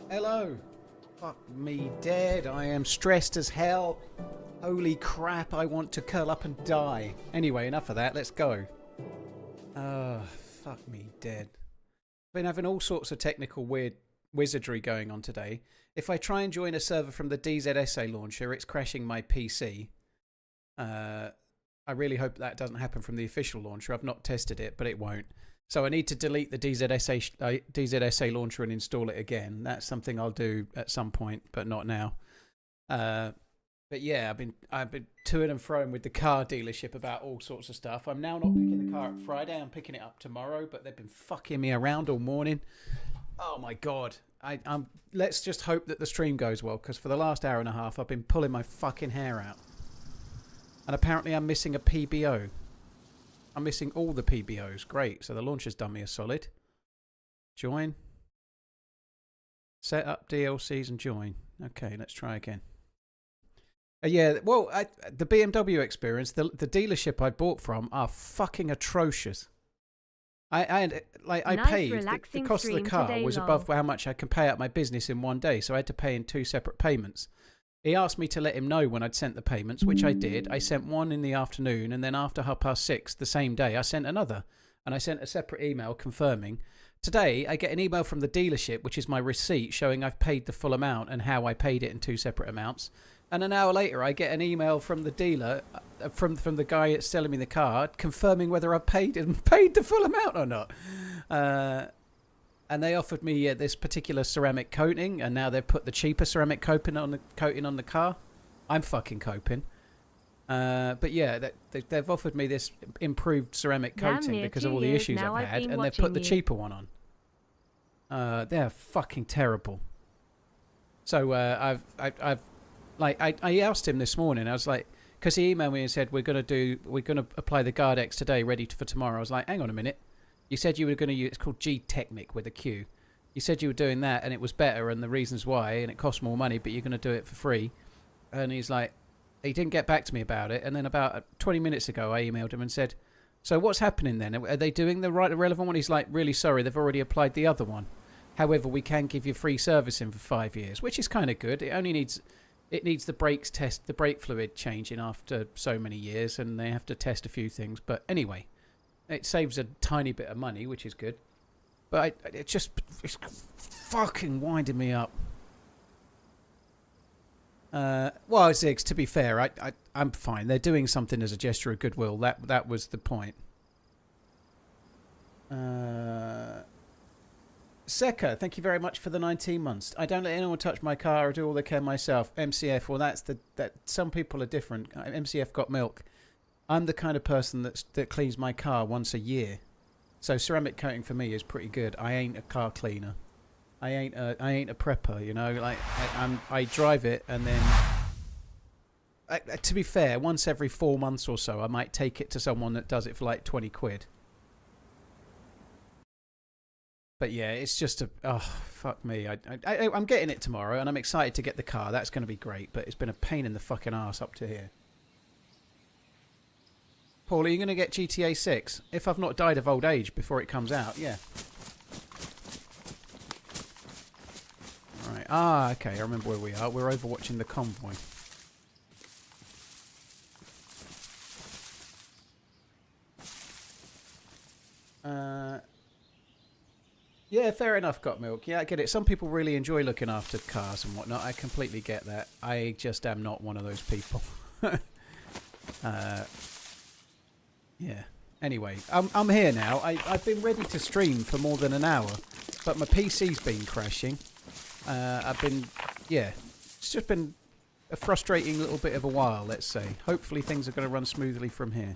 Hello. Fuck me dead. I am stressed as hell. Holy crap, I want to curl up and die. Anyway, enough of that. Let's go. Fuck me dead. Been having all sorts of technical weird wizardry going on today. If I try and join a server from the DZ launcher, it's crashing my PC. I really hope that doesn't happen from the official launcher. I've not tested it, but it won't. So I need to delete the DZ launcher and install it again. That's something I'll do at some point, but not now. But yeah, I've been to and fro with the car dealership about all sorts of stuff. I'm now not picking the car up Friday. I'm picking it up tomorrow, but they've been fucking me around all morning. Oh my god. Let's just hope that the stream goes well, because for the last hour and a half I've been pulling my fucking hair out. And apparently I'm missing a PBO. I'm missing all the PBOs. Great. So the launcher's done me a solid. Join. Set up DLCs and join. Okay, let's try again. Yeah, well, the BMW experience, the dealership I bought from are fucking atrocious. I paid, the cost of the car was above how much I can pay out my business in one day, so I had to pay in 2 separate payments. He asked me to let him know when I'd sent the payments, which I did. I sent one in the afternoon, and then after 6:30 the same day, I sent another. And I sent a separate email confirming. Today, I get an email from the dealership, which is my receipt showing I've paid the full amount and how I paid it in 2 separate amounts. And an hour later, I get an email from the dealer, from the guy that's selling me the car, confirming whether I've paid the full amount or not. And they offered me this particular ceramic coating, and now they've put the cheaper ceramic coating on the car. I'm fucking coping. But yeah, they've offered me this improved ceramic coating because of all the issues I've had, and they've put the cheaper one on. They're fucking terrible. So I asked him this morning. I was like, because he emailed me and said we're gonna apply the Guard X today, ready for tomorrow. I was like, hang on a minute. You said you were going to use, it's called G-Technic with a Q. You said you were doing that and it was better and the reasons why, and it cost more money, but you're going to do it for free. And he's like, he didn't get back to me about it. And then about 20 minutes ago, I emailed him and said, so what's happening then? Are they doing the relevant one? He's like, really sorry, they've already applied the other one. However, we can give you free servicing for 5 years, which is kind of good. It only needs the brakes test, the brake fluid changing after so many years, and they have to test a few things. But anyway, it saves a tiny bit of money, which is good. But it's fucking winding me up. Well, Ziggs, to be fair, I'm fine. They're doing something as a gesture of goodwill. That was the point. Seka, thank you very much for the 19 months. I don't let anyone touch my car. I do all the care myself. MCF, well, that some people are different. MCF got milk. I'm the kind of person that cleans my car once a year. So ceramic coating for me is pretty good. I ain't a car cleaner. I ain't a prepper, you know. Like I drive it and then to be fair, once every 4 months or so I might take it to someone that does it for like 20 quid. But yeah, it's just fuck me. I'm getting it tomorrow and I'm excited to get the car. That's going to be great, but it's been a pain in the fucking arse up to here. Paul, are you going to get GTA 6? If I've not died of old age before it comes out, yeah. Right. Okay, I remember where we are. We're overwatching the convoy. Yeah, fair enough, Got Milk. Yeah, I get it. Some people really enjoy looking after cars and whatnot. I completely get that. I just am not one of those people. Yeah. Anyway, I'm here now. I've been ready to stream for more than an hour, but my PC's been crashing. It's just been a frustrating little bit of a while, let's say. Hopefully things are going to run smoothly from here.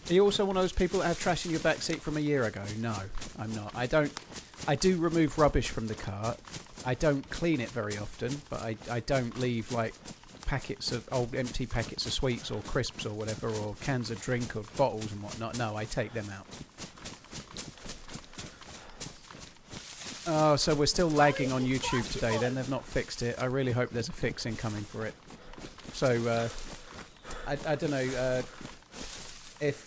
Are you also one of those people that have trash in your backseat from a year ago? No, I'm not. I do remove rubbish from the car. I don't clean it very often, but I don't leave like packets of old empty packets of sweets or crisps or whatever, or cans of drink or bottles and whatnot. No, I take them out. Oh, so we're still lagging on YouTube today then. They've not fixed it. I really hope there's a fix incoming for it. So, I don't know, if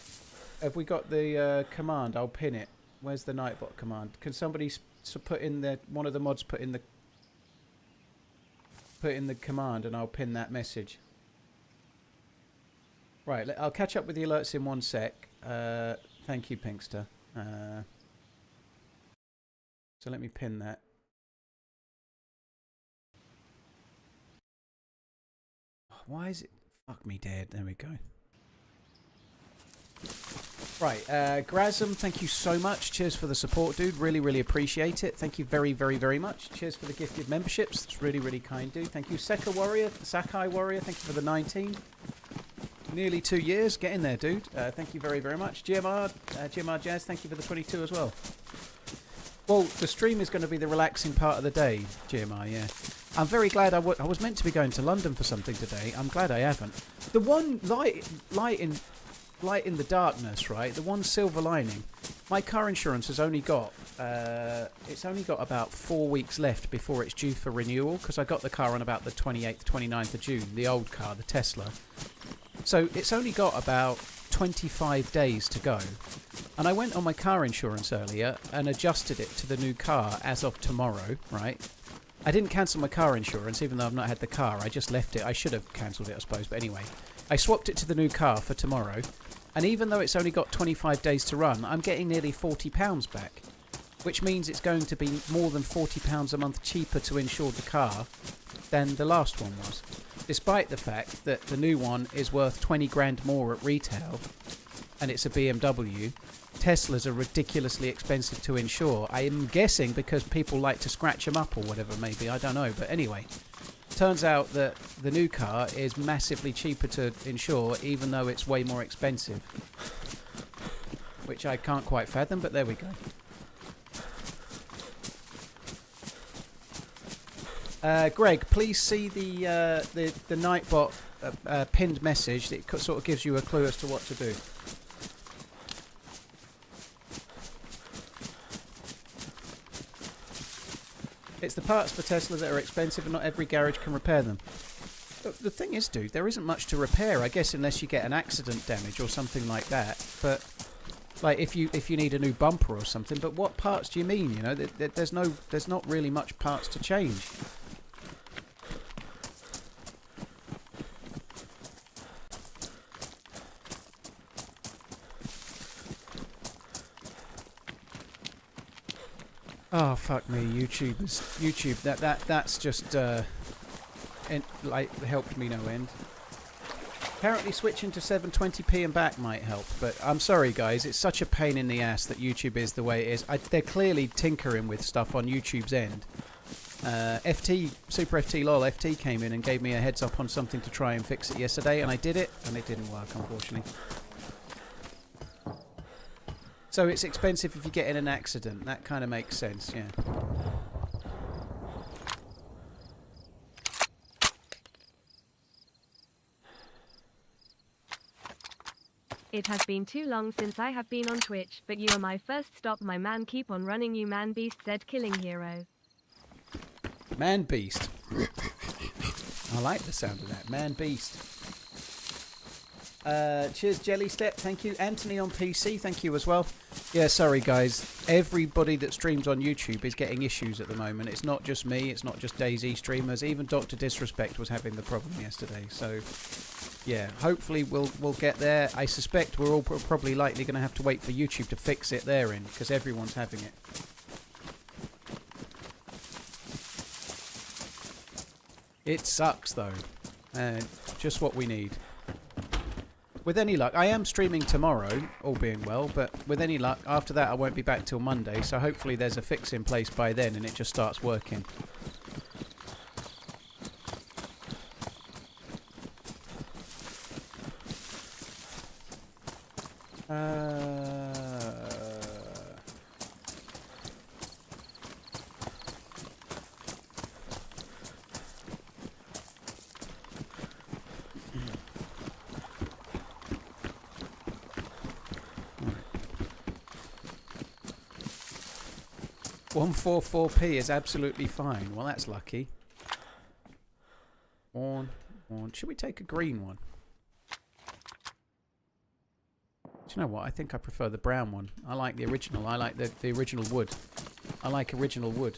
we got the command, I'll pin it Where's the Nightbot command? Can somebody put in the one of the mods put in the command, and I'll pin that message. Right, I'll catch up with the alerts in 1 sec. Thank you, Pinkster. So let me pin that. Why is it? Fuck me dead. There we go. Right, Grasm, thank you so much. Cheers for the support, dude. Really, really appreciate it. Thank you very, very, very much. Cheers for the gifted memberships. It's really, really kind, dude. Thank you, Sakai Warrior. Thank you for the 19. Nearly 2 years. Get in there, dude. Thank you very, very much. GMR Jazz, thank you for the 22 as well. Well, the stream is going to be the relaxing part of the day, GMR, yeah. I'm very glad I was meant to be going to London for something today. I'm glad I haven't. The one light in the darkness, right? The one silver lining. My car insurance has only got it's only got about 4 weeks left before it's due for renewal, because I got the car on about the 28th, 29th of June, the old car, the Tesla. So it's only got about 25 days to go. And I went on my car insurance earlier and adjusted it to the new car as of tomorrow, right? I didn't cancel my car insurance, even though I've not had the car. I just left it. I should have cancelled it, I suppose. But anyway, I swapped it to the new car for tomorrow. And even though it's only got 25 days to run, I'm getting nearly £40 back. Which means it's going to be more than £40 a month cheaper to insure the car than the last one was. Despite the fact that the new one is worth 20 grand more at retail, and it's a BMW. Teslas are ridiculously expensive to insure. I am guessing because people like to scratch them up or whatever, maybe. I don't know. But anyway, turns out that the new car is massively cheaper to insure, even though it's way more expensive. Which I can't quite fathom, but there we go. Greg, please see the Nightbot pinned message that sort of gives you a clue as to what to do. It's the parts for Tesla that are expensive and not every garage can repair them. But the thing is, dude, there isn't much to repair, I guess, unless you get an accident damage or something like that. But like if you need a new bumper or something, but what parts do you mean? You know, there's not really much parts to change. Oh fuck me, YouTube. That's just like helped me no end. Apparently switching to 720p and back might help, but I'm sorry guys, it's such a pain in the ass that YouTube is the way it is. They're clearly tinkering with stuff on YouTube's end. Super FT lol FT came in and gave me a heads up on something to try and fix it yesterday, and I did it, and it didn't work, unfortunately. So it's expensive if you get in an accident. That kind of makes sense, yeah. It has been too long since I have been on Twitch, but you are my first stop, my man. Keep on running, you man beast, said Killing Hero. Man beast. I like the sound of that. Man beast. Cheers, Jelly Step. Thank you. Anthony on PC. Thank you as well. Yeah, sorry, guys. Everybody that streams on YouTube is getting issues at the moment. It's not just me. It's not just DayZ streamers. Even Dr. Disrespect was having the problem yesterday. So, yeah, hopefully we'll get there. I suspect we're all probably likely going to have to wait for YouTube to fix it their end, because everyone's having it. It sucks, though. Just what we need. With any luck, I am streaming tomorrow, all being well, but with any luck, after that I won't be back till Monday, so hopefully there's a fix in place by then and it just starts working. .144p is absolutely fine. Well, that's lucky. Should we take a green one? Do you know what? I think I prefer the brown one. I like the original. I like the original wood. I like original wood.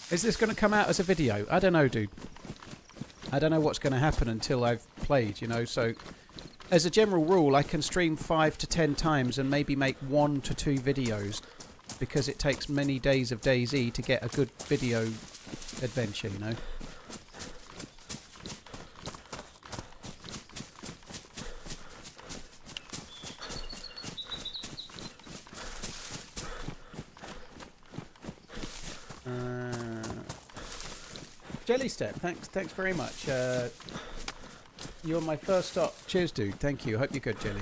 Is this going to come out as a video? I don't know, dude. I don't know what's going to happen until I've played, you know. So, as a general rule, I can stream 5 to 10 times and maybe make 1 to 2 videos, because it takes many days of DayZ to get a good video adventure, you know. Jelly Step, thanks very much. You're my first stop. Cheers, dude. Thank you. Hope you're good, Jelly.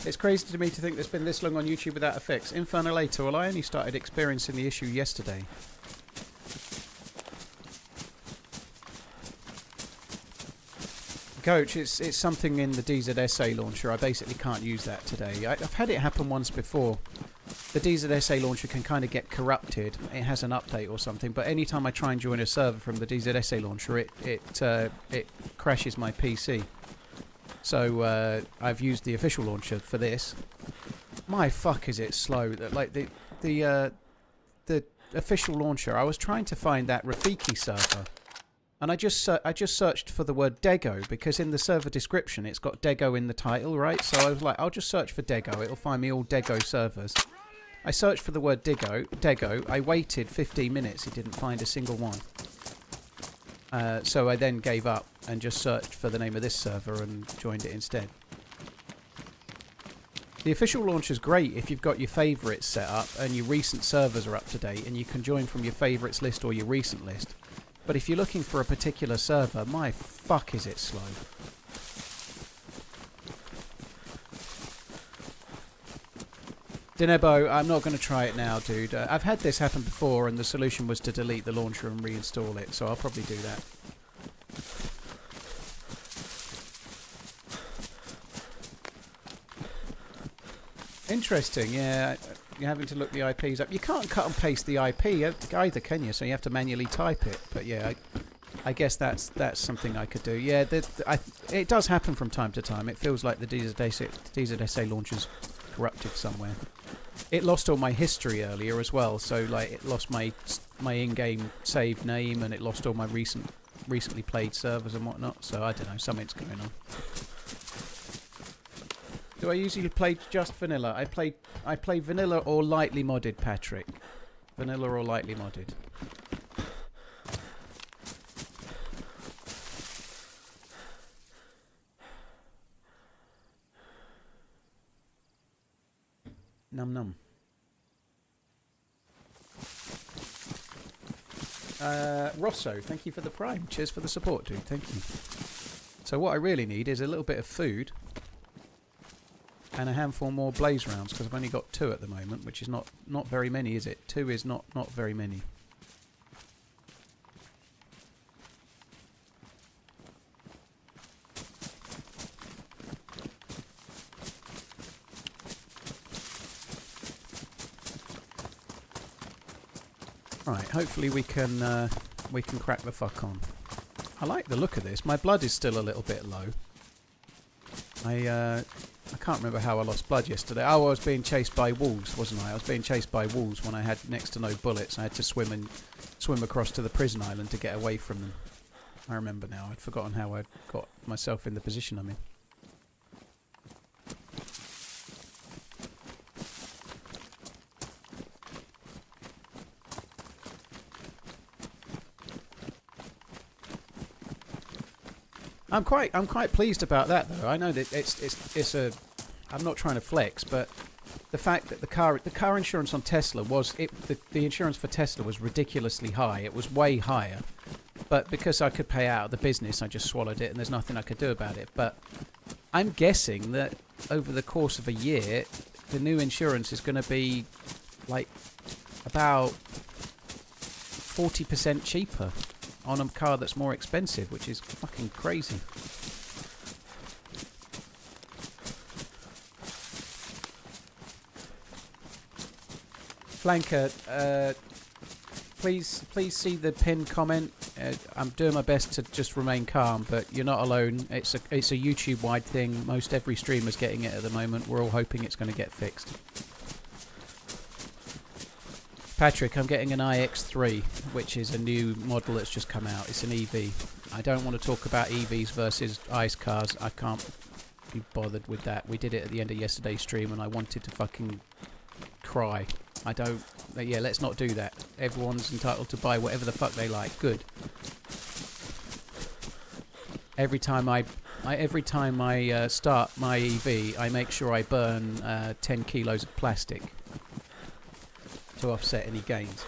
It's crazy to me to think there's been this long on YouTube without a fix. Infernalator, well, I only started experiencing the issue yesterday. Coach, it's something in the DZSA launcher. I basically can't use that today. I've had it happen once before. The DZSA launcher can kind of get corrupted. It has an update or something, but anytime I try and join a server from the DZSA launcher, it crashes my PC. So I've used the official launcher for this. My fuck, is it slow? Like the official launcher. I was trying to find that Rafiki server, and I just searched for the word Dego, because in the server description it's got Dego in the title, right? So I was like, I'll just search for Dego. It'll find me all Dego servers. I searched for the word Dego. I waited 15 minutes. It didn't find a single one. So I then gave up and just searched for the name of this server and joined it instead. The official launcher is great if you've got your favourites set up and your recent servers are up to date, and you can join from your favourites list or your recent list. But if you're looking for a particular server, my fuck is it slow. Dinebo, I'm not going to try it now, dude. I've had this happen before, and the solution was to delete the launcher and reinstall it, so I'll probably do that. Interesting, yeah. You're having to look the IPs up. You can't cut and paste the IP either, can you? So you have to manually type it. But yeah, I guess that's something I could do. Yeah, it does happen from time to time. It feels like the DZSA launcher's corrupted somewhere. It lost all my history earlier as well, so like it lost my in-game save name, and it lost all my recently played servers and whatnot. So I don't know, something's going on. Do I usually play just vanilla? I play vanilla or lightly modded, Patrick. Vanilla or lightly modded. Num num. Rosso, thank you for the prime. Cheers for the support, dude. Thank you. So what I really need is a little bit of food and a handful more blaze rounds, because I've only got 2 at the moment, which is not very many, is it? 2 is not very many. Right, hopefully we can crack the fuck on. I like the look of this. My blood is still a little bit low. I can't remember how I lost blood yesterday. Oh, I was being chased by wolves, wasn't I? I was being chased by wolves when I had next to no bullets. I had to swim across to the prison island to get away from them. I remember now. I'd forgotten how I'd got myself in the position I'm in. I'm quite pleased about that, though. I know that it's a. I'm not trying to flex, but the fact that the car insurance on Tesla was the insurance for Tesla was ridiculously high. It was way higher, but because I could pay out of the business, I just swallowed it, and there's nothing I could do about it. But I'm guessing that over the course of a year, the new insurance is going to be like about 40% cheaper on a car that's more expensive, which is fucking crazy. Flanker, please see the pinned comment. I'm doing my best to just remain calm, but you're not alone. It's a YouTube-wide thing. Most every streamer's getting it at the moment. We're all hoping it's going to get fixed. Patrick, I'm getting an iX3, which is a new model that's just come out. It's an EV. I don't want to talk about EVs versus ICE cars. I can't be bothered with that. We did it at the end of yesterday's stream, and I wanted to fucking cry. I don't... Yeah, let's not do that. Everyone's entitled to buy whatever the fuck they like. Good. Every time I start my EV, I make sure I burn 10 kilos of plastic to offset any gains.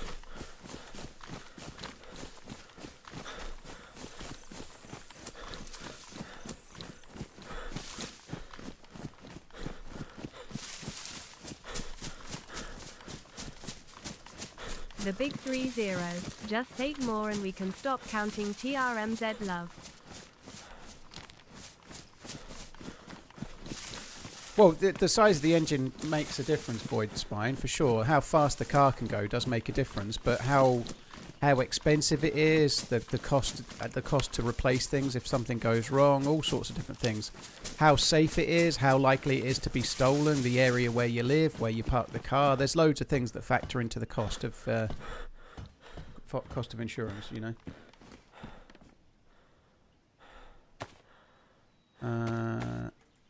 The big 3-0. Just 8 more and we can stop counting TRMZ love. Well, the size of the engine makes a difference, Void Spine, for sure. How fast the car can go does make a difference, but how expensive it is, the cost to replace things if something goes wrong, all sorts of different things. How safe it is, how likely it is to be stolen, the area where you live, where you park the car. There's loads of things that factor into the cost of insurance, you know.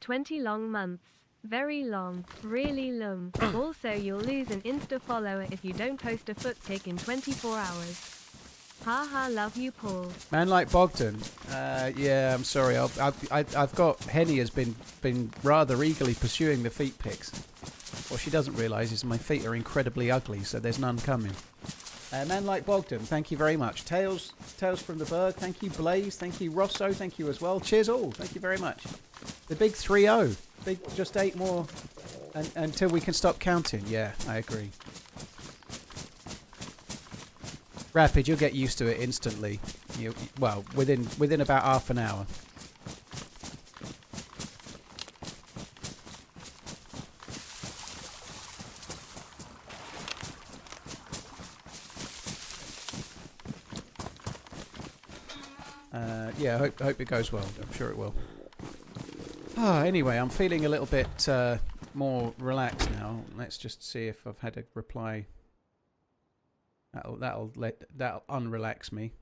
20 long months. Very long. Really long. Also, you'll lose an Insta follower if you don't post a foot pic in 24 hours. Haha, love you, Paul. Man like Bogdan. Yeah, I'm sorry. I've got... Henny has been rather eagerly pursuing the feet pics. What she doesn't realise is my feet are incredibly ugly, so there's none coming. Man like Bogdan, thank you very much. Tales from the Berg, thank you. Blaze, thank you. Rosso, thank you as well. Cheers all, thank you very much. The big 3-0. Just 8 more until we can stop counting. Yeah, I agree. Rapid, you'll get used to it instantly. Well, within about half an hour. Yeah, I hope it goes well. I'm sure it will. Anyway, I'm feeling a little bit more relaxed now. Let's just see if I've had a reply. That'll unrelax me.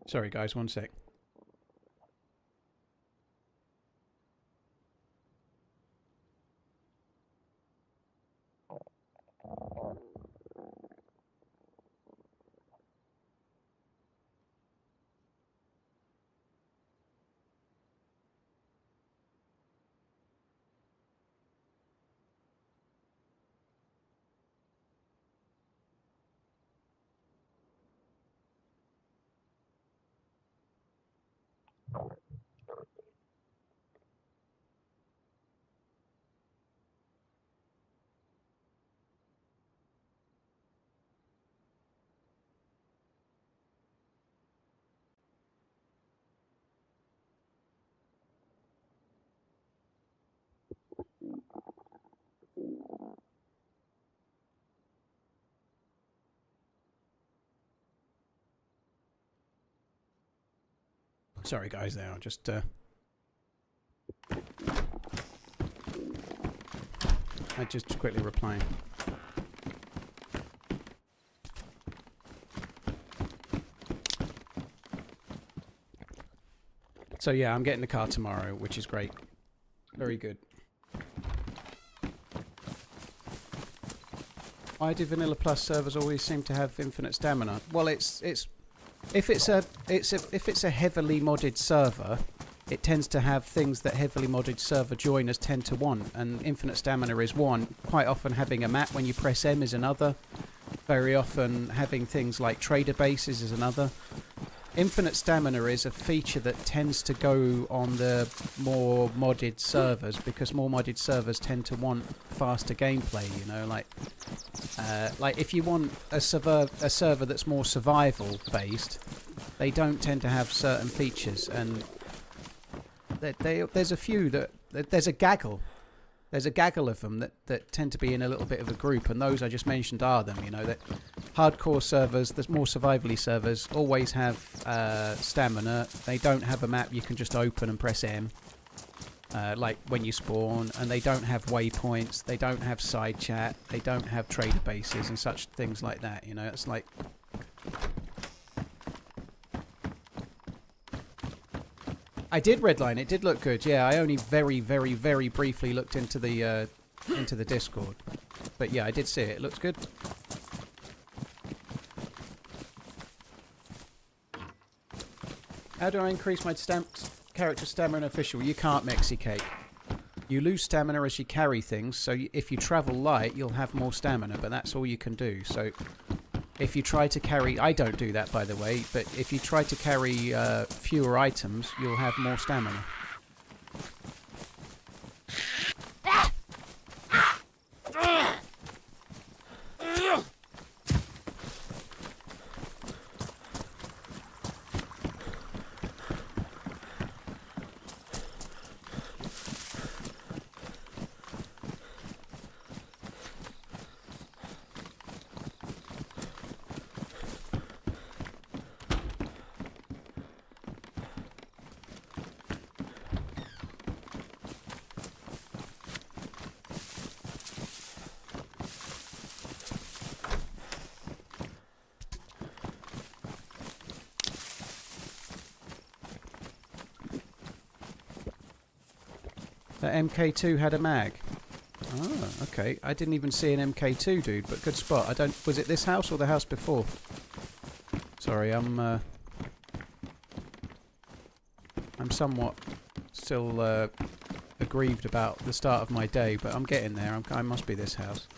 Sorry guys, one sec. Sorry guys, there. I'll just I just quickly replying. So yeah, I'm getting the car tomorrow, which is great. Very good. Why do Vanilla Plus servers always seem to have infinite stamina? Well, if it's a heavily modded server, it tends to have things that heavily modded server joiners tend to want, and infinite stamina is one. Quite often having a map when you press M is another. Very often having things like trader bases is another. Infinite stamina is a feature that tends to go on the more modded servers, because more modded servers tend to want faster gameplay, you know, like if you want a server that's more survival based, they don't tend to have certain features, and there's a few there's a gaggle of them that tend to be in a little bit of a group, and those I just mentioned are them, you know, that hardcore servers, there's more survivally servers, always have stamina. They don't have a map you can just open and press M, like when you spawn, and they don't have waypoints, they don't have side chat, they don't have trader bases and such things like that, you know. It's like... I did redline. It did look good. Yeah, I only very, very, very briefly looked into the Discord, but yeah, I did see it. It looks good. How do I increase my character stamina official? You can't, Mexicake. You lose stamina as you carry things, so if you travel light, you'll have more stamina, but that's all you can do. So if you try to carry... I don't do that, by the way, but if you try to carry fewer items, you'll have more stamina. The MK2 had a mag. Oh, okay. I didn't even see an MK2, dude, but good spot. I don't... Was it this house or the house before? Sorry, I'm somewhat still aggrieved about the start of my day, but I'm getting there. I must be this house.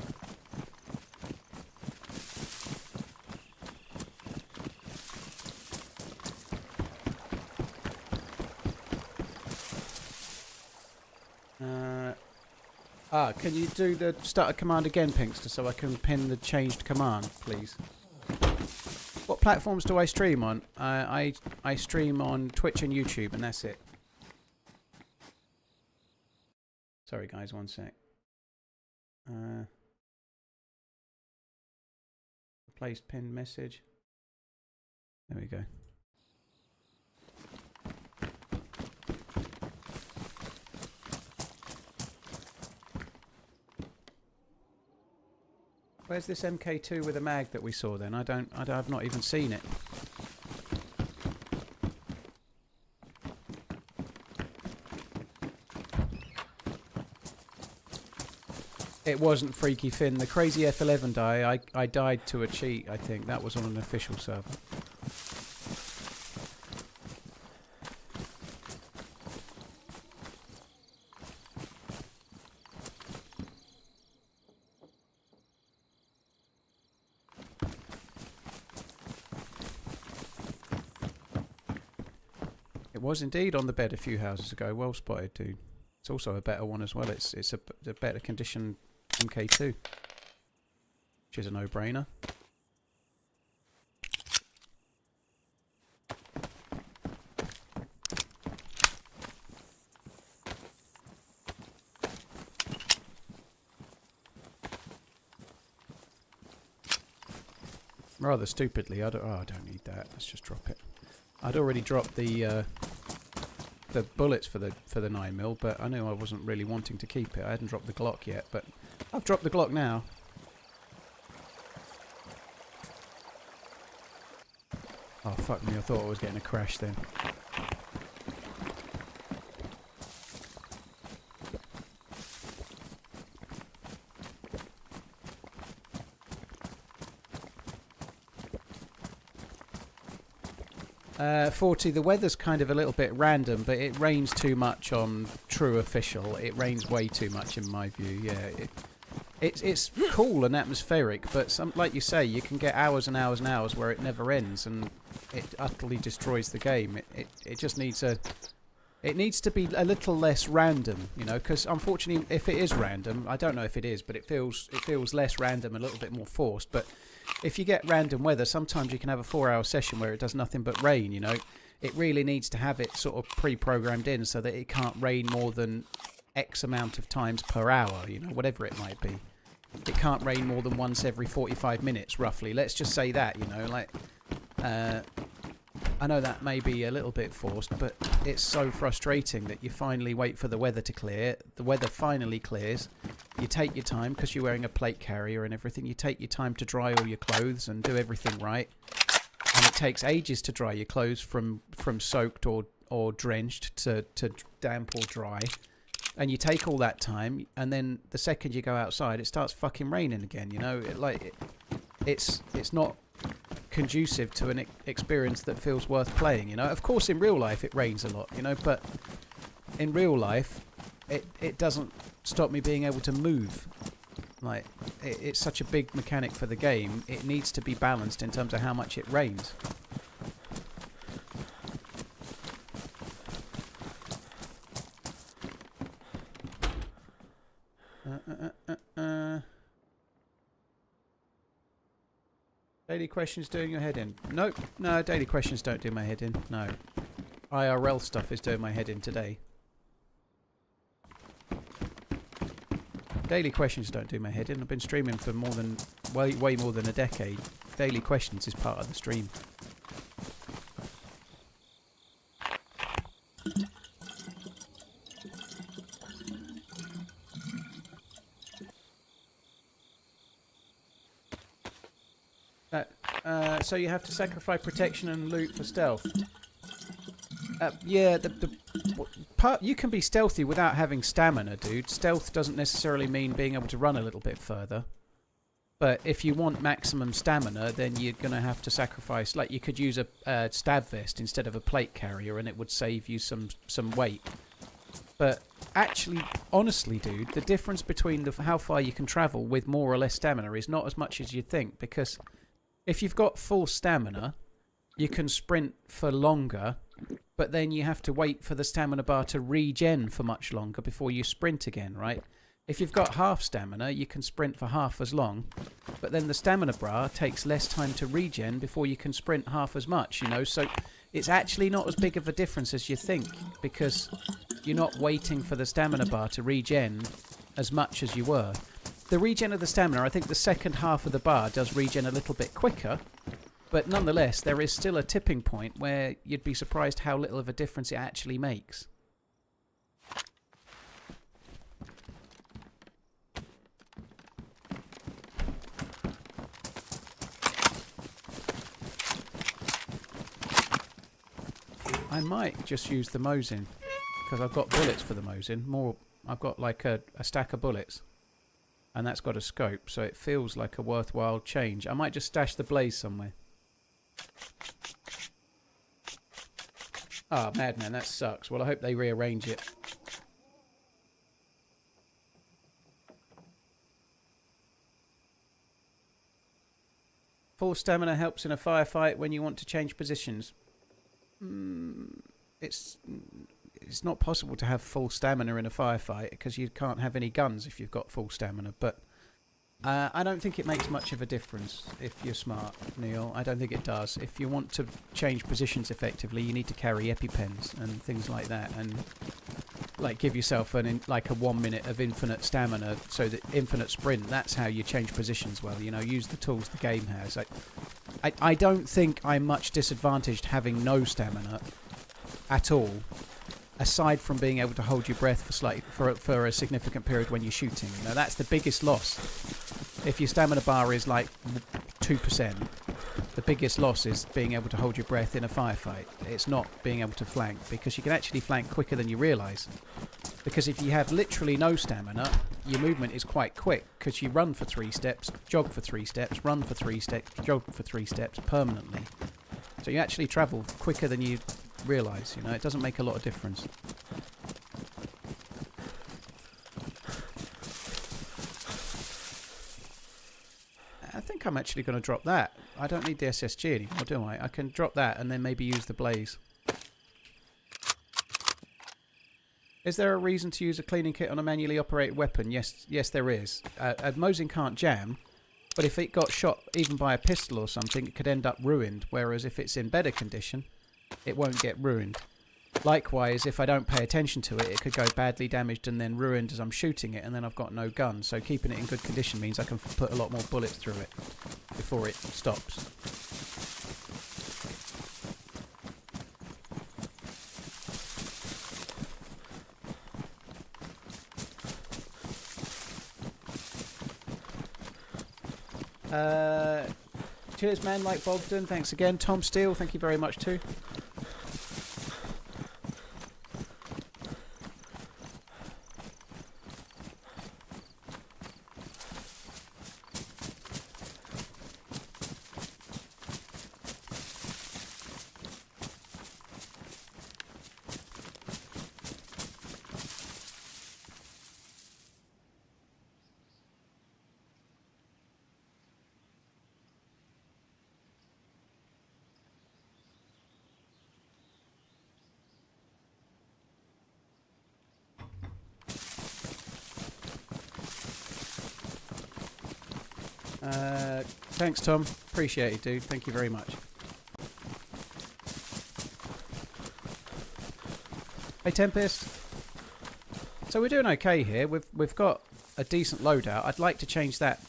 Can you do the start a command again, Pinkster, so I can pin the changed command, please? What platforms do I stream on? I stream on Twitch and YouTube, and that's it. Sorry, guys, one sec. Replaced pinned message. There we go. Where's this MK2 with a mag that we saw then? I've not even seen it. It wasn't Freaky Finn. The Crazy F11 die, I died to a cheat, I think. That was on an official server. Was indeed on the bed a few houses ago. Well spotted, dude. It's also a better one as well. It's a better condition MK2, which is a no-brainer. Rather stupidly, I don't need that. Let's just drop it. I'd already dropped the bullets for the 9mm, but I knew I wasn't really wanting to keep it. I hadn't dropped the Glock yet, but I've dropped the Glock now. Oh fuck me! I thought I was getting a crash then. 40, the weather's kind of a little bit random, but it rains too much on True Official. It rains way too much in my view, yeah. It's cool and atmospheric, but like you say, you can get hours and hours and hours where it never ends, and it utterly destroys the game. It just needs it needs to be a little less random, you know, because unfortunately, if it is random, I don't know if it is, but it feels less random, a little bit more forced. But if you get random weather, sometimes you can have a 4-hour session where it does nothing but rain, you know. It really needs to have it sort of pre-programmed in so that it can't rain more than X amount of times per hour, you know, whatever it might be. It can't rain more than once every 45 minutes, roughly. Let's just say that, you know, like, I know that may be a little bit forced, but it's so frustrating that you finally wait for the weather to clear. The weather finally clears. You take your time because you're wearing a plate carrier and everything. You take your time to dry all your clothes and do everything right. And it takes ages to dry your clothes from soaked or drenched to damp or dry. And you take all that time, and then the second you go outside, it starts fucking raining again, you know? It's not conducive to an experience that feels worth playing, you know? Of course, in real life, it rains a lot, you know? But in real life, it doesn't stop me being able to move. Like, it's such a big mechanic for the game. It needs to be balanced in terms of how much it rains. Daily questions doing your head in? Nope. No, daily questions don't do my head in. No. IRL stuff is doing my head in today. Daily questions don't do my head in. I've been streaming for way more than a decade. Daily questions is part of the stream. So you have to sacrifice protection and loot for stealth. Yeah, the part you can be stealthy without having stamina, dude. Stealth doesn't necessarily mean being able to run a little bit further. But if you want maximum stamina, then you're going to have to sacrifice... Like, you could use a stab vest instead of a plate carrier, and it would save you some weight. But actually, honestly, dude, the difference between how far you can travel with more or less stamina is not as much as you'd think, because... If you've got full stamina, you can sprint for longer, but then you have to wait for the stamina bar to regen for much longer before you sprint again, right? If you've got half stamina, you can sprint for half as long, but then the stamina bar takes less time to regen before you can sprint half as much, you know? So it's actually not as big of a difference as you think, because you're not waiting for the stamina bar to regen as much as you were. The regen of the stamina, I think the second half of the bar does regen a little bit quicker, but nonetheless, there is still a tipping point where you'd be surprised how little of a difference it actually makes. I might just use the Mosin, because I've got bullets for the Mosin. I've got like a stack of bullets. And that's got a scope, so it feels like a worthwhile change. I might just stash the blaze somewhere. Ah, madman, that sucks. Well, I hope they rearrange it. Full stamina helps in a firefight when you want to change positions. It's not possible to have full stamina in a firefight because you can't have any guns if you've got full stamina. But I don't think it makes much of a difference if you're smart, Neil. I don't think it does. If you want to change positions effectively, you need to carry EpiPens and things like that, and like give yourself like a 1 minute of infinite stamina, so that infinite sprint. That's how you change positions well. You know, use the tools the game has. I don't think I'm much disadvantaged having no stamina at all. Aside from being able to hold your breath for a significant period when you're shooting. You know, that's the biggest loss. If your stamina bar is like 2%, the biggest loss is being able to hold your breath in a firefight. It's not being able to flank, because you can actually flank quicker than you realise. Because if you have literally no stamina, your movement is quite quick, because you run for 3 steps, jog for 3 steps, run for 3 steps, jog for 3 steps permanently. So you actually travel quicker than you realise, you know, it doesn't make a lot of difference. I think I'm actually going to drop that. I don't need the SSG anymore, do I? I can drop that and then maybe use the blaze. Is there a reason to use a cleaning kit on a manually operated weapon? Yes, there is. A Mosin can't jam, but if it got shot even by a pistol or something, it could end up ruined, whereas if it's in better condition, it won't get ruined. Likewise, if I don't pay attention to it, it could go badly damaged and then ruined as I'm shooting it, and then I've got no gun. So keeping it in good condition means I can put a lot more bullets through it before it stops. Cheers, man, like Bogdan. Thanks again. Tom Steele, thank you very much too. Thanks, Tom. Appreciate it, dude. Thank you very much. Hey, Tempest. So we're doing okay here. We've got a decent loadout. I'd like to change that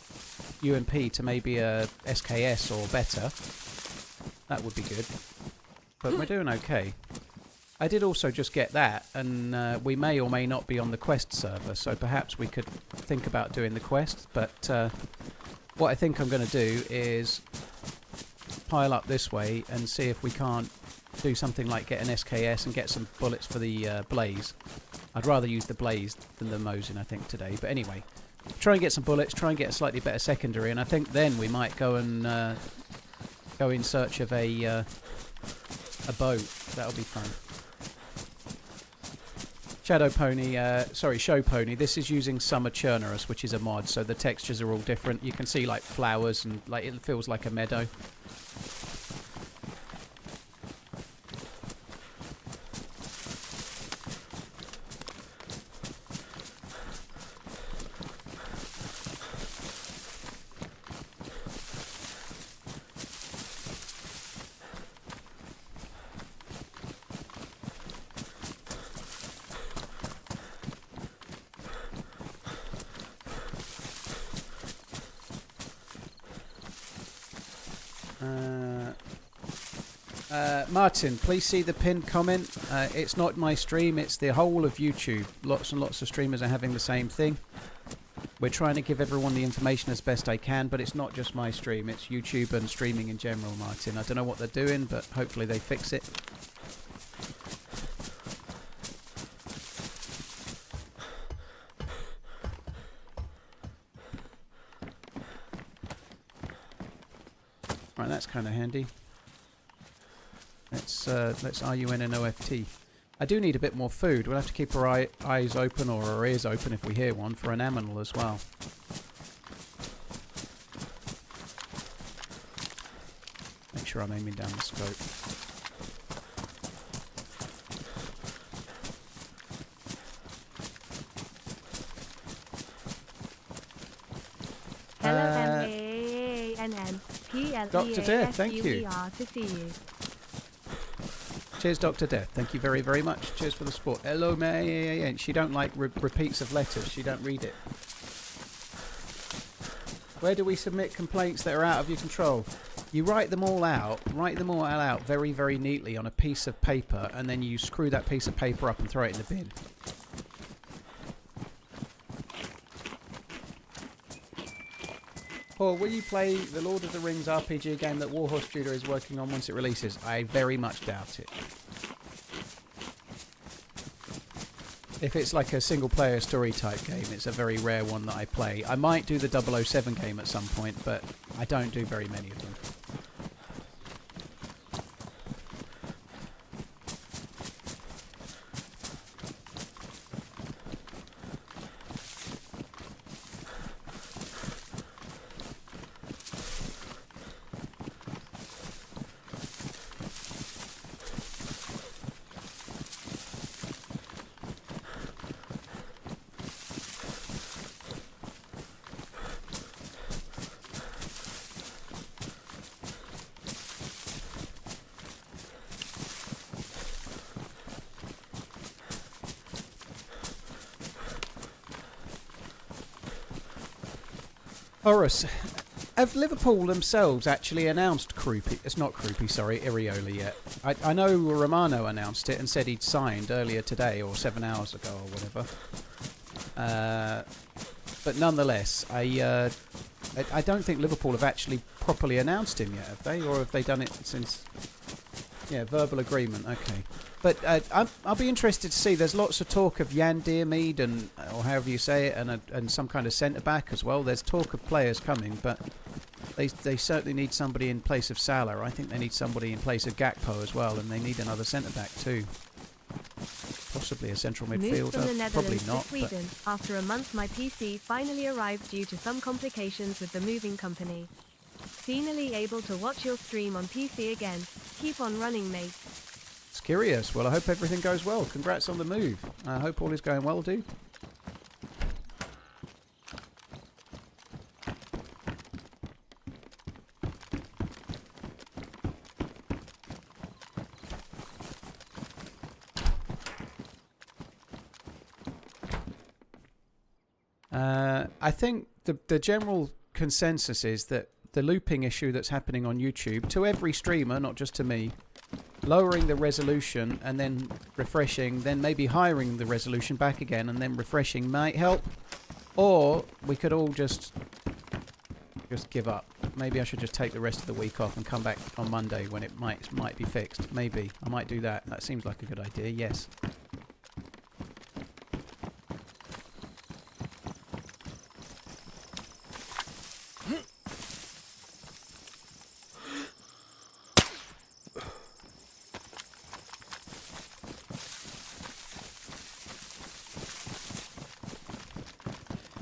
UMP to maybe a SKS or better. That would be good. But we're doing okay. I did also just get that, and we may or may not be on the quest server, so perhaps we could think about doing the quest, but what I think I'm going to do is pile up this way and see if we can't do something like get an SKS and get some bullets for the blaze. I'd rather use the blaze than the Mosin, I think, today. But anyway, try and get some bullets, try and get a slightly better secondary, and I think then we might go and go in search of a boat. That'll be fun. Shadow Pony, Show Pony, this is using Summer Chernarus, which is a mod, so the textures are all different. You can see like flowers and like it feels like a meadow. Martin, please see the pinned comment. It's not my stream, it's the whole of YouTube. Lots and lots of streamers are having the same thing. We're trying to give everyone the information as best I can, but it's not just my stream, it's YouTube and streaming in general, Martin. I don't know what they're doing, but hopefully they fix it. Right, that's kind of handy. Let's RUN and OFT. I do need a bit more food. We'll have to keep our eyes open or our ears open if we hear one for an aminal as well. Make sure I'm aiming down the scope. Hello, M-A-N-N-P-L-E-A-S-U-E-R Dr. Death, thank you. to see you. Cheers, Dr. Death. Thank you very, very much. Cheers for the support. Hello, man. She don't like repeats of letters. She don't read it. Where do we submit complaints that are out of your control? You write them all out. Write them all out very, very neatly on a piece of paper, and then you screw that piece of paper up and throw it in the bin. Paul, will you play the Lord of the Rings RPG game that Warhorse Studio is working on once it releases? I very much doubt it. If it's like a single-player story-type game, it's a very rare one that I play. I might do the 007 game at some point, but I don't do very many of them. Horus, have Liverpool themselves actually announced Krupi? It's not Krupi, sorry, Irioli yet. I know Romano announced it and said he'd signed earlier today or 7 hours ago or whatever. But nonetheless, I don't think Liverpool have actually properly announced him yet, have they? Or have they done it since... Yeah, verbal agreement, okay. But I'll be interested to see. There's lots of talk of Jan Deermead, or however you say it, and some kind of centre-back as well. There's talk of players coming, but they certainly need somebody in place of Salah. I think they need somebody in place of Gakpo as well, and they need another centre-back too. Possibly a central midfielder. From the Netherlands probably not. To Sweden. After a month my PC finally arrived due to some complications with the moving company. Finally able to watch your stream on PC again. Keep on running, mate. It's curious. Well, I hope everything goes well. Congrats on the move. I hope all is going well, dude. I think the general consensus is that the looping issue that's happening on YouTube, to every streamer, not just to me, lowering the resolution and then refreshing, then maybe hiring the resolution back again and then refreshing might help. Or we could all just give up. Maybe I should just take the rest of the week off and come back on Monday when it might be fixed. Maybe. I might do that. That seems like a good idea, yes.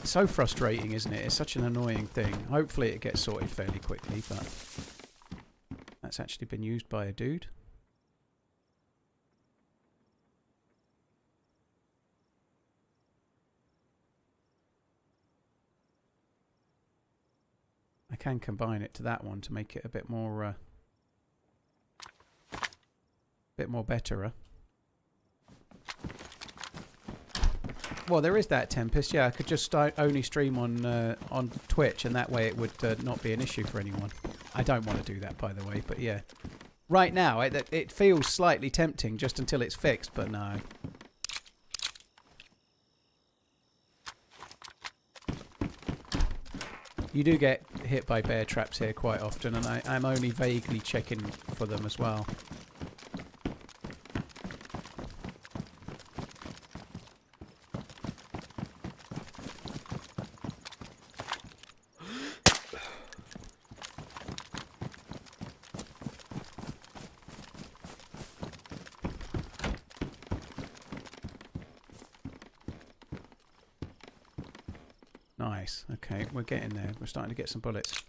So frustrating, isn't it? It's such an annoying thing. Hopefully it gets sorted fairly quickly, but that's actually been used by a dude. I can combine it to that one to make it a bit more betterer. Well, there is that Tempest. Yeah, I could just only stream on Twitch, and that way it would not be an issue for anyone. I don't want to do that, by the way, but yeah. Right now, it feels slightly tempting just until it's fixed, but no. You do get hit by bear traps here quite often, and I'm only vaguely checking for them as well. Nice. Okay, we're getting there. We're starting to get some bullets.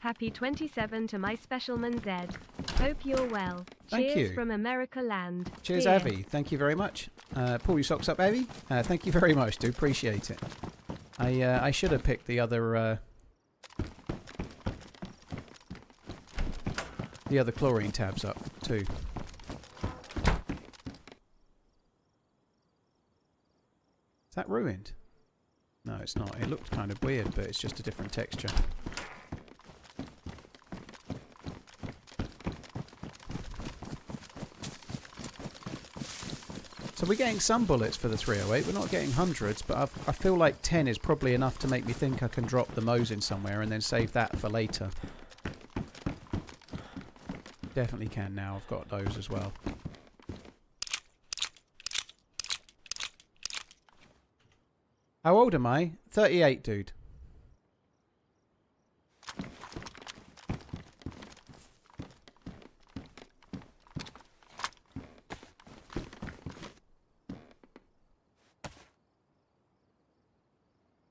Happy 27 to my specialman Zed. Hope you're well. Thank Cheers you. from America land. Cheers, Beer. Avi. Thank you very much. Pull your socks up, Avi. Thank you very much, dude. Appreciate it. I should have picked the other chlorine tabs up too. Is that ruined? No, it's not. It looked kind of weird, but it's just a different texture. So we're getting some bullets for the 308. We're not getting hundreds, but I feel like 10 is probably enough to make me think I can drop the Mosin somewhere and then save that for later. Definitely can now. I've got those as well. How old am I? 38, dude.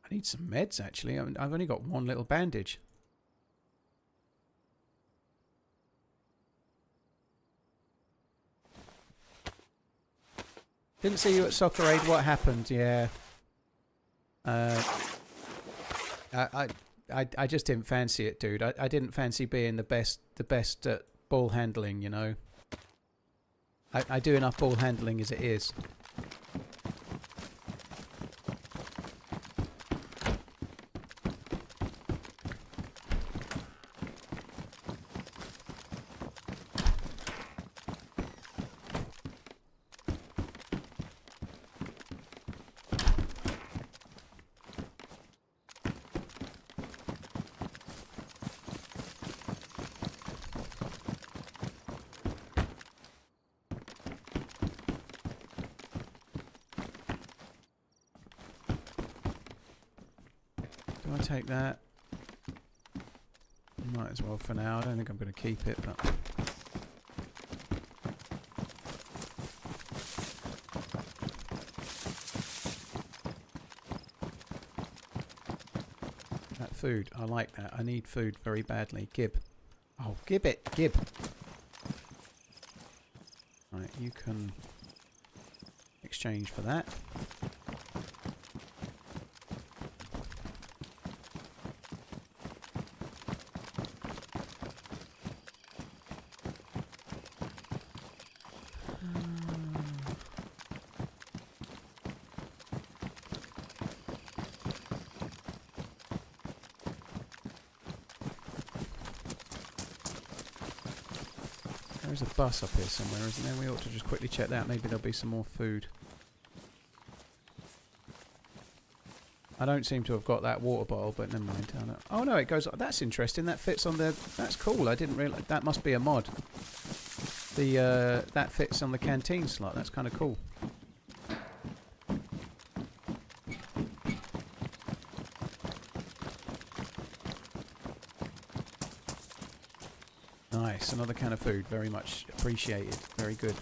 I need some meds, actually. I've only got one little bandage. Didn't see you at Soccer Aid. What happened? Yeah. I just didn't fancy it, dude. I didn't fancy being the best at ball handling, you know. I do enough ball handling as it is. Do I take that? Might as well for now. I don't think I'm going to keep it, but... That food, I like that. I need food very badly. Gib. Oh, gib it! Gib! Right, you can exchange for that. There's a bus up here somewhere, isn't there? We ought to just quickly check that. Maybe there'll be some more food. I don't seem to have got that water bottle, but never mind. Oh no, it goes... That's interesting. That fits on the... That's cool. I didn't realise... That must be a mod. That fits on the canteen slot. That's kind of cool. Nice, another can of food. Very much appreciated. Very good.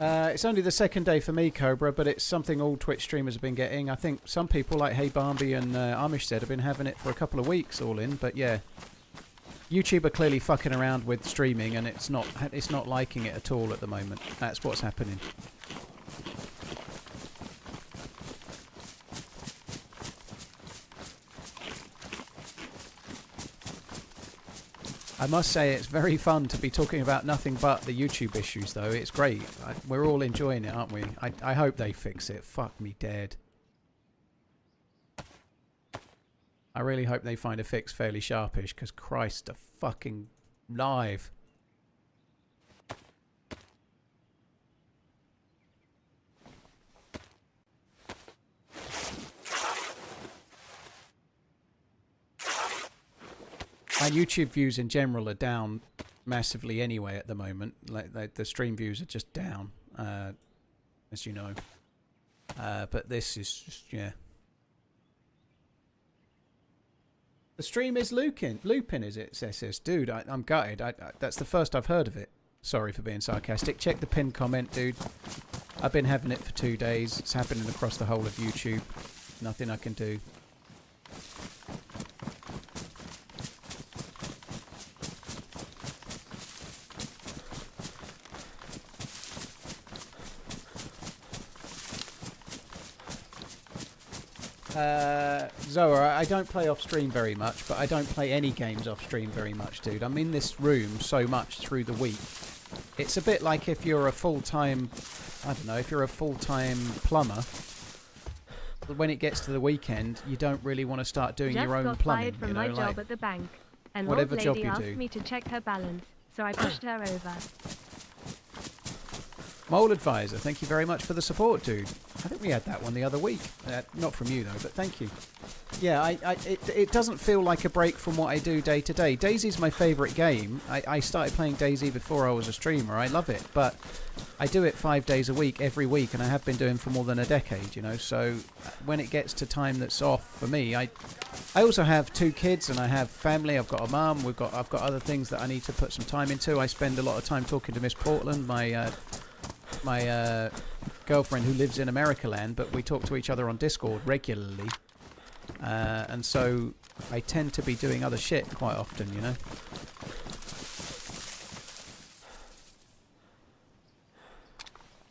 It's only the second day for me, Cobra, but it's something all Twitch streamers have been getting. I think some people like Hey Barnby and Amish said have been having it for a couple of weeks all in, but yeah. YouTube are clearly fucking around with streaming and it's not liking it at all at the moment. That's what's happening. I must say it's very fun to be talking about nothing but the YouTube issues though. It's great. We're all enjoying it, aren't we? I hope they fix it. Fuck me dead. I really hope they find a fix fairly sharpish, because Christ a fucking live. My YouTube views in general are down massively anyway at the moment. Like the stream views are just down, as you know. But this is just, yeah. The stream is looping, is it, Cessus? Dude, I'm gutted. That's the first I've heard of it. Sorry for being sarcastic. Check the pinned comment, dude. I've been having it for 2 days. It's happening across the whole of YouTube. Nothing I can do. Zoa, I don't play off stream very much, but I don't play any games off stream very much, dude. I'm in this room so much through the week. It's a bit like if you're a full-time, I don't know, if you're a full-time plumber, when it gets to the weekend, you don't really want to start doing your own plumbing. Just got fired from my job at the bank. An old lady asked me to check her balance, so I pushed her over. Mole Advisor, thank you very much for the support, dude. I think we had that one the other week. Not from you, though, but thank you. Yeah, it doesn't feel like a break from what I do day to day. DayZ's my favourite game. I started playing DayZ before I was a streamer. I love it, but I do it 5 days a week, every week, and I have been doing for more than a decade, you know. So when it gets to time that's off for me, I also have 2 kids and I have family. I've got a mum. I've got other things that I need to put some time into. I spend a lot of time talking to Miss Portland, my girlfriend who lives in America land, but we talk to each other on Discord regularly. And so I tend to be doing other shit quite often, you know.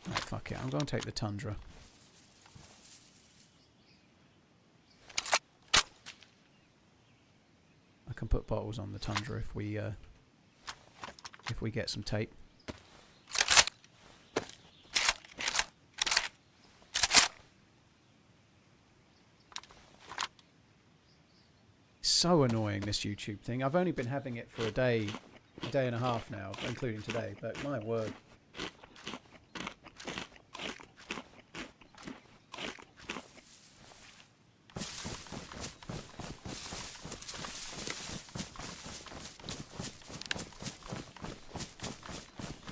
Right, fuck it, I'm going to take the Tundra. I can put bottles on the Tundra if we get some tape. So annoying, this YouTube thing. I've only been having it for a day and a half now, including today, but my word.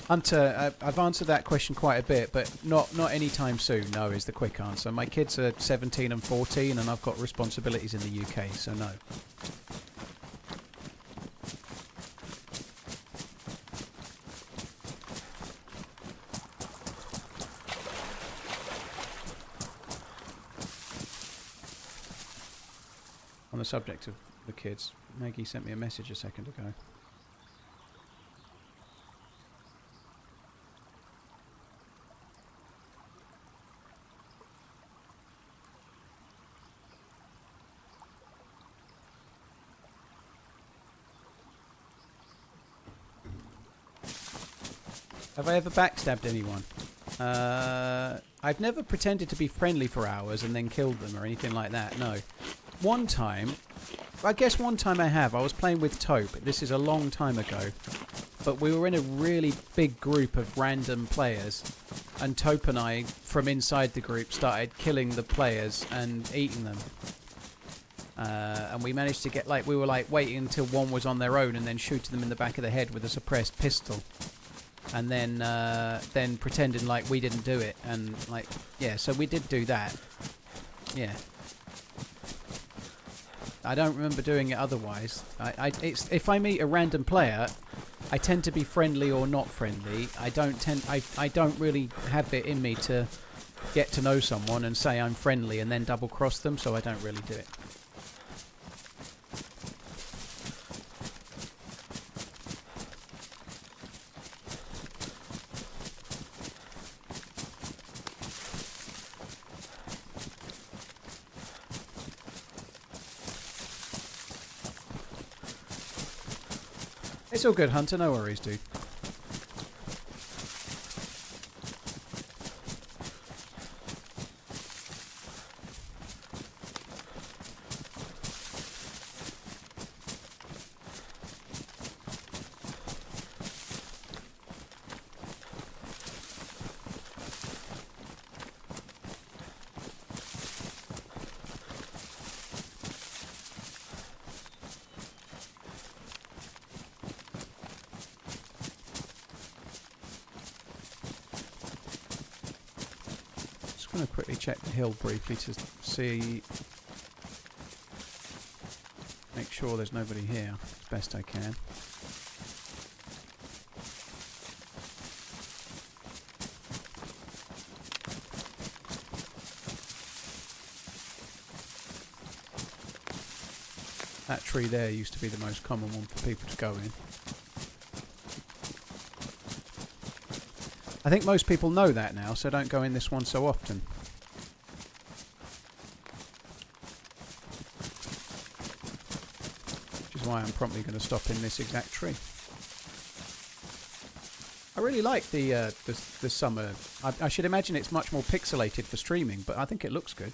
Hunter, I've answered that question quite a bit, but not anytime soon, no, is the quick answer. My kids are 17 and 14, and I've got responsibilities in the UK, so no. On the subject of the kids, Maggie sent me a message a second ago. Have I ever backstabbed anyone? I've never pretended to be friendly for hours and then killed them or anything like that, no. One time, I guess one time I have. I was playing with Taupe. This is a long time ago. But we were in a really big group of random players. And Taupe and I, from inside the group, started killing the players and eating them. And we managed to get, like, we were like waiting until one was on their own and then shooting them in the back of the head with a suppressed pistol. And then pretending like we didn't do it. And, like, yeah, so we did do that. Yeah. I don't remember doing it otherwise. If I meet a random player, I tend to be friendly or not friendly. I don't really have it in me to get to know someone and say I'm friendly and then double cross them, so I don't really do it. It's all good, Hunter. No worries, dude. I'm going to quickly check the hill briefly to see, make sure there's nobody here as best I can. That tree there used to be the most common one for people to go in. I think most people know that now, so don't go in this one so often. Which is why I'm promptly going to stop in this exact tree. I really like the summer. I should imagine it's much more pixelated for streaming, but I think it looks good.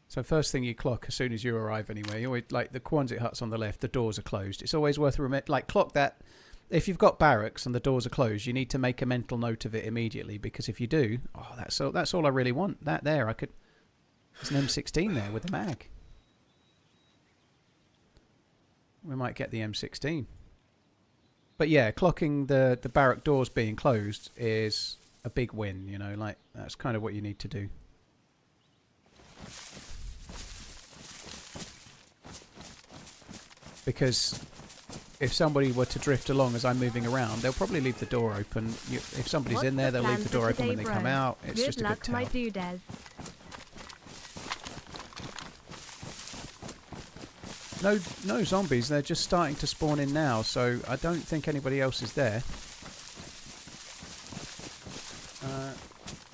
So first thing you clock as soon as you arrive anywhere, you always, like the Quonset huts on the left, the doors are closed. It's always worth like clock that. If you've got barracks and the doors are closed, you need to make a mental note of it immediately, because if you do, oh, that's all I really want. That there, I could. There's an M16 there with a mag. We might get the M16. But yeah, clocking the barrack doors being closed is a big win. You know, like that's kind of what you need to do. Because if somebody were to drift along as I'm moving around, they'll probably leave the door open. If somebody's in there, they'll leave the door open when they come out. It's just a good tell. no zombies. They're just starting to spawn in now, so I don't think anybody else is there.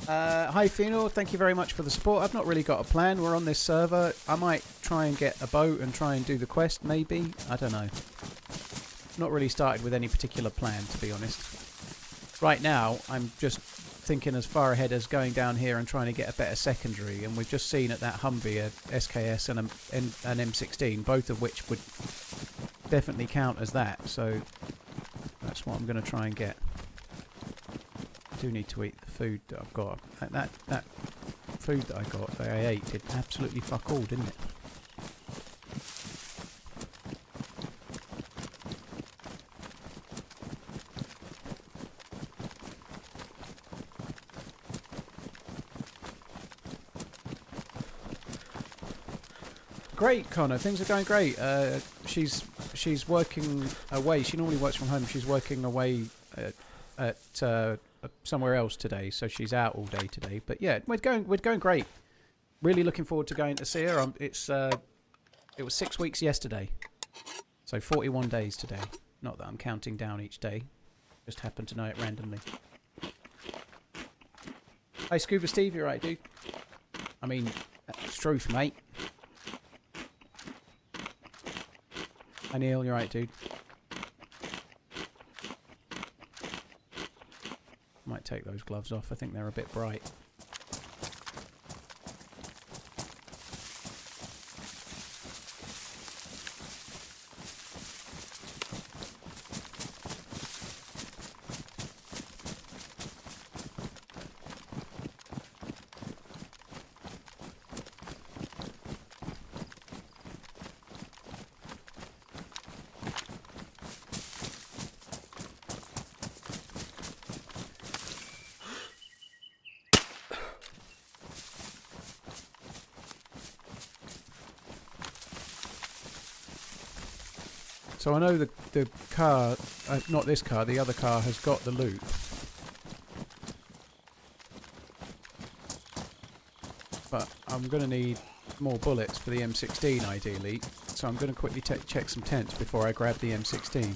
Hi Phenol, thank you very much for the support. I've not really got a plan. We're on this server. I might try and get a boat and try and do the quest, maybe. I don't know. Not really started with any particular plan, to be honest. Right now, I'm just thinking as far ahead as going down here and trying to get a better secondary, and we've just seen at that Humvee a SKS and an M16, both of which would definitely count as that, so that's what I'm going to try and get. I do need to eat the food that I've got. That food that I got, that I ate, did absolutely fuck all, didn't it? Great, Connor. Things are going great. She's working away. She normally works from home. She's working away at somewhere else today, so she's out all day today. But yeah, we're going great. Really looking forward to going to see her. It was 6 weeks yesterday, so 41 days today. Not that I'm counting down each day. Just happened to know it randomly. Hey, Scuba Steve, you're right, dude. I mean, it's truth, mate. Hi Neil, you're right, dude. Might take those gloves off. I think they're a bit bright. So I know the car, not this car, the other car has got the loot. But I'm going to need more bullets for the M16 ideally. So I'm going to quickly check some tents before I grab the M16.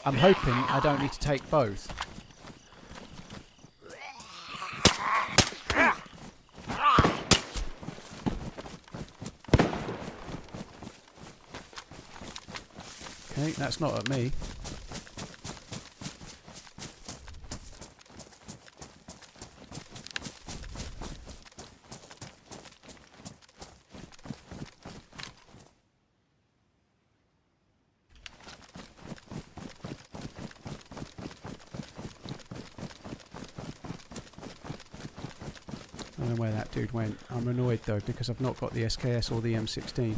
I'm hoping I don't need to take both. Okay, that's not at me. I don't know where that dude went. I'm annoyed though because I've not got the SKS or the M16.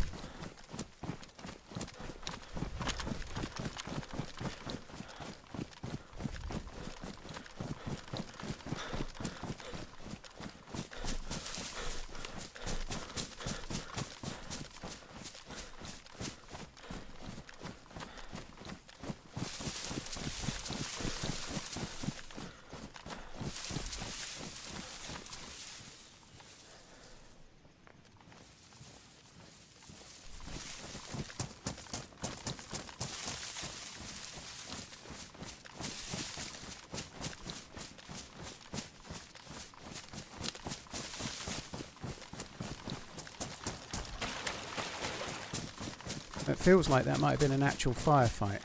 It feels like that might have been an actual firefight.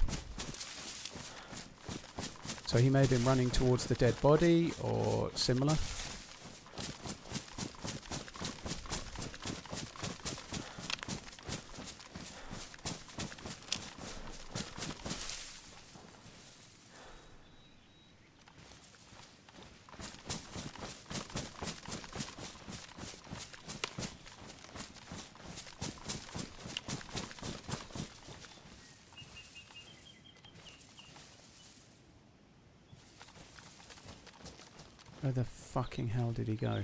So he may have been running towards the dead body or similar. Where the fucking hell did he go?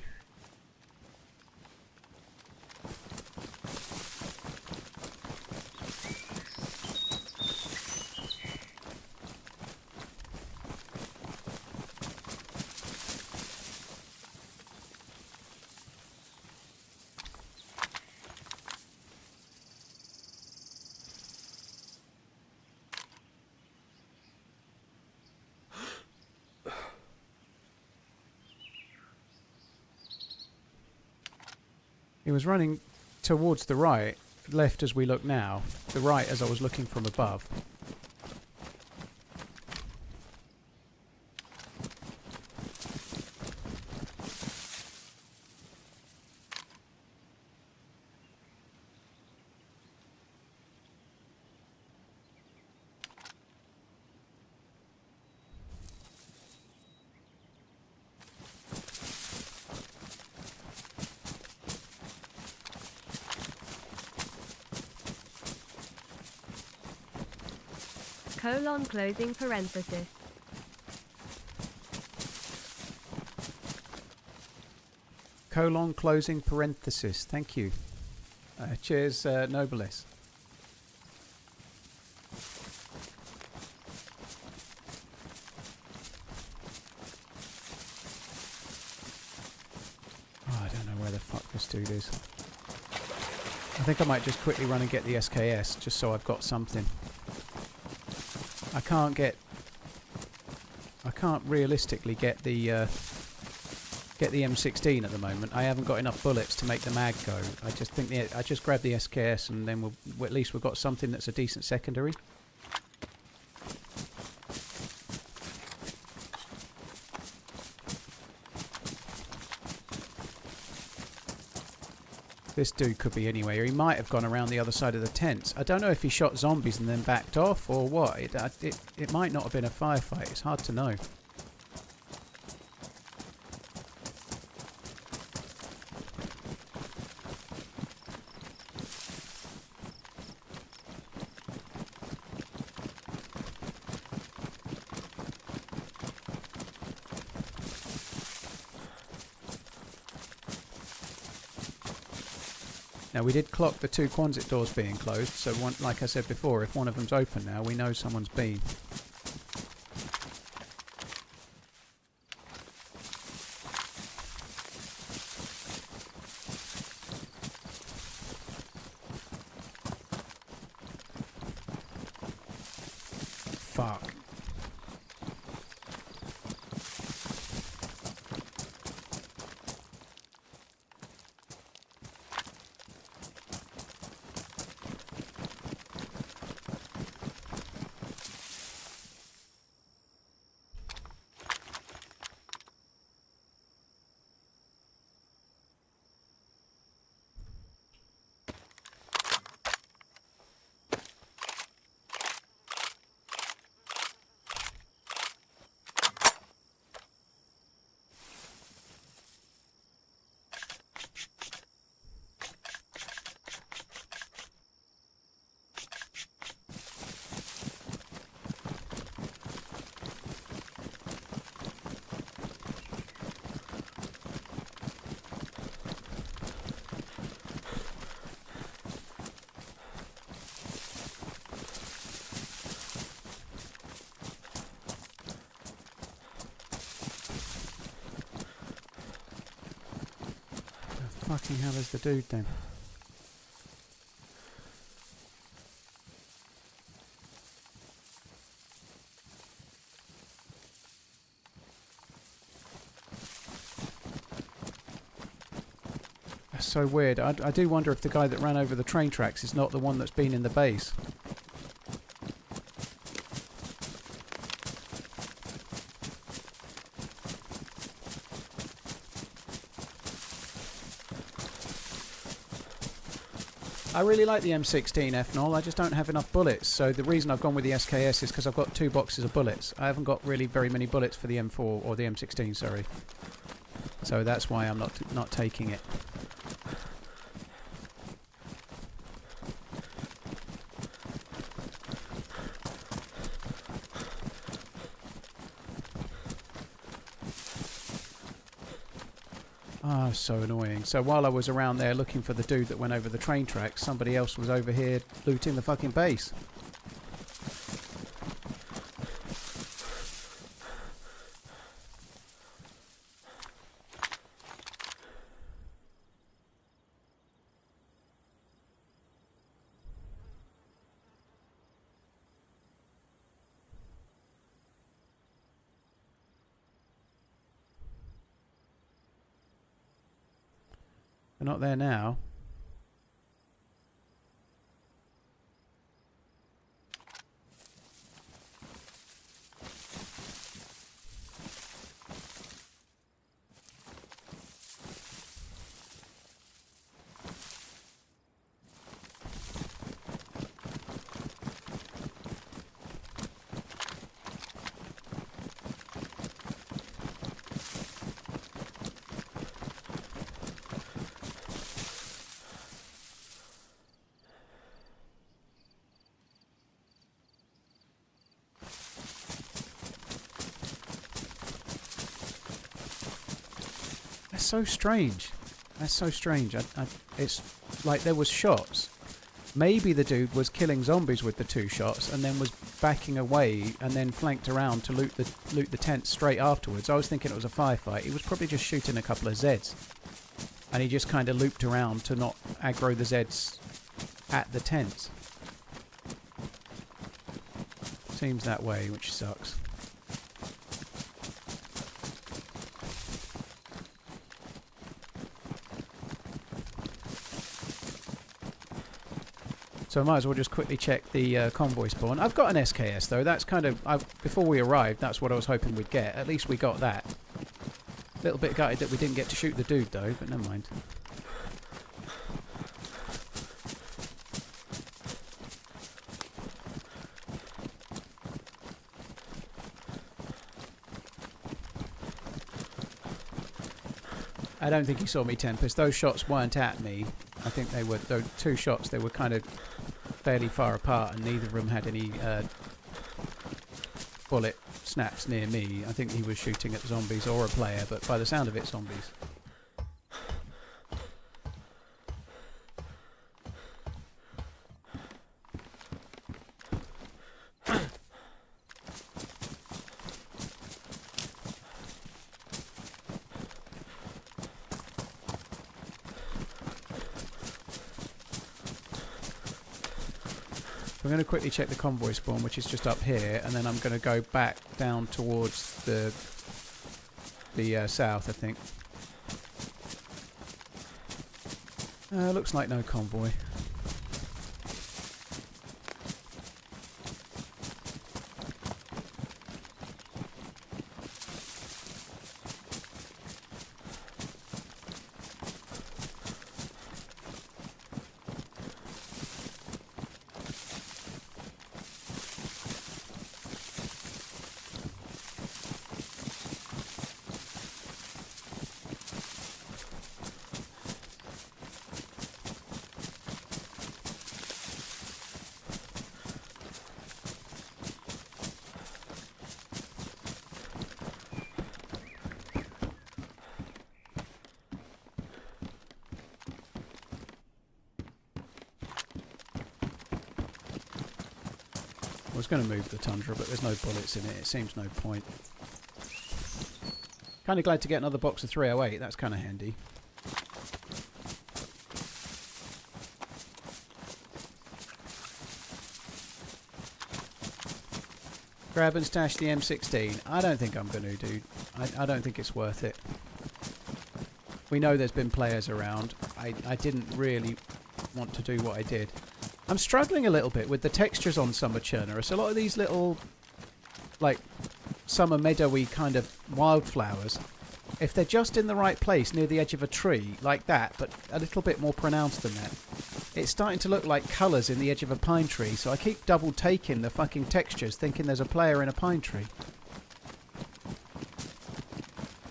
He was running towards the right, left as we look now, the right as I was looking from above. Closing parenthesis. Closing parenthesis. Thank you. Cheers, Nobilis. Oh, I don't know where the fuck this dude is. I think I might just quickly run and get the SKS, just so I've got something. I can't realistically get the M16 at the moment. I haven't got enough bullets to make the mag go. I just think I just grab the SKS and then at least we've got something that's a decent secondary. This dude could be anywhere. He might have gone around the other side of the tents. I don't know if he shot zombies and then backed off or what. It might not have been a firefight. It's hard to know. Now we did clock the 2 Quonset doors being closed, so like I said before, if one of them's open now, we know someone's been. Fuck. Fucking hell is the dude then? That's so weird. I do wonder if the guy that ran over the train tracks is not the one that's been in the base. I really like the M16 ethanol, I just don't have enough bullets, so the reason I've gone with the SKS is because I've got 2 boxes of bullets. I haven't got really very many bullets for the M4, or the M16, sorry. So that's why I'm not taking it. Ah, so annoying. So while I was around there looking for the dude that went over the train tracks, somebody else was over here looting the fucking base. We're not there now. That's so strange. That's so strange. It's like there was shots. Maybe the dude was killing zombies with the 2 shots and then was backing away and then flanked around to loot the tent straight afterwards. I was thinking it was a firefight. He was probably just shooting a couple of Zeds. And he just kind of looped around to not aggro the Zeds at the tents. Seems that way, which sucks. So I might as well just quickly check the convoy spawn. I've got an SKS though. That's kind of... before we arrived, that's what I was hoping we'd get. At least we got that. A little bit gutted that we didn't get to shoot the dude though, but never mind. I don't think he saw me, Tempest. Those shots weren't at me. I think they were... those 2 shots, they were kind of fairly far apart and neither of them had any bullet snaps near me. I think he was shooting at zombies or a player, but by the sound of it, zombies. I'm going to quickly check the convoy spawn, which is just up here, and then I'm going to go back down towards the south, I think. Looks like no convoy. I was going to move the Tundra, but there's no bullets in it. It seems no point. Kind of glad to get another box of 308. That's kind of handy. Grab and stash the M16. I don't think I'm going to, dude. I don't think it's worth it. We know there's been players around. I didn't really want to do what I did. I'm struggling a little bit with the textures on some of Chernarus. A lot of these little, like, summer meadowy kind of wildflowers, if they're just in the right place near the edge of a tree, like that, but a little bit more pronounced than that, it's starting to look like colours in the edge of a pine tree, so I keep double taking the fucking textures, thinking there's a player in a pine tree.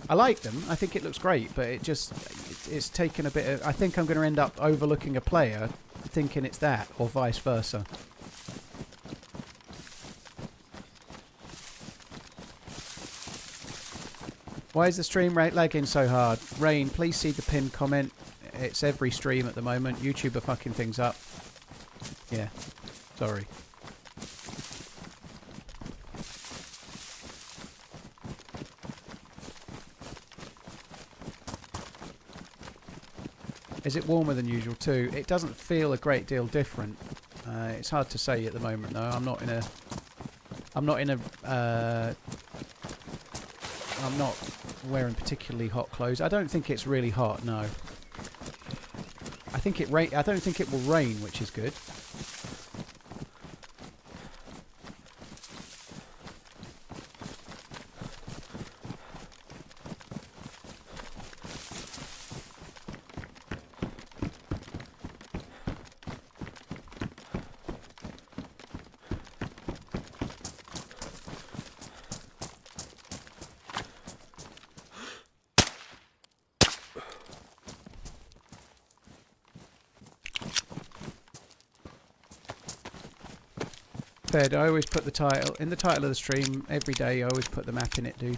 I like them. I think it looks great, but it's taken a bit of... I think I'm going to end up overlooking a player thinking it's that, or vice versa. Why is the stream rate lagging so hard? Rain, please see the pinned comment. It's every stream at the moment. YouTube are fucking things up. Yeah, sorry. Is it warmer than usual too? It doesn't feel a great deal different. It's hard to say at the moment though. I'm not wearing particularly hot clothes. I don't think it's really hot, no. I think it rain. I don't think it will rain, which is good. I always put the title in the title of the stream every day. I always put the map in it, dude.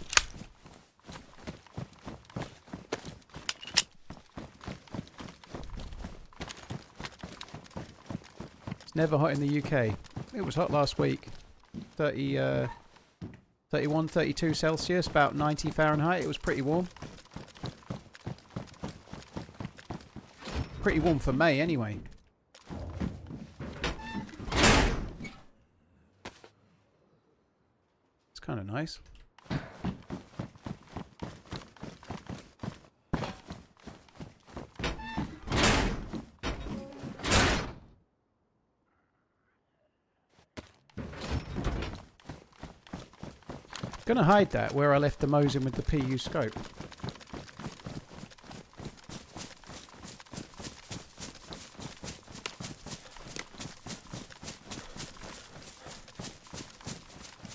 It's never hot in the UK. It was hot last week. 31, 32 Celsius, about 90 Fahrenheit. It was pretty warm. Pretty warm for May, anyway. Kind of nice. Gonna hide that where I left the Mosin with the PU scope.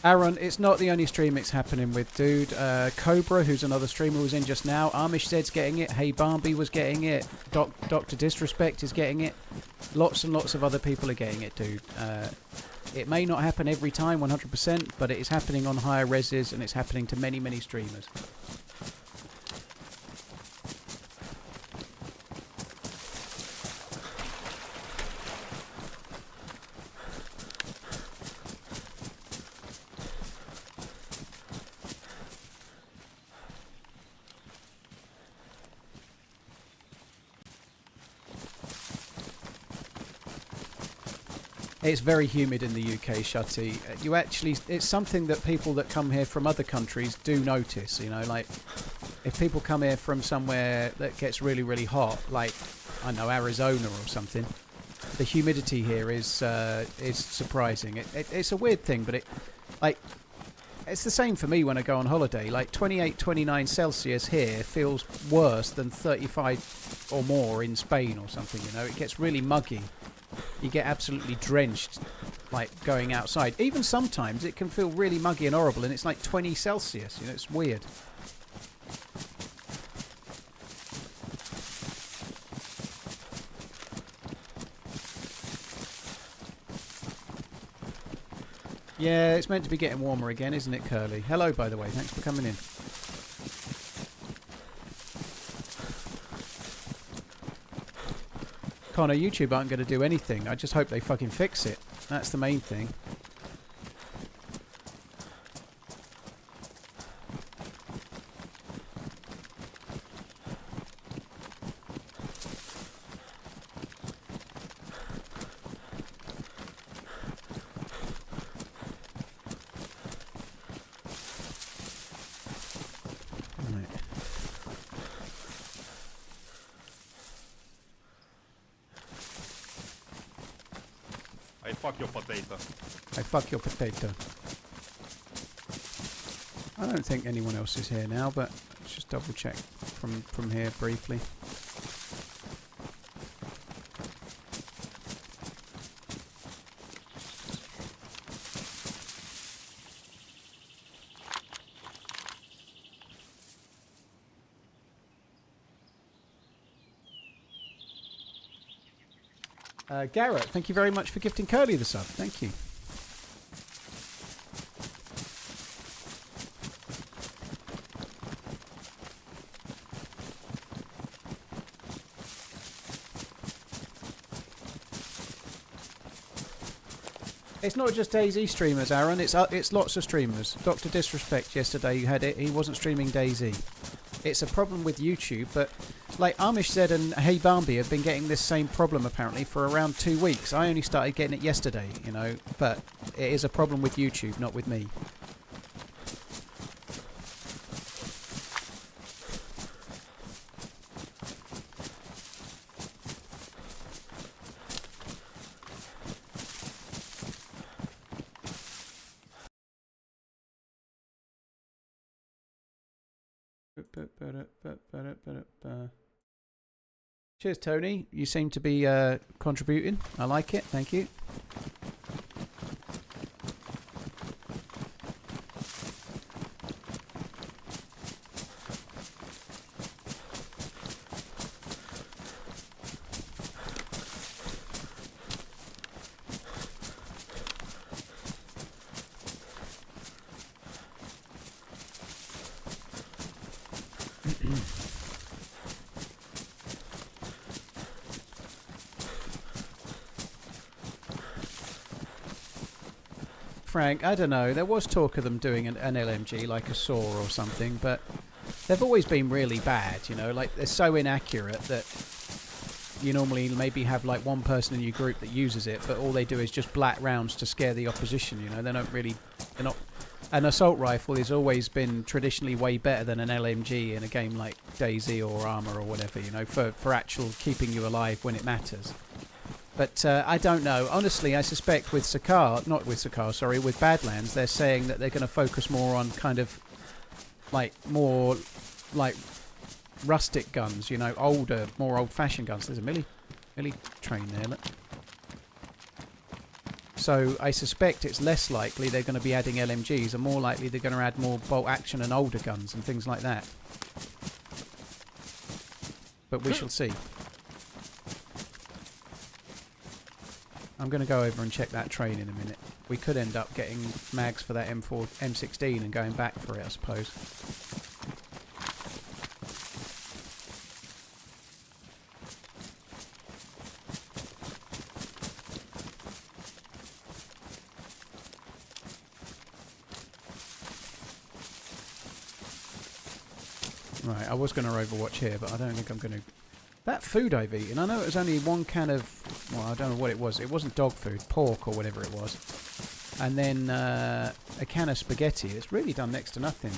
Aaron, it's not the only stream it's happening with, dude. Cobra, who's another streamer, was in just now. Amish Zed's getting it. Hey Bambi was getting it. Dr. Disrespect is getting it. Lots and lots of other people are getting it, dude. It may not happen every time, 100%, but it is happening on higher reses, and it's happening to many, many streamers. It's very humid in the UK, Shutty. You actually, it's something that people that come here from other countries do notice, you know, like if people come here from somewhere that gets really, really hot, like, I don't know, Arizona or something, the humidity here is surprising. It's a weird thing, but it's the same for me when I go on holiday. Like 28, 29 Celsius here feels worse than 35 or more in Spain or something, you know. It gets really muggy. You get absolutely drenched, like, going outside. Even sometimes it can feel really muggy and horrible, and it's like 20 Celsius. You know, it's weird. Yeah, it's meant to be getting warmer again, isn't it, Curly? Hello, by the way. Thanks for coming in. Connor, YouTube aren't going to do anything. I just hope they fucking fix it. That's the main thing. Fuck your potato. I don't think anyone else is here now, but let's just double check from here briefly. Garrett, thank you very much for gifting Curly the sub. Thank you. It's not just DayZ streamers, Aaron. It's lots of streamers. Dr. Disrespect yesterday, you had it. He wasn't streaming DayZ. It's a problem with YouTube, but like Amish Zed and Hey Bambi have been getting this same problem apparently for around 2 weeks. I only started getting it yesterday, you know, but it is a problem with YouTube, not with me. Cheers, Tony. You seem to be contributing. I like it. Thank you. Frank, I don't know. There was talk of them doing an LMG, like a saw or something, but they've always been really bad, you know. Like, they're so inaccurate that you normally maybe have, like, one person in your group that uses it, but all they do is just black rounds to scare the opposition, you know. They don't really... They're not... An assault rifle has always been traditionally way better than an LMG in a game like DayZ or Armour or whatever, you know, for actual keeping you alive when it matters. But I don't know. Honestly, I suspect with with Badlands, they're saying that they're going to focus more on kind of more like rustic guns, you know, older, more old-fashioned guns. There's a milli train there, look. So I suspect it's less likely they're going to be adding LMGs, and more likely they're going to add more bolt action and older guns and things like that. But we shall see. I'm going to go over and check that train in a minute. We could end up getting mags for that M16 and going back for it, I suppose. Right, I was going to overwatch here, but I don't think I'm going to... That food I've eaten, I know it was only one can of... Well, I don't know what it was. It wasn't dog food, pork or whatever it was. And then a can of spaghetti. It's really done next to nothing.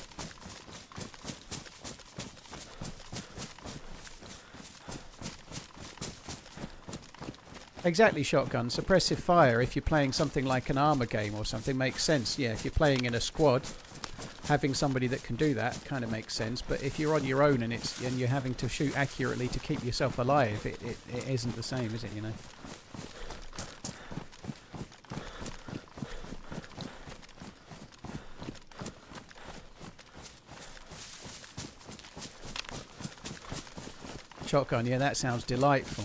Exactly, shotgun. Suppressive fire, if you're playing something like an armor game or something, makes sense. Yeah, if you're playing in a squad, having somebody that can do that kind of makes sense. But if you're on your own and you're having to shoot accurately to keep yourself alive, it isn't the same, is it, you know? Shotgun, yeah, that sounds delightful.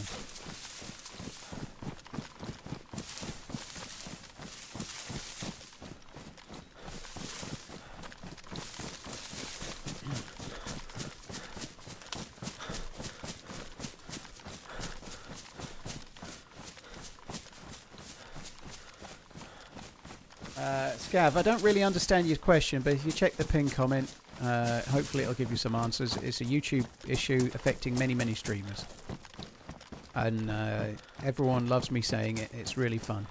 Scav, I don't really understand your question, but if you check the pinned comment, hopefully it'll give you some answers. It's a YouTube issue affecting many, many streamers. And everyone loves me saying it. It's really fun.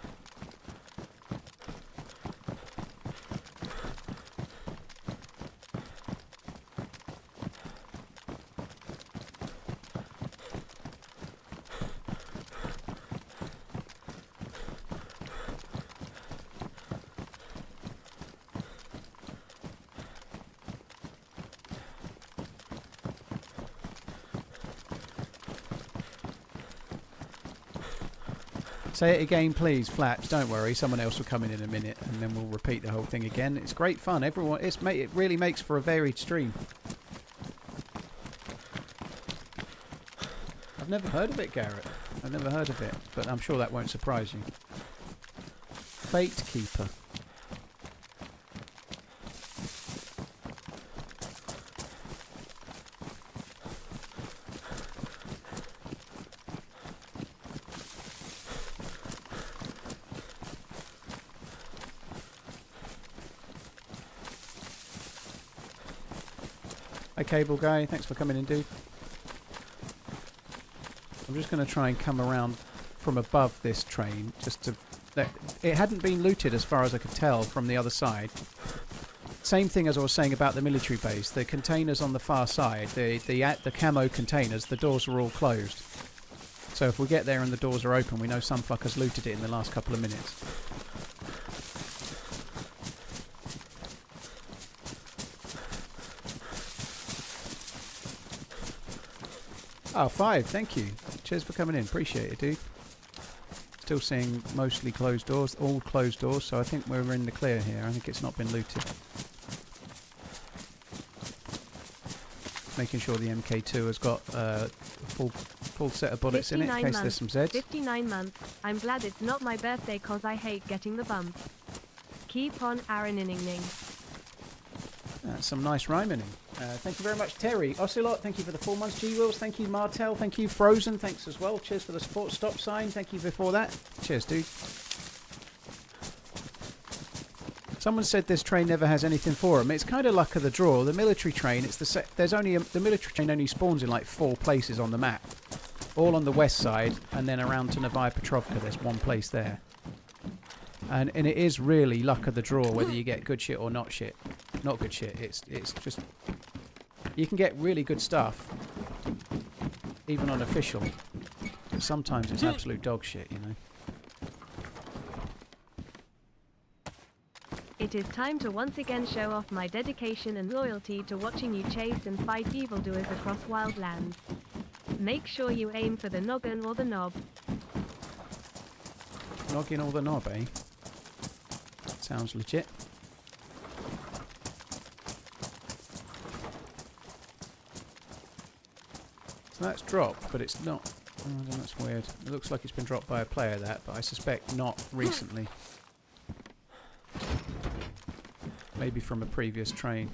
Say it again, please, Flaps. Don't worry, someone else will come in a minute, and then we'll repeat the whole thing again. It's great fun. Everyone, it really makes for a varied stream. I've never heard of it, Garrett. I've never heard of it, but I'm sure that won't surprise you. Fate Keeper. Hey, Cable Guy, thanks for coming in, dude. I'm just going to try and come around from above this train, just to... It hadn't been looted as far as I could tell from the other side. Same thing as I was saying about the military base. The containers on the far side, the camo containers, the doors were all closed. So if we get there and the doors are open, we know some fuckers looted it in the last couple of minutes. Oh, 5. Thank you. Cheers for coming in. Appreciate it, dude. Still seeing mostly closed doors, all closed doors, so I think we're in the clear here. I think it's not been looted. Making sure the MK2 has got a full set of bullets in it in case there's some Zeds. 59 months. I'm glad it's not my birthday cause I hate getting the bumps. Keep on Aaroning. That's some nice rhyming. Thank you very much, Terry. Ocelot, thank you for the 4 months. G-Wills, thank you. Martel, thank you. Frozen, thanks as well. Cheers for the support. Stop sign, thank you before that. Cheers, dude. Someone said this train never has anything for them. It's kind of luck of the draw. The military train, the military train only spawns in like 4 places on the map, all on the west side, and then around to Novaya Petrovka. There's one place there, and it is really luck of the draw whether you get good shit or not shit. Not good shit. It's just you can get really good stuff, even on official. But sometimes it's absolute dog shit, you know. It is time to once again show off my dedication and loyalty to watching you chase and fight evildoers across wild lands. Make sure you aim for the noggin or the knob. Noggin or the knob, eh? Sounds legit. So that's dropped, but it's not... Oh, that's weird. It looks like it's been dropped by a player, that, but I suspect not recently. Maybe from a previous train.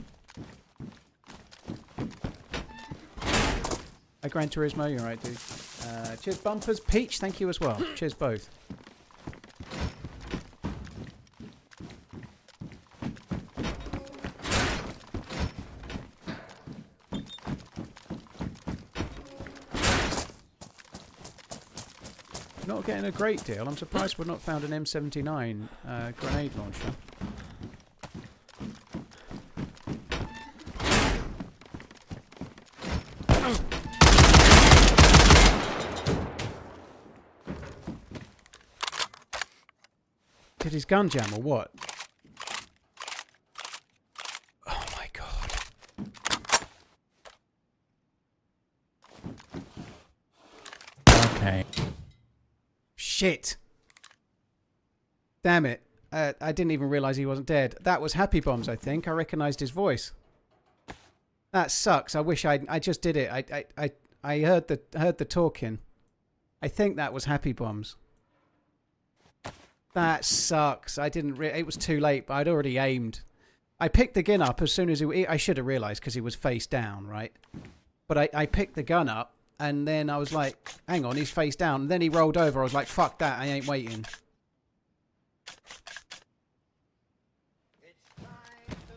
Hi, Gran Turismo. You're right, dude. Cheers, Bumpers. Peach, thank you as well. Cheers, both. Not getting a great deal. I'm surprised we've not found an M79 grenade launcher. Did his gun jam or what? Oh my god. Okay. Shit. Damn it. I didn't even realise he wasn't dead. That was Happy Bombs, I think. I recognised his voice. That sucks. I wish I just did it. I heard the talking. I think that was Happy Bombs. That sucks. I didn't. It was too late, but I'd already aimed. I picked the gun up as soon as I should have realised because he was face down, right? But I picked the gun up and then I was like, hang on, he's face down. And then he rolled over. I was like, fuck that. I ain't waiting.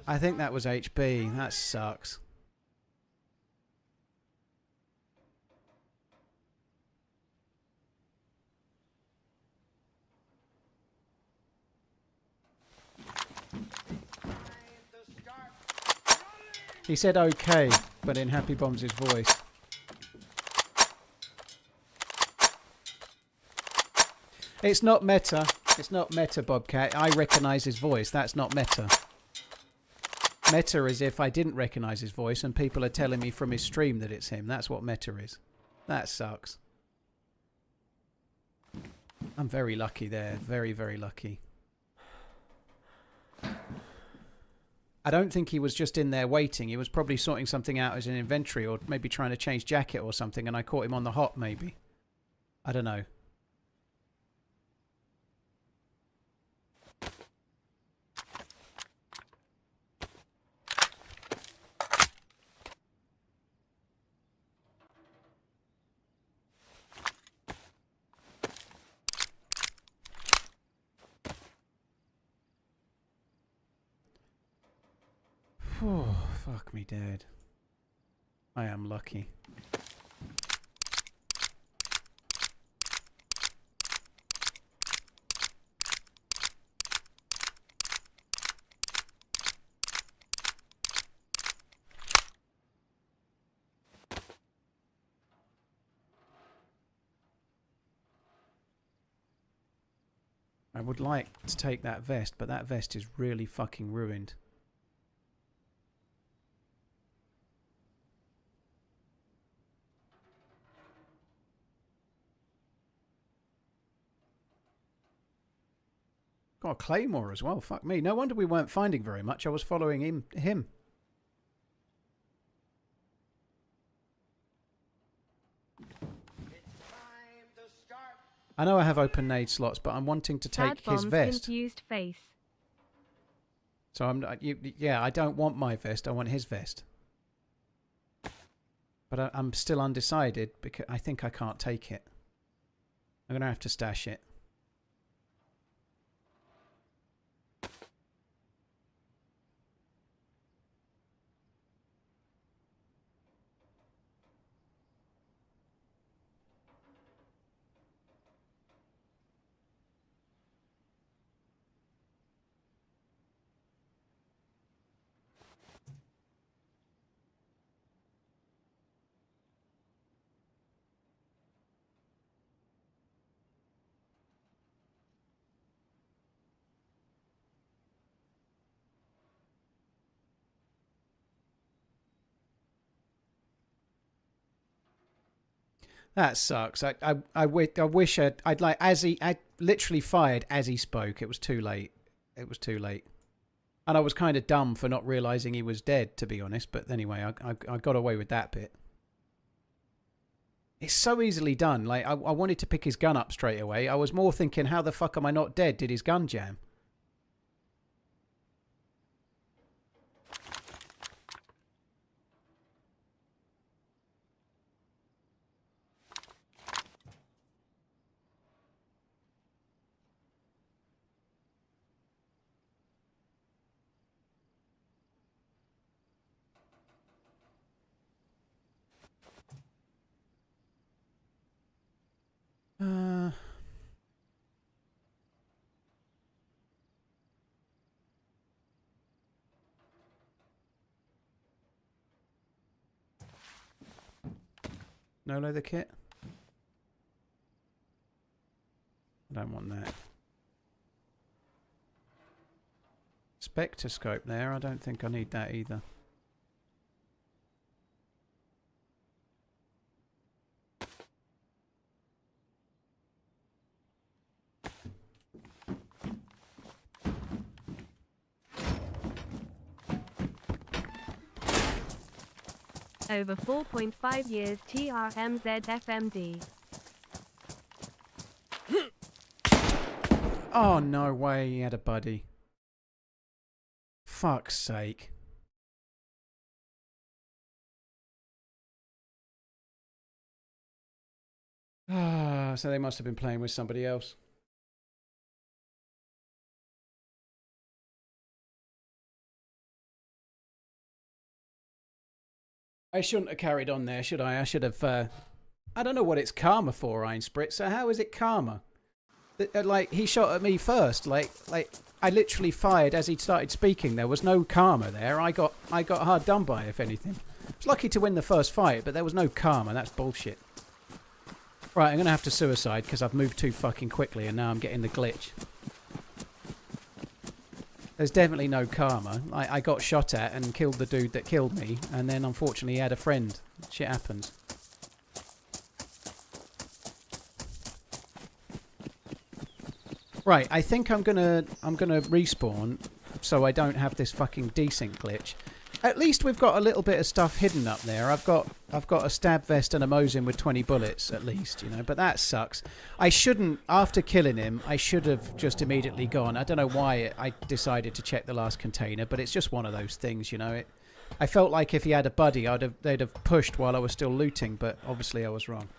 I think that was HB. That sucks. He said okay, but in Happy Bombs' voice. It's not meta. It's not meta, Bobcat. I recognise his voice. That's not meta. Meta is if I didn't recognise his voice and people are telling me from his stream that it's him. That's what meta is. That sucks. I'm very lucky there. Very, very lucky. I don't think he was just in there waiting. He was probably sorting something out as an inventory or maybe trying to change jacket or something and I caught him on the hop maybe. I don't know. Oh, fuck me dead. I am lucky. I would like to take that vest, but that vest is really fucking ruined. Got a claymore as well. Fuck me. No wonder we weren't finding very much. I was following him. I know I have open nade slots, but I'm wanting to take his vest. Confused face. So yeah, I don't want my vest. I want his vest. But I'm still undecided because I think I can't take it. I'm going to have to stash it. That sucks. I wish I'd like I literally fired as he spoke. It was too late. It was too late. And I was kind of dumb for not realizing he was dead, to be honest. But anyway, I got away with that bit. It's so easily done. Like I wanted to pick his gun up straight away. I was more thinking, how the fuck am I not dead? Did his gun jam? No leather kit? I don't want that. Spectroscope there. I don't think I need that either. Over 4.5 years TRMZ FMD. Oh, no way he had a buddy. Fuck's sake. Ah, so they must have been playing with somebody else. I shouldn't have carried on there, should I? I should have... I don't know what it's karma for, Einspritzer. How is it karma? Like, he shot at me first. Like I literally fired as he started speaking. There was no karma there. I got hard done by, if anything. I was lucky to win the first fight, but there was no karma. That's bullshit. Right, I'm going to have to suicide because I've moved too fucking quickly and now I'm getting the glitch. There's definitely no karma. I got shot at and killed the dude that killed me, and then unfortunately he had a friend. Shit happens. Right, I think I'm gonna respawn so I don't have this fucking desync glitch. At least we've got a little bit of stuff hidden up there. I've got a stab vest and a Mosin with 20 bullets at least, you know, but that sucks. I shouldn't, after killing him, I should have just immediately gone. I don't know why I decided to check the last container, but it's just one of those things, you know. I felt like if he had a buddy, they'd have pushed while I was still looting, but obviously I was wrong.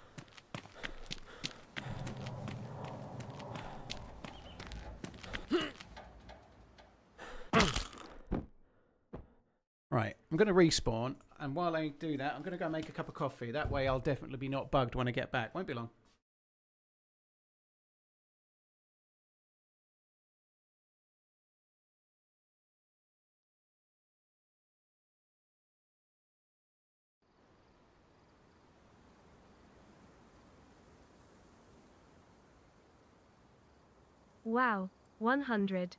Right, I'm going to respawn, and while I do that, I'm going to go make a cup of coffee. That way I'll definitely be not bugged when I get back. Won't be long. Wow, 100.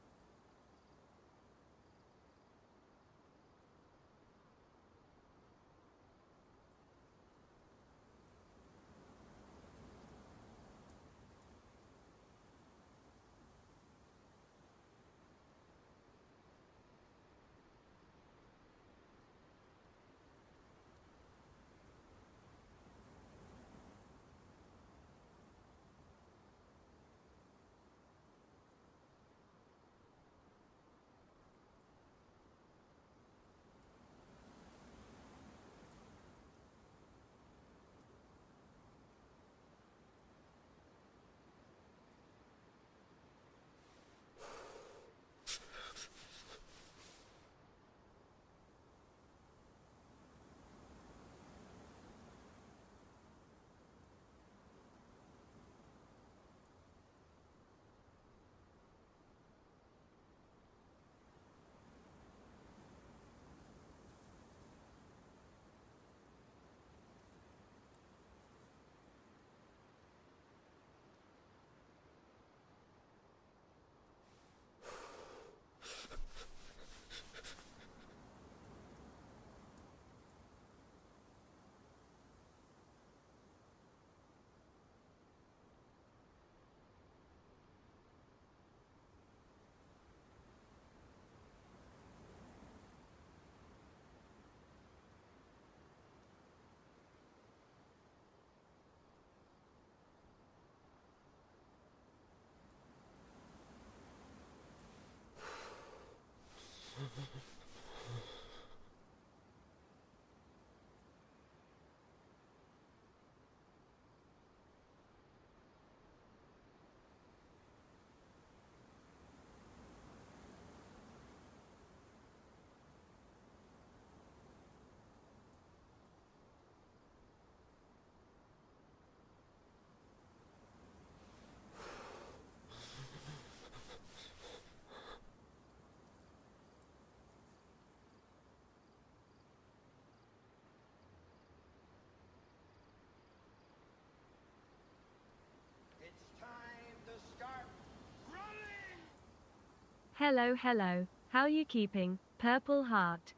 Hello, hello. How you keeping? Purple heart.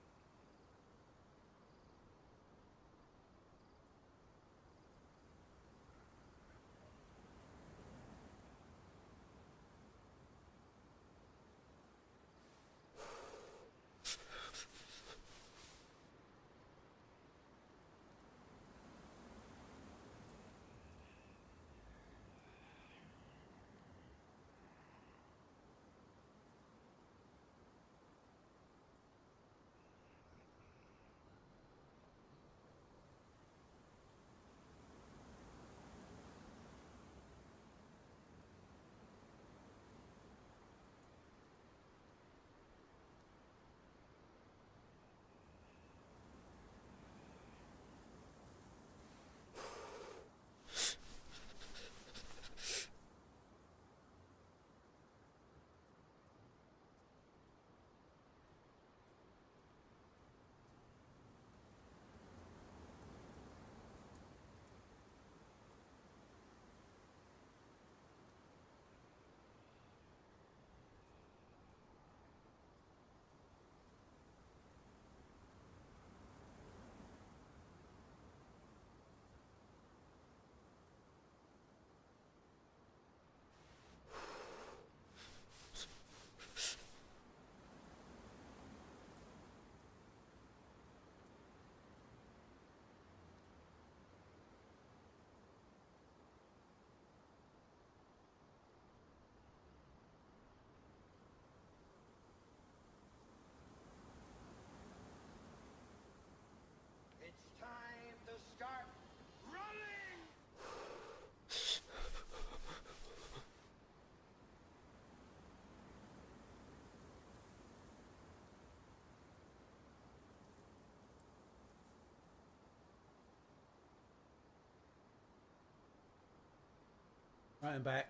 Right, I'm back.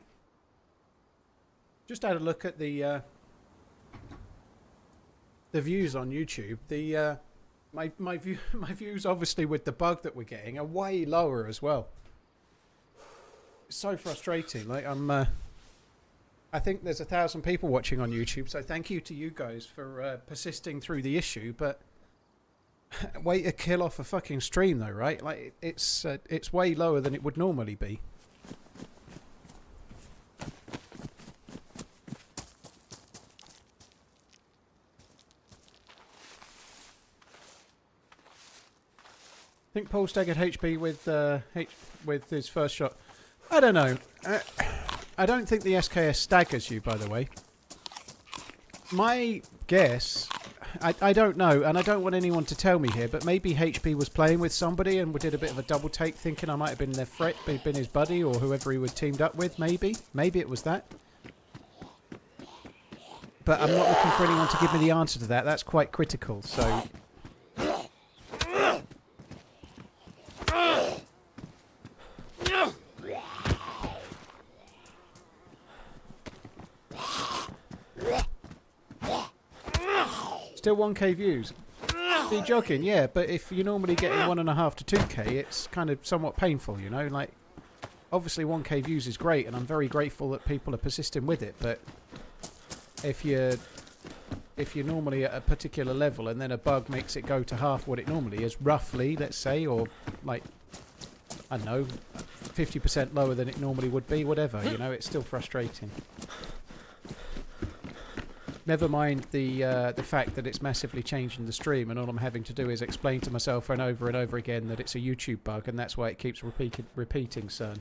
Just had a look at the views on YouTube. The my views, obviously, with the bug that we're getting, are way lower as well. It's so frustrating. Like I think there's 1,000 people watching on YouTube, so thank you to you guys for persisting through the issue. But way to kill off a fucking stream, though, right? Like it's way lower than it would normally be. I think Paul staggered HB with his first shot. I don't know. I don't think the SKS staggers you, by the way. My guess, I don't know, and I don't want anyone to tell me here, but maybe HB was playing with somebody and we did a bit of a double take, thinking I might have been been his buddy or whoever he was teamed up with. Maybe it was that. But I'm not looking for anyone to give me the answer to that. That's quite critical. So. Still 1k views. Be jogging, yeah, but if you're normally getting 1.5 to 2k, it's kind of somewhat painful, you know. Like, obviously 1k views is great, and I'm very grateful that people are persisting with it. But if you're normally at a particular level and then a bug makes it go to half what it normally is, roughly, let's say, or like, I don't know, 50% lower than it normally would be, whatever, you know, it's still frustrating. Never mind the fact that it's massively changing the stream, and all I'm having to do is explain to myself over and over again that it's a YouTube bug, and that's why it keeps repeating, CERN.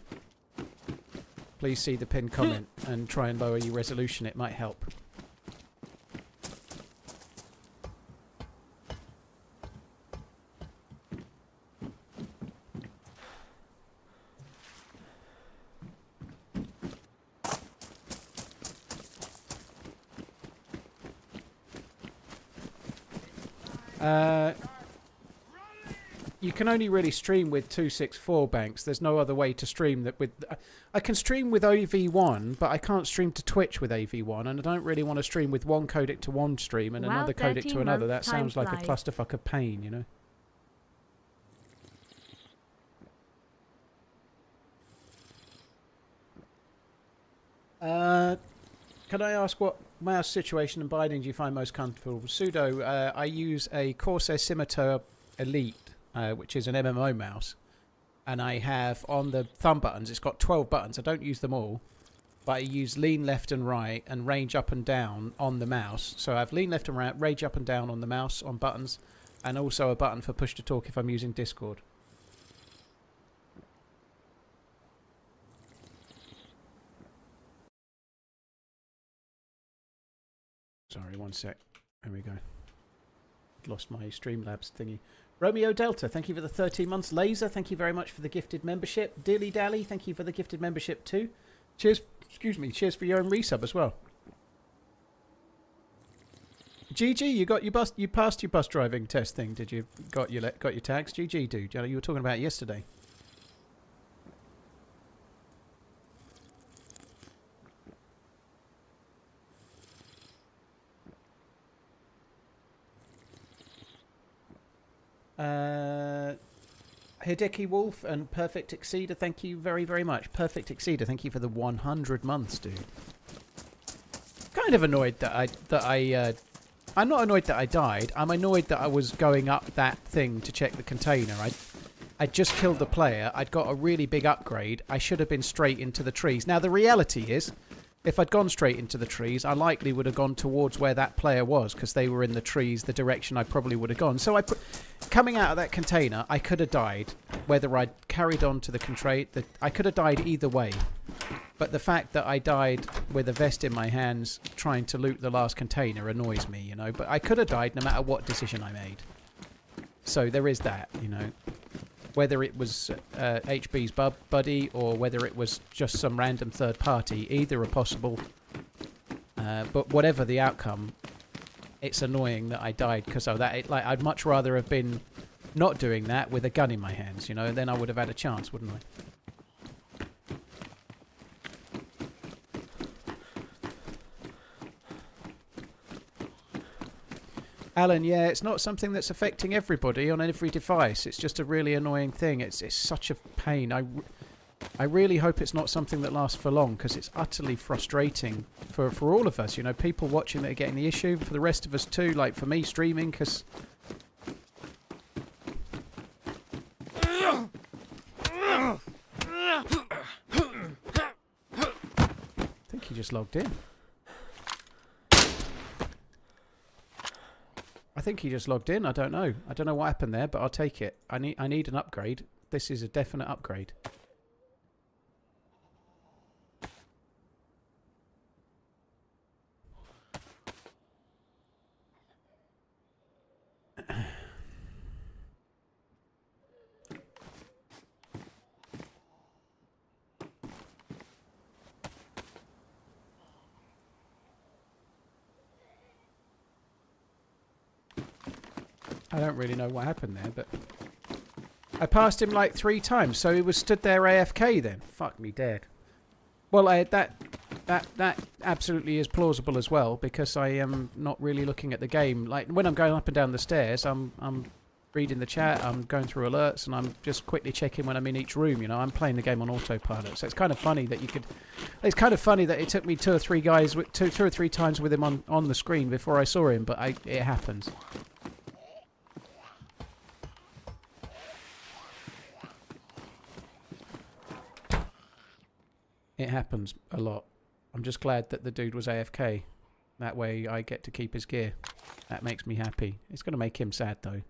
Please see the pinned comment and try and lower your resolution. It might help. You can only really stream with 264 banks. There's no other way to stream that with... I can stream with AV1, but I can't stream to Twitch with AV1, and I don't really want to stream with one codec to one stream and another codec to another. That sounds like a clusterfuck of pain, you know? Can I ask what mouse situation and binding do you find most comfortable? Sudo, I use a Corsair Scimitar Elite, which is an MMO mouse. And I have on the thumb buttons, it's got 12 buttons. I don't use them all. But I use lean left and right and range up and down on the mouse. So I have lean left and right, range up and down on the mouse on buttons. And also a button for push to talk if I'm using Discord. Sorry, one sec. There we go. Lost my Streamlabs thingy. Romeo Delta, thank you for the 13 months. Laser, thank you very much for the gifted membership. Dilly Dally, thank you for the gifted membership too. Cheers, excuse me, cheers for your own resub as well. GG, you passed your bus driving test thing, did you? Got your tags? GG, dude. You were talking about it yesterday. Hideki Wolf and Perfect Exceeder, thank you very, very much. Perfect Exceeder, thank you for the 100 months, dude. Kind of annoyed that I'm not annoyed that I died. I'm annoyed that I was going up that thing to check the container. I'd just killed the player. I'd got a really big upgrade. I should have been straight into the trees. Now, the reality is, if I'd gone straight into the trees, I likely would have gone towards where that player was because they were in the trees, the direction I probably would have gone. So coming out of that container, I could have died. Whether I'd carried on to the container, I could have died either way. But the fact that I died with a vest in my hands trying to loot the last container annoys me, you know. But I could have died no matter what decision I made. So there is that, you know. Whether it was HB's buddy or whether it was just some random third party, either are possible. But whatever the outcome, it's annoying that I died because of that. I'd much rather have been not doing that with a gun in my hands, you know. Then I would have had a chance, wouldn't I? Alan, yeah, it's not something that's affecting everybody on every device. It's just a really annoying thing. It's such a pain. I really hope it's not something that lasts for long because it's utterly frustrating for all of us. You know, people watching that are getting the issue. For the rest of us too, like for me streaming, because... I think he just logged in. I think he just logged in. I don't know. I don't know what happened there, but I'll take it. I need an upgrade. This is a definite upgrade. I don't really know what happened there, but I passed him like 3 times, so he was stood there AFK then. Fuck me dead. Well, that absolutely is plausible as well, because I am not really looking at the game. Like when I'm going up and down the stairs, I'm reading the chat, I'm going through alerts, and I'm just quickly checking when I'm in each room. You know, I'm playing the game on autopilot, so it's kind of funny that you could. It's kind of funny that it took me 2 or 3 guys, 2 or 3 times with him on the screen before I saw him, but it happens. It happens a lot. I'm just glad that the dude was AFK. That way I get to keep his gear. That makes me happy. It's going to make him sad though.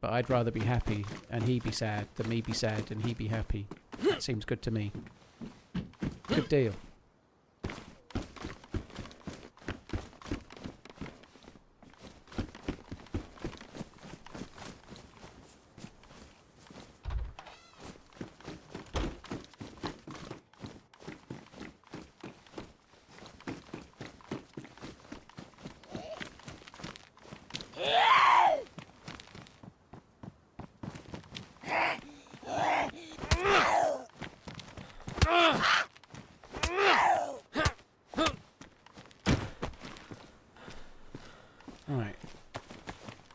But I'd rather be happy and he be sad than me be sad and he be happy. That seems good to me. Good deal.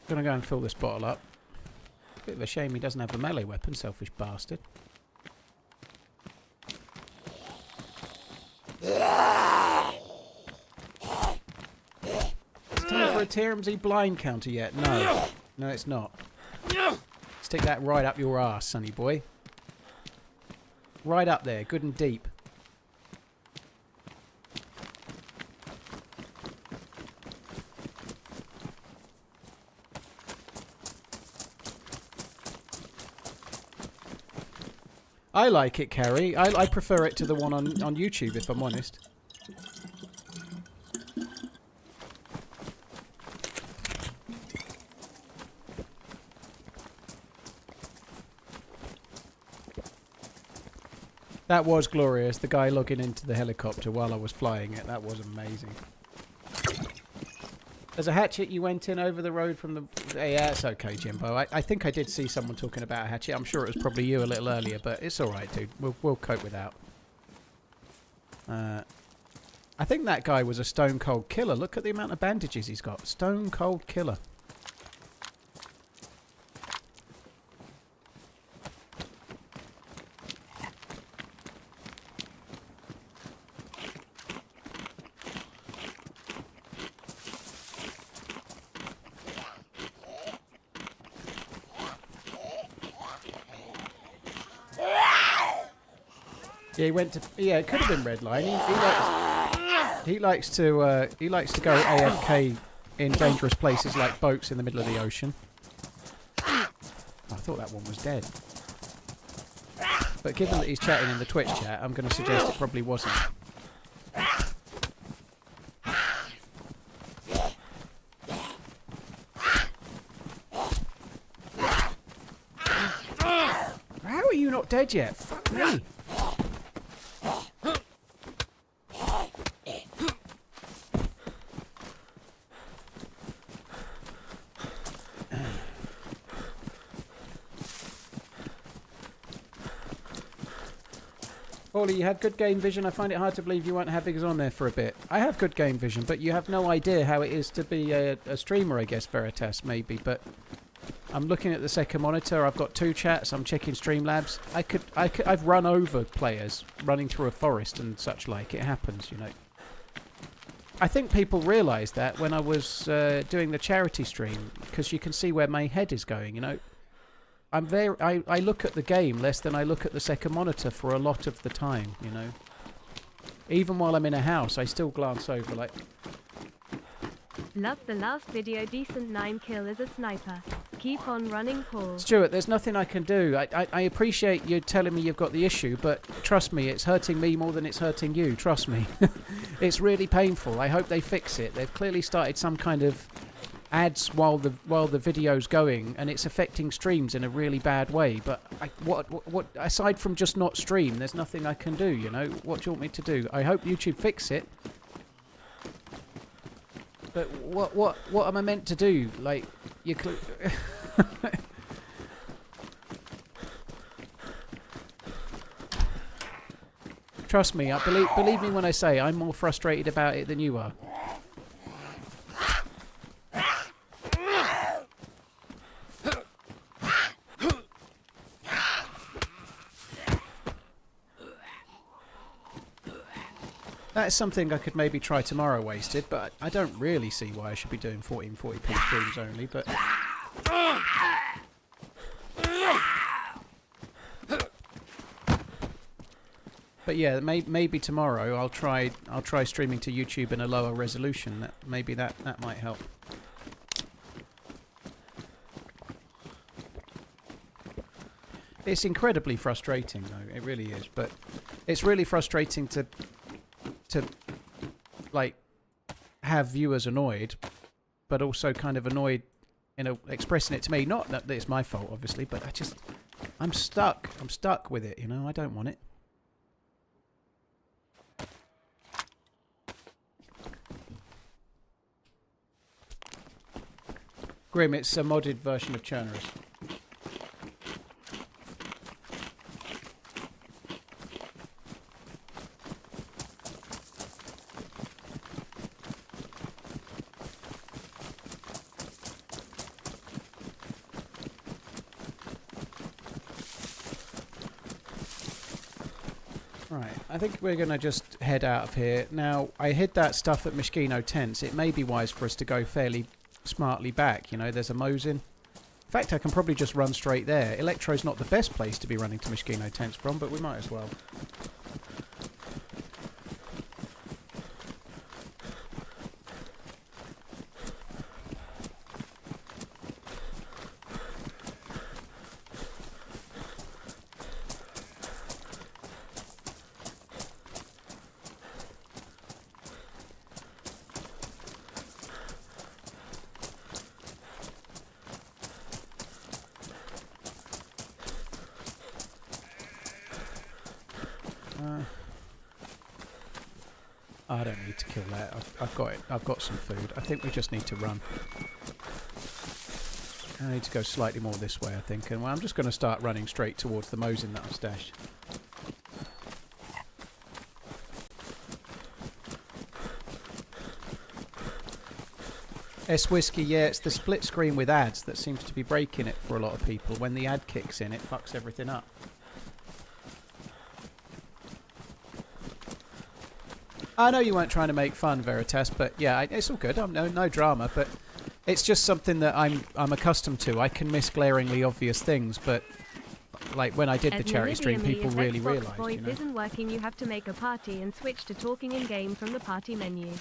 Gonna go and fill this bottle up. Bit of a shame he doesn't have a melee weapon, selfish bastard. a TRMZ blind counter yet? No. No, it's not. Stick that right up your arse, sonny boy. Right up there, good and deep. I like it, Carrie. I prefer it to the one on YouTube, if I'm honest. That was glorious. The guy logging into the helicopter while I was flying it. That was amazing. There's a hatchet you went in over the road from the... Yeah, it's okay, Jimbo. I think I did see someone talking about a hatchet. I'm sure it was probably you a little earlier, but it's alright, dude. We'll cope without. I think that guy was a stone cold killer. Look at the amount of bandages he's got. Stone cold killer. Yeah, he went to. Yeah, it could have been Redline. He likes to go AFK in dangerous places like boats in the middle of the ocean. I thought that one was dead. But given that he's chatting in the Twitch chat, I'm going to suggest it probably wasn't. How are you not dead yet? Fuck me. Paulie, you have good game vision. I find it hard to believe you weren't having us on there for a bit. I have good game vision, but you have no idea how it is to be a streamer, I guess, Veritas, maybe. But I'm looking at the second monitor. I've got 2 chats. I'm checking Streamlabs. I've run over players running through a forest and such like. It happens, you know. I think people realised that when I was doing the charity stream, because you can see where my head is going, you know. I look at the game less than I look at the second monitor for a lot of the time, you know. Even while I'm in a house, I still glance over like... Love the last video, decent 9 kill as a sniper. Keep on running, Paul. Stuart, there's nothing I can do. I appreciate you telling me you've got the issue, but trust me, it's hurting me more than it's hurting you, trust me. It's really painful. I hope they fix it. They've clearly started some kind of ads while the video's going, and it's affecting streams in a really bad way. But what aside from just not stream, there's nothing I can do, you know. What do you want me to do? I hope YouTube fix it. But what am I meant to do? Like, you trust me, believe me when I say I'm more frustrated about it than you are. That's something I could maybe try tomorrow, Wasted, but I don't really see why I should be doing 1440p streams only, but... But yeah, maybe tomorrow I'll try streaming to YouTube in a lower resolution. Maybe that might help. It's incredibly frustrating, though. It really is. But it's really frustrating to like have viewers annoyed, but also kind of annoyed, you know, expressing it to me. Not that it's my fault, obviously, but I'm stuck. I'm stuck with it, you know. I don't want it. Grim, it's a modded version of Chernarus. I think we're going to just head out of here. Now, I hid that stuff at Mishkino Tents. It may be wise for us to go fairly smartly back. You know, there's a Mosin. In fact, I can probably just run straight there. Electro's not the best place to be running to Mosquito tents from, but we might as well. I don't need to kill that. I've got it. I've got some food. I think we just need to run. I need to go slightly more this way, I think. And well, I'm just going to start running straight towards the Mosin that I've stashed. S Whiskey, yeah, it's the split screen with ads that seems to be breaking it for a lot of people. When the ad kicks in, it fucks everything up. I know you weren't trying to make fun, Veritas, but yeah, it's all good. No drama, but it's just something that I'm accustomed to. I can miss glaringly obvious things, but like when I did the charity stream, people really realised. Voice isn't working. You have to make a party and switch to talking in game from the party menu.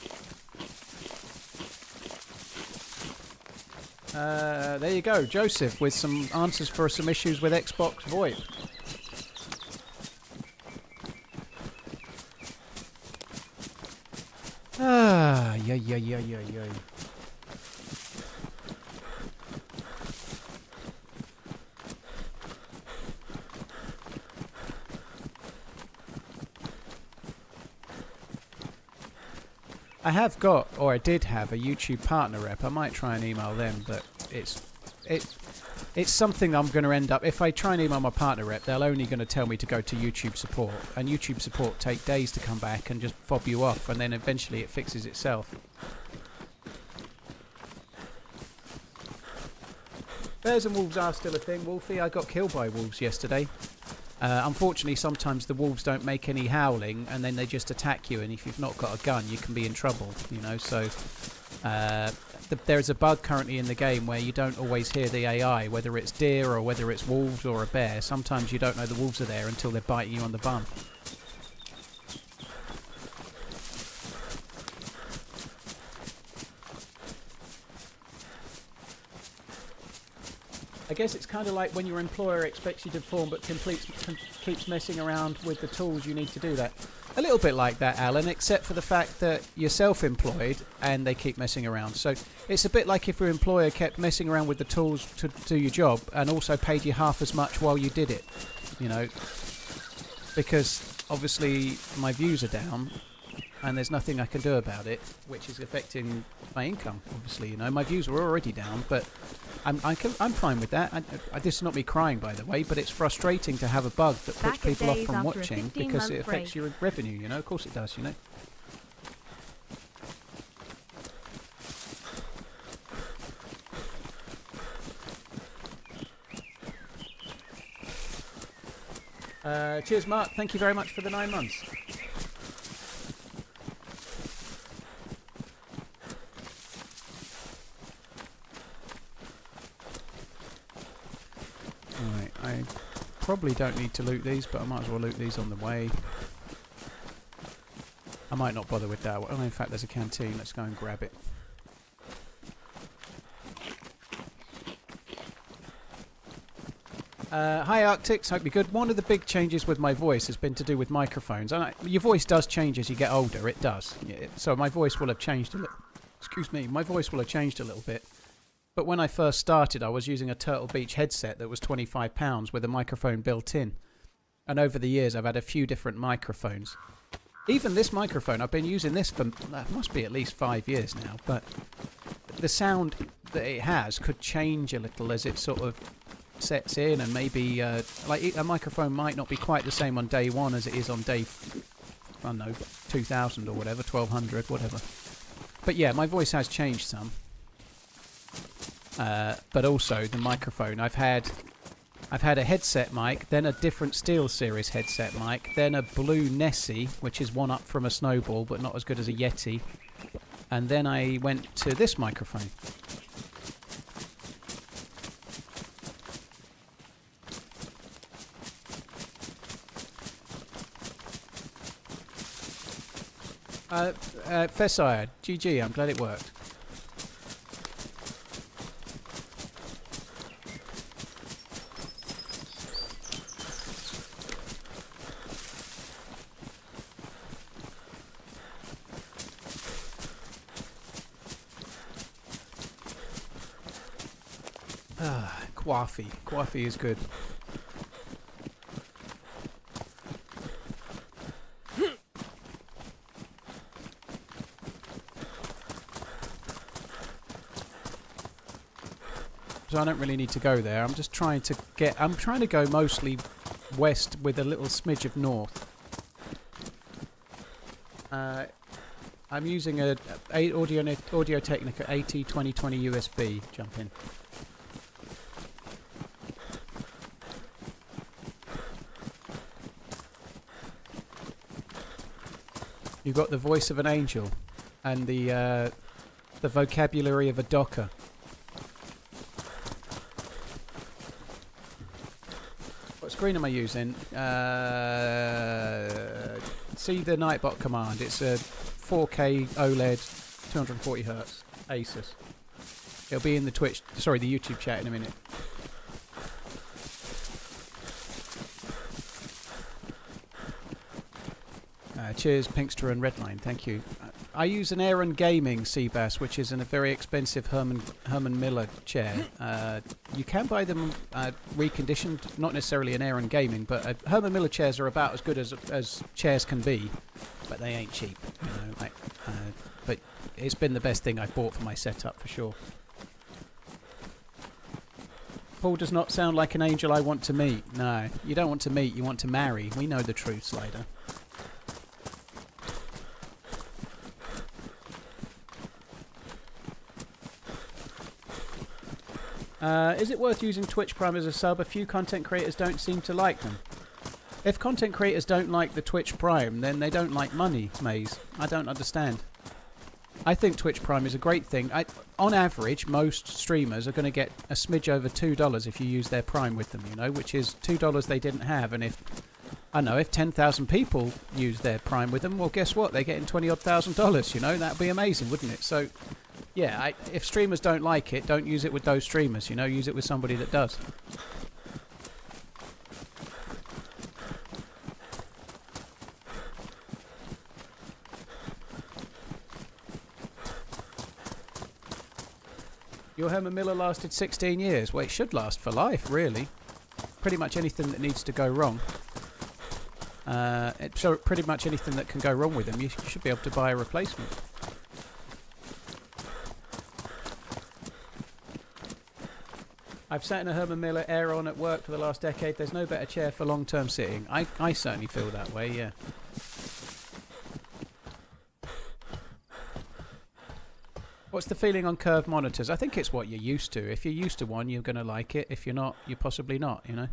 There you go, Joseph, with some answers for some issues with Xbox VoIP. Yeah. I have got, or I did have, a YouTube partner rep. I might try and email them, but it's something I'm going to end up... If I try and email my partner rep, they're only going to tell me to go to YouTube support. And YouTube support take days to come back and just fob you off, and then eventually it fixes itself. Bears and wolves are still a thing, Wolfie. I got killed by wolves yesterday. Unfortunately, sometimes the wolves don't make any howling, and then they just attack you, and if you've not got a gun, you can be in trouble, you know, so... there's a bug currently in the game where you don't always hear the AI, whether it's deer or whether it's wolves or a bear. Sometimes you don't know the wolves are there until they're biting you on the bum. I guess it's kind of like when your employer expects you to perform but keeps messing around with the tools you need to do that. A little bit like that, Alan, except for the fact that you're self-employed and they keep messing around. So it's a bit like if your employer kept messing around with the tools to do your job and also paid you half as much while you did it, you know. Because obviously my views are down and there's nothing I can do about it, which is affecting my income, obviously, you know. My views were already down, but I'm fine with that. This is not me crying, by the way, but it's frustrating to have a bug that puts people off from watching because it affects your revenue, you know. Of course it does, you know. Cheers, Mark. Thank you very much for the 9 months. I probably don't need to loot these, but I might as well loot these on the way. I might not bother with that. Oh, in fact, there's a canteen. Let's go and grab it. Hi, Arctics. Hope you're good. One of the big changes with my voice has been to do with microphones. And your voice does change as you get older. It does. Yeah, so my voice will have changed a little. Excuse me. My voice will have changed a little bit. But when I first started, I was using a Turtle Beach headset that was £25 with a microphone built in. And over the years, I've had a few different microphones. Even this microphone, I've been using this for, must be at least 5 years now. But the sound that it has could change a little as it sort of sets in. And maybe, like, a microphone might not be quite the same on day 1 as it is on day, I don't know, 2000 or whatever, 1200, whatever. But yeah, my voice has changed some. But also the microphone. I've had a headset mic, then a different SteelSeries headset mic, then a blue Nessie, which is one up from a Snowball, but not as good as a Yeti. And then I went to this microphone. Fessire, GG, I'm glad it worked. Coffee. Coffee is good. So I don't really need to go there. I'm just trying to get... I'm trying to go mostly west with a little smidge of north. I'm using a Audio-Technica AT2020 USB. Jump in. You've got the voice of an angel and the vocabulary of a docker. What screen am I using? See the Nightbot command. It's a 4K OLED, 240 Hertz Asus. It'll be in the the YouTube chat in a minute. Cheers, Pinkster and Redline. Thank you. I use an Aaron Gaming Seabass, which is in a very expensive Herman Miller chair. You can buy them reconditioned, not necessarily an Aaron Gaming, but Herman Miller chairs are about as good as chairs can be, but they ain't cheap. You know, but it's been the best thing I've bought for my setup for sure. Paul does not sound like an angel I want to meet. No, you don't want to meet, you want to marry. We know the truth, Slider. Is it worth using Twitch Prime as a sub? A few content creators don't seem to like them. If content creators don't like the Twitch Prime, then they don't like money, Maze. I don't understand. I think Twitch Prime is a great thing. On average, most streamers are going to get a smidge over $2 if you use their Prime with them, you know, which is $2 they didn't have. And if 10,000 people use their Prime with them, well, guess what? They're getting $20,000, you know. That'd be amazing, wouldn't it? So... yeah, if streamers don't like it, don't use it with those streamers, you know, use it with somebody that does. Your Herman Miller lasted 16 years. Well, it should last for life, really. Pretty much anything that needs to go wrong. So pretty much anything that can go wrong with them, you should be able to buy a replacement. I've sat in a Herman Miller Aeron at work for the last decade. There's no better chair for long-term sitting. I certainly feel that way, yeah. What's the feeling on curved monitors? I think it's what you're used to. If you're used to one, you're going to like it. If you're not, you're possibly not, you know.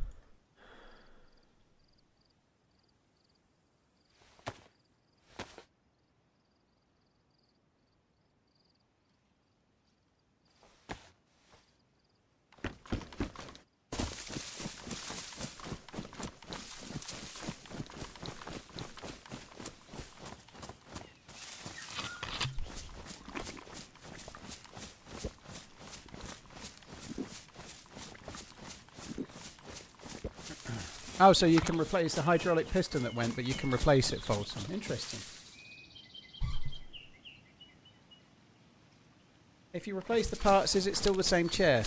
Oh, so you can replace the hydraulic piston that went, but you can replace it, Folsom. Interesting. If you replace the parts, is it still the same chair?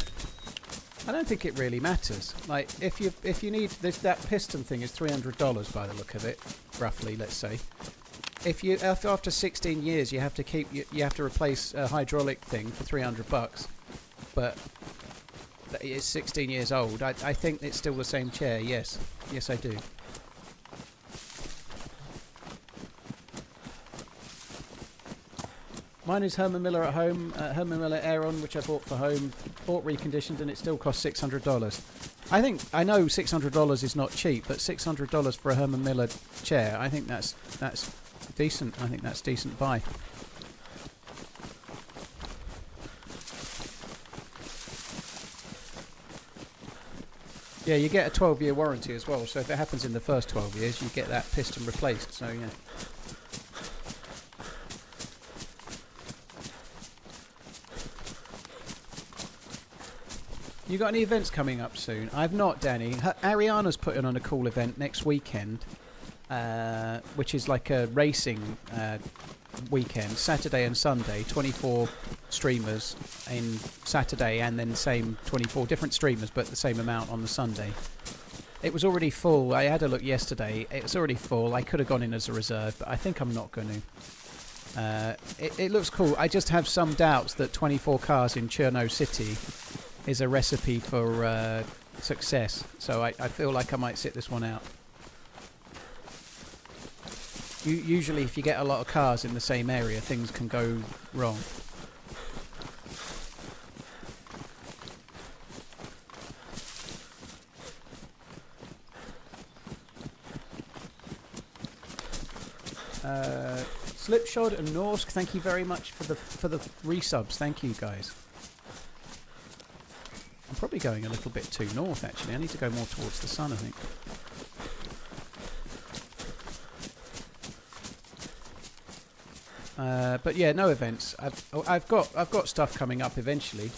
I don't think it really matters. Like, if you need this, that piston thing is $300 by the look of it, roughly, let's say. After 16 years, you have to replace a hydraulic thing for $300, but it's 16 years old. I think it's still the same chair. Yes, yes, I do. Mine is Herman Miller at home, Herman Miller Aeron, which I bought for home, bought reconditioned, and it still costs $600. I know $600 is not cheap, but $600 for a Herman Miller chair, I think that's decent. I think that's decent buy. Yeah, you get a 12-year warranty as well, so if it happens in the first 12 years, you get that piston replaced, so yeah. You got any events coming up soon? I've not, Danny. Ariana's putting on a cool event next weekend, which is like a racing weekend, Saturday and Sunday, 24 streamers in Saturday and then same 24 different streamers but the same amount on the Sunday. It was already full. I had a look yesterday. It was already full. I could have gone in as a reserve, but I think I'm not going to. It looks cool. I just have some doubts that 24 cars in Chernarus City is a recipe for success. So I feel like I might sit this one out. Usually if you get a lot of cars in the same area, things can go wrong. Slipshod and Norsk, thank you very much for the resubs. Thank you guys. I'm probably going a little bit too north actually. I need to go more towards the sun, I think. But yeah, no events. I've got stuff coming up eventually.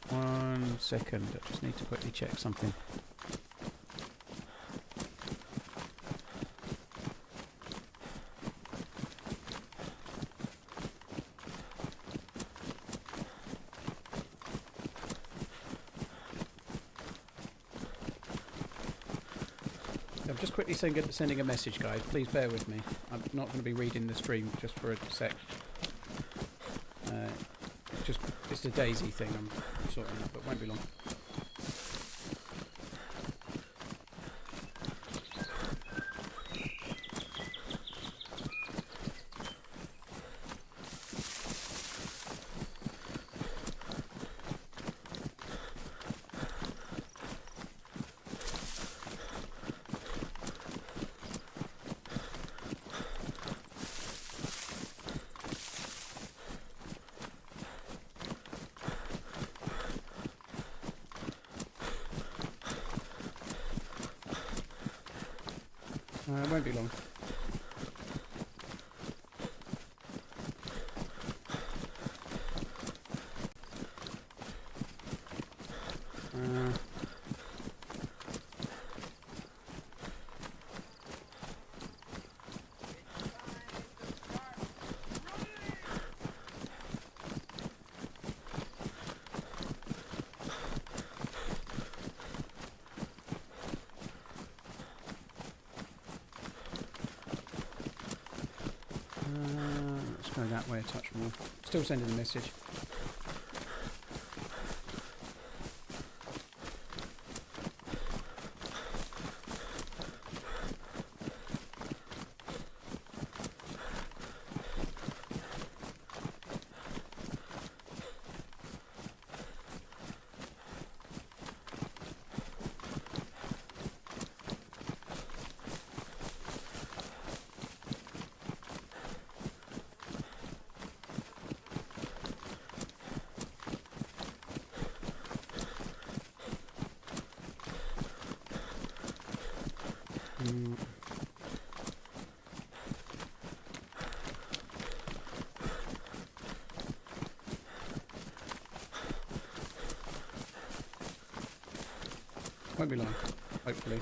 One second, I just need to quickly check something. I'm just quickly sending a message, guys. Please bear with me. I'm not going to be reading the stream just for a sec. It's a DayZ thing I'm sorting out, but it won't be long. It won't be long. Let's go that way a touch more. Still sending the message. Won't be long, hopefully.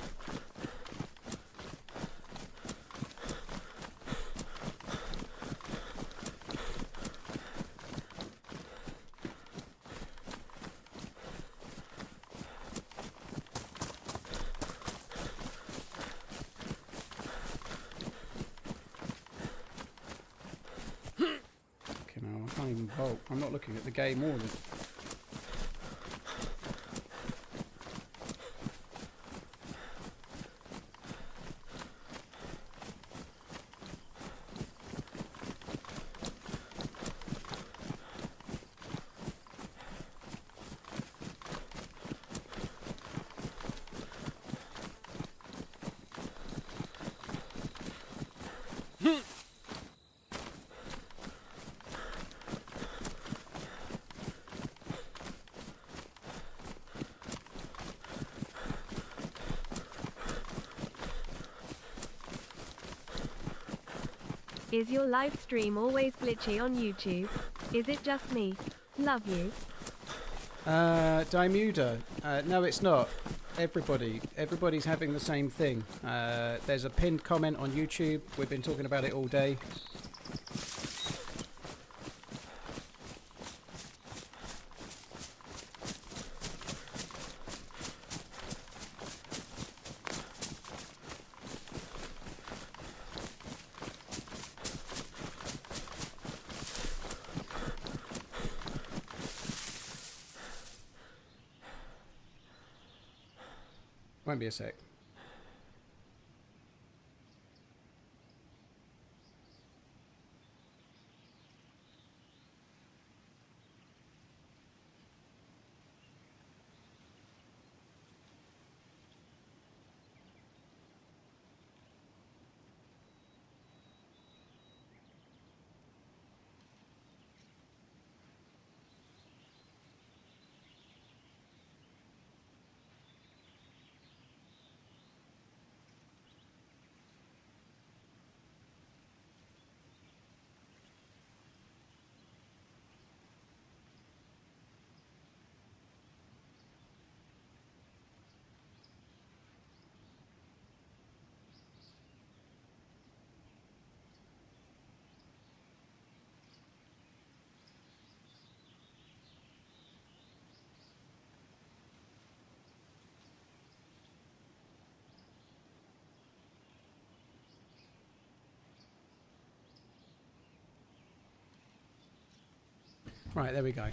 Okay, no, I can't even vote. I'm not looking at the game or the... Is your live stream always glitchy on YouTube? Is it just me? Love you. Dimuda. No, it's not. Everybody's having the same thing. There's a pinned comment on YouTube. We've been talking about it all day. Won't be a sec. Right, there we go.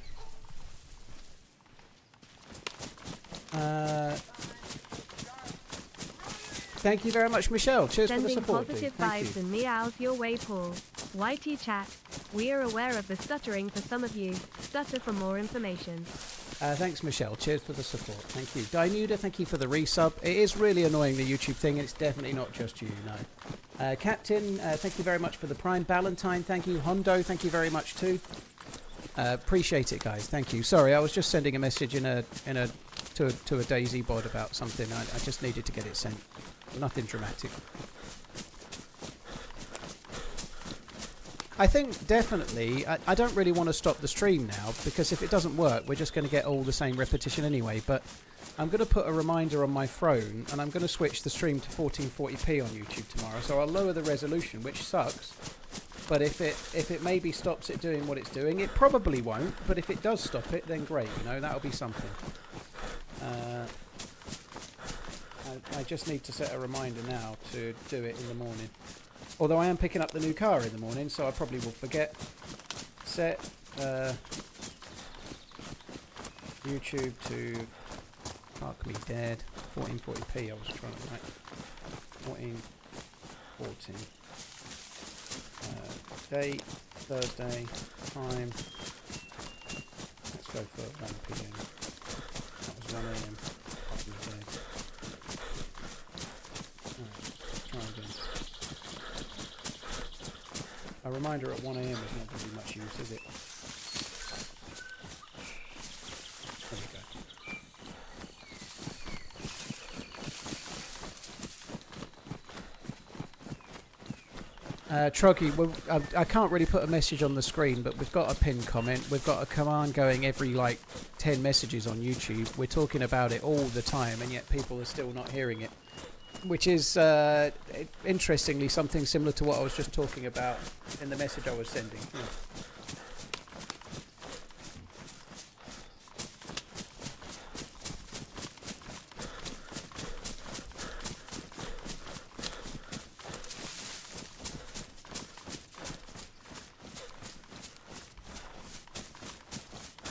Thank you very much, Michelle. Cheers for the support. Sending positive vibes and meows your way, Paul. YT chat. We are aware of the stuttering for some of you. Stutter for more information. Thanks, Michelle. Cheers for the support. Thank you. Dinuda, thank you for the resub. It is really annoying, the YouTube thing, and it's definitely not just you, no. Captain, thank you very much for the Prime. Valentine, thank you. Hondo, thank you very much too. Appreciate it, guys. Thank you. Sorry, I was just sending a message to a DayZ bod about something. I just needed to get it sent. Nothing dramatic. I think definitely, I don't really want to stop the stream now, because if it doesn't work, we're just going to get all the same repetition anyway. But I'm going to put a reminder on my phone, and I'm going to switch the stream to 1440p on YouTube tomorrow. So I'll lower the resolution, which sucks. But if it maybe stops it doing what it's doing, it probably won't. But if it does stop it, then great. You know, that'll be something. I just need to set a reminder now to do it in the morning. Although I am picking up the new car in the morning, so I probably will forget. Set YouTube to Park Me Dead 1440p. I was trying to write 1440. Date, Thursday, time. Let's go for 1 p.m. That was 1 a.m. Park Me Dead. Alright, try again. A reminder at 1 a.m. is not going to be much use, is it? There we go. Troggy, well, I can't really put a message on the screen, but we've got a pinned comment. We've got a command going every, like, 10 messages on YouTube. We're talking about it all the time, and yet people are still not hearing it. Which is, interestingly, something similar to what I was just talking about in the message I was sending. Yeah.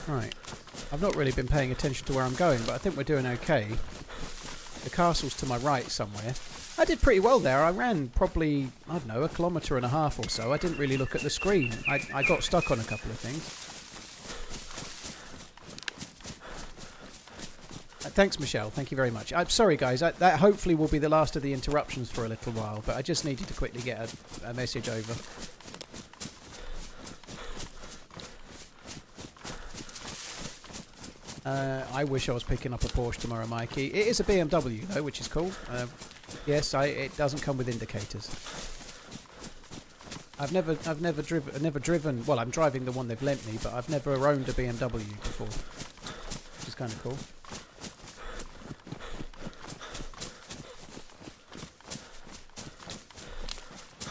Right. I've not really been paying attention to where I'm going, but I think we're doing okay. The castle's to my right somewhere. I did pretty well there. I ran probably, I don't know, 1.5 kilometers or so. I didn't really look at the screen. I got stuck on a couple of things. Thanks, Michelle. Thank you very much. I'm sorry, guys. That hopefully will be the last of the interruptions for a little while, but I just needed to quickly get a message over. I wish I was picking up a Porsche tomorrow, Mikey. It is a BMW, though, which is cool. Yes, it doesn't come with indicators. I've never driven. Well, I'm driving the one they've lent me, but I've never owned a BMW before, which is kind of cool.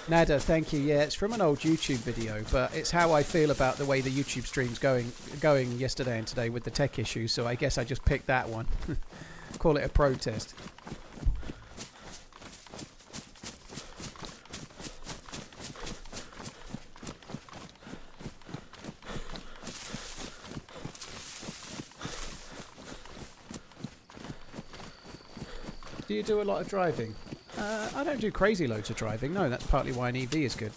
Nada, thank you. Yeah, it's from an old YouTube video, but it's how I feel about the way the YouTube stream's going yesterday and today with the tech issues. So I guess I just picked that one. Call it a protest. Do you do a lot of driving? I don't do crazy loads of driving. No, that's partly why an EV is good.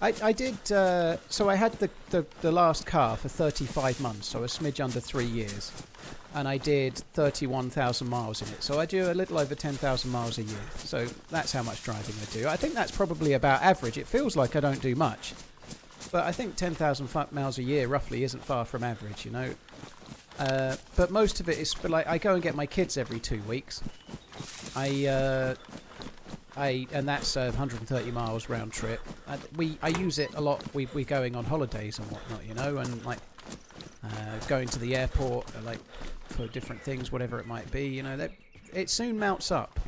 I did. So I had the last car for 35 months, so a smidge under 3 years, and I did 31,000 miles in it. So I do a little over 10,000 miles a year. So that's how much driving I do. I think that's probably about average. It feels like I don't do much, but I think 10,000 miles a year roughly isn't far from average, you know. But most of it is like I go and get my kids every 2 weeks. And that's 130 miles round trip. I use it a lot. We're going on holidays and whatnot, you know, and like going to the airport, like for different things, whatever it might be, you know. It soon mounts up.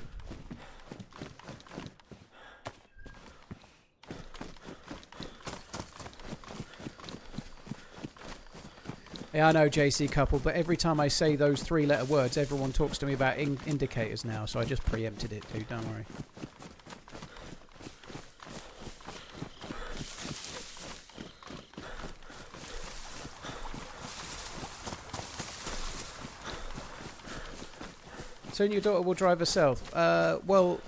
Yeah, I know, JC Couple, but every time I say those 3-letter words, everyone talks to me about indicators now, so I just preempted it, dude. Don't worry. Soon your daughter will drive herself. Well,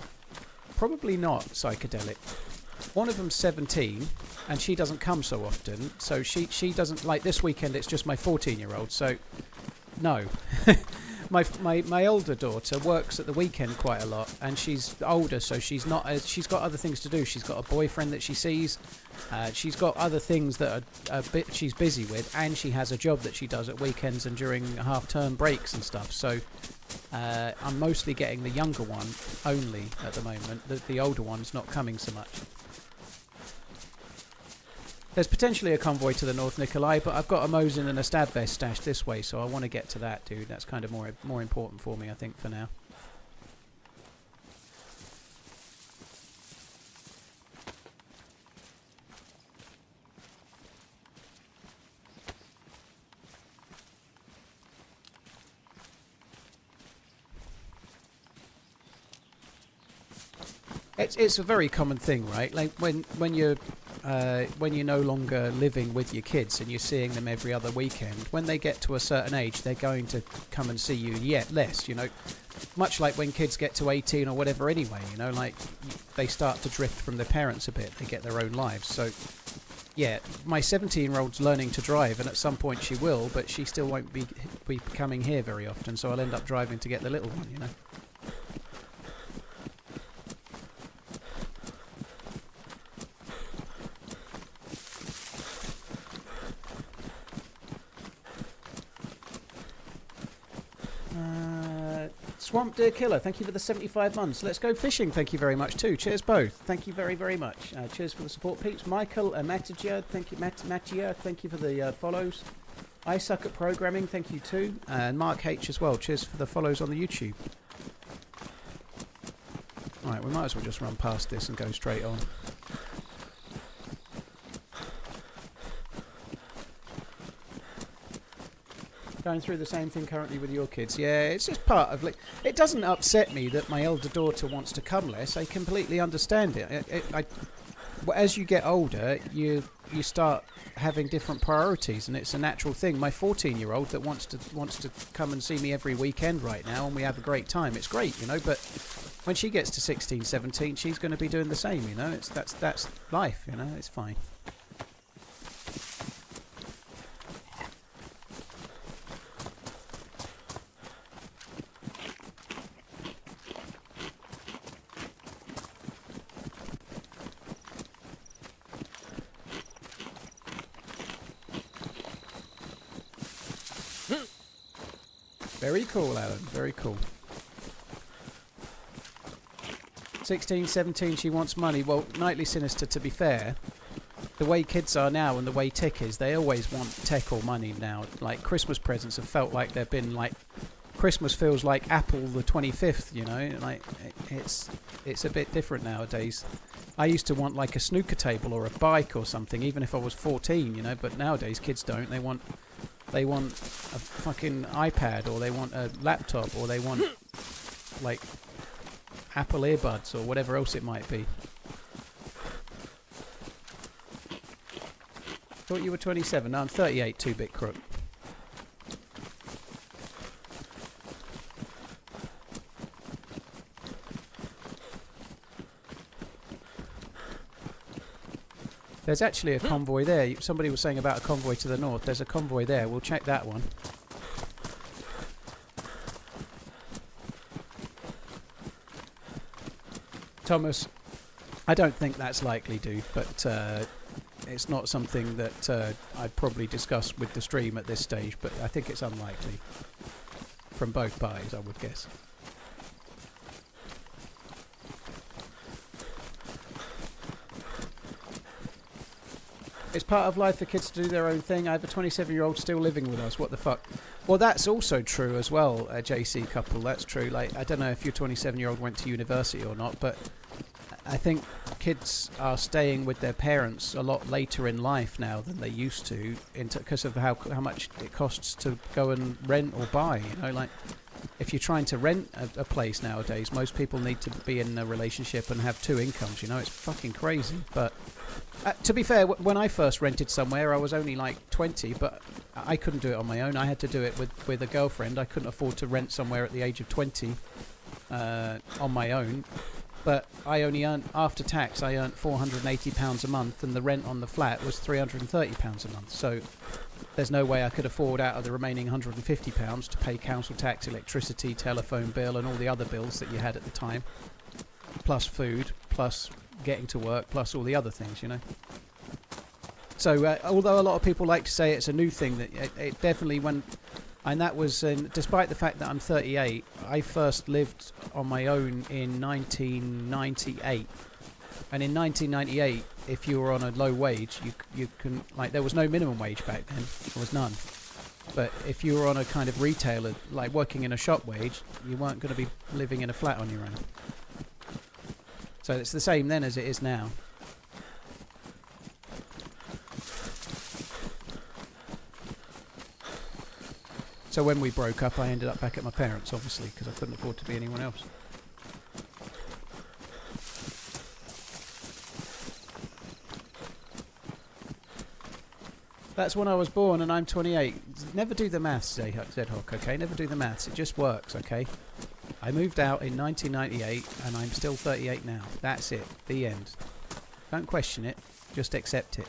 probably not, Psychedelic. One of them's 17, and she doesn't come so often, so she doesn't, like this weekend it's just my 14-year-old, so no. my older daughter works at the weekend quite a lot, and she's older, so she's got other things to do. She's got a boyfriend that she sees, she's got other things that are she's busy with, and she has a job that she does at weekends and during half-term breaks and stuff, so I'm mostly getting the younger one only at the moment. The older one's not coming so much. There's potentially a convoy to the north, Nikolai, but I've got a Mosin and a Stabvest stashed this way, so I want to get to that, dude. That's kind of more important for me, I think, for now. It's a very common thing, right? Like when you're no longer living with your kids and you're seeing them every other weekend, when they get to a certain age, they're going to come and see you yet less, you know. Much like when kids get to 18 or whatever anyway, you know, like they start to drift from their parents a bit. They get their own lives. So, yeah, my 17-year-old's learning to drive, and at some point she will, but she still won't be coming here very often, so I'll end up driving to get the little one, you know. Swamp Deer Killer, thank you for the 75 months. Let's go fishing, thank you very much too. Cheers both. Thank you very, very much. Cheers for the support, peeps. Michael Matija, thank you. Matija, thank you for the follows. I Suck at Programming, thank you too. And Mark H as well. Cheers for the follows on the YouTube. Alright, we might as well just run past this and go straight on. Going through the same thing currently with your kids. Yeah, it's just part of, like, it doesn't upset me that my elder daughter wants to come less. I completely understand it. As you get older, you start having different priorities, and it's a natural thing. My 14-year-old that wants to come and see me every weekend right now, and we have a great time. It's great, you know, but when she gets to 16, 17, she's going to be doing the same, you know. That's life, you know. It's fine. Very cool, Alan. Very cool. 16, 17, she wants money. Well, Nightly Sinister, to be fair, the way kids are now and the way tech is, they always want tech or money now. Like Christmas presents have felt like they've been like, Christmas feels like Apple the 25th, you know, like it's a bit different nowadays. I used to want like a snooker table or a bike or something, even if I was 14, you know, but nowadays kids don't. They want a fucking iPad, or they want a laptop, or they want like Apple earbuds or whatever else it might be. Thought you were 27. No, I'm 38, 2-bit crook. There's actually a convoy there. Somebody was saying about a convoy to the north. There's a convoy there. We'll check that one. Thomas, I don't think that's likely, dude, but it's not something that I'd probably discuss with the stream at this stage, but I think it's unlikely. From both parties, I would guess. It's part of life for kids to do their own thing. I have a 27-year-old still living with us. What the fuck? Well, that's also true as well, JC couple. That's true. Like, I don't know if your 27-year-old went to university or not, but I think kids are staying with their parents a lot later in life now than they used to, because of how much it costs to go and rent or buy. You know, like if you're trying to rent a place nowadays, most people need to be in a relationship and have 2 incomes. You know, it's fucking crazy. But to be fair, when I first rented somewhere, I was only like 20, but I couldn't do it on my own. I had to do it with a girlfriend. I couldn't afford to rent somewhere at the age of 20 on my own. But I only earned, after tax, I earned £480 a month, and the rent on the flat was £330 a month. So there's no way I could afford out of the remaining £150 to pay council tax, electricity, telephone bill, and all the other bills that you had at the time, plus food, plus getting to work, plus all the other things, you know. So although a lot of people like to say it's a new thing, that it definitely went. And that was, despite the fact that I'm 38, I first lived on my own in 1998. And in 1998, if you were on a low wage, you can, like, there was no minimum wage back then. There was none. But if you were on a kind of retailer, like working in a shop wage, you weren't going to be living in a flat on your own. So it's the same then as it is now. So when we broke up, I ended up back at my parents', obviously, because I couldn't afford to be anyone else. That's when I was born, and I'm 28. Never do the maths, Zedhawk, okay? Never do the maths. It just works, okay? I moved out in 1998, and I'm still 38 now. That's it. The end. Don't question it. Just accept it.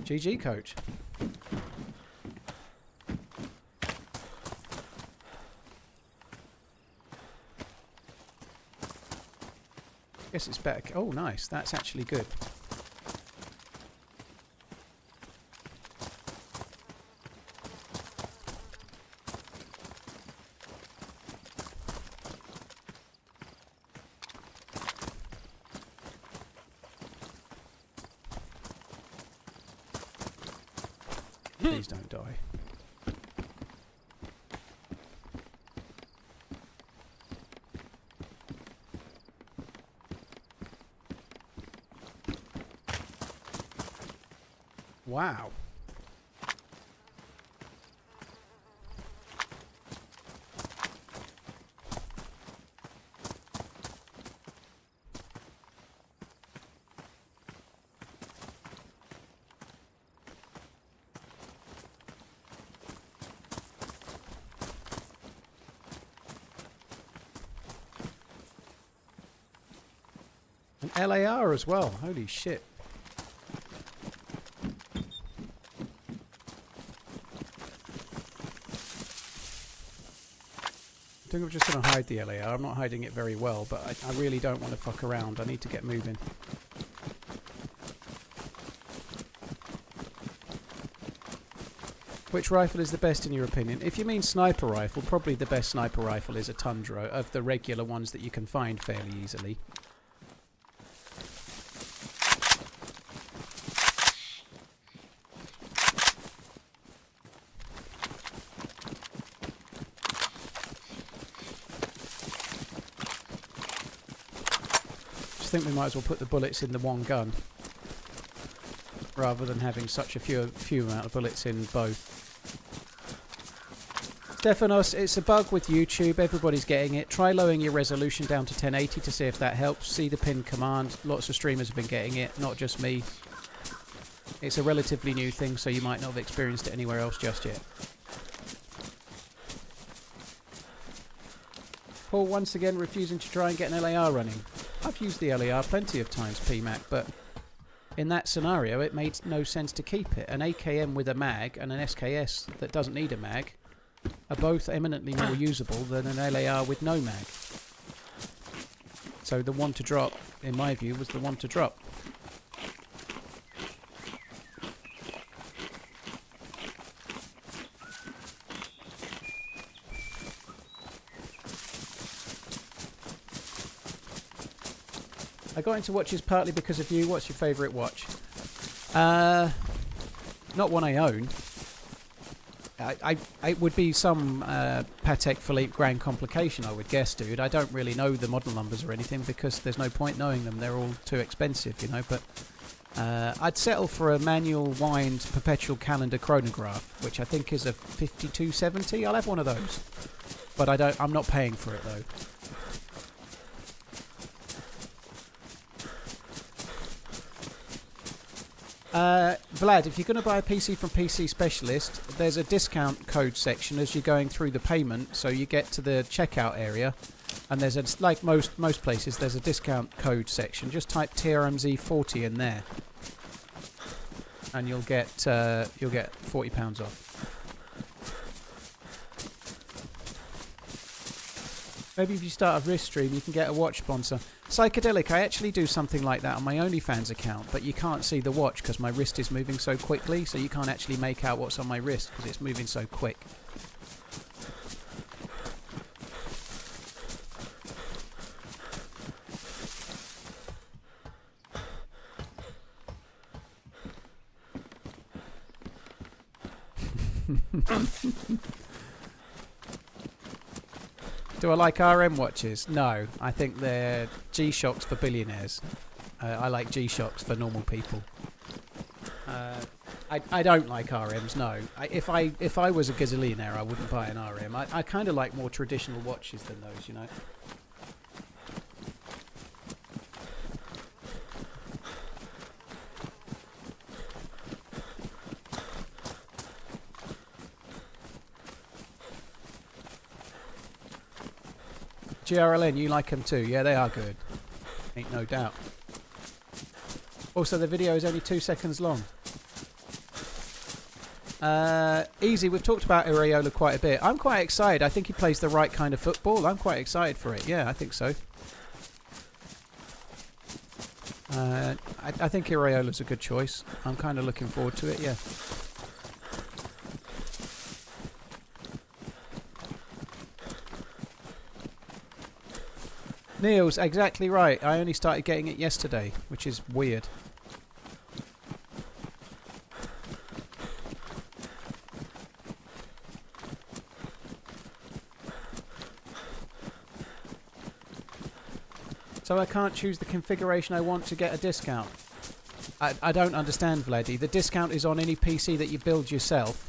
GG, coach. Guess it's better. Oh, nice. That's actually good. Please don't die. Wow. An LAR as well. Holy shit. I think I'm just going to hide the LAR. I'm not hiding it very well, but I really don't want to fuck around. I need to get moving. Which rifle is the best in your opinion? If you mean sniper rifle, probably the best sniper rifle is a Tundra, of the regular ones that you can find fairly easily. I think we might as well put the bullets in the one gun rather than having such a few amount of bullets in both. Stefanos, it's a bug with YouTube. Everybody's getting it. Try lowering your resolution down to 1080 to see if that helps. See the pin command. Lots of streamers have been getting it, not just me. It's a relatively new thing, so you might not have experienced it anywhere else just yet. Paul once again refusing to try and get an LAR running. I've used the LAR plenty of times, PMAC, but in that scenario it made no sense to keep it. An AKM with a mag and an SKS that doesn't need a mag are both eminently more usable than an LAR with no mag. So the one to drop, in my view, was the one to drop. I got into watches partly because of you. What's your favourite watch? Not one I own. It would be some Patek Philippe Grand Complication, I would guess, dude. I don't really know the model numbers or anything because there's no point knowing them. They're all too expensive, you know. But I'd settle for a manual wind perpetual calendar chronograph, which I think is a 5270. I'll have one of those, but I'm not paying for it though. Vlad, if you're going to buy a PC from PC Specialist, there's a discount code section as you're going through the payment, so you get to the checkout area, and there's like most places, there's a discount code section. Just type TRMZ 40 in there, and you'll get £40 off. Maybe if you start a wrist stream, you can get a watch sponsor. Psychedelic, I actually do something like that on my OnlyFans account, but you can't see the watch because my wrist is moving so quickly, so you can't actually make out what's on my wrist because it's moving so quick. Do I like RM watches? No, I think they're G-Shocks for billionaires. I like G-Shocks for normal people. I don't like RMs, no. If I was a gazillionaire, I wouldn't buy an RM. I kind of like more traditional watches than those, you know. GRLN, you like them too? Yeah, they are good. Ain't no doubt. Also, the video is only 2 seconds long. Easy, we've talked about Areola quite a bit. I'm quite excited. I think he plays the right kind of football. I'm quite excited for it. Yeah, I think so. I think Areola's a good choice. I'm kind of looking forward to it, yeah. Neil's exactly right. I only started getting it yesterday, which is weird. So I can't choose the configuration I want to get a discount. I don't understand, Vladdy. The discount is on any PC that you build yourself.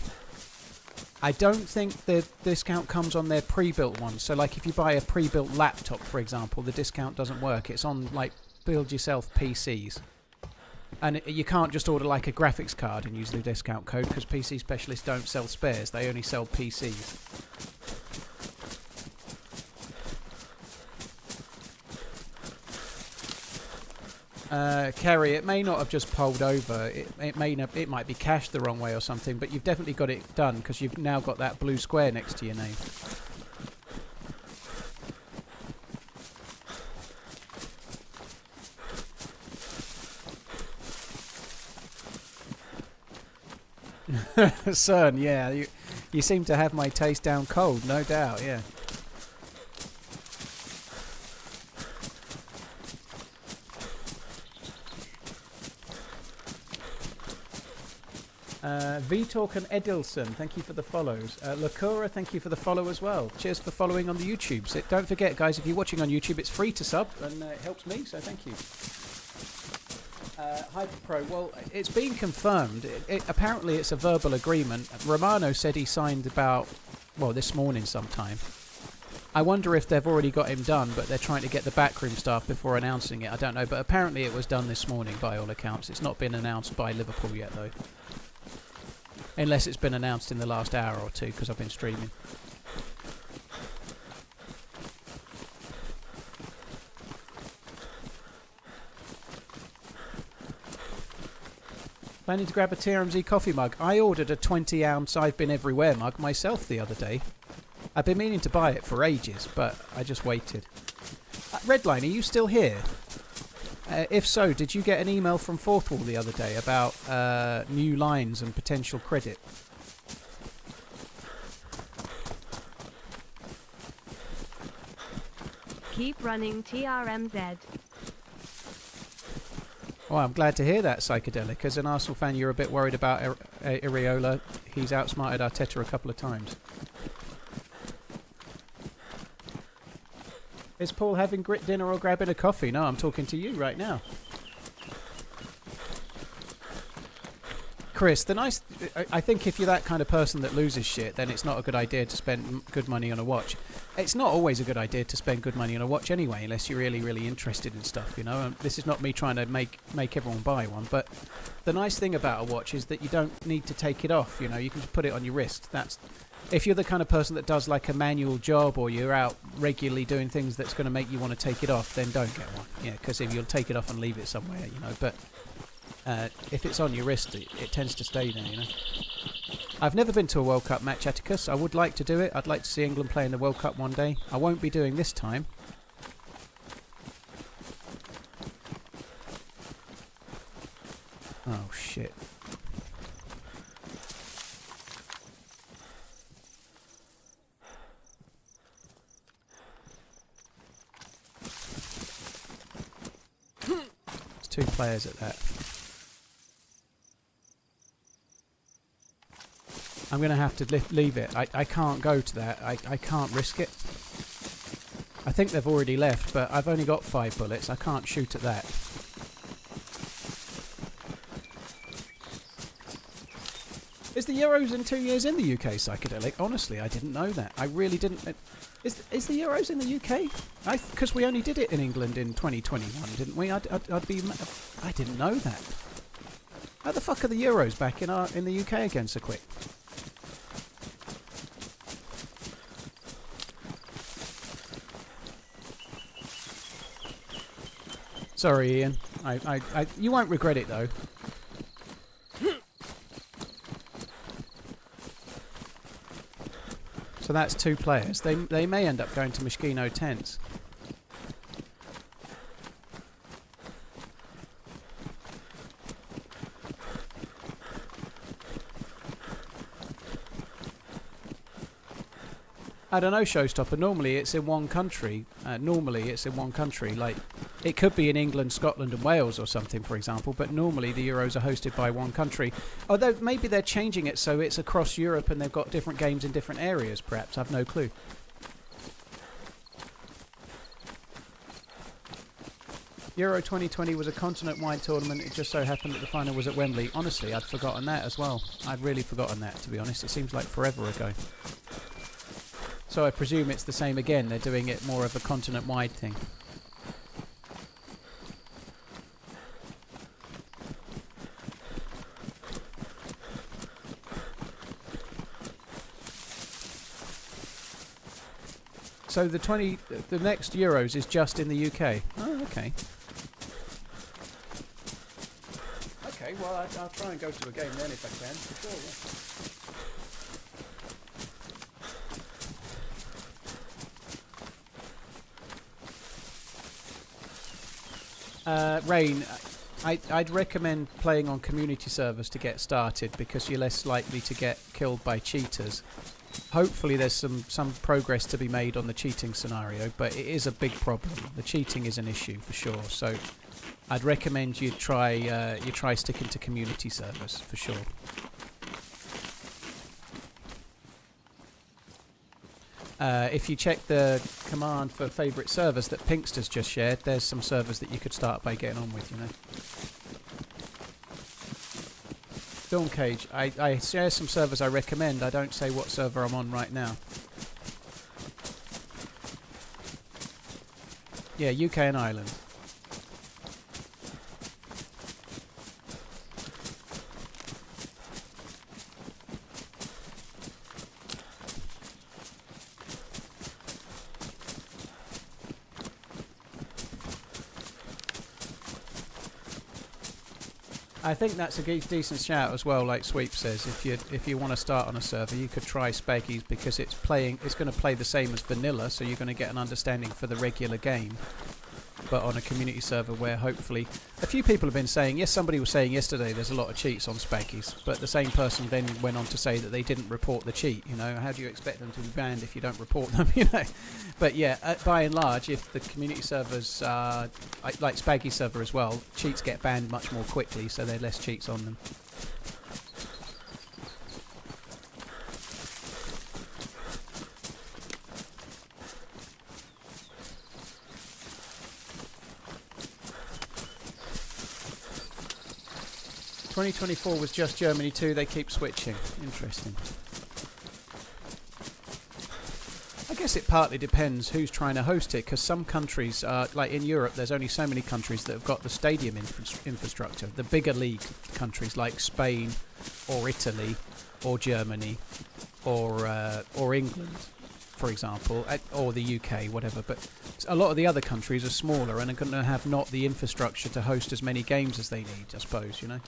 I don't think the discount comes on their pre-built ones. So, like, if you buy a pre-built laptop, for example, the discount doesn't work. It's on, like, build-yourself PCs. And you can't just order, like, a graphics card and use the discount code because PC Specialists don't sell spares. They only sell PCs. Kerry, it may not have just pulled over. It might be cached the wrong way or something, but you've definitely got it done because you've now got that blue square next to your name. CERN, yeah. You seem to have my taste down cold, no doubt, yeah. Vtalk and Edilson, thank you for the follows. Lakura, thank you for the follow as well. Cheers for following on the YouTube. So don't forget, guys, if you're watching on YouTube, it's free to sub, and it helps me, so thank you. Hyperpro, well, it's been confirmed. Apparently, it's a verbal agreement. Romano said he signed about, well, this morning sometime. I wonder if they've already got him done, but they're trying to get the backroom staff before announcing it. I don't know, but apparently it was done this morning by all accounts. It's not been announced by Liverpool yet, though. Unless it's been announced in the last hour or two, because I've been streaming. Planning to grab a TRMZ coffee mug. I ordered a 20-ounce I've Been Everywhere mug myself the other day. I've been meaning to buy it for ages, but I just waited. Redline, are you still here? If so, did you get an email from Fourth Wall the other day about new lines and potential credit? Keep running TRMZ. Well, I'm glad to hear that, Psychedelic. As an Arsenal fan, you're a bit worried about Areola. He's outsmarted Arteta a couple of times. Is Paul having grit dinner or grabbing a coffee? No, I'm talking to you right now. Chris, I think if you're that kind of person that loses shit, then it's not a good idea to spend good money on a watch. It's not always a good idea to spend good money on a watch anyway, unless you're really, really interested in stuff, you know. This is not me trying to make everyone buy one, but the nice thing about a watch is that you don't need to take it off, you know. You can just put it on your wrist. If you're the kind of person that does like a manual job, or you're out regularly doing things that's going to make you want to take it off, then don't get one. Yeah, because if you'll take it off and leave it somewhere, you know. But if it's on your wrist, it tends to stay there, you know. I've never been to a World Cup match, Atticus. I would like to do it. I'd like to see England play in the World Cup one day. I won't be doing this time. Oh, shit. There's 2 players at that. I'm going to have to leave it. I can't go to that. I can't risk it. I think they've already left, but I've only got 5 bullets. I can't shoot at that. Is the Euros in 2 years in the UK, Psychedelic? Honestly, I didn't know that. I really didn't. Is the Euros in the UK? Because we only did it in England in 2021, didn't we? I didn't know that. How the fuck are the Euros back in the UK again so quick? Sorry, Ian. You won't regret it though. So that's 2 players. They may end up going to Moschino tents. I don't know, Showstopper. Normally it's in one country. Like, it could be in England, Scotland and Wales or something, for example, but normally the Euros are hosted by one country. Although maybe they're changing it so it's across Europe and they've got different games in different areas, perhaps. I've no clue. Euro 2020 was a continent-wide tournament. It just so happened that the final was at Wembley. Honestly, I'd forgotten that as well. I'd really forgotten that, to be honest. It seems like forever ago. So I presume it's the same again. They're doing it more of a continent-wide thing. So the next Euros is just in the UK. Oh, okay. Okay, well I'll try and go to a game then if I can. For sure, yeah. Rain, I'd recommend playing on community servers to get started because you're less likely to get killed by cheaters. Hopefully there's some progress to be made on the cheating scenario, but it is a big problem. The cheating is an issue for sure. So I'd recommend you try sticking to community servers for sure. If you check the command for favourite servers that Pinkster's just shared, there's some servers that you could start by getting on with, you know. Dawn Cage, I share some servers I recommend. I don't say what server I'm on right now. Yeah, UK and Ireland. I think that's a decent shout as well, like Sweep says. If you want to start on a server, you could try Spaggy's because it's going to play the same as vanilla, so you're going to get an understanding for the regular game. But on a community server where hopefully a few people have been saying, yes, somebody was saying yesterday there's a lot of cheats on Spaggy's, but the same person then went on to say that they didn't report the cheat. You know, how do you expect them to be banned if you don't report them? You know, but yeah, by and large, if the community servers like Spaggy's server as well, cheats get banned much more quickly, so there are less cheats on them. '24 was just Germany too. They keep switching. Interesting. I guess it partly depends who's trying to host it, because some countries, like in Europe, there's only so many countries that have got the stadium infrastructure. The bigger league countries like Spain or Italy or Germany or England, for example, or the UK, whatever. But a lot of the other countries are smaller and are going to have not the infrastructure to host as many games as they need, I suppose, you know.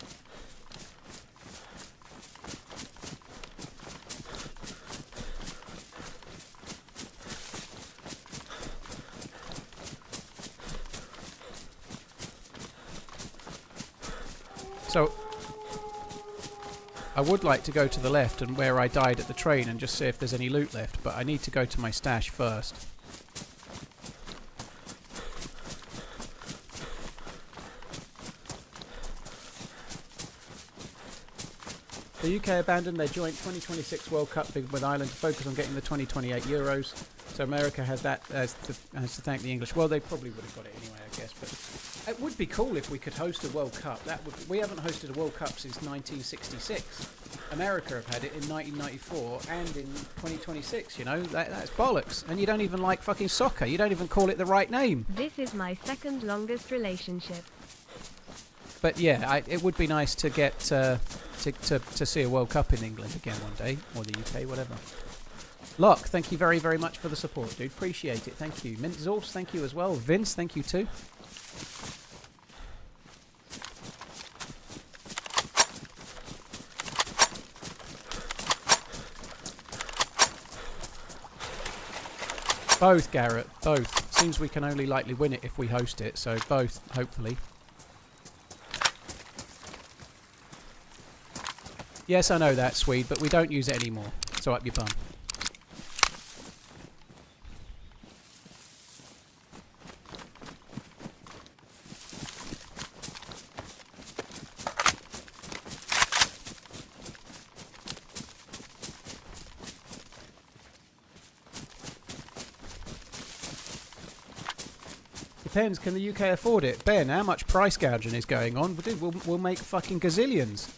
So, I would like to go to the left and where I died at the train and just see if there's any loot left, but I need to go to my stash first. The UK abandoned their joint 2026 World Cup bid with Ireland to focus on getting the 2028 Euros. So America has to thank the English. Well, they probably would have got it anyway, I guess. But it would be cool if we could host a World Cup. We haven't hosted a World Cup since 1966. America have had it in 1994 and in 2026. You know, that's bollocks. And you don't even like fucking soccer. You don't even call it the right name. This is my second longest relationship. But yeah, it would be nice to get to see a World Cup in England again one day, or the UK, whatever. Locke, thank you very, very much for the support, dude. Appreciate it. Thank you. Mint Zorps, thank you as well. Vince, thank you too. Both, Garrett. Both. Seems we can only likely win it if we host it, so both, hopefully. Yes, I know that, Swede, but we don't use it anymore. So up your bum. Depends, can the UK afford it? Ben, how much price gouging is going on? Dude, we'll make fucking gazillions.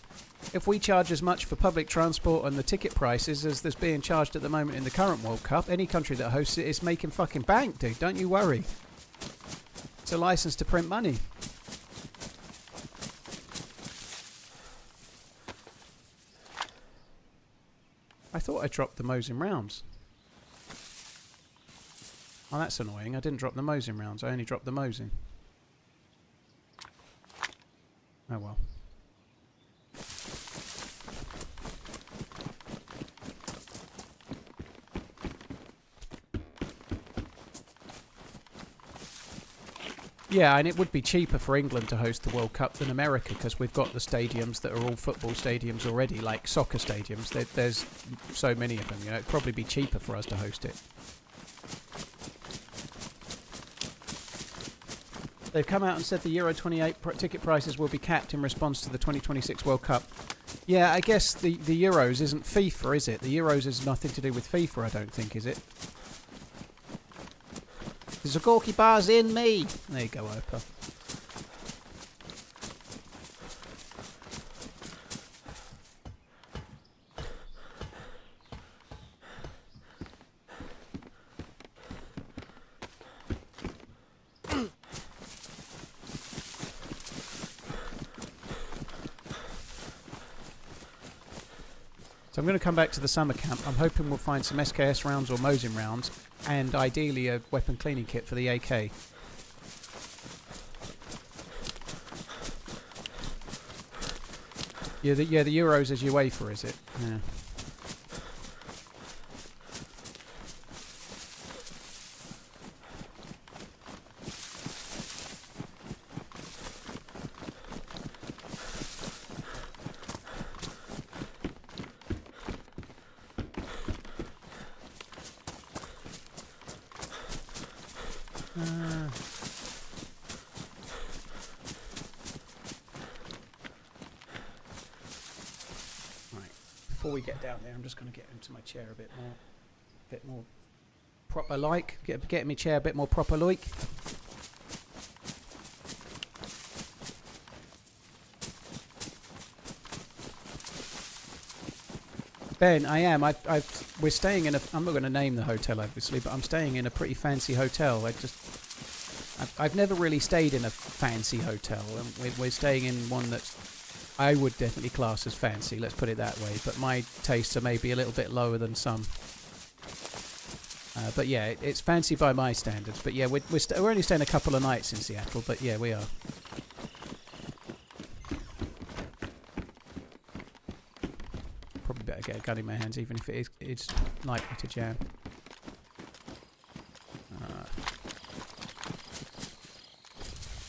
If we charge as much for public transport and the ticket prices as there's being charged at the moment in the current World Cup, any country that hosts it is making fucking bank, dude. Don't you worry. It's a license to print money. I thought I dropped the Mosin rounds. Oh, that's annoying. I didn't drop the Mosin rounds. I only dropped the Mosin. Oh well. Yeah, and it would be cheaper for England to host the World Cup than America because we've got the stadiums that are all football stadiums already, like soccer stadiums. There's so many of them. You know, it'd probably be cheaper for us to host it. They've come out and said the Euro 28 ticket prices will be capped in response to the 2026 World Cup. Yeah, I guess the Euros isn't FIFA, is it? The Euros is nothing to do with FIFA, I don't think, is it? There's a Gorky bar's in me. There you go, Opa. So I'm going to come back to the summer camp. I'm hoping we'll find some SKS rounds or Mosin rounds, and ideally a weapon cleaning kit for the AK. Yeah, the Euros is UEFA, is it? Yeah. Before we get down there, I'm just going to get into my chair a bit more proper like. Get my chair a bit more proper like. Ben, I am. We're staying in a. I'm not going to name the hotel, obviously, but I'm staying in a pretty fancy hotel. I've never really stayed in a fancy hotel. We're staying in one that's I would definitely class as fancy. Let's put it that way. But my tastes are maybe a little bit lower than some. But yeah, it's fancy by my standards. But yeah, we're only staying a couple of nights in Seattle. But yeah, we are. Probably better get a gun in my hands, even if it's likely to jam.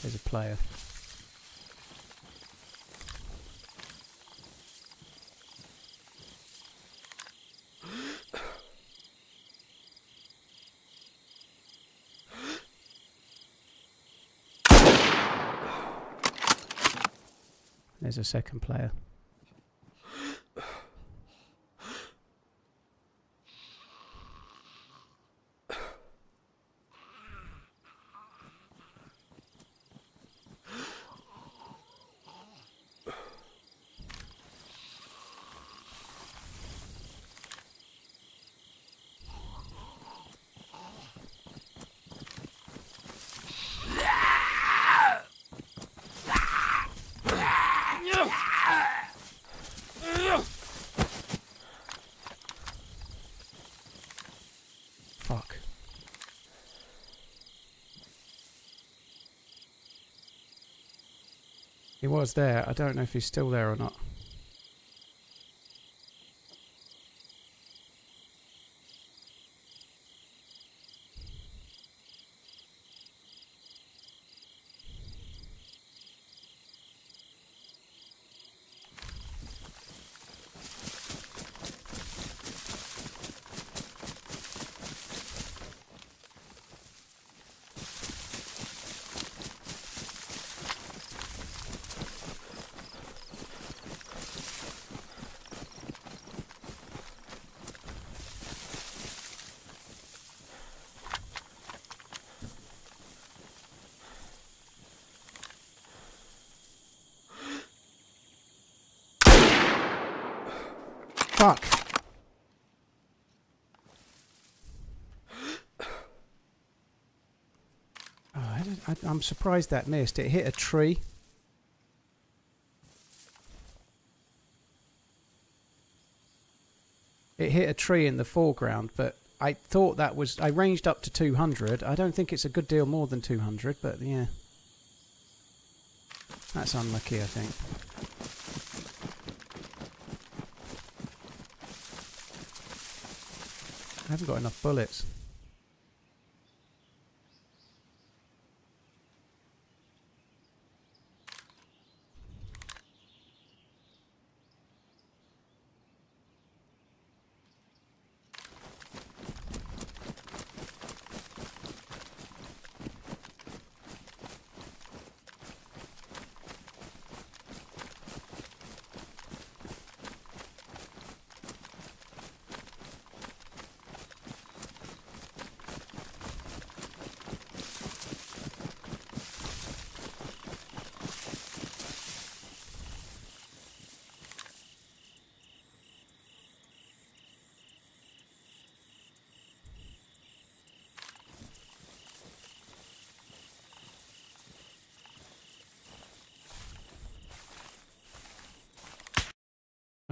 There's a player. There's a second player. Fuck. He was there. I don't know if he's still there or not. Fuck. Oh, I'm surprised that missed. It hit a tree. It hit a tree in the foreground, but I thought that was... I ranged up to 200. I don't think it's a good deal more than 200, but yeah. That's unlucky, I think. I haven't got enough bullets.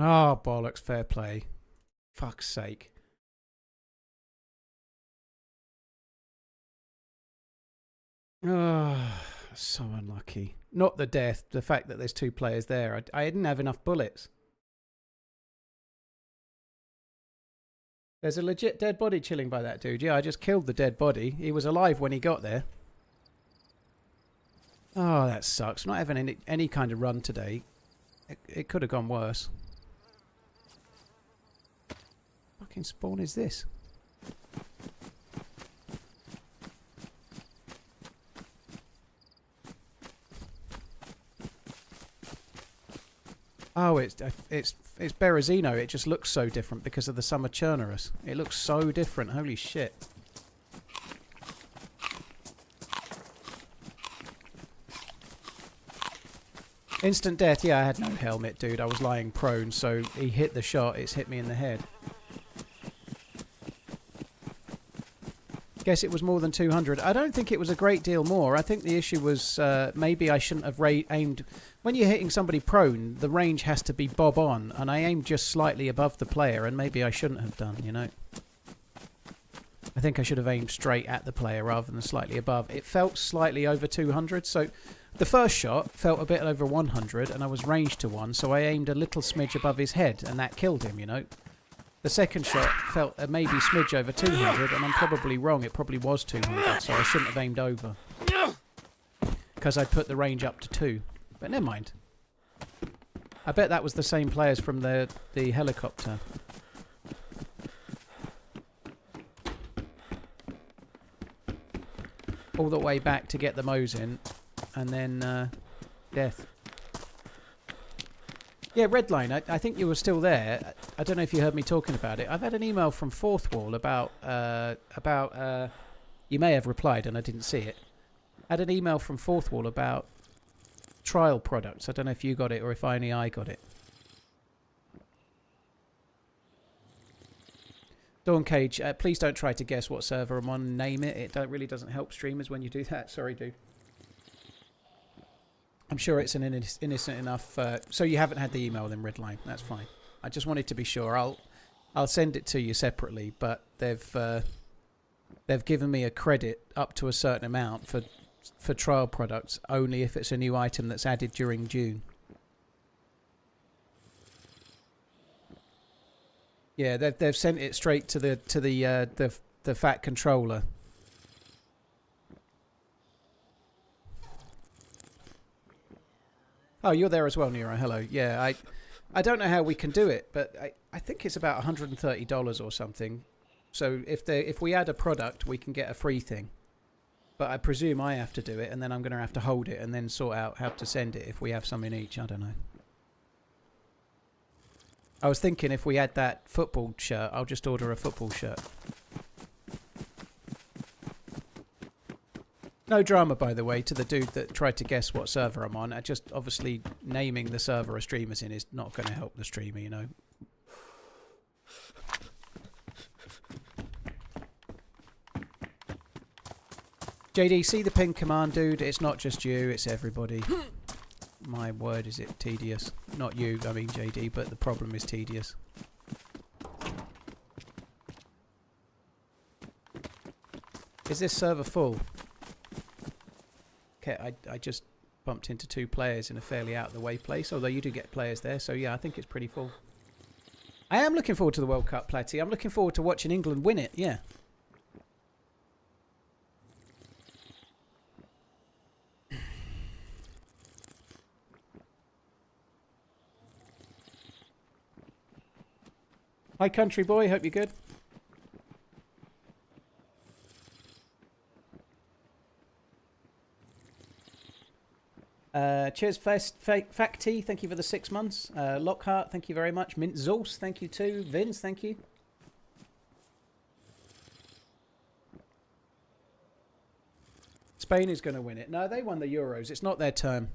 Oh, bollocks, fair play. Fuck's sake. Oh, so unlucky. Not the death, the fact that there's 2 players there. I didn't have enough bullets. There's a legit dead body chilling by that dude. Yeah, I just killed the dead body. He was alive when he got there. Oh, that sucks. Not having any kind of run today. It could have gone worse. Fucking spawn is this? Oh, it's Berezino. It just looks so different because of the summer Chernarus. It looks so different. Holy shit. Instant death. Yeah, I had no helmet, dude. I was lying prone, so he hit the shot. It's hit me in the head. Guess it was more than 200. I don't think it was a great deal more. I think the issue was maybe I shouldn't have aimed. When you're hitting somebody prone, the range has to be bob on, and I aimed just slightly above the player, and maybe I shouldn't have done, you know. I think I should have aimed straight at the player rather than slightly above. It felt slightly over 200, so the first shot felt a bit over 100, and I was ranged to 1, so I aimed a little smidge above his head, and that killed him, you know. The second shot felt a maybe smidge over 200, and I'm probably wrong. It probably was 200, so I shouldn't have aimed over. Because I put the range up to 2. But never mind. I bet that was the same players from the helicopter. All the way back to get the Mo's in, and then death. Yeah, Redline, I think you were still there. I don't know if you heard me talking about it. I've had an email from Fourth Wall about you may have replied and I didn't see it. I had an email from Fourth Wall about trial products. I don't know if you got it or if only I got it. Dawn Cage, please don't try to guess what server I'm on. Name it. It really doesn't help streamers when you do that. Sorry, dude. I'm sure it's an innocent enough... so you haven't had the email then, Redline. That's fine. I just wanted to be sure. I'll send it to you separately, but they've given me a credit up to a certain amount for trial products only if it's a new item that's added during June. Yeah, they've sent it straight to the fat controller. Oh, you're there as well, Nero. Hello. Yeah, I don't know how we can do it, but I think it's about $130 or something. So if we add a product, we can get a free thing. But I presume I have to do it, and then I'm going to have to hold it and then sort out how to send it if we have some in each. I don't know. I was thinking if we add that football shirt, I'll just order a football shirt. No drama, by the way, to the dude that tried to guess what server I'm on. Just obviously naming the server a streamer's in is not going to help the streamer, you know. JD, see the ping command, dude? It's not just you, it's everybody. My word, is it tedious. Not you, I mean JD, but the problem is tedious. Is this server full? Okay, I just bumped into 2 players in a fairly out-of-the-way place, although you do get players there, so yeah, I think it's pretty full. I am looking forward to the World Cup, Platty. I'm looking forward to watching England win it, yeah. Hi, country boy. Hope you're good. Cheers, Facty. Thank you for the 6 months. Lockhart, thank you very much. Mint Zeus, thank you too. Vince, thank you. Spain is going to win it. No, they won the Euros. It's not their turn.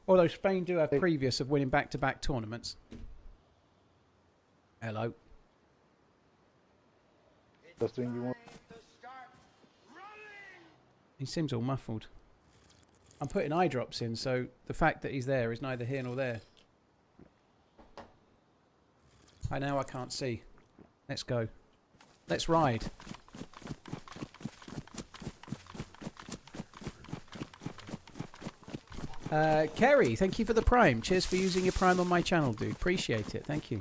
Although Spain do have previous of winning back-to-back tournaments. Hello. He seems all muffled. I'm putting eye drops in, so the fact that he's there is neither here nor there. I can't see. Let's go. Let's ride. Kerry, thank you for the Prime. Cheers for using your Prime on my channel, dude. Appreciate it. Thank you.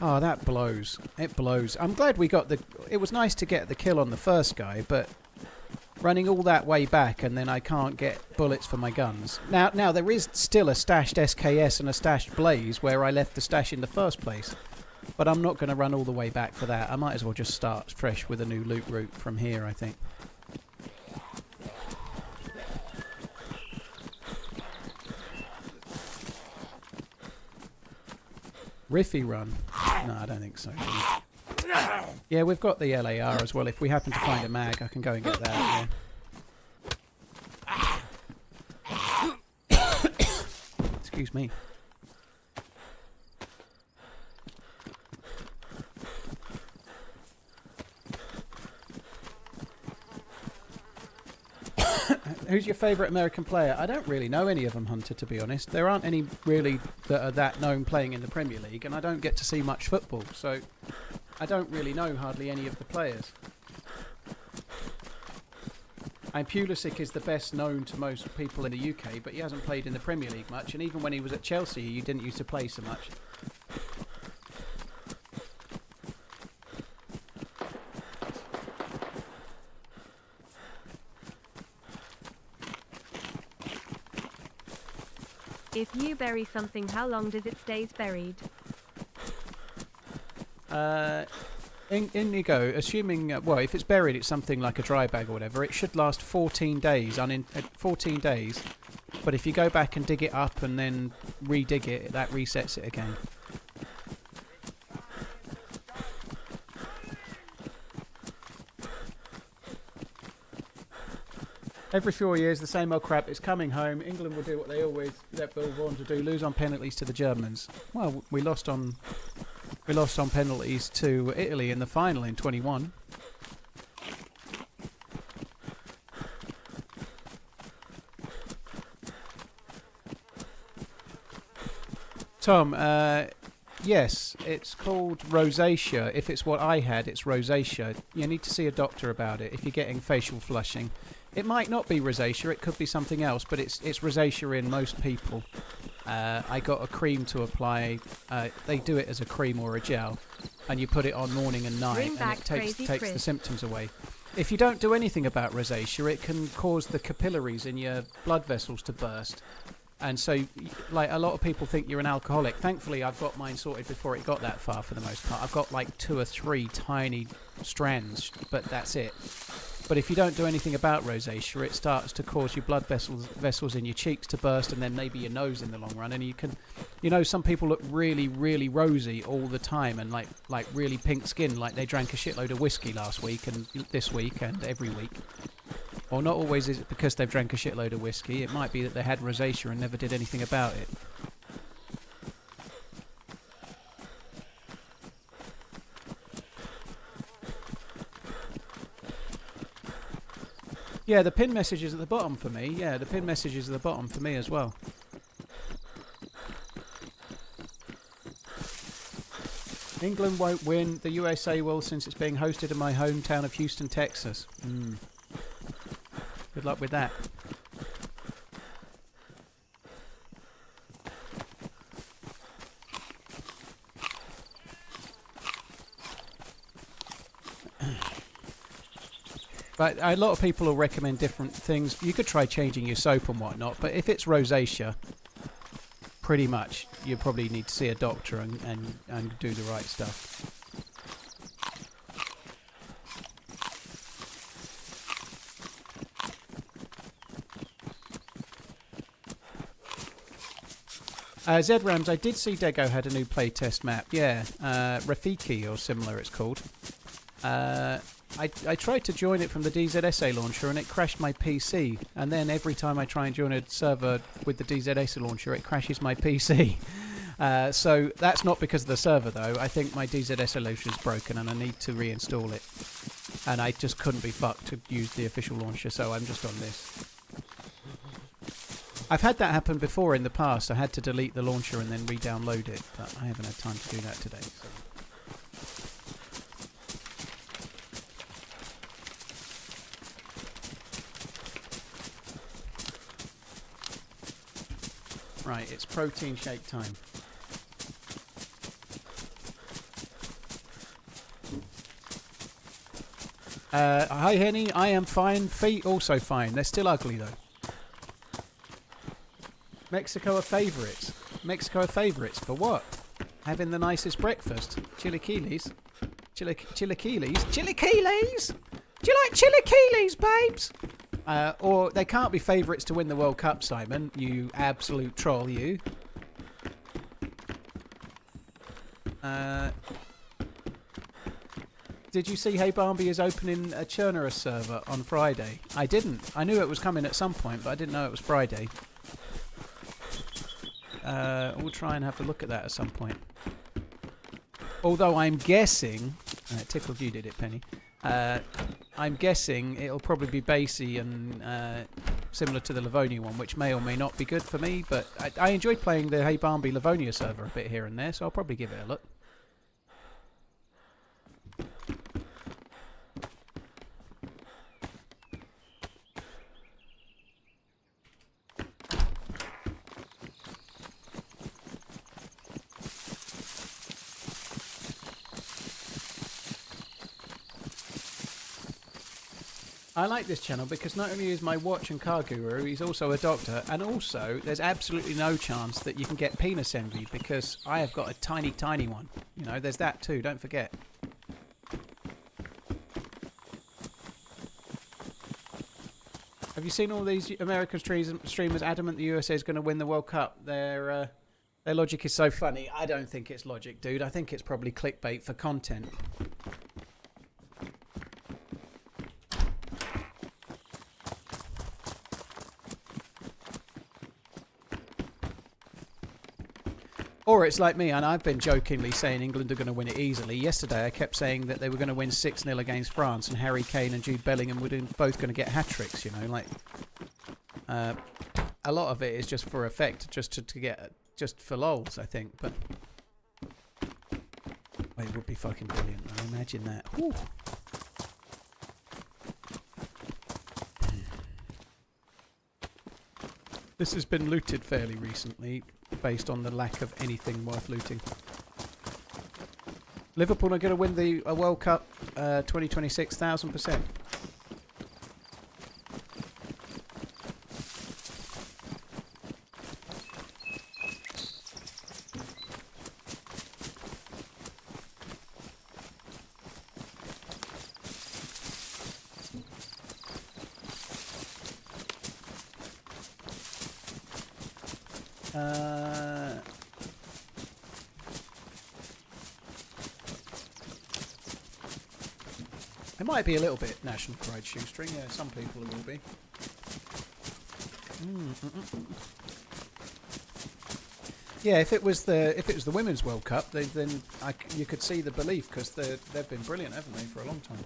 Oh, that blows. It blows. I'm glad we got the... It was nice to get the kill on the first guy, but running all that way back and then I can't get bullets for my guns. Now there is still a stashed SKS and a stashed Blaze where I left the stash in the first place. But I'm not going to run all the way back for that. I might as well just start fresh with a new loot route from here, I think. Riffy run? No, I don't think so. Yeah, we've got the LAR as well. If we happen to find a mag, I can go and get that. Yeah. Excuse me. Who's your favourite American player? I don't really know any of them, Hunter, to be honest. There aren't any really that are that known playing in the Premier League, and I don't get to see much football, so I don't really know hardly any of the players. And Pulisic is the best known to most people in the UK, but he hasn't played in the Premier League much, and even when he was at Chelsea, he didn't used to play so much. If you bury something, how long does it stays buried? Inigo, assuming, well, if it's buried, it's something like a dry bag or whatever, it should last 14 days, 14 days. But if you go back and dig it up and then re-dig it, that resets it again. Every 4 years, the same old crap. It's coming home. England will do what they always let Bill Vaughan to do: lose on penalties to the Germans. Well, we lost on penalties to Italy in the final in 21. Tom, yes, it's called rosacea. If it's what I had, it's rosacea. You need to see a doctor about it if you're getting facial flushing. It might not be rosacea, it could be something else, but it's rosacea in most people. I got a cream to apply. They do it as a cream or a gel, and you put it on morning and night, and it takes the symptoms away. If you don't do anything about rosacea, it can cause the capillaries in your blood vessels to burst. And so, like, a lot of people think you're an alcoholic. Thankfully, I've got mine sorted before it got that far for the most part. I've got like 2 or 3 tiny strands, but that's it. But if you don't do anything about rosacea, it starts to cause your blood vessels in your cheeks to burst, and then maybe your nose in the long run. And you can, you know, some people look really, really rosy all the time, and like really pink skin, like they drank a shitload of whiskey last week and this week and every week. Or not always is it because they've drank a shitload of whiskey. It might be that they had rosacea and never did anything about it. Yeah, the pin message is at the bottom for me. Yeah, the pin message is at the bottom for me as well. England won't win. The USA will, since it's being hosted in my hometown of Houston, Texas. Good luck with that. But a lot of people will recommend different things. You could try changing your soap and whatnot, but if it's rosacea, pretty much you probably need to see a doctor and do the right stuff. ZRAMS, I did see Dego had a new playtest map. Yeah, Rafiki or similar it's called. I tried to join it from the DZSA launcher and it crashed my PC. And then every time I try and join a server with the DZSA launcher, it crashes my PC. So that's not because of the server though. I think my DZSA launcher is broken and I need to reinstall it. And I just couldn't be fucked to use the official launcher, so I'm just on this. I've had that happen before in the past. I had to delete the launcher and then re-download it, but I haven't had time to do that today. So. Right, it's protein shake time. Hi Henny, I am fine. Feet also fine. They're still ugly though. Mexico are favourites. Mexico are favourites for what? Having the nicest breakfast. Chilaquiles. Chilaquiles? Chilaquiles? Do you like chilaquiles, babes? Or they can't be favourites to win the World Cup, Simon. You absolute troll, you. Did you see Hey Bambi is opening a Chernarus server on Friday? I didn't. I knew it was coming at some point, but I didn't know it was Friday. We'll try and have a look at that at some point. Although I'm guessing... tickled you did it, Penny. I'm guessing it'll probably be basey and similar to the Livonia one, which may or may not be good for me, but I enjoy playing the Hey Bambi Livonia server a bit here and there, so I'll probably give it a look. I like this channel because not only is my watch and car guru, he's also a doctor, and also there's absolutely no chance that you can get penis envy because I have got a tiny, tiny one. You know, there's that too, don't forget. Have you seen all these American streamers adamant the USA is going to win the World Cup? Their logic is so funny. I don't think it's logic, dude. I think it's probably clickbait for content. Or it's like me, and I've been jokingly saying England are going to win it easily. Yesterday I kept saying that they were going to win 6-0 against France, and Harry Kane and Jude Bellingham were both going to get hat-tricks, you know. Like, a lot of it is just for effect, just to get, just for lols, I think. But it would be fucking brilliant, though. Imagine that. Whew. This has been looted fairly recently, based on the lack of anything worth looting. Liverpool are going to win the World Cup 2026, 1,000%. It might be a little bit national pride shoestring. Yeah, some people it will be. Yeah, if it was the Women's World Cup, then you could see the belief because they've been brilliant, haven't they, for a long time.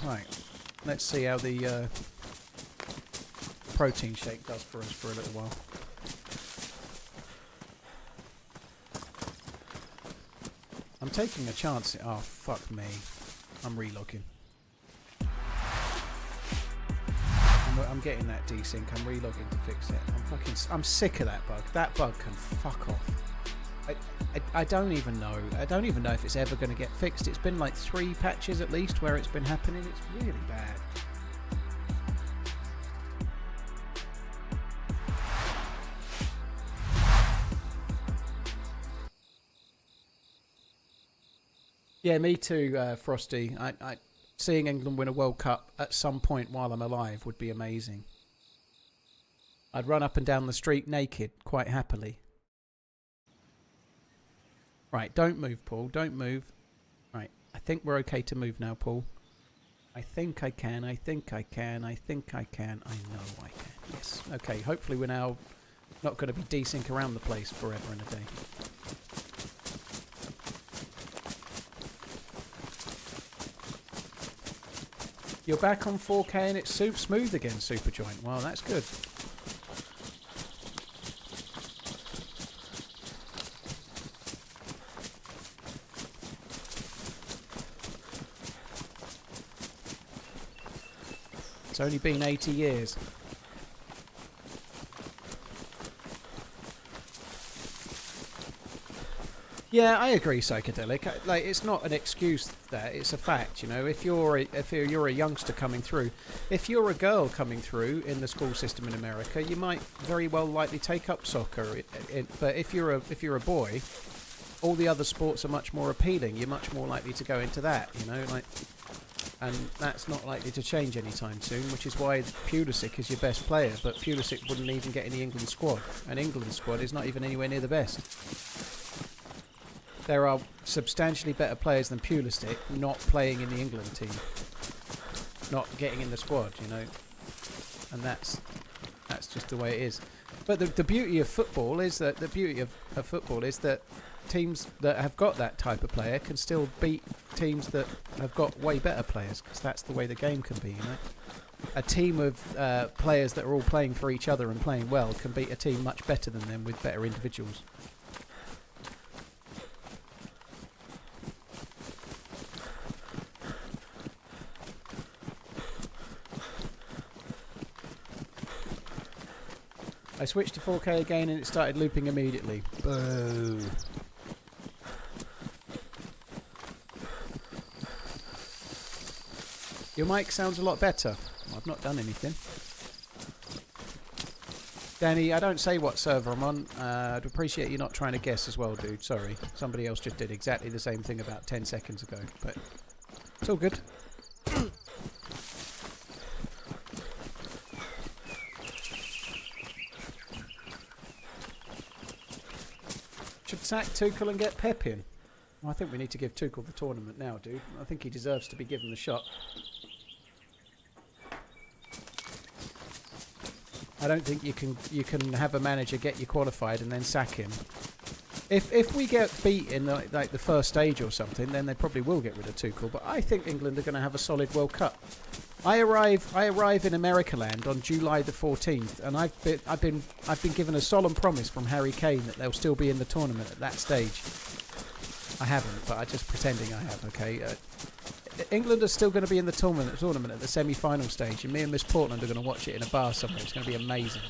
Right. Let's see how the protein shake does for us for a little while. I'm taking a chance. Oh, fuck me. I'm relogging. I'm getting that desync. I'm relogging to fix it. I'm sick of that bug. That bug can fuck off. I don't even know. I don't even know if it's ever going to get fixed. It's been like 3 patches at least where it's been happening. It's really bad. Yeah, me too, Frosty. Seeing England win a World Cup at some point while I'm alive would be amazing. I'd run up and down the street naked, quite happily. Right, don't move, Paul. Don't move. Right, I think we're okay to move now, Paul. I think I can. I think I can. I think I can. I know I can. Yes. Okay, hopefully we're now not going to be desync around the place forever and a day. You're back on 4K and it's smooth again, Superjoint. Well, that's good. It's only been 80 years. Yeah, I agree, Psychedelic. Like, it's not an excuse that it's a fact. You know, if you're a youngster coming through, if you're a girl coming through in the school system in America, you might very well likely take up soccer. But if you're a boy, all the other sports are much more appealing. You're much more likely to go into that. You know, like, and that's not likely to change anytime soon. Which is why Pulisic is your best player, but Pulisic wouldn't even get in the England squad. An England squad is not even anywhere near the best. There are substantially better players than Pulisic not playing in the England team, not getting in the squad, you know, and that's just the way it is. But the beauty of football is that teams that have got that type of player can still beat teams that have got way better players, because that's the way the game can be, you know. A team of players that are all playing for each other and playing well can beat a team much better than them with better individuals. I switched to 4K again and it started looping immediately. Boo. Your mic sounds a lot better. Well, I've not done anything. Danny, I don't say what server I'm on. I'd appreciate you not trying to guess as well, dude. Sorry. Somebody else just did exactly the same thing about 10 seconds ago. But it's all good. Should sack Tuchel and get Pep in? Well, I think we need to give Tuchel the tournament now, dude. I think he deserves to be given the shot. I don't think you can have a manager get you qualified and then sack him. If we get beat in like the first stage or something, then they probably will get rid of Tuchel. But I think England are going to have a solid World Cup. I arrive in America land on July the 14th, and I've been given a solemn promise from Harry Kane that they'll still be in the tournament at that stage. I haven't, but I'm just pretending I have. Okay, England are still going to be in the tournament at the semi-final stage, and me and Miss Portland are going to watch it in a bar somewhere. It's going to be amazing.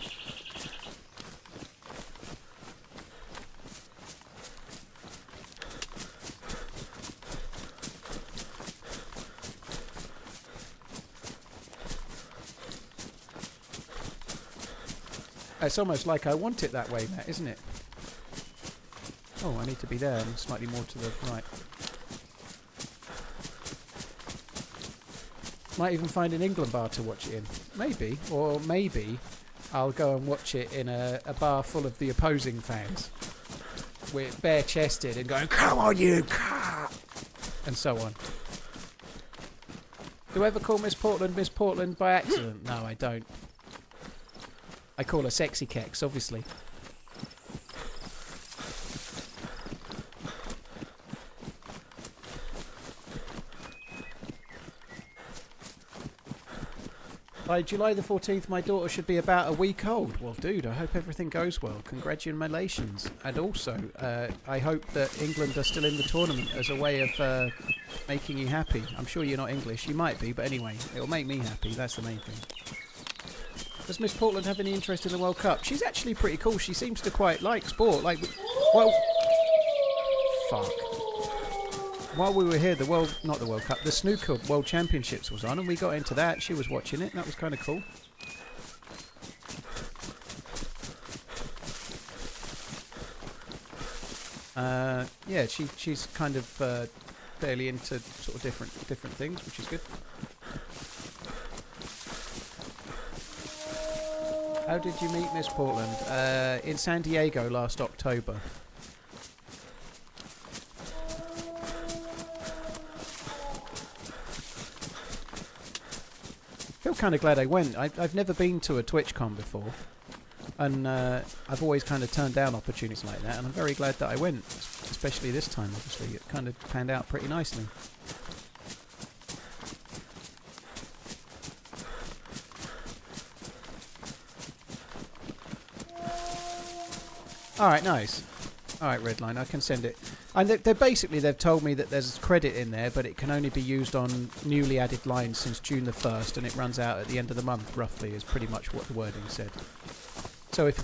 It's almost like I want it that way, Matt, isn't it? Oh, I need to be there and slightly more to the right. Might even find an England bar to watch it in. Maybe. Or maybe I'll go and watch it in a bar full of the opposing fans. We're bare-chested and going, come on you, and so on. Do I ever call Miss Portland by accident? No, I don't. I call her Sexy Kex, obviously. By July the 14th, my daughter should be about a week old. Well, dude, I hope everything goes well. Congratulations. And also, I hope that England are still in the tournament as a way of making you happy. I'm sure you're not English. You might be, but anyway, it'll make me happy. That's the main thing. Does Miss Portland have any interest in the World Cup? She's actually pretty cool. She seems to quite like sport. Like, well, fuck. While we were here, not the World Cup, the Snooker World Championships was on, and we got into that. She was watching it, and that was kind of cool. Yeah, she's kind of fairly into sort of different things, which is good. How did you meet Miss Portland? In San Diego last October. Feel still kind of glad I went. I've never been to a TwitchCon before, and I've always kind of turned down opportunities like that, and I'm very glad that I went, especially this time. Obviously, it kind of panned out pretty nicely. All right, nice. All right, Redline, I can send it. And they've told me that there's credit in there, but it can only be used on newly added lines since June the 1st, and it runs out at the end of the month, roughly, is pretty much what the wording said. So if we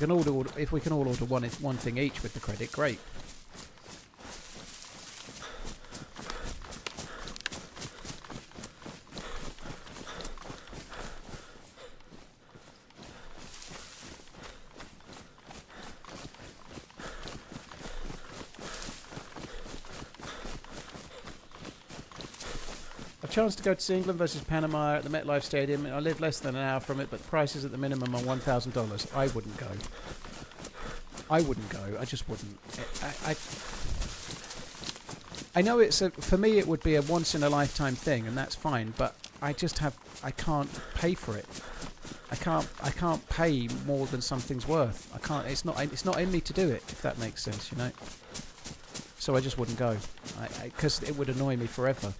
can all order one thing each with the credit, great. Chance to go to see England versus Panama at the MetLife Stadium. I live less than an hour from it, but the prices at the minimum are $1,000. I wouldn't go. I wouldn't go. I just wouldn't. I know for me it would be a once in a lifetime thing, and that's fine. But I can't pay for it. I can't pay more than something's worth. I can't. It's not in me to do it. If that makes sense, you know. So I just wouldn't go, because it would annoy me forever.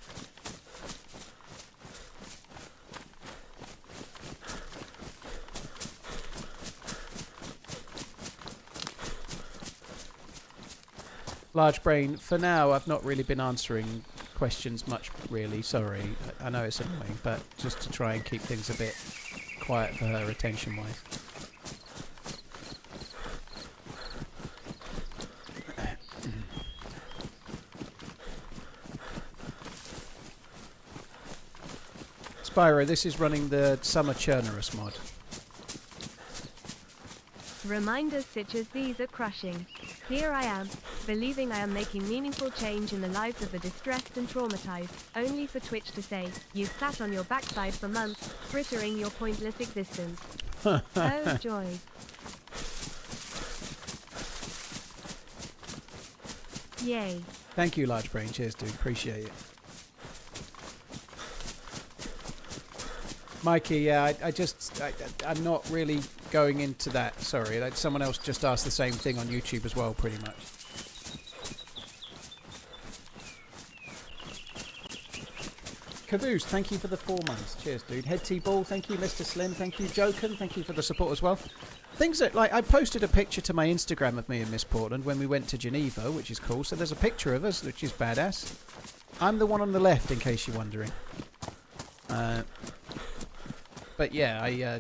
Large Brain, for now I've not really been answering questions much, really, sorry. I know it's annoying, but just to try and keep things a bit quiet for her attention-wise. Spyro, this is running the Summer Chernarus mod. Reminders such as these are crushing. Here I am, believing I am making meaningful change in the lives of the distressed and traumatized, only for Twitch to say, you sat on your backside for months, frittering your pointless existence. Oh joy. Yay. Thank you, Large Brain. Cheers, dude. Appreciate it. Mikey, yeah, I'm not really going into that. Sorry, someone else just asked the same thing on YouTube as well, pretty much. Caboose, thank you for the 4 months. Cheers, dude. Head T-Ball, thank you. Mr. Slim, thank you. Joken, thank you for the support as well. Things that, like, I posted a picture to my Instagram of me and Miss Portland when we went to Geneva, which is cool. So there's a picture of us, which is badass. I'm the one on the left, in case you're wondering. But yeah,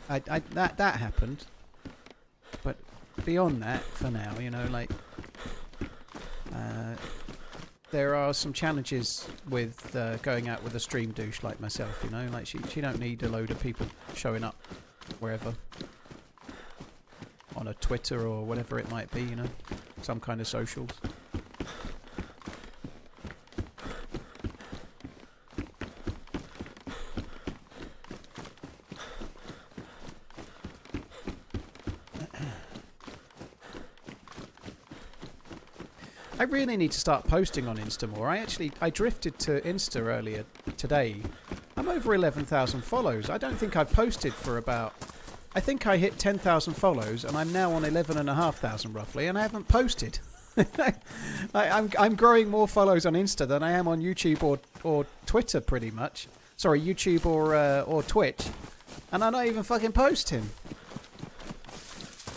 that happened. But beyond that, for now, you know, like, there are some challenges with going out with a stream douche like myself, you know, like she don't need a load of people showing up wherever on a Twitter or whatever it might be, you know, some kind of socials. I really need to start posting on Insta more. I drifted to Insta earlier today. I'm over 11,000 follows. I don't think I've posted for about... I think I hit 10,000 follows and I'm now on 11,500 roughly, and I haven't posted. I'm growing more follows on Insta than I am on YouTube or Twitter, pretty much. Sorry, YouTube or Twitch. And I'm not even fucking posting.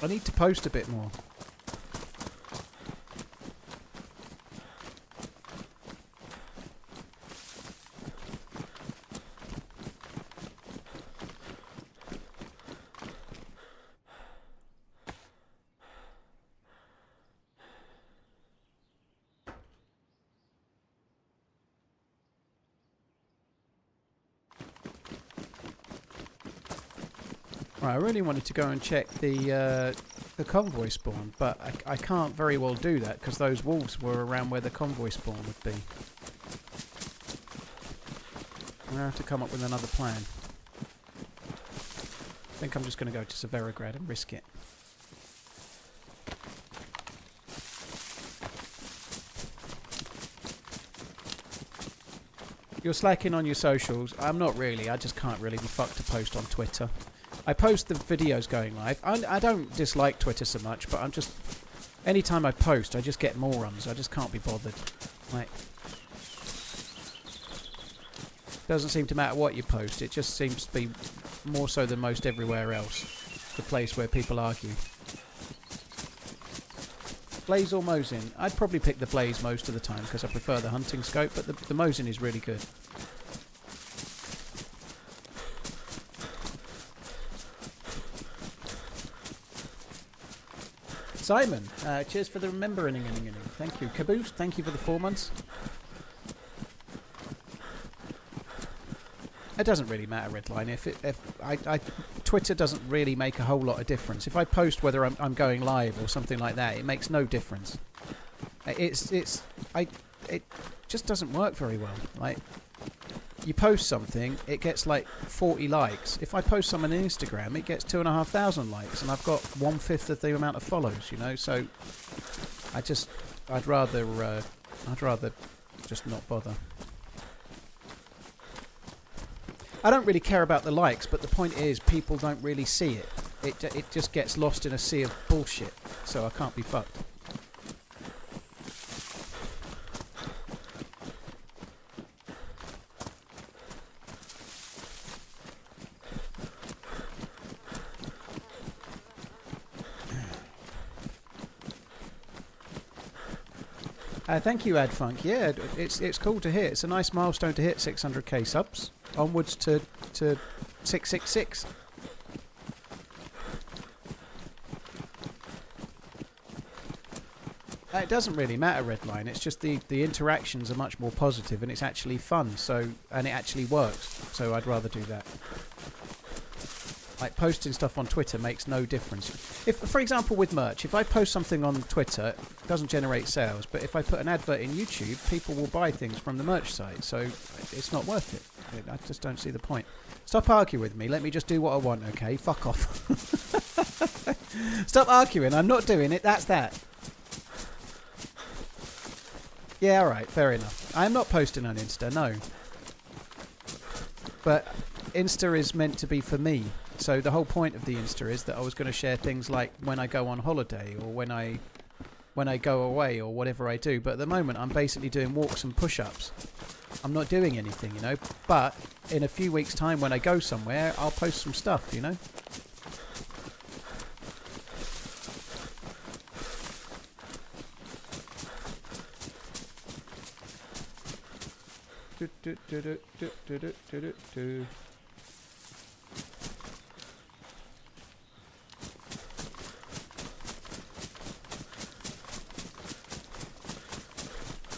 I need to post a bit more. Right, I really wanted to go and check the convoy spawn, but I can't very well do that because those wolves were around where the convoy spawn would be. I'm going to have to come up with another plan. I think I'm just going to go to Severograd and risk it. You're slacking on your socials. I'm not really. I just can't really be fucked to post on Twitter. I post the videos going live. I don't dislike Twitter so much, but I'm just... Anytime I post, I just get morons. I just can't be bothered. Like... Doesn't seem to matter what you post. It just seems to be more so than most everywhere else. The place where people argue. Blaze or Mosin? I'd probably pick the Blaze most of the time because I prefer the hunting scope, but the Mosin is really good. Simon, cheers for the remembering. Thank you. Caboose, thank you for the 4 months. It doesn't really matter, Redline. Twitter doesn't really make a whole lot of difference. If I post whether I'm going live or something like that, it makes no difference. It just doesn't work very well. Like, you post something, it gets like 40 likes. If I post something on Instagram, it gets 2,500 likes, and I've got 1/5 of the amount of follows. You know, so I'd rather just not bother. I don't really care about the likes, but the point is people don't really see it. It just gets lost in a sea of bullshit, so I can't be fucked. Thank you, Adfunk. Yeah, it's cool to hit. It's a nice milestone to hit 600k subs. Onwards to 666. It doesn't really matter, Redline. It's just the interactions are much more positive and it's actually fun. And it actually works. So I'd rather do that. Like, posting stuff on Twitter makes no difference. If, for example, with merch, if I post something on Twitter, it doesn't generate sales. But if I put an advert in YouTube, people will buy things from the merch site. So it's not worth it. I just don't see the point. Stop arguing with me. Let me just do what I want, okay? Fuck off. Stop arguing. I'm not doing it. That's that. Yeah, alright. Fair enough. I'm not posting on Insta, no. But Insta is meant to be for me. So the whole point of the Insta is that I was going to share things like when I go on holiday or when I go away or whatever I do. But at the moment, I'm basically doing walks and push-ups. I'm not doing anything, you know. But in a few weeks' time when I go somewhere, I'll post some stuff, you know.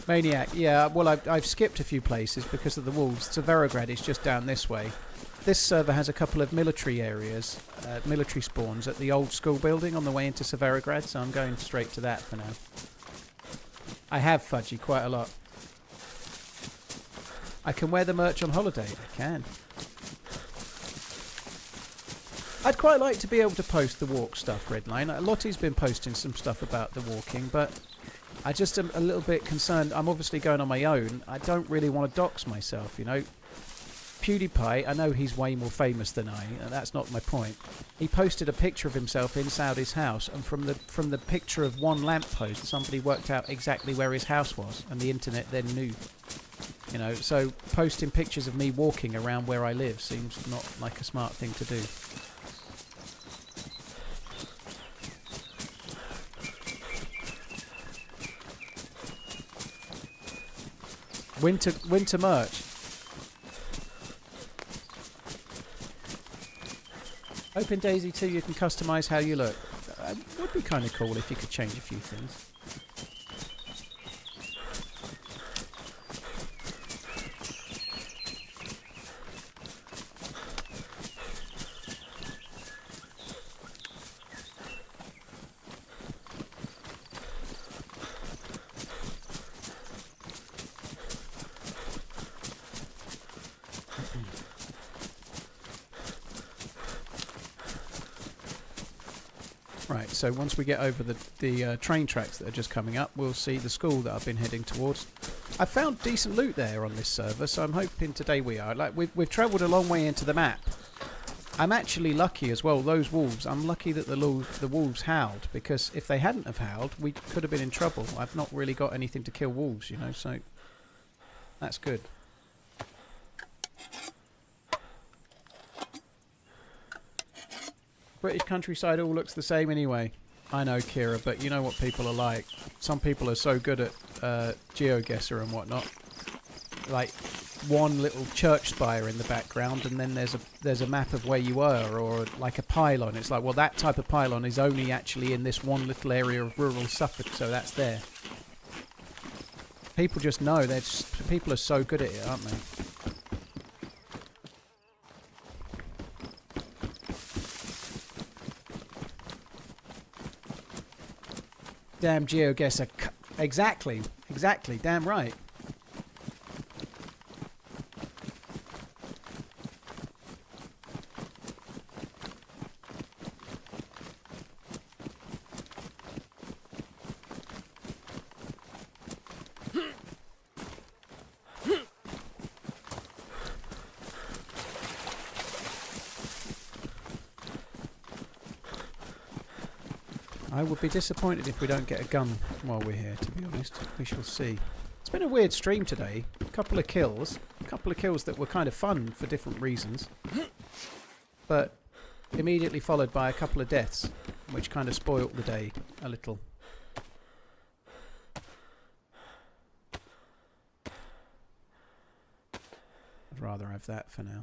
Maniac, yeah, well I've skipped a few places because of the wolves. Severograd is just down this way. This server has a couple of military areas, military spawns at the old school building on the way into Severograd, so I'm going straight to that for now. I have Fudgy quite a lot. I can wear the merch on holiday. I can. I'd quite like to be able to post the walk stuff, Redline. Lottie's been posting some stuff about the walking, but I just am a little bit concerned. I'm obviously going on my own. I don't really want to dox myself, you know. PewDiePie, I know he's way more famous than I, and that's not my point. He posted a picture of himself inside his house, and from the picture of one lamppost, somebody worked out exactly where his house was, and the internet then knew. You know, so posting pictures of me walking around where I live seems not like a smart thing to do. Winter merch. Open DayZ 2, you can customise how you look. It would be kind of cool if you could change a few things. Right, so once we get over the train tracks that are just coming up, we'll see the school that I've been heading towards. I found decent loot there on this server, so I'm hoping today we are. Like, we've travelled a long way into the map. I'm actually lucky as well, those wolves. I'm lucky that the wolves howled, because if they hadn't have howled, we could have been in trouble. I've not really got anything to kill wolves, you know, so that's good. British countryside all looks the same anyway. I know, Kira, but you know what people are like. Some people are so good at GeoGuessr and whatnot. Like one little church spire in the background, and then there's a map of where you are, or like a pylon. It's like, well, that type of pylon is only actually in this one little area of rural Suffolk, so that's there. People just know. People are so good at it, aren't they? Damn GeoGuessr. Exactly. Damn right. I would be disappointed if we don't get a gun while we're here, to be honest. We shall see. It's been a weird stream today. A couple of kills that were kind of fun for different reasons. But immediately followed by a couple of deaths, which kind of spoilt the day a little. I'd rather have that for now.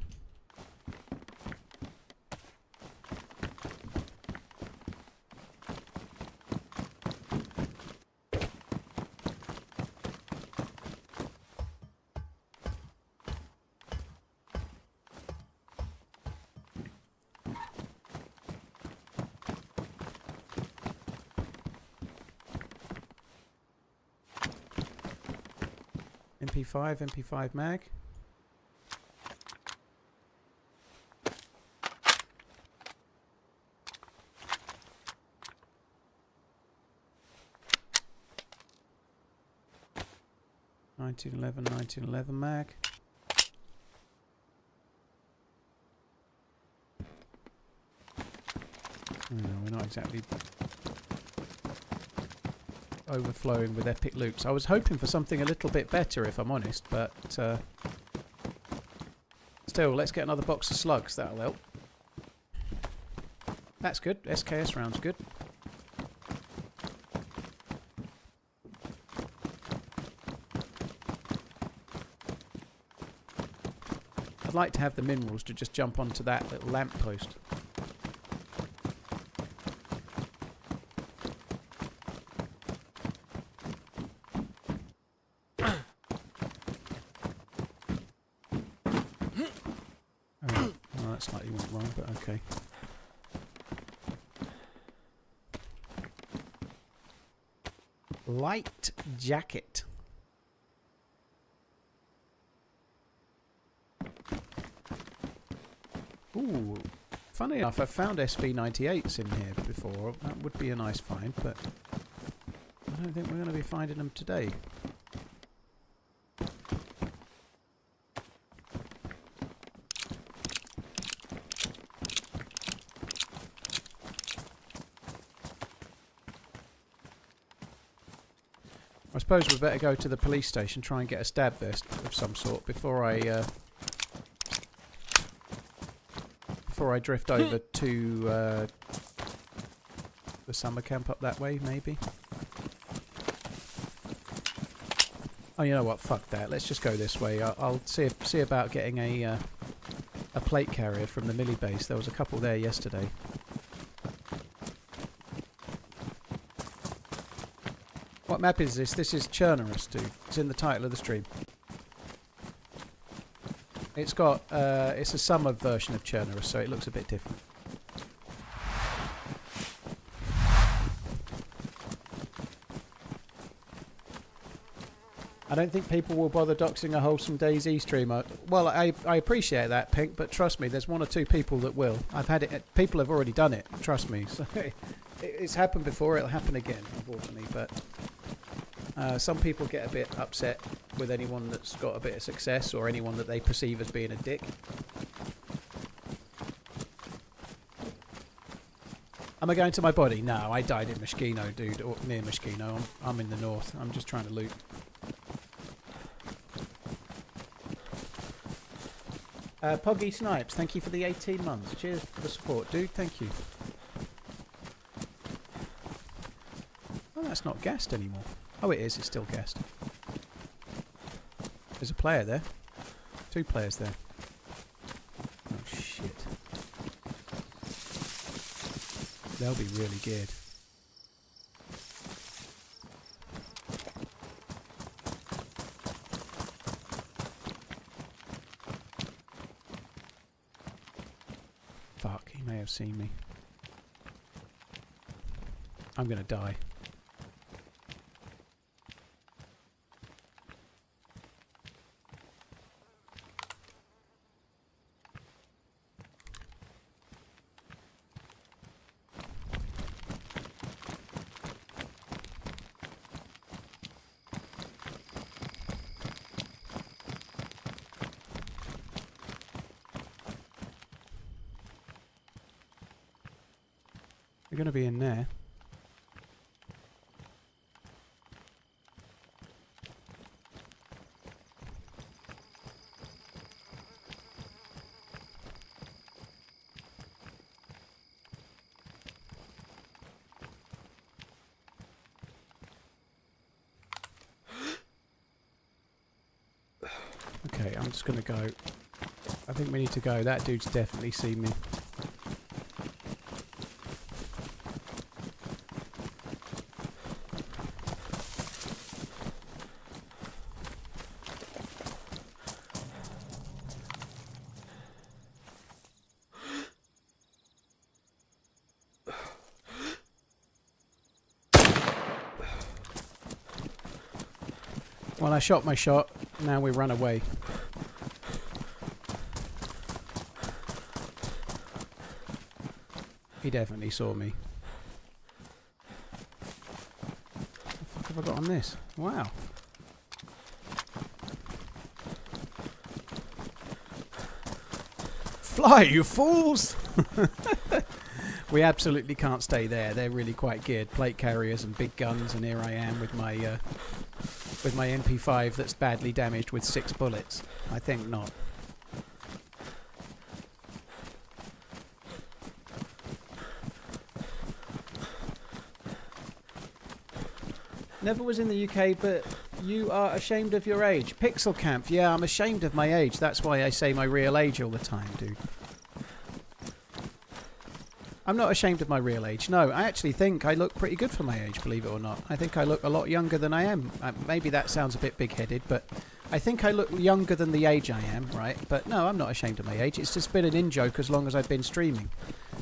MP5 mag. $1911 mag. No, we're not exactly overflowing with epic loops. I was hoping for something a little bit better, if I'm honest, but still, let's get another box of slugs. That'll help. That's good. SKS round's good. I'd like to have the minerals to just jump onto that little lamppost. Slightly went wrong, but okay. Light jacket. Ooh, funny enough, I've found SV98s in here before. That would be a nice find, but I don't think we're going to be finding them today. I suppose we better go to the police station, try and get a stab vest of some sort before I drift over to the summer camp up that way, maybe. Oh, you know what? Fuck that. Let's just go this way. I'll see about getting a plate carrier from the Millie base. There was a couple there yesterday. What map is this? This is Chernarus, dude. It's in the title of the stream. It's got, it's a summer version of Chernarus, so it looks a bit different. I don't think people will bother doxing a wholesome DayZ streamer. Well, I appreciate that, Pink, but trust me, there's one or two people that will. I've had it. People have already done it. Trust me. So It's happened before, it'll happen again, unfortunately, but some people get a bit upset with anyone that's got a bit of success or anyone that they perceive as being a dick. Am I going to my body? No, I died in Moschino, dude, or near Moschino. I'm in the north. I'm just trying to loot. Poggy Snipes, thank you for the 18 months. Cheers for the support, dude. Thank you. Oh, that's not gassed anymore. Oh, it is. It's still gassed. There's a player there. 2 players there. Oh, shit. They'll be really geared. Fuck, he may have seen me. I'm gonna die. You're going to be in there. Okay, I'm just going to go. I think we need to go. That dude's definitely seen me. Well, I shot my shot. Now we run away. He definitely saw me. What the fuck have I got on this? Wow. Fly, you fools! We absolutely can't stay there. They're really quite geared. Plate carriers and big guns, and here I am with my MP5 that's badly damaged with 6 bullets. I think not. Never was in the UK, but you are ashamed of your age. Pixel Camp, yeah, I'm ashamed of my age. That's why I say my real age all the time, dude. I'm not ashamed of my real age. No, I actually think I look pretty good for my age, believe it or not. I think I look a lot younger than I am. Maybe that sounds a bit big-headed, but I think I look younger than the age I am, right? But no, I'm not ashamed of my age. It's just been an in-joke as long as I've been streaming.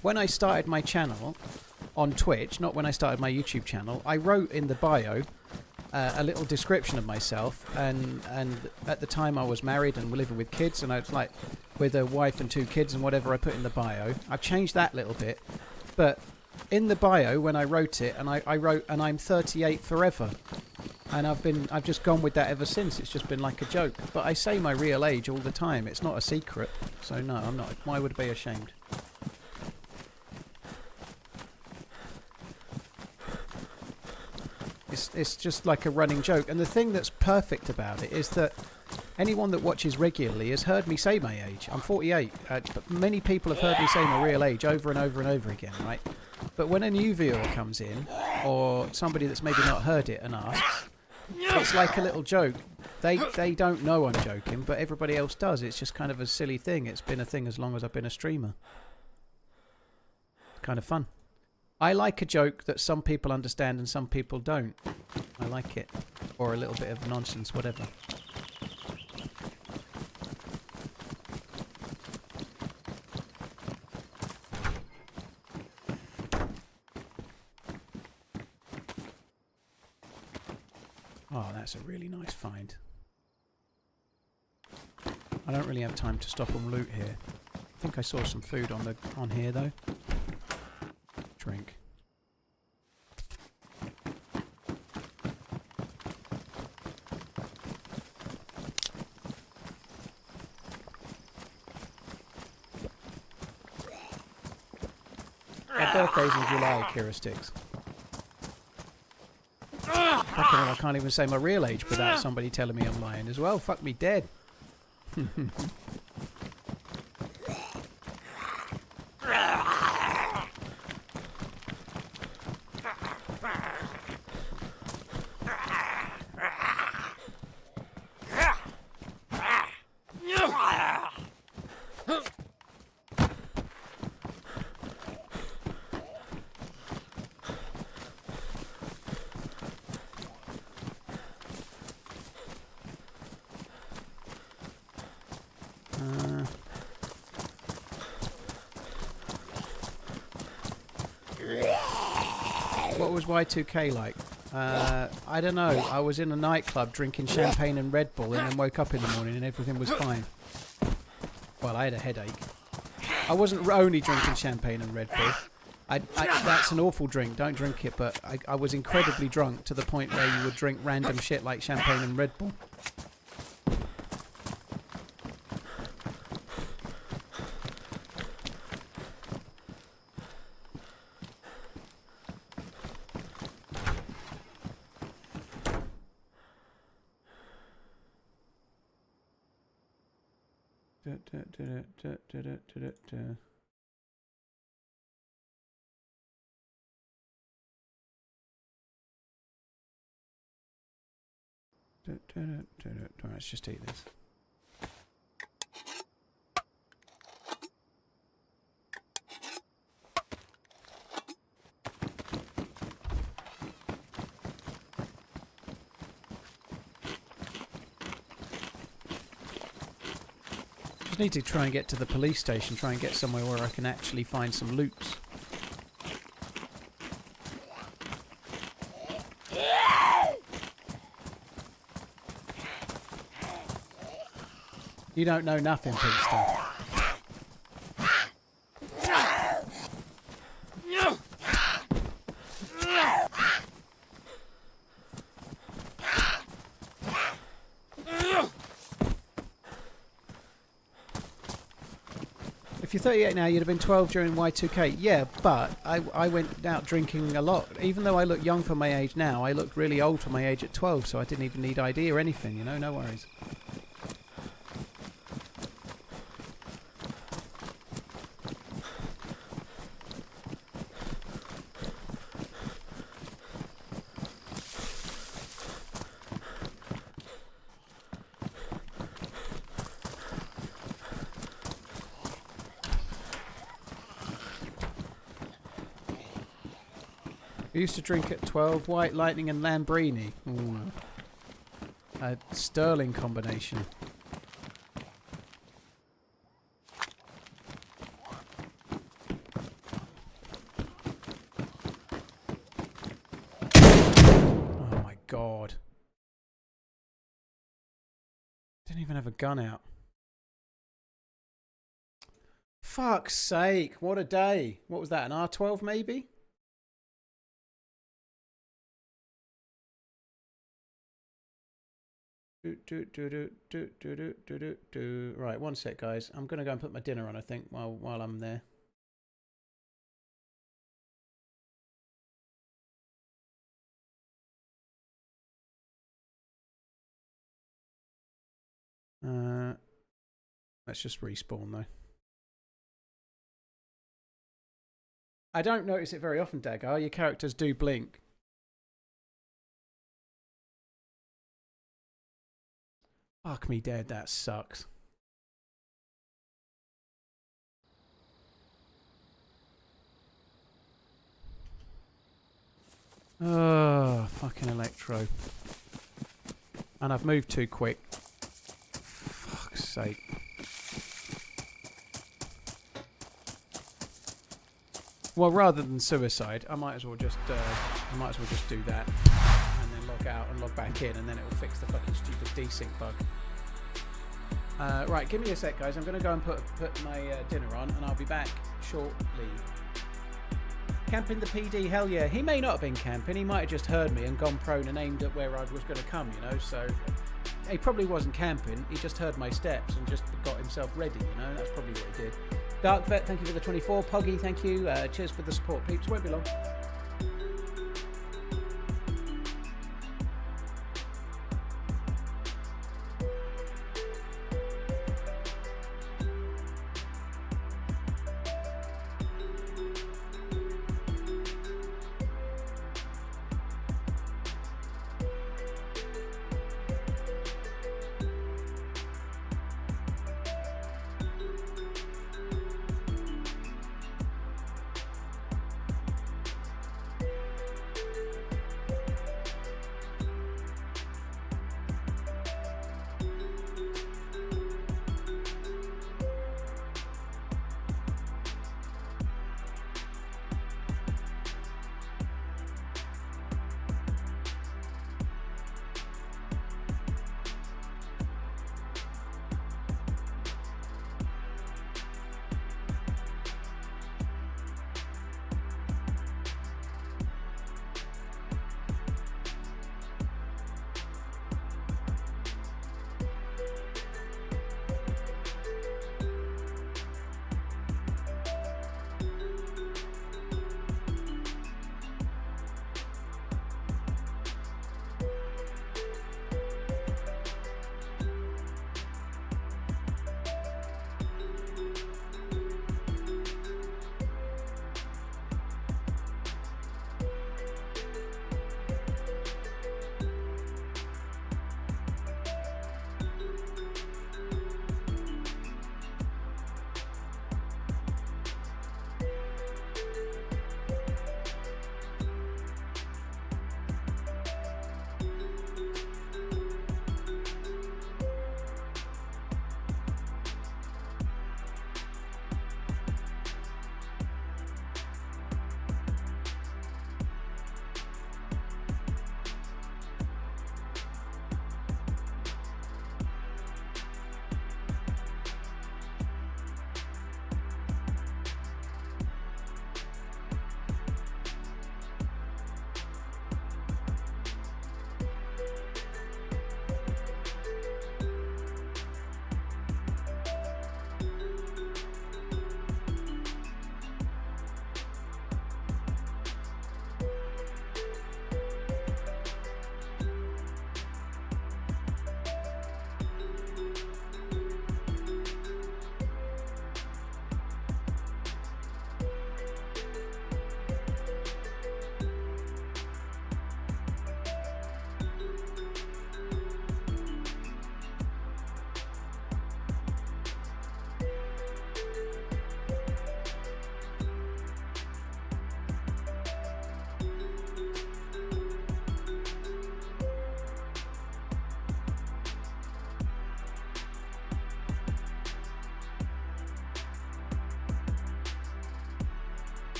When I started my channel on Twitch, not when I started my YouTube channel, I wrote in the bio a little description of myself, and at the time I was married and living with kids, and I was like with a wife and 2 kids and whatever I put in the bio. I've changed that little bit, but in the bio when I wrote it, and I wrote, and I'm 38 forever, and I've just gone with that ever since. It's just been like a joke, but I say my real age all the time. It's not a secret, so no, I'm not. Why would I be ashamed? It's just like a running joke. And the thing that's perfect about it is that anyone that watches regularly has heard me say my age. I'm 48. But many people have heard me say my real age over and over and over again, right? But when a new viewer comes in, or somebody that's maybe not heard it and asks, it's like a little joke. They don't know I'm joking, but everybody else does. It's just kind of a silly thing. It's been a thing as long as I've been a streamer. Kind of fun. I like a joke that some people understand and some people don't. I like it. Or a little bit of nonsense, whatever. Oh, that's a really nice find. I don't really have time to stop and loot here. I think I saw some food on here though. Drink. birthday's in July, Kira Sticks. Fucking hell, I can't even say my real age without somebody telling me I'm lying as well. Fuck me dead. What was Y2K like? I don't know. I was in a nightclub drinking champagne and Red Bull and then woke up in the morning and everything was fine. Well, I had a headache. I wasn't only drinking champagne and Red Bull. That's an awful drink. Don't drink it. But I was incredibly drunk to the point where you would drink random shit like champagne and Red Bull. Let's just eat this. Just need to try and get to the police station, try and get somewhere where I can actually find some loots. You don't know nothing, Pinkster. If you're 38 now, you'd have been 12 during Y2K. Yeah, but I went out drinking a lot. Even though I look young for my age now, I looked really old for my age at 12, so I didn't even need ID or anything, you know, no worries. I used to drink at 12, White Lightning and Lambrini. Ooh. A sterling combination. Oh my god. Didn't even have a gun out. Fuck's sake, what a day. What was that, an R12 maybe? Right, one sec, guys. I'm gonna go and put my dinner on, I think, while I'm there. Let's just respawn though. I don't notice it very often, Dagar. Your characters do blink. Fuck me dead, that sucks. Oh, fucking Electro. And I've moved too quick. Fuck's sake. Well, rather than suicide, I might as well just do that. Log out and log back in, and then it will fix the fucking stupid desync bug. Right, give me a sec, guys. I'm going to go and put my dinner on, and I'll be back shortly. Camping the PD, hell yeah. He may not have been camping. He might have just heard me and gone prone and aimed at where I was going to come, you know. So he probably wasn't camping. He just heard my steps and just got himself ready, you know. That's probably what he did. Dark Vet, thank you for the 24. Poggy, thank you. Cheers for the support, peeps. Won't be long.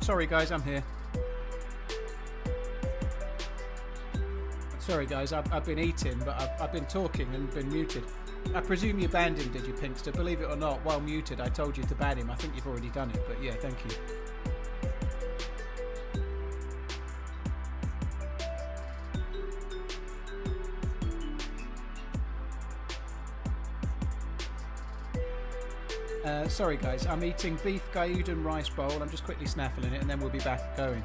sorry guys, I'm here. Sorry guys, I've been eating, but I've been talking and been muted. I presume you banned him, did you, Pinkster? Believe it or not, while muted, I told you to ban him. I think you've already done it, but yeah, thank you. Sorry guys, I'm eating beef Gyudon rice bowl. I'm just quickly snaffling it and then we'll be back going.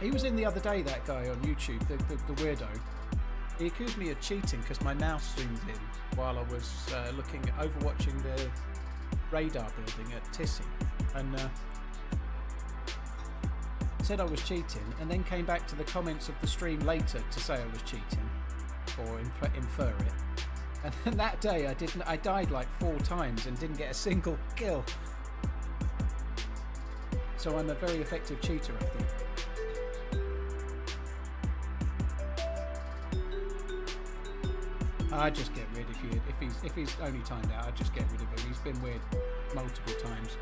He was in the other day, that guy on YouTube, the weirdo. He accused me of cheating because my mouse zoomed in while I was overwatching the radar building at Tissy, and said I was cheating, and then came back to the comments of the stream later to say I was cheating or infer it. And then that day I died like 4 times and didn't get a single kill. So I'm a very effective cheater, I think. I'd just get rid if he's only timed out. I'd just get rid of him. He's been weird multiple times.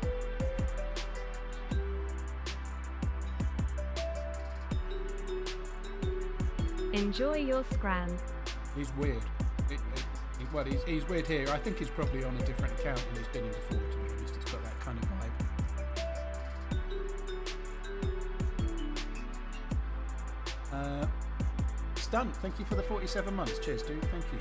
Enjoy your scram. He's weird. Well, he's weird here. I think he's probably on a different account than he's been in before, to be honest. It's got that kind of vibe. Stunt, thank you for the 47 months. Cheers, dude. Thank you.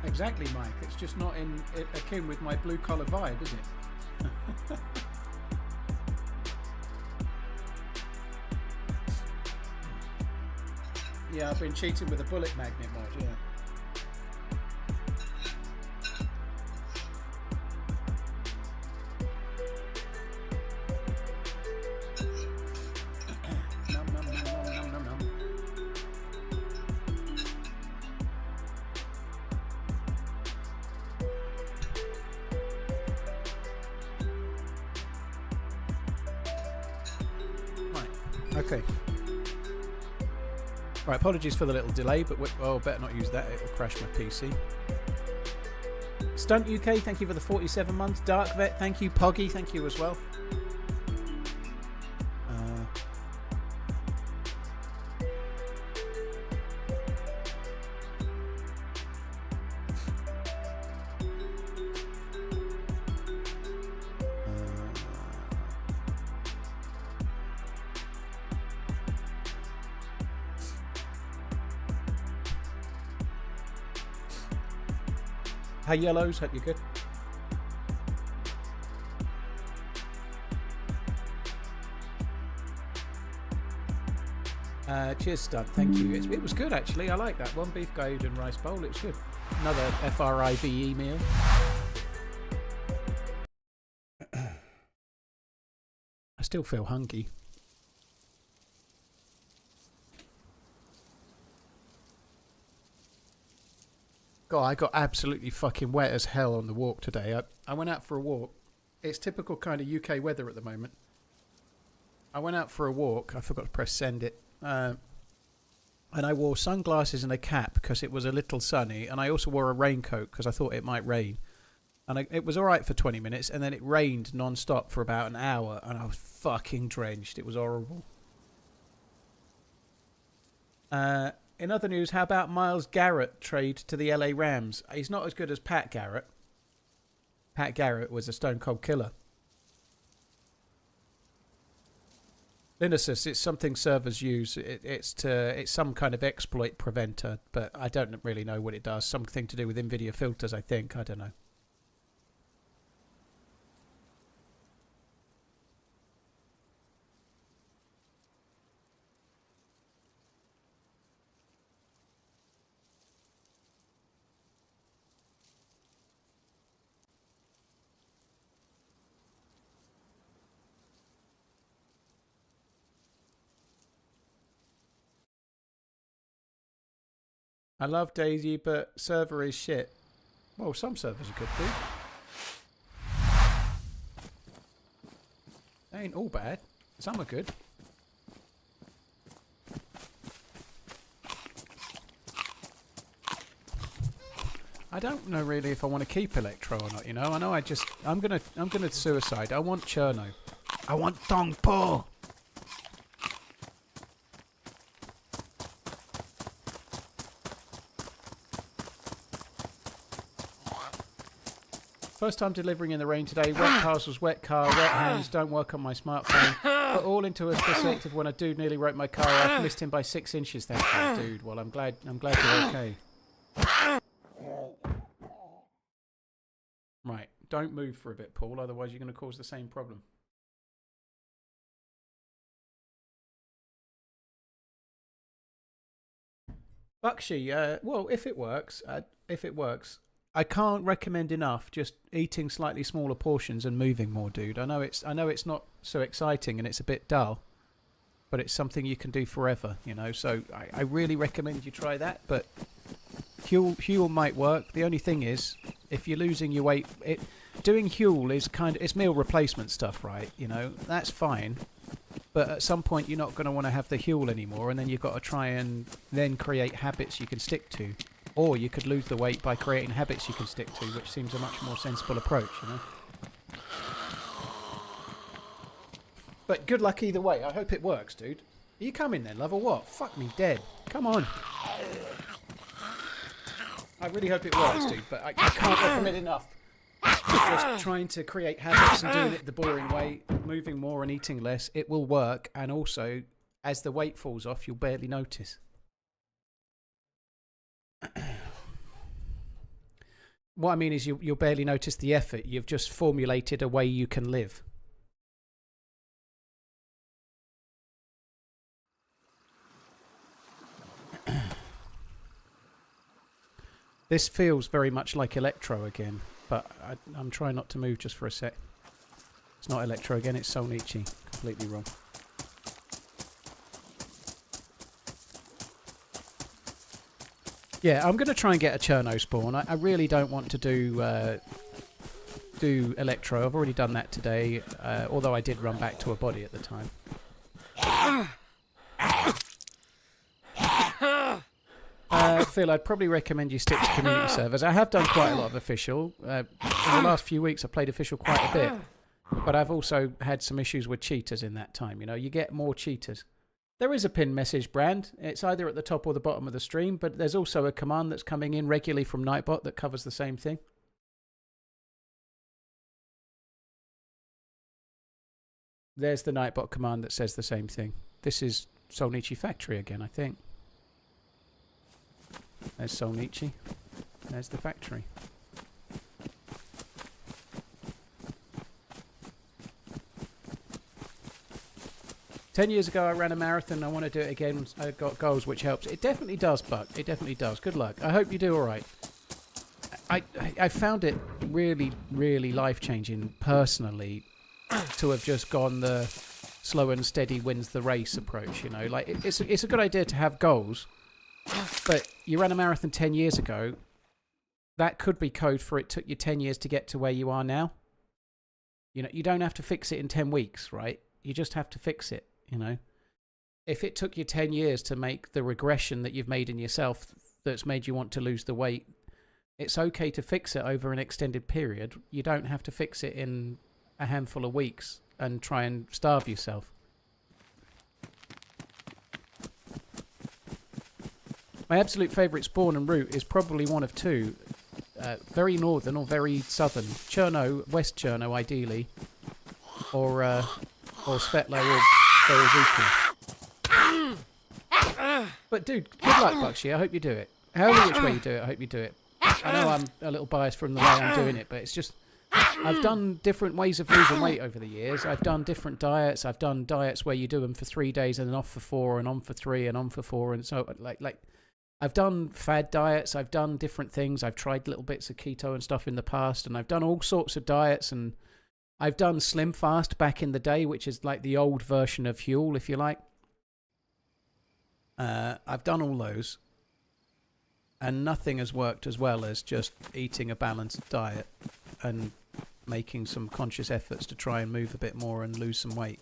Exactly, Mike. It's just not in akin with my blue collar vibe, is it? Yeah, I've been cheating with a bullet magnet mod, yeah. Okay. Right, apologies for the little delay, but better not use that, it'll crash my PC. Stunt UK, thank you for the 47 months. Dark Vet, thank you. Poggy, thank you as well. Hey Yellows, hope you're good. Cheers, Stud. Thank you. It was good actually. I like that one. Beef Gyudon rice bowl. It was good. Another FRIVE meal. I still feel hungry. God, I got absolutely fucking wet as hell on the walk today. I went out for a walk. It's typical kind of UK weather at the moment. I went out for a walk. I forgot to press send it. And I wore sunglasses and a cap because it was a little sunny. And I also wore a raincoat because I thought it might rain. And it was all right for 20 minutes. And then it rained non-stop for about an hour. And I was fucking drenched. It was horrible. In other news, how about Myles Garrett trade to the LA Rams? He's not as good as Pat Garrett. Pat Garrett was a stone cold killer. Linus, it's something servers use. It's some kind of exploit preventer, but I don't really know what it does. Something to do with NVIDIA filters, I think. I don't know. I love DayZ, but server is shit. Well, some servers are good too. ain't all bad. Some are good. I don't know really if I want to keep Electro or not, you know. I know I'm gonna suicide. I want Cherno. I want Tong Po. First time delivering in the rain today. Wet parcels, wet car, wet hands. Don't work on my smartphone. Put all into a perspective when a dude nearly wrote my car off. Missed him by 6 inches. Thank you, dude. Well, I'm glad you're okay. Right, don't move for a bit, Paul, otherwise you're going to cause the same problem. Bakshi, well, if it works, I can't recommend enough just eating slightly smaller portions and moving more, dude. I know it's not so exciting and it's a bit dull, but it's something you can do forever, you know. So I really recommend you try that, but Huel might work. The only thing is, if you're losing your weight, doing Huel is it's meal replacement stuff, right? You know, that's fine. But at some point, you're not going to want to have the Huel anymore, and then you've got to try and then create habits you can stick to. Or you could lose the weight by creating habits you can stick to, which seems a much more sensible approach, you know? But good luck either way. I hope it works, dude. Are you coming then, love, or what? Fuck me dead. Come on. I really hope it works, dude, but I can't recommend enough. Just trying to create habits and doing it the boring way, moving more and eating less, it will work. And also, as the weight falls off, you'll barely notice. What I mean is you'll barely notice the effort. You've just formulated a way you can live. This feels very much like Electro again, but I'm trying not to move just for a sec. It's not Electro again, it's Solnichi. Completely wrong. Yeah, I'm going to try and get a Cherno spawn. I really don't want to do Electro. I've already done that today, although I did run back to a body at the time. Phil, I'd probably recommend you stick to community servers. I have done quite a lot of official. In the last few weeks, I've played official quite a bit. But I've also had some issues with cheaters in that time. You know, you get more cheaters. There is a pinned message brand. It's either at the top or the bottom of the stream, but there's also a command that's coming in regularly from Nightbot that covers the same thing. There's the Nightbot command that says the same thing. This is Solnichi Factory again, I think. There's Solnichi. There's the factory. Ten years ago, I ran a marathon. I want to do it again. I got goals, which helps. It definitely does, Buck. It definitely does. Good luck. I hope you do all right. I found it really, really life-changing, personally, to have just gone the slow and steady wins the race approach. You know, like it's a good idea to have goals, but you ran a marathon 10 years ago. That could be code for it took you 10 years to get to where you are now. You know, you don't have to fix it in 10 weeks, right? You just have to fix it. You know, if it took you 10 years to make the regression that you've made in yourself that's made you want to lose the weight, it's okay to fix it over an extended period. You don't have to fix it in a handful of weeks and try and starve yourself. My absolute favourite spawn and route is probably one of two. Very northern or very southern. Cherno, West Cherno ideally. Or Svetlo or But dude, good luck, Bakshi. I hope you do it. However which way you do it, I hope you do it. I know I'm a little biased from the way I'm doing it, but it's just I've done different ways of losing weight over the years. I've done different diets. I've done diets where you do them for 3 days and then off for 4 and on for 3 and on for 4 and so like I've done fad diets. I've done different things. I've tried little bits of keto and stuff in the past, and I've done all sorts of diets, and I've done Slim Fast back in the day, which is like the old version of Huel, if you like. I've done all those, and nothing has worked as well as just eating a balanced diet and making some conscious efforts to try and move a bit more and lose some weight.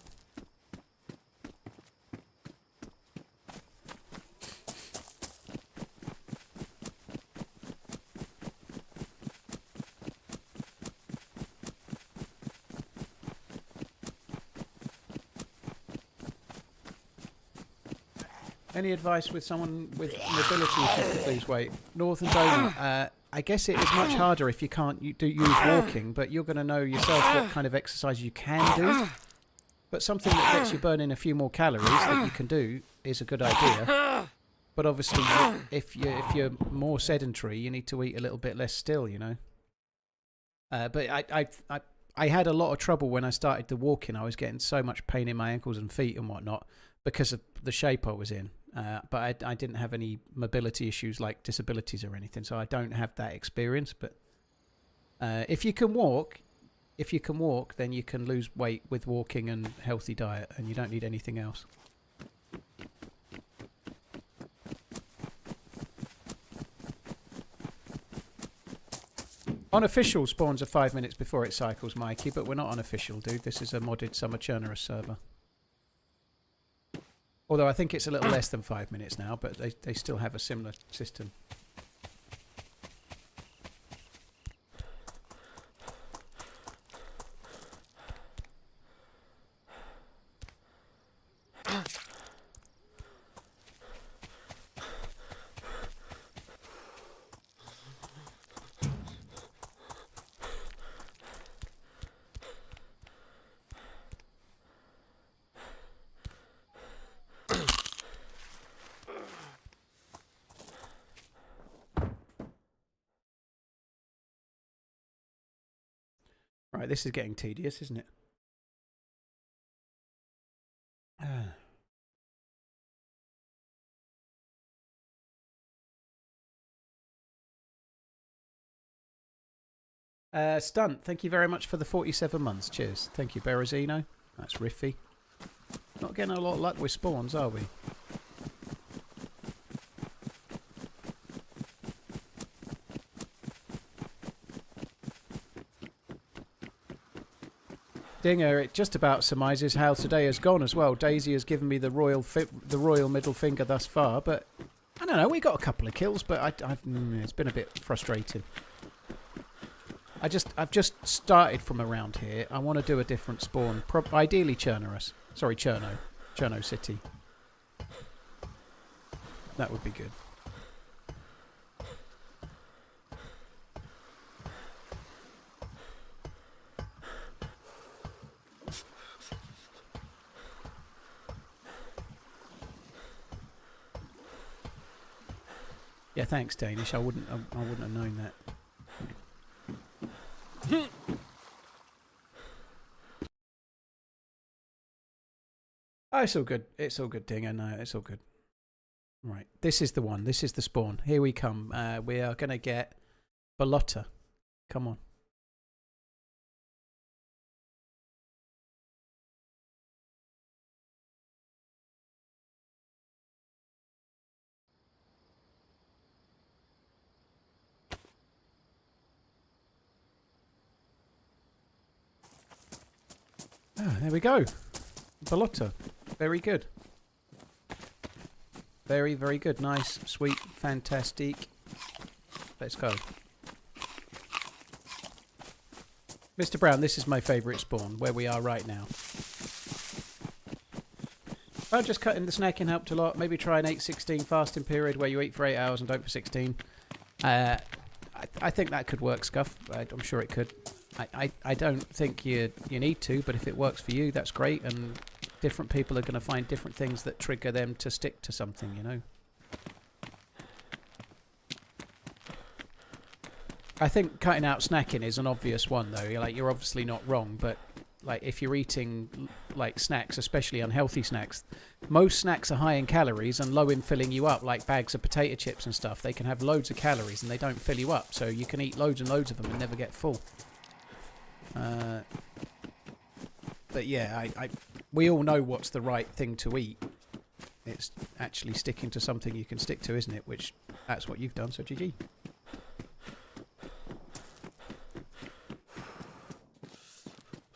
Any advice with someone with mobility issues to lose weight? Northern Donut, I guess it is much harder if you can't use walking, but you're going to know yourself what kind of exercise you can do. But something that gets you burning a few more calories that you can do is a good idea. But obviously, if you're more sedentary, you need to eat a little bit less still, you know. But I had a lot of trouble when I started the walking. I was getting so much pain in my ankles and feet and whatnot because of the shape I was in. But I didn't have any mobility issues like disabilities or anything, so I don't have that experience. But if you can walk, then you can lose weight with walking and healthy diet, and you don't need anything else. Unofficial spawns are 5 minutes before it cycles, Mikey, but we're not unofficial, dude. This is a modded Summer Chernarus server. Although I think it's a little less than 5 minutes now, but they still have a similar system. Right, this is getting tedious, isn't it? Stunt, thank you very much for the 47 months. Cheers. Thank you, Berezino. That's Riffy. Not getting a lot of luck with spawns, are we? Dinger, it just about surmises how today has gone as well. DayZ has given me the royal middle finger thus far, but I don't know. We got a couple of kills, but it's been a bit frustrating. I've just started from around here. I want to do a different spawn, ideally Chernarus. Sorry, Cherno City. That would be good. Yeah, thanks, Danish. I wouldn't have known that. Oh, it's all good. It's all good, Dinger. No, it's all good. Right, this is the one. This is the spawn. Here we come. We are going to get Ballotta. Come on. Ah, there we go. Ballotta. Very good. Very, very good. Nice, sweet, fantastic. Let's go. Mr. Brown, this is my favourite spawn, where we are right now. Well, just cutting the snacking helped a lot. Maybe try an 8-16 fasting period where you eat for 8 hours and don't for 16. I think that could work, Scuff. I'm sure it could. I don't think you need to, but if it works for you, that's great. And different people are going to find different things that trigger them to stick to something, you know. I think cutting out snacking is an obvious one, though. You're obviously not wrong, but like if you're eating like snacks, especially unhealthy snacks, most snacks are high in calories and low in filling you up, like bags of potato chips and stuff. They can have loads of calories and they don't fill you up, so you can eat loads and loads of them and never get full. But yeah, we all know what's the right thing to eat. It's actually sticking to something you can stick to, isn't it? Which, that's what you've done, so GG.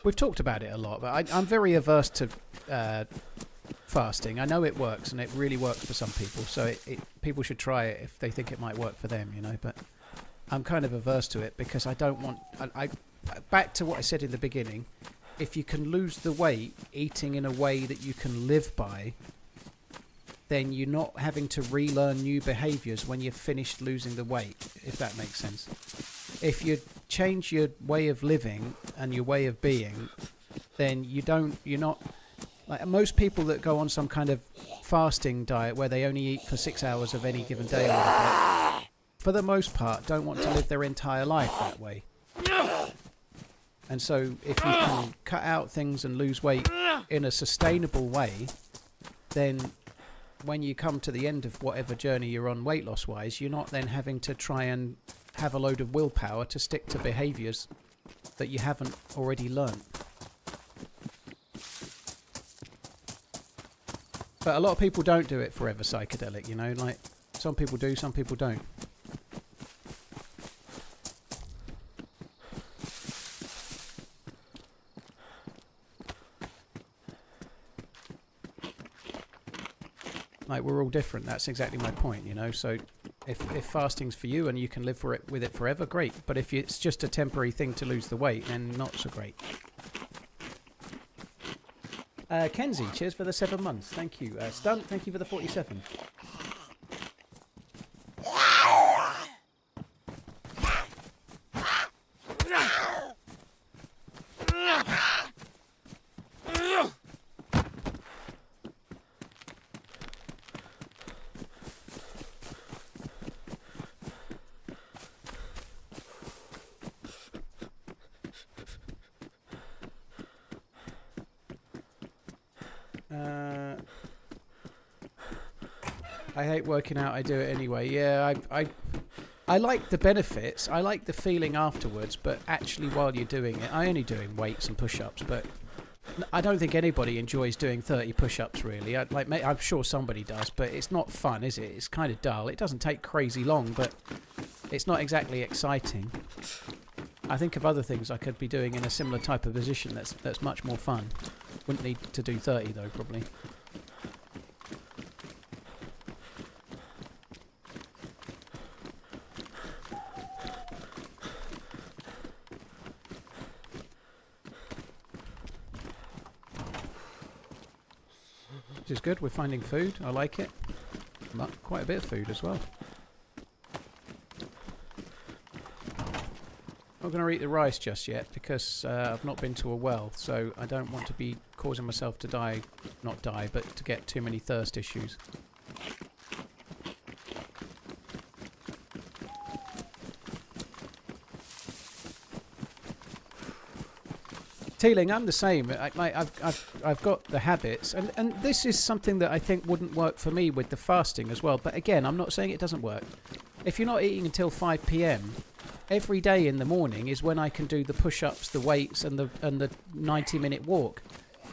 We've talked about it a lot, but I'm very averse to fasting. I know it works, and it really works for some people. So people should try it if they think it might work for them, you know. But I'm kind of averse to it because I don't want. Back to what I said in the beginning. If you can lose the weight eating in a way that you can live by, then you're not having to relearn new behaviours when you've finished losing the weight, if that makes sense. If you change your way of living and your way of being, then you're not, like most people that go on some kind of fasting diet where they only eat for 6 hours of any given day or whatever, for the most part, don't want to live their entire life that way. And so if you can cut out things and lose weight in a sustainable way, then when you come to the end of whatever journey you're on weight loss wise, you're not then having to try and have a load of willpower to stick to behaviours that you haven't already learnt. But a lot of people don't do it forever psychedelic, you know, like some people do, some people don't. Like we're all different. That's exactly my point, you know. So if fasting's for you and you can live with it forever, great. But if it's just a temporary thing to lose the weight, then not so great. Kenzie, cheers for the 7 months. Thank you. Stunt, thank you for the 47. I hate working out. I do it anyway. Yeah, I like the benefits. I like the feeling afterwards. But actually, while you're doing it, I only doing weights and push-ups. But I don't think anybody enjoys doing 30 push-ups. Really, I'm sure somebody does, but it's not fun, is it? It's kind of dull. It doesn't take crazy long, but it's not exactly exciting. I think of other things I could be doing in a similar type of position. That's much more fun. Wouldn't need to do 30 though, probably. Which is good. We're finding food. I like it. Quite a bit of food as well. Not going to eat the rice just yet because I've not been to a well, so I don't want to be causing myself to not die, but to get too many thirst issues. Teeling, I'm the same. I've got the habits, and this is something that I think wouldn't work for me with the fasting as well. But again, I'm not saying it doesn't work. If you're not eating until 5 p.m, every day in the morning is when I can do the push-ups, the weights, and the 90-minute walk.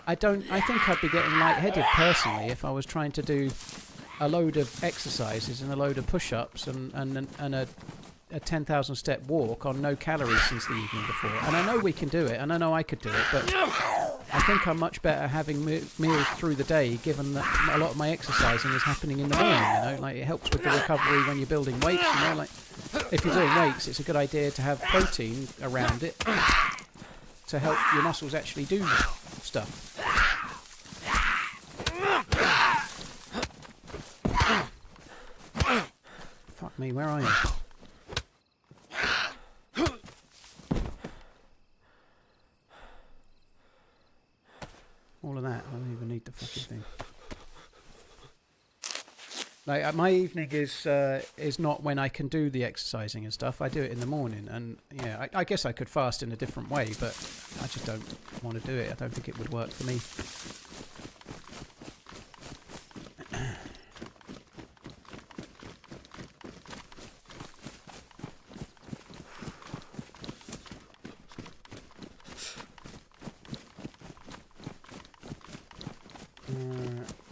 I think I'd be getting lightheaded personally if I was trying to do a load of exercises and a load of push-ups and a 10,000 step walk on no calories since the evening before. And I know we can do it, and I know I could do it, but I think I'm much better having meals through the day, given that a lot of my exercising is happening in the morning, you know, like it helps with the recovery when you're building weights, you know, like if you're doing weights, it's a good idea to have protein around it to help your muscles actually do stuff. Fuck me, where are you? All of that, I don't even need the fucking thing. Like my evening is not when I can do the exercising and stuff. I do it in the morning, and yeah, I guess I could fast in a different way, but I just don't want to do it. I don't think it would work for me.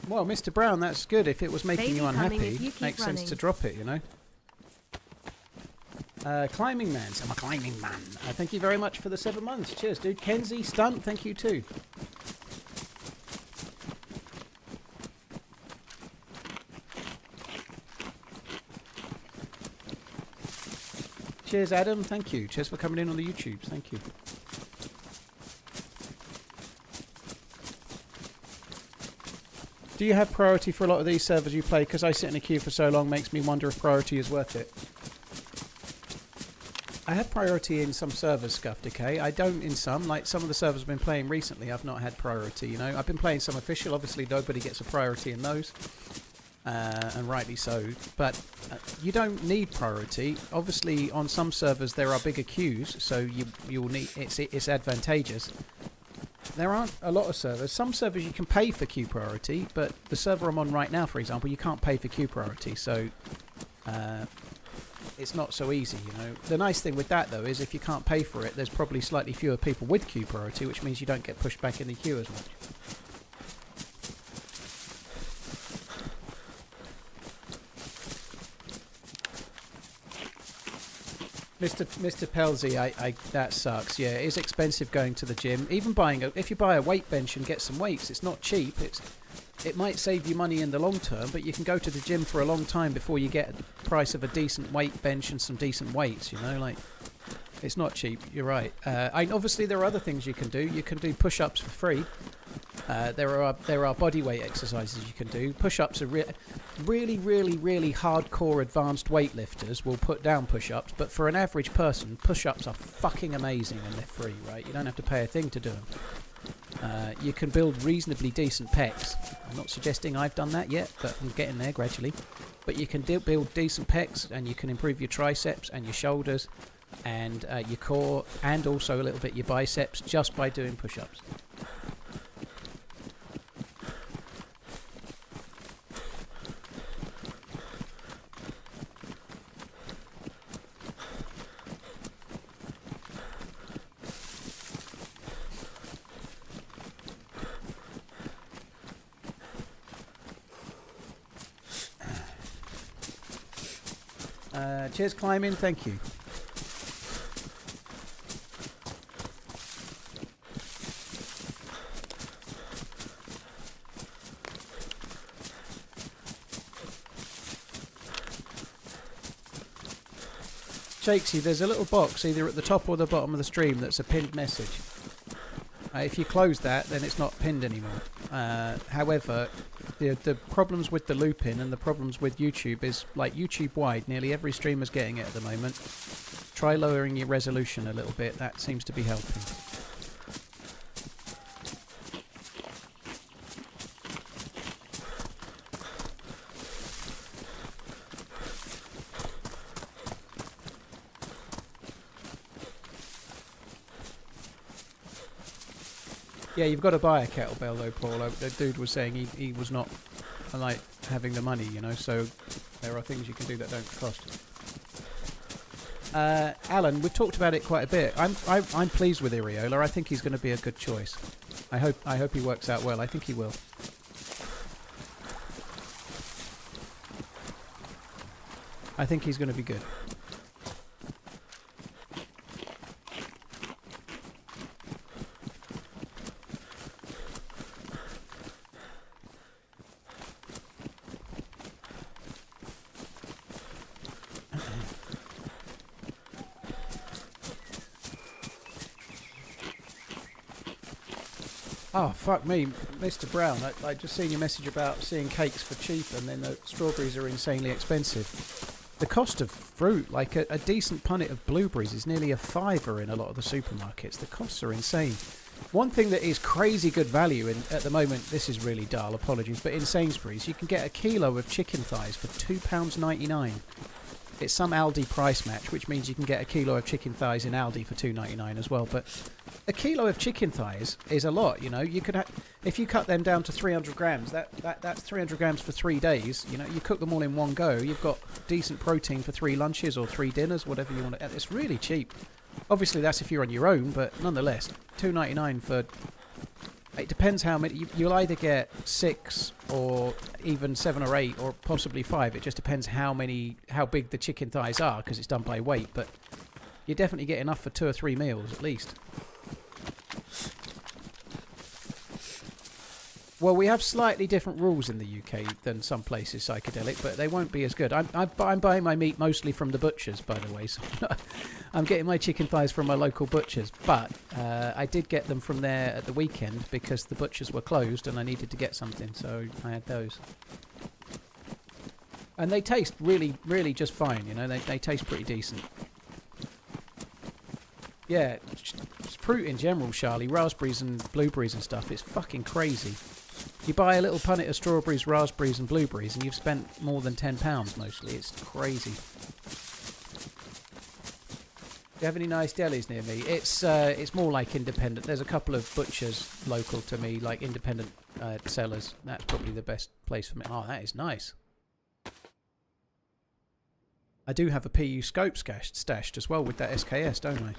Well, Mr. Brown, that's good. If it was making you unhappy, makes sense to drop it, you know. Climbing Man. So I'm a climbing man. Thank you very much for the 7 months. Cheers, dude. Kenzie Stunt, thank you too. Cheers, Adam. Thank you. Cheers for coming in on the YouTubes. Thank you. Do you have priority for a lot of these servers you play? Because I sit in a queue for so long, makes me wonder if priority is worth it. I have priority in some servers, Scuff Decay. I don't in some. Like some of the servers I've been playing recently, I've not had priority, you know. I've been playing some official. Obviously, nobody gets a priority in those. And rightly so. But you don't need priority. Obviously, on some servers, there are bigger queues, so you'll need... It's advantageous. There aren't a lot of servers. Some servers you can pay for queue priority, but the server I'm on right now, for example, you can't pay for queue priority, so it's not so easy, you know. The nice thing with that, though, is if you can't pay for it, there's probably slightly fewer people with queue priority, which means you don't get pushed back in the queue as much. Mr. Pelzy, that sucks. Yeah, it is expensive going to the gym. Even if you buy a weight bench and get some weights, it's not cheap. It might save you money in the long term, but you can go to the gym for a long time before you get the price of a decent weight bench and some decent weights. You know, like it's not cheap. You're right. Obviously, there are other things you can do. You can do push-ups for free. There are body weight exercises you can do. Push-ups are really hardcore advanced weightlifters will put down push-ups, but for an average person, push-ups are fucking amazing and they're free, right? You don't have to pay a thing to do them. You can build reasonably decent pecs. I'm not suggesting I've done that yet, but I'm getting there gradually. But you can build decent pecs, and you can improve your triceps and your shoulders and your core, and also a little bit your biceps just by doing push-ups. Cheers, climbing. Thank you. Shakesy, there's a little box either at the top or the bottom of the stream that's a pinned message. If you close that, then it's not pinned anymore. However, the problems with the looping and the problems with YouTube is, like, YouTube-wide, nearly every streamer's getting it at the moment. Try lowering your resolution a little bit. That seems to be helping. Yeah, you've got to buy a kettlebell though, Paul. The dude was saying he was not like having the money, you know, so there are things you can do that don't cost. Alan, we've talked about it quite a bit. I'm pleased with Iriola. I think he's going to be a good choice. I hope he works out well. I think he will. I think he's going to be good. Oh, fuck me, Mr. Brown. I just seen your message about seeing cakes for cheap and then the strawberries are insanely expensive. The cost of fruit, like a decent punnet of blueberries is nearly a £5 in a lot of the supermarkets. The costs are insane. One thing that is crazy good value at the moment, this is really dull, apologies, but in Sainsbury's you can get a kilo of chicken thighs for £2.99. It's some Aldi price match, which means you can get a kilo of chicken thighs in Aldi for $2.99 as well. But a kilo of chicken thighs is a lot, you know. You could if you cut them down to 300 grams, that's 300 grams for 3 days. You know, you cook them all in one go. You've got decent protein for 3 lunches or 3 dinners, whatever you want to. It's really cheap. Obviously, that's if you're on your own, but nonetheless, $2.99 for It depends how many. You'll either get 6 or even 7 or 8 or possibly 5. It just depends how big the chicken thighs are because it's done by weight. But you definitely get enough for 2 or 3 meals at least. Well, we have slightly different rules in the UK than some places, Psychedelic, but they won't be as good. I'm buying my meat mostly from the butchers, by the way. So I'm getting my chicken thighs from my local butchers, but I did get them from there at the weekend because the butchers were closed and I needed to get something, so I had those. And they taste really, really just fine, you know. They taste pretty decent. Yeah, fruit in general, Charlie, raspberries and blueberries and stuff, it's fucking crazy. You buy a little punnet of strawberries, raspberries and blueberries and you've spent more than £10 mostly. It's crazy. Do you have any nice delis near me? It's more like independent. There's a couple of butchers local to me, like independent sellers. That's probably the best place for me. Oh, that is nice. I do have a PU scope stashed as well with that SKS, don't I?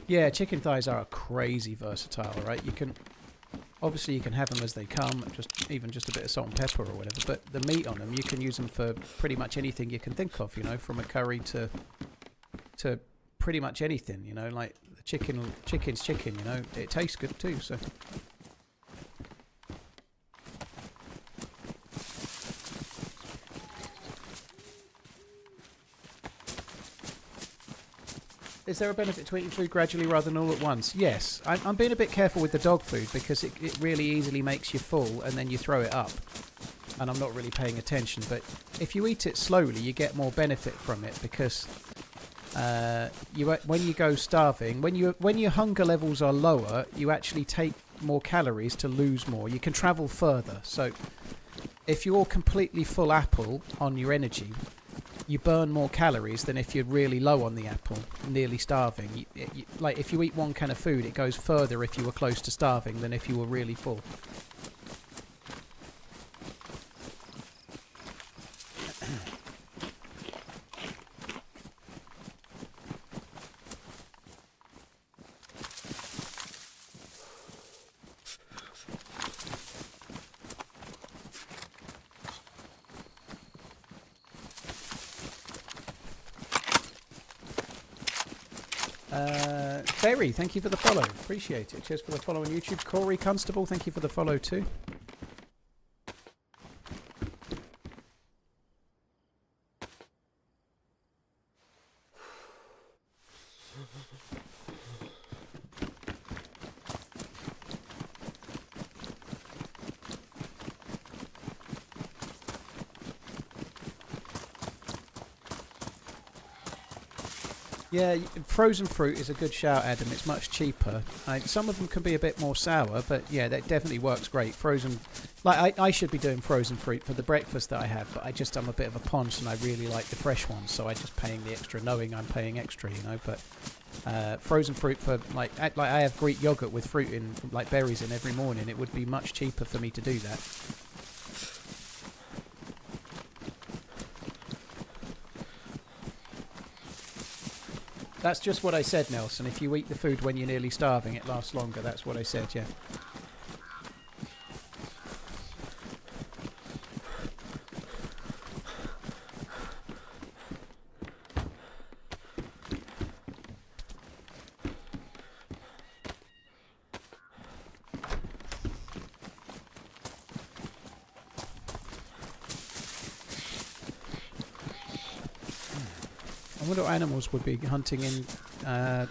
Yeah, chicken thighs are crazy versatile, right? You can obviously you can have them as they come, even just a bit of salt and pepper or whatever. But the meat on them, you can use them for pretty much anything you can think of. You know, from a curry to pretty much anything. You know, like the chicken's chicken. You know, it tastes good too. So. Is there a benefit to eating food gradually rather than all at once? Yes. I'm being a bit careful with the dog food because it really easily makes you full and then you throw it up. And I'm not really paying attention. But if you eat it slowly, you get more benefit from it because when you go starving, when your hunger levels are lower, you actually take more calories to lose more. You can travel further. So if you're completely full apple on your energy, you burn more calories than if you're really low on the apple, nearly starving. Like if you eat one can of food, it goes further if you were close to starving than if you were really full. Berry, thank you for the follow. Appreciate it. Cheers for the follow on YouTube. Corey Constable, thank you for the follow too. Yeah, frozen fruit is a good shout, Adam. It's much cheaper. Some of them can be a bit more sour, but yeah, that definitely works great. Frozen, like I should be doing frozen fruit for the breakfast that I have, but I'm a bit of a ponce and I really like the fresh ones, so I'm just paying the extra, knowing I'm paying extra, you know. But frozen fruit for like I have Greek yogurt with fruit in, like berries in every morning. It would be much cheaper for me to do that. That's just what I said, Nelson. If you eat the food when you're nearly starving, it lasts longer. That's what I said, yeah. I wonder what animals would be hunting in oh,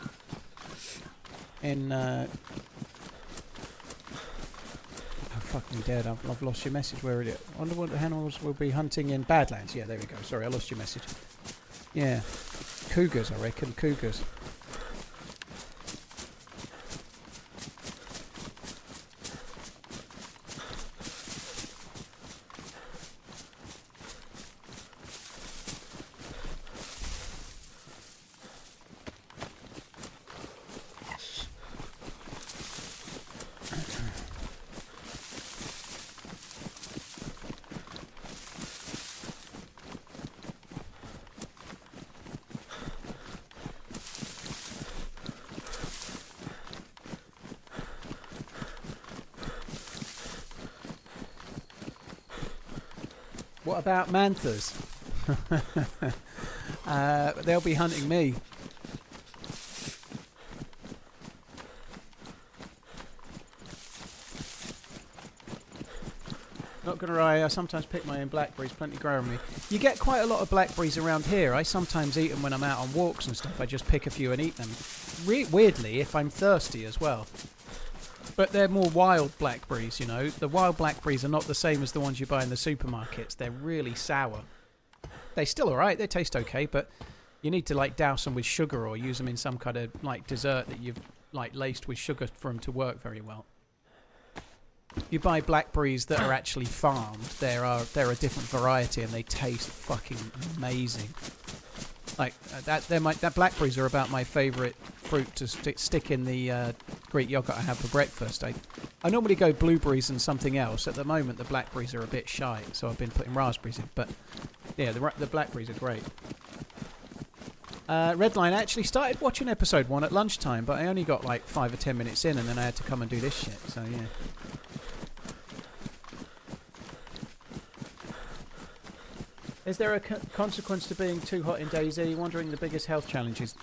fuck me dead, I've lost your message. Where is it? I wonder what animals will be hunting in Badlands. Yeah, there we go. Sorry, I lost your message. Yeah. Cougars, I reckon. Cougars. What about manthas? They'll be hunting me. Not gonna lie, I sometimes pick my own blackberries, plenty grow on me. You get quite a lot of blackberries around here. I sometimes eat them when I'm out on walks and stuff. I just pick a few and eat them. Weirdly, if I'm thirsty as well. But they're more wild blackberries, you know. The wild blackberries are not the same as the ones you buy in the supermarkets. They're really sour. They're still alright, they taste okay, but you need to like douse them with sugar or use them in some kind of like dessert that you've like laced with sugar for them to work very well. You buy blackberries that are actually farmed, they're a different variety and they taste fucking amazing. Like that blackberries are about my favourite fruit to stick in the Greek yogurt I have for breakfast. I normally go blueberries and something else. At the moment the blackberries are a bit shy, so I've been putting raspberries in. But yeah, the blackberries are great. Redline, I actually started watching episode 1 at lunchtime, but I only got like 5 or 10 minutes in and then I had to come and do this shit, so yeah. Is there a consequence to being too hot in DayZ? Wondering the biggest health challenges.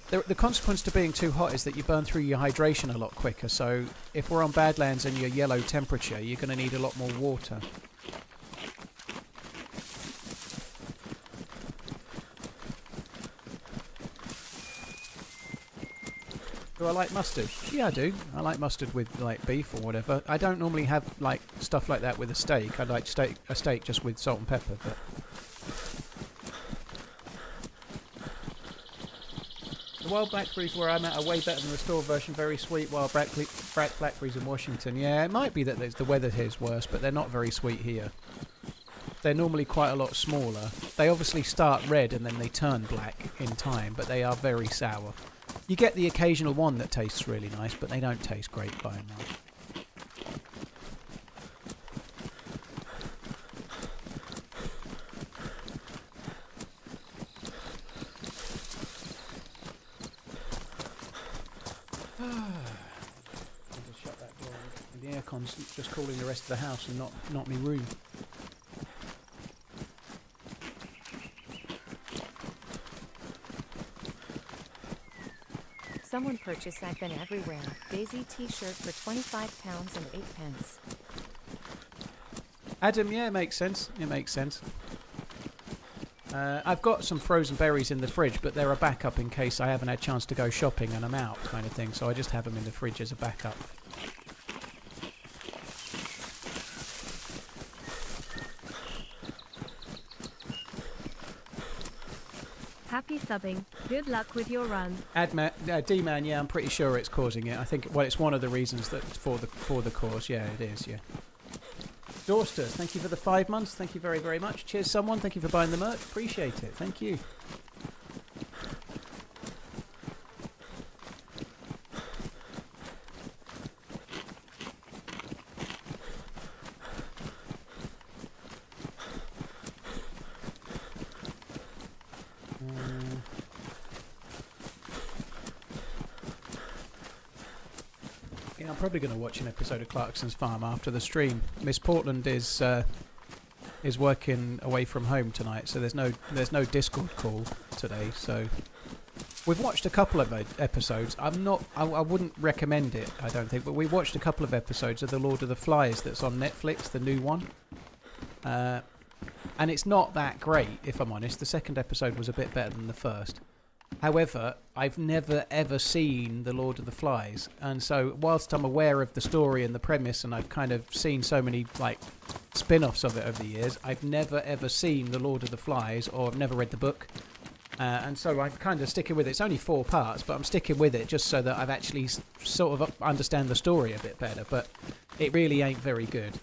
The consequence to being too hot is that you burn through your hydration a lot quicker. So if we're on Badlands and you're yellow temperature, you're going to need a lot more water. Do I like mustard? Yeah, I do. I like mustard with like beef or whatever. I don't normally have like stuff like that with a steak. I like a steak just with salt and pepper, but. The wild blackberries where I'm at are way better than the store version. Very sweet wild blackberries in Washington. Yeah, it might be that the weather here is worse, but they're not very sweet here. They're normally quite a lot smaller. They obviously start red and then they turn black in time, but they are very sour. You get the occasional one that tastes really nice, but they don't taste great by and large. Just cooling the rest of the house and not me room. Someone purchased I've Been Everywhere DayZ t-shirt for £25 and 8 pence. Adam, yeah, it makes sense. It makes sense. I've got some frozen berries in the fridge, but they're a backup in case I haven't had a chance to go shopping and I'm out, kind of thing. So I just have them in the fridge as a backup. Happy subbing. Good luck with your run. D-Man, yeah, I'm pretty sure it's causing it. I think, well, it's one of the reasons that for the cause. Yeah, it is, yeah. Dorsters, thank you for the 5 months. Thank you very, very much. Cheers, someone. Thank you for buying the merch. Appreciate it. Thank you. I'm probably going to watch an episode of Clarkson's Farm after the stream. Miss Portland is working away from home tonight, so there's no Discord call today. So we've watched a couple of episodes. I wouldn't recommend it, I don't think, but we watched a couple of episodes of The Lord of the Flies that's on Netflix, the new one. And it's not that great, if I'm honest. The second episode was a bit better than the first. However, I've never ever seen The Lord of the Flies, and so whilst I'm aware of the story and the premise, and I've kind of seen so many like spin-offs of it over the years, I've never ever seen The Lord of the Flies, or I've never read the book, and so I'm kind of sticking with it. It's only 4 parts, but I'm sticking with it just so that I've actually sort of understand the story a bit better, but it really ain't very good.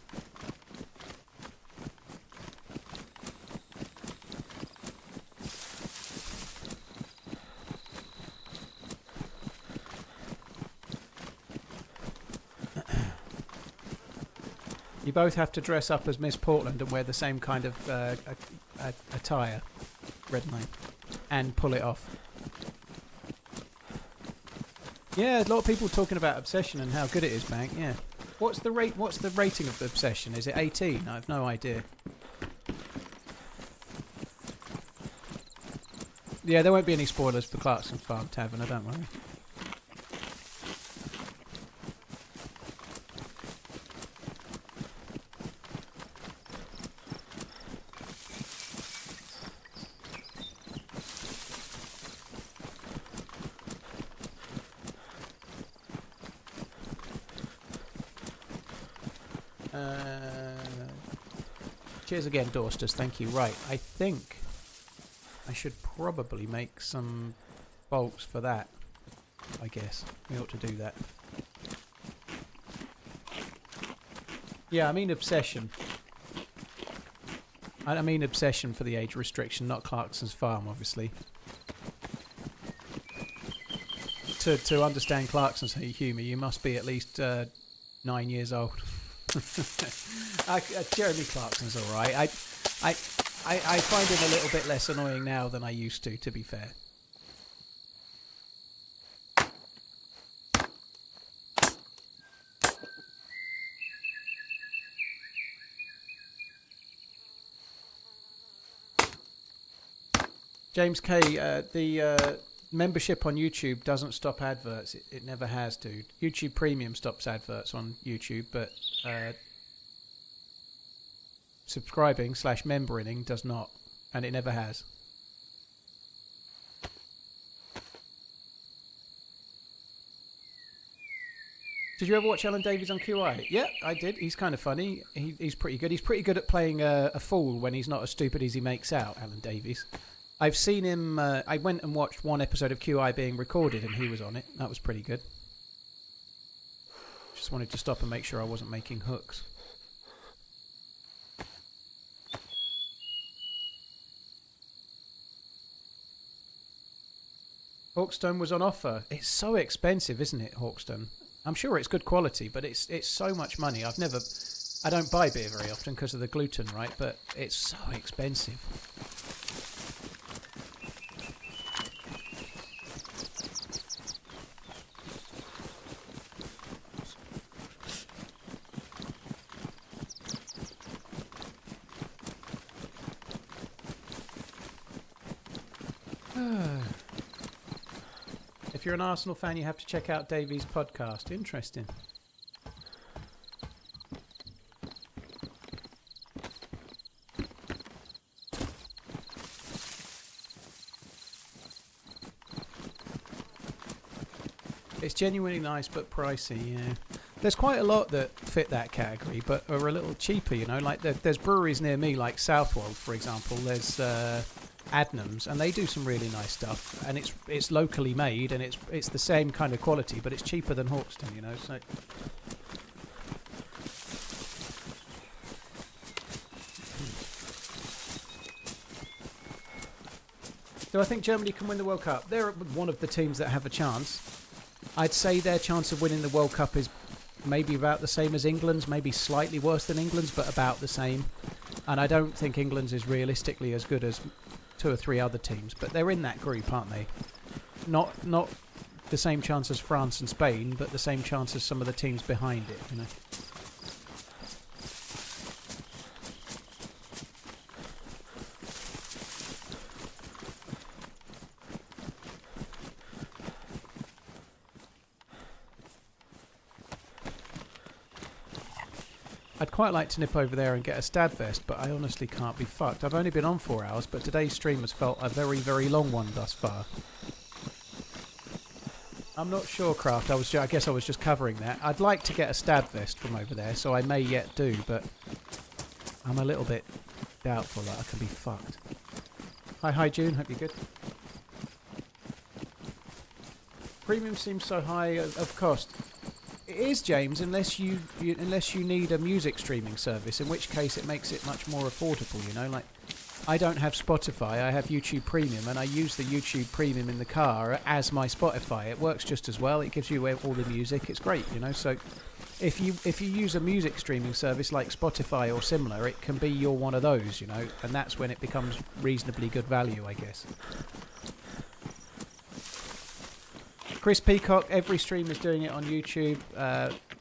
You both have to dress up as Miss Portland and wear the same kind of attire, Redline, and pull it off. Yeah, a lot of people talking about Obsession and how good it is, Bank. Yeah, what's the rating of the Obsession? Is it 18? I have no idea. Yeah, there won't be any spoilers for Clarkson's Farm Tavern, don't worry. Cheers again, Dorstus. Thank you. Right, I think I should probably make some bolts for that. I guess we ought to do that. Yeah, I mean obsession. I mean obsession for the age restriction, not Clarkson's Farm, obviously. To understand Clarkson's humour, you must be at least 9 years old. Jeremy Clarkson's all right. I find him a little bit less annoying now than I used to be fair. James K, the membership on YouTube doesn't stop adverts. It never has, dude. YouTube Premium stops adverts on YouTube, but subscribing / membering does not, and it never has. Did you ever watch Alan Davies on QI? Yeah, I did. He's kind of funny. He's pretty good. He's pretty good at playing a fool when he's not as stupid as he makes out, Alan Davies. I've seen him... I went and watched one episode of QI being recorded and he was on it. That was pretty good. Just wanted to stop and make sure I wasn't making hooks. Hawkstone was on offer. It's so expensive, isn't it, Hawkstone? I'm sure it's good quality, but it's so much money. I don't buy beer very often because of the gluten, right? But it's so expensive. If you're an Arsenal fan, you have to check out Davies' podcast. Interesting. It's genuinely nice but pricey, yeah. There's quite a lot that fit that category but are a little cheaper, you know. Like there's breweries near me like Southwold, for example. There's Adnams, and they do some really nice stuff, and it's locally made, and it's the same kind of quality, but it's cheaper than Hawkstone, you know. So I think Germany can win the World Cup. They're one of the teams that have a chance. I'd say their chance of winning the World Cup is maybe about the same as England's, maybe slightly worse than England's, but about the same. And I don't think England's is realistically as good as 2 or 3 other teams, but they're in that group, aren't they? Not the same chance as France and Spain, but the same chance as some of the teams behind it, you know. I'd quite like to nip over there and get a stab vest, but I honestly can't be fucked. I've only been on 4 hours, but today's stream has felt a very, very long one thus far. I'm not sure, Craft. I guess I was just covering that. I'd like to get a stab vest from over there, so I may yet do, but I'm a little bit doubtful that I can be fucked. Hi, June. Hope you're good. Premium seems so high of cost. It is, James, unless you need a music streaming service, in which case it makes it much more affordable, you know. Like, I don't have Spotify, I have YouTube Premium, and I use the YouTube Premium in the car as my Spotify. It works just as well. It gives you all the music. It's great, you know. So if you use a music streaming service like Spotify or similar, it can be your one of those, you know, and that's when it becomes reasonably good value, I guess. Chris Peacock, every stream is doing it on YouTube.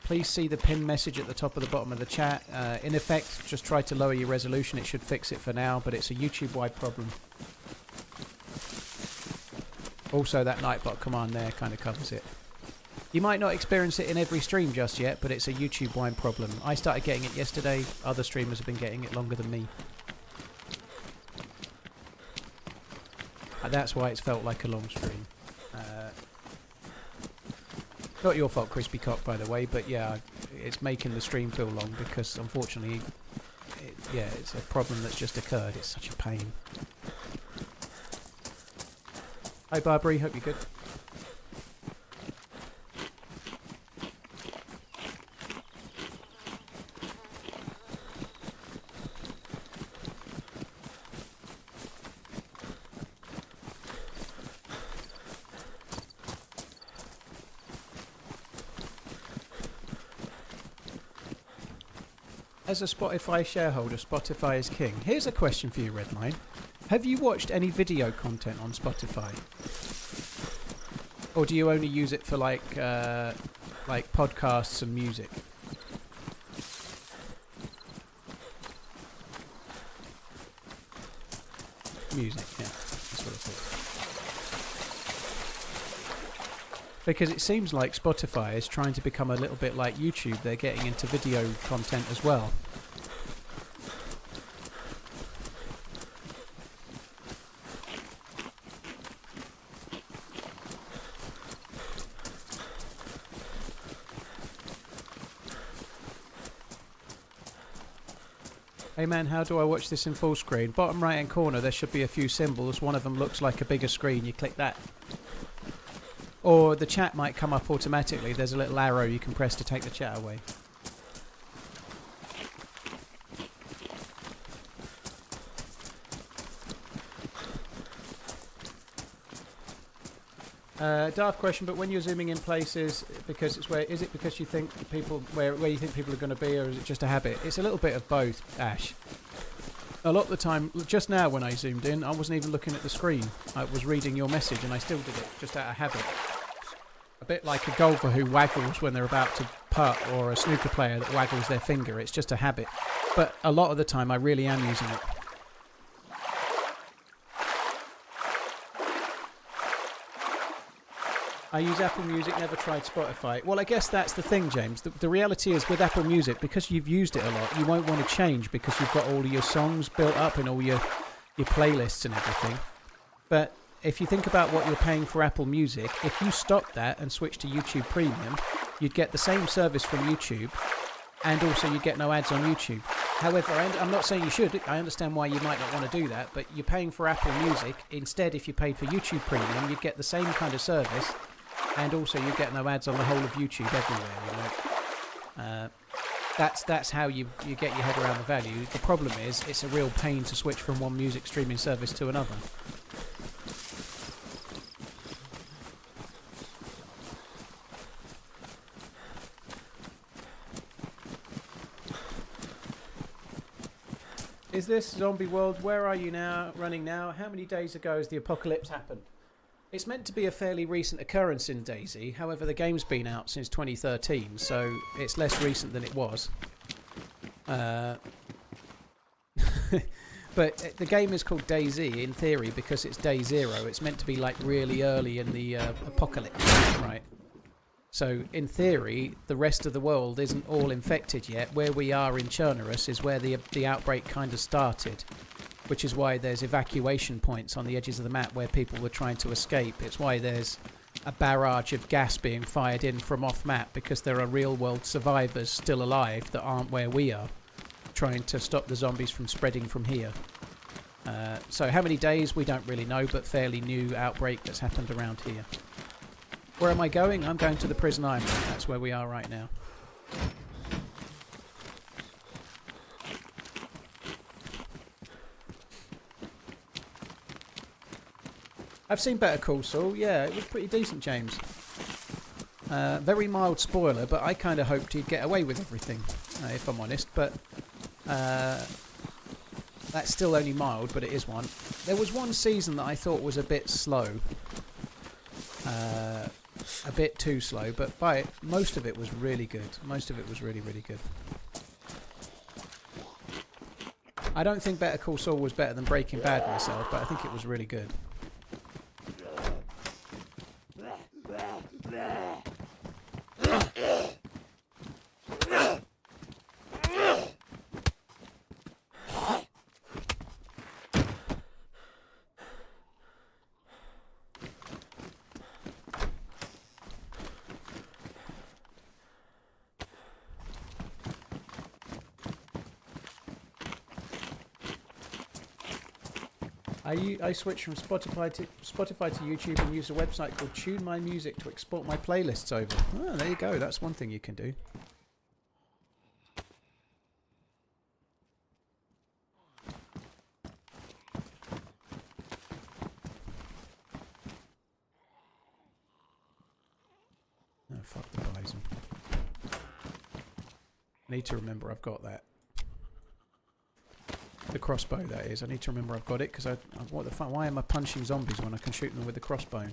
Please see the pinned message at the top of the bottom of the chat. In effect, just try to lower your resolution. It should fix it for now, but it's a YouTube-wide problem. Also, that Nightbot command there kind of covers it. You might not experience it in every stream just yet, but it's a YouTube-wide problem. I started getting it yesterday. Other streamers have been getting it longer than me. And that's why it's felt like a long stream. Not your fault, Crispy Cock, by the way, but yeah, it's making the stream feel long because, unfortunately, it's a problem that's just occurred. It's such a pain. Hi, Barbary. Hope you're good. As a Spotify shareholder, Spotify is king. Here's a question for you, Redmine. Have you watched any video content on Spotify? Or do you only use it for like podcasts and music? Music, yeah. That's what I thought. Because it seems like Spotify is trying to become a little bit like YouTube. They're getting into video content as well. Hey man, how do I watch this in full screen? Bottom right hand corner there should be a few symbols. One of them looks like a bigger screen. You click that. Or the chat might come up automatically. There's a little arrow you can press to take the chat away. Daft question, but when you're zooming in places, because it's where is it because you think people where you think people are going to be, or is it just a habit? It's a little bit of both, Ash. A lot of the time, just now when I zoomed in, I wasn't even looking at the screen. I was reading your message, and I still did it just out of habit. A bit like a golfer who waggles when they're about to putt, or a snooker player that waggles their finger. It's just a habit. But a lot of the time, I really am using it. I use Apple Music, never tried Spotify. Well, I guess that's the thing, James. The reality is with Apple Music, because you've used it a lot, you won't want to change because you've got all of your songs built up in all your playlists and everything. But if you think about what you're paying for Apple Music, if you stop that and switch to YouTube Premium, you'd get the same service from YouTube, and also you'd get no ads on YouTube. However, I'm not saying you should. I understand why you might not want to do that, but you're paying for Apple Music. Instead, if you paid for YouTube Premium, you'd get the same kind of service, and also you get no ads on the whole of YouTube everywhere. You know, that's how you get your head around the value. The problem is it's a real pain to switch from one music streaming service to another. Is this zombie world? Where are you now? Running now? How many days ago has the apocalypse happened? It's meant to be a fairly recent occurrence in DayZ. However, the game's been out since 2013, so it's less recent than it was. But the game is called DayZ in theory because it's day zero. It's meant to be like really early in the apocalypse, right? So in theory, the rest of the world isn't all infected yet. Where we are in Chernarus is where the outbreak kind of started, which is why there's evacuation points on the edges of the map where people were trying to escape. It's why there's a barrage of gas being fired in from off-map, because there are real-world survivors still alive that aren't where we are, trying to stop the zombies from spreading from here. So how many days, we don't really know, but fairly new outbreak that's happened around here. Where am I going? I'm going to the prison island. That's where we are right now. I've seen Better Call Saul. Yeah, it was pretty decent, James. Very mild spoiler, but I kind of hoped he'd get away with everything, if I'm honest. But that's still only mild, but it is one. There was one season that I thought was a bit slow. A bit too slow, but most of it was really good. Most of it was really, really good. I don't think Better Call Saul was better than Breaking Bad myself, but I think it was really good. I switched from Spotify to YouTube and use a website called Tune My Music to export my playlists over. Oh, there you go. That's one thing you can do. Oh, fuck the bison. I need to remember I've got that. The crossbow, that is. I need to remember I've got it because what the fuck? Why am I punching zombies when I can shoot them with the crossbow?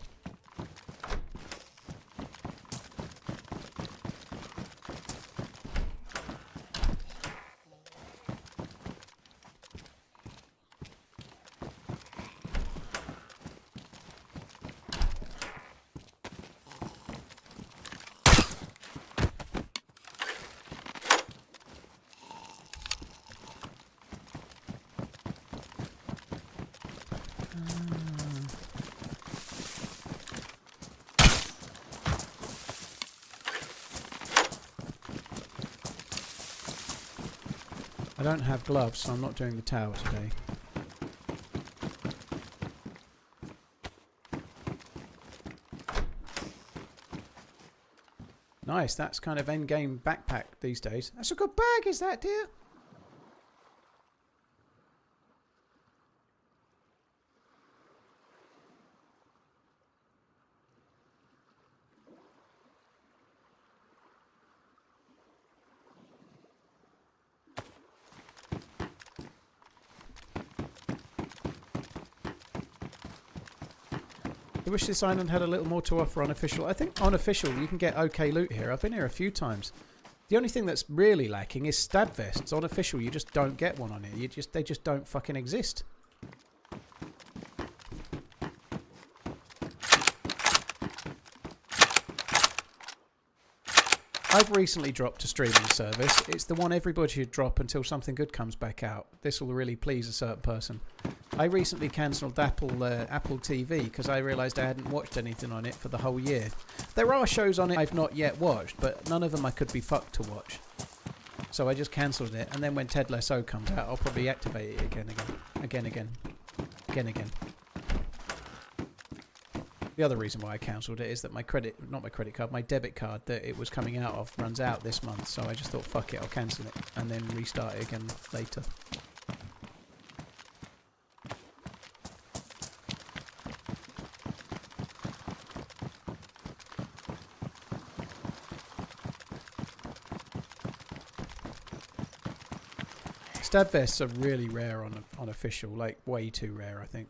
I don't have gloves, so I'm not doing the tower today. Nice, that's kind of endgame backpack these days. That's a good bag, is that, dear? I wish this island had a little more to offer on official. I think on official you can get okay loot here. I've been here a few times. The only thing that's really lacking is stab vests. On official you just don't get one on here. They just don't fucking exist. I've recently dropped a streaming service. It's the one everybody should drop until something good comes back out. This will really please a certain person. I recently cancelled Apple TV because I realised I hadn't watched anything on it for the whole year. There are shows on it I've not yet watched, but none of them I could be fucked to watch. So I just cancelled it, and then when Ted Lasso comes out, I'll probably activate it again. The other reason why I cancelled it is that my debit card that it was coming out of runs out this month, so I just thought, fuck it, I'll cancel it, and then restart it again later. Stab vests are really rare on official, like way too rare, I think.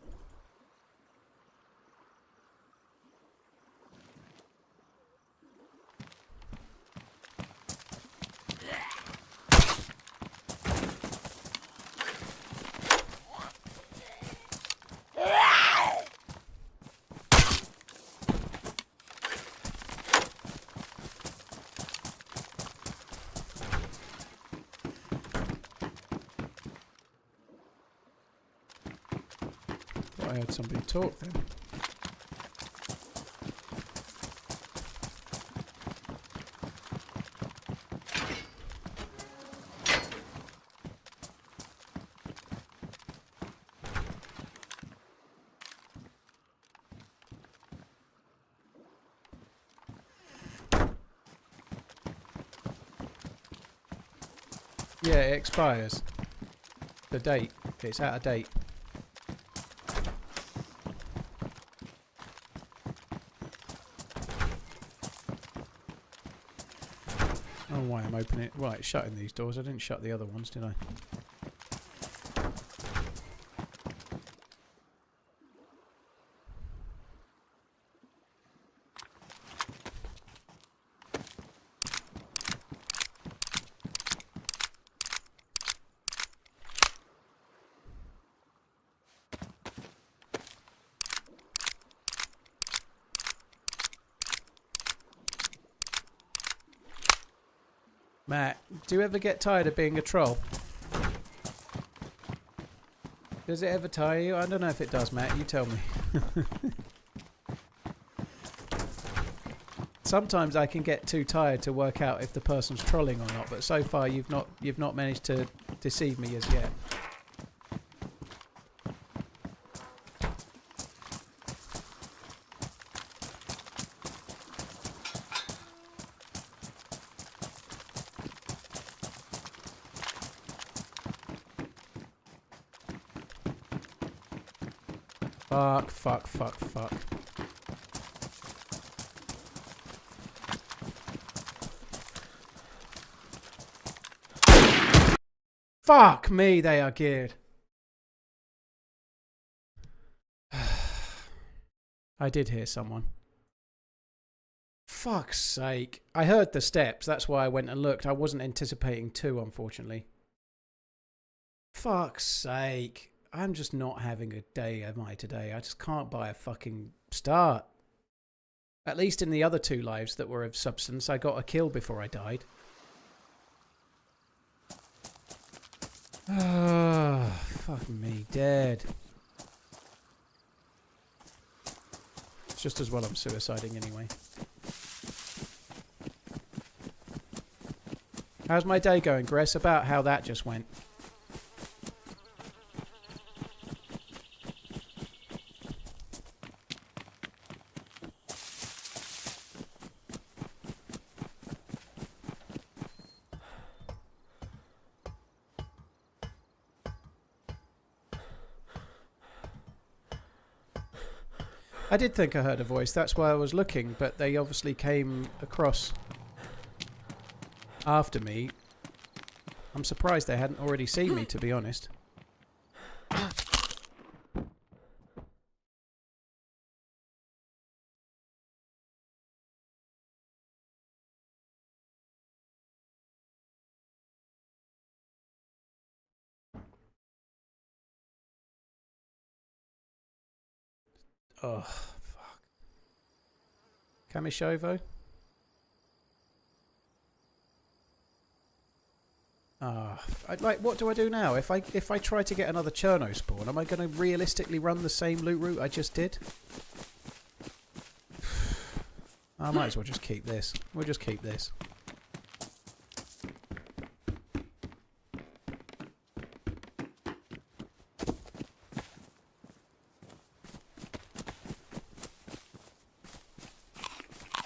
I heard somebody talk then. Yeah, it expires. The date. It's out of date. Why I'm opening it. Right, shutting these doors. I didn't shut the other ones, did I? Matt, do you ever get tired of being a troll? Does it ever tire you? I don't know if it does, Matt. You tell me. Sometimes I can get too tired to work out if the person's trolling or not, but so far you've not managed to deceive me as yet. Fuck, fuck, fuck, fuck. Fuck me, they are geared. I did hear someone. Fuck's sake. I heard the steps, that's why I went and looked. I wasn't anticipating two, unfortunately. Fuck's sake. I'm just not having a day, am I, today? I just can't buy a fucking start. At least in the other two lives that were of substance, I got a kill before I died. Ah, fuck me, dead. It's just as well I'm suiciding anyway. How's my day going, Gress? About how that just went. I did think I heard a voice, that's why I was looking, but they obviously came across after me. I'm surprised they hadn't already seen me, to be honest. Oh, fuck. Kamishovo? Like, what do I do now? If I try to get another Chernarus spawn, am I going to realistically run the same loot route I just did? I might as well just keep this. We'll just keep this.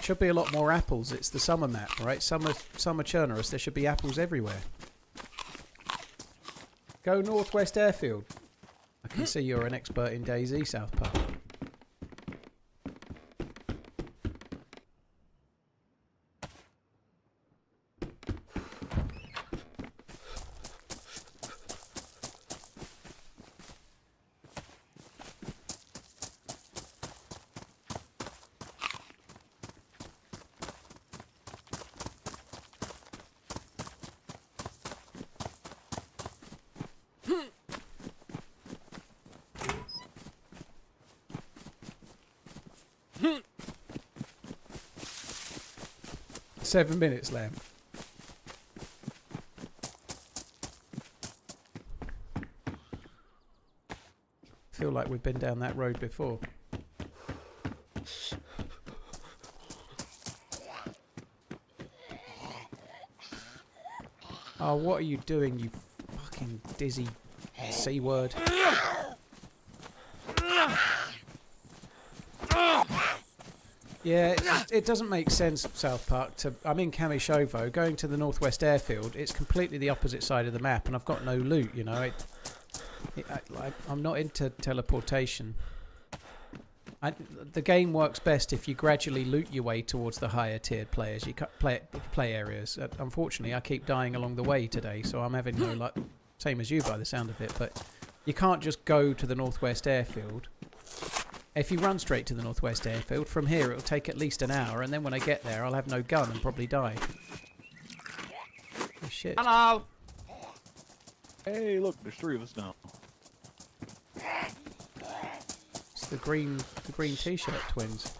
Should be a lot more apples. It's the summer map, right? Summer Chernarus. There should be apples everywhere. Go Northwest Airfield. I can see you're an expert in DayZ, South Park. Seven minutes, Lamb. Feel like we've been down that road before. Oh, what are you doing, you fucking dizzy C-word? Yeah, it doesn't make sense, South Park. I'm in Kamishovo, going to the Northwest Airfield. It's completely the opposite side of the map, and I've got no loot, you know. I'm not into teleportation. The game works best if you gradually loot your way towards the higher tiered players. You play areas. Unfortunately, I keep dying along the way today, so I'm having no luck. Same as you by the sound of it, but you can't just go to the Northwest Airfield. If you run straight to the Northwest Airfield, from here it'll take at least an hour, and then when I get there I'll have no gun and probably die. Oh shit. Hello! Hey, look, there's three of us now. It's the green t-shirt twins.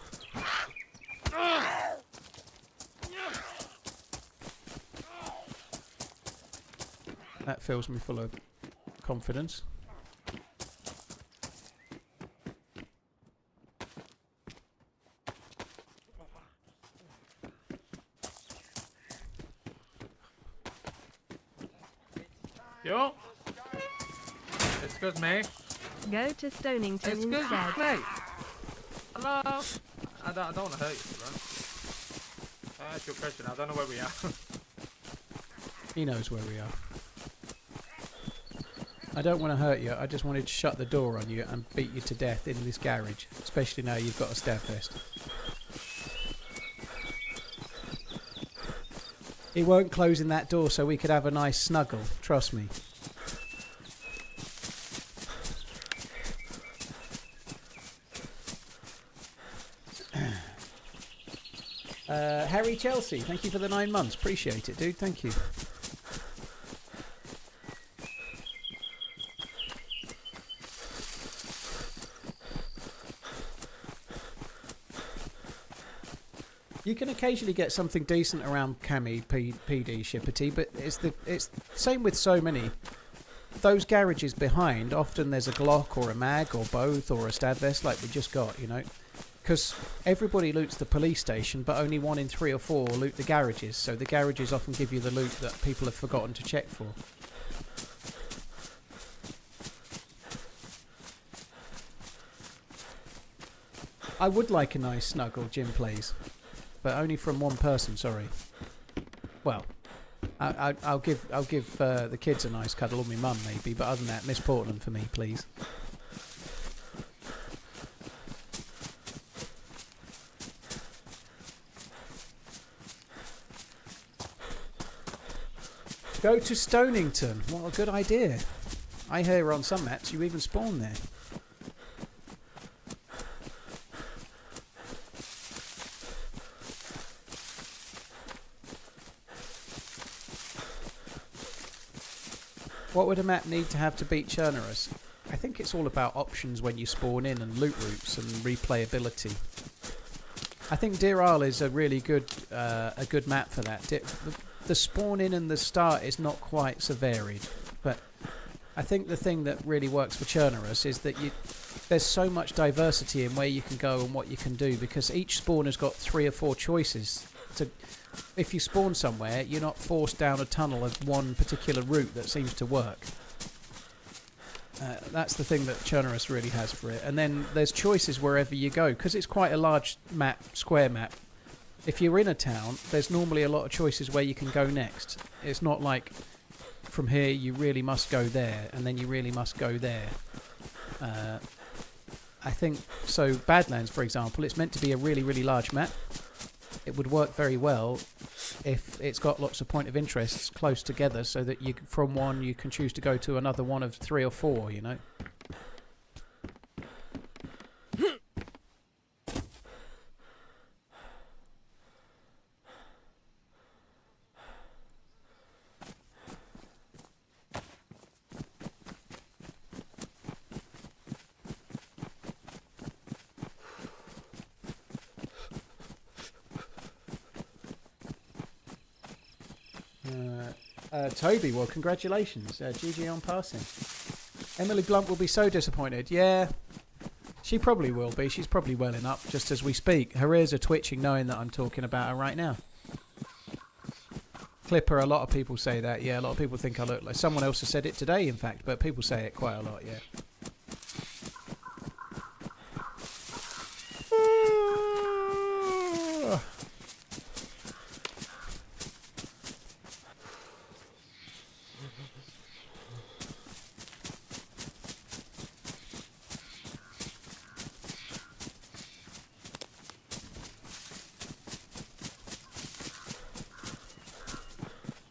That fills me full of confidence. Yo. Excuse me. Go to Stonington Excuse instead. me. Hello. I don't want to hurt you, right? That's your question. I don't know where we are. He knows where we are. I don't want to hurt you. I just wanted to shut the door on you and beat you to death in this garage. Especially now you've got a stab vest. He won't close in that door so we could have a nice snuggle. Trust me. Harry Chelsea, thank you for the 9 months. Appreciate it, dude. Thank you. You can occasionally get something decent around Cami PD Shipperty, but it's same with so many. Those garages behind, often there's a Glock or a mag or both or a stab vest like we just got, you know. Because everybody loots the police station, but only 1 in 3 or 4 loot the garages. So the garages often give you the loot that people have forgotten to check for. I would like a nice snuggle, Jim plays. But only from one person, sorry. Well, I'll give the kids a nice cuddle, or my mum maybe, but other than that, Miss Portland for me, please. Go to Stonington. What a good idea. I hear on some maps you even spawn there. What would a map need to have to beat Chernarus? I think it's all about options when you spawn in and loot routes and replayability. I think Deer Isle is a really good map for that. The spawn in and the start is not quite so varied, but I think the thing that really works for Chernarus is that there's so much diversity in where you can go and what you can do, because each spawn has got 3 or 4 choices. If you spawn somewhere, you're not forced down a tunnel of one particular route that seems to work. That's the thing that Chernarus really has for it. And then there's choices wherever you go, because it's quite a large map, square map. If you're in a town, there's normally a lot of choices where you can go next. It's not like from here you really must go there, and then you really must go there. I think, so Badlands, for example, it's meant to be a really, really large map. It would work very well if it's got lots of point of interests close together, so that you, from one you can choose to go to another one of 3 or 4, you know. Toby, well, congratulations. GG on passing. Emily Blunt will be so disappointed. Yeah, she probably will be. She's probably welling up just as we speak. Her ears are twitching knowing that I'm talking about her right now. Clipper, a lot of people say that. Yeah, a lot of people think I look like... Someone else has said it today, in fact, but people say it quite a lot, yeah.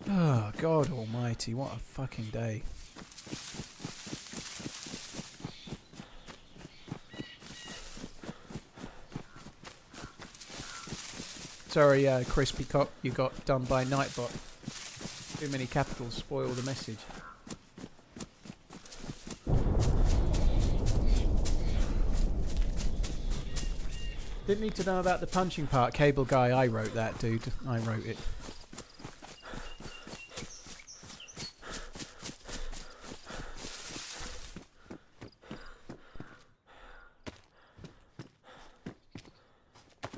Oh, God almighty, what a fucking day. Sorry, Crispy Cock, you got done by Nightbot. Too many capitals spoil the message. Didn't need to know about the punching part, Cable Guy. I wrote that, dude. I wrote it.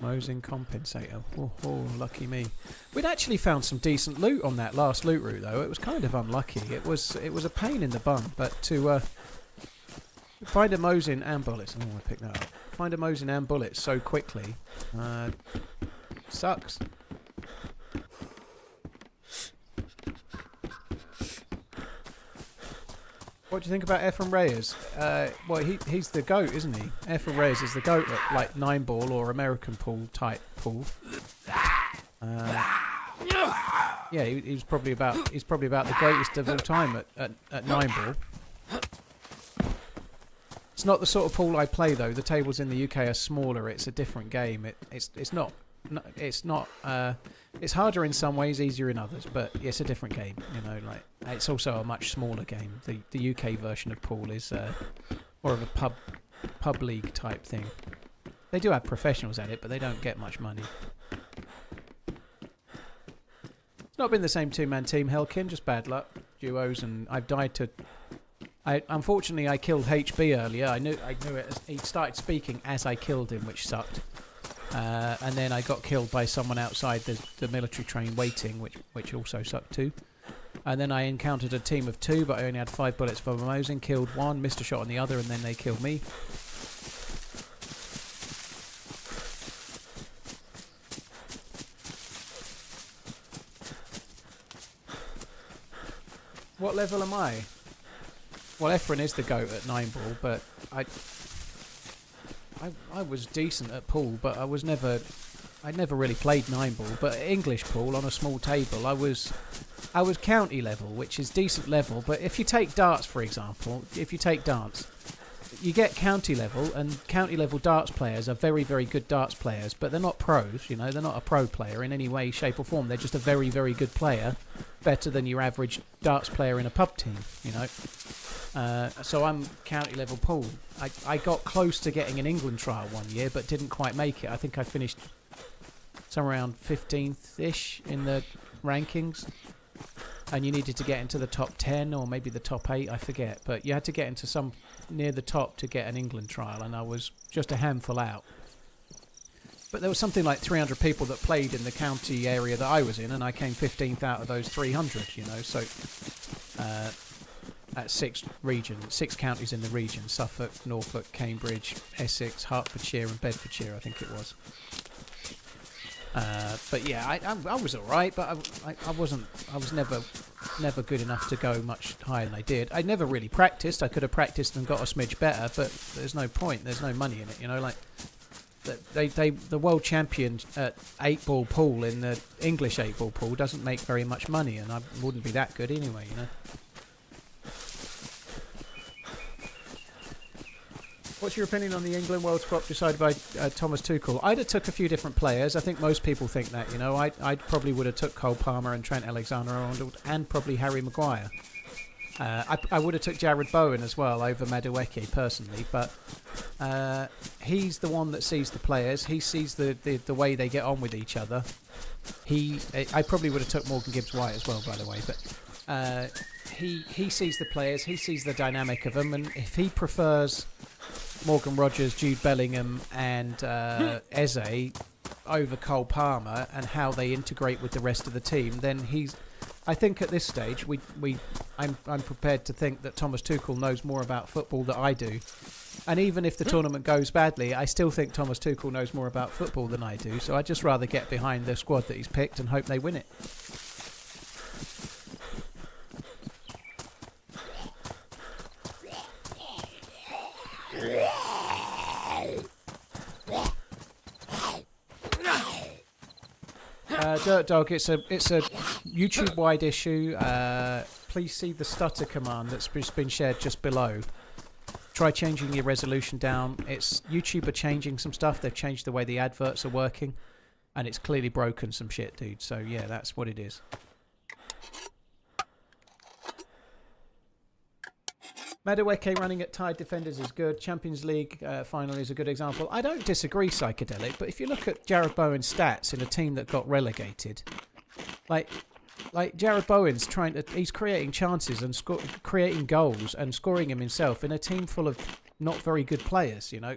Mosing compensator. Oh, lucky me. We'd actually found some decent loot on that last loot route, though. It was kind of unlucky. It was a pain in the bum, but to find a Mosin and bullets. Oh, I picked that up. Find a Mosin and bullets so quickly sucks. What do you think about Efren Reyes? Well, he's the GOAT, isn't he? Efren Reyes is the GOAT at like 9-ball or American pool type pool. Yeah, he's probably about the greatest of all time at 9-ball. It's not the sort of pool I play though. The tables in the UK are smaller. It's a different game. It's not. It's harder in some ways, easier in others, but it's a different game. You know, like it's also a much smaller game. The UK version of pool is more of a pub league type thing. They do have professionals at it, but they don't get much money. It's not been the same two-man team, Helkin. Just bad luck, duos, and I've died to. Unfortunately, I killed HB earlier. I knew it. He started speaking as I killed him, which sucked. And then I got killed by someone outside the military train waiting, which also sucked too. And then I encountered a team of 2, but I only had 5 bullets for my Mosin. Killed one, missed a shot on the other, and then they killed me. What level am I? Well, Efren is the GOAT at 9-ball, but I was decent at pool, but I'd never really played 9-ball. But English pool on a small table, I was county level, which is decent level. But if you take darts, for example, you get county level, and county level darts players are very, very good darts players, but they're not pros. You know, they're not a pro player in any way, shape, or form. They're just a very, very good player, better than your average darts player in a pub team. You know. So I'm county level pool. I got close to getting an England trial one year, but didn't quite make it. I think I finished somewhere around 15th-ish in the rankings. And you needed to get into the top 10 or maybe the top 8, I forget. But you had to get into some near the top to get an England trial, and I was just a handful out. But there was something like 300 people that played in the county area that I was in, and I came 15th out of those 300, you know. So at 6 counties in the region: Suffolk, Norfolk, Cambridge, Essex, Hertfordshire and Bedfordshire, I think it was. But yeah, I was all right, but I was never good enough to go much higher than I did. I never really practiced. I could have practiced and got a smidge better, but there's no point. There's no money in it, you know. Like the world champion at 8-ball pool in the English 8-ball pool doesn't make very much money, and I wouldn't be that good anyway, you know. What's your opinion on the England world squad decided by Thomas Tuchel? I'd have took a few different players. I think most people think that, you know. I probably would have took Cole Palmer and Trent Alexander-Arnold and probably Harry Maguire. I would have took Jared Bowen as well over Madueke personally, but he's the one that sees the players. He sees the way they get on with each other. I probably would have took Morgan Gibbs-White as well, by the way, but he sees the players. He sees the dynamic of them, and if he prefers Morgan Rogers, Jude Bellingham and Eze over Cole Palmer and how they integrate with the rest of the team, then I think at this stage I'm prepared to think that Thomas Tuchel knows more about football than I do. And even if the tournament goes badly, I still think Thomas Tuchel knows more about football than I do. So I'd just rather get behind the squad that he's picked and hope they win it. Dirt Dog, it's a YouTube-wide issue. Please see the stutter command that's been shared just below. Try changing your resolution down. YouTube are changing some stuff. They've changed the way the adverts are working, and it's clearly broken some shit, dude. So yeah, that's what it is. Madueke running at tied defenders is good. Champions League final is a good example. I don't disagree, Psychedelic, but if you look at Jared Bowen's stats in a team that got relegated, like Jared Bowen's he's creating chances and creating goals and scoring them himself in a team full of not very good players, you know.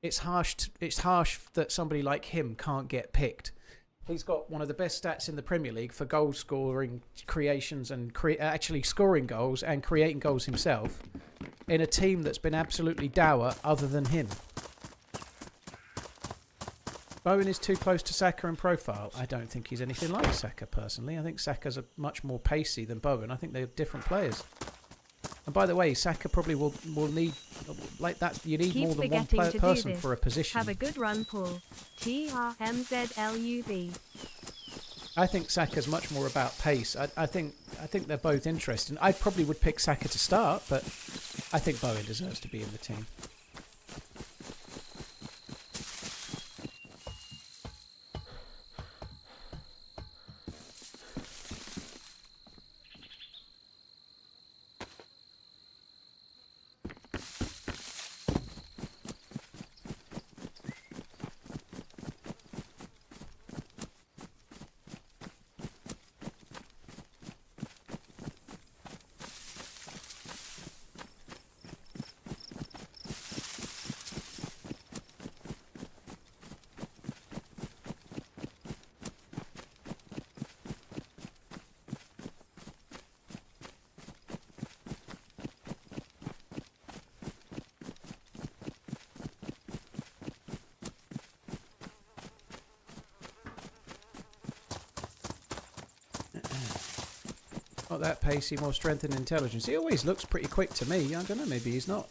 it's harsh. It's harsh that somebody like him can't get picked. He's got one of the best stats in the Premier League for goal scoring, creations, and actually scoring goals and creating goals himself in a team that's been absolutely dour other than him. Bowen is too close to Saka in profile. I don't think he's anything like Saka personally. I think Saka's a much more pacey than Bowen. I think they're different players. And by the way, Saka probably will need like that. You need more than one person for a position. Have a good run, Paul. TRMZ. I think Saka's much more about pace. I think they're both interesting. I probably would pick Saka to start, but I think Bowen deserves to be in the team. Not that pacey, more strength and intelligence. He always looks pretty quick to me. I don't know, maybe he's not.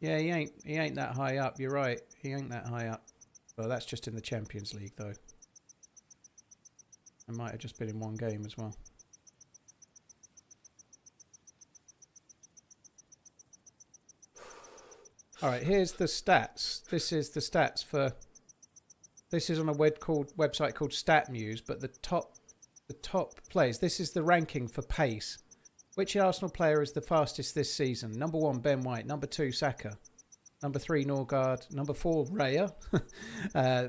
Yeah, he ain't that high up. You're right. He ain't that high up. Well, that's just in the Champions League, though. It might have just been in one game as well. All right, here's the stats. This is the stats for. This is on a website called StatMuse, but the top players. This is the ranking for pace. Which Arsenal player is the fastest this season? Number 1, Ben White. Number 2, Saka. Number 3, Norgard. Number 4, Raya.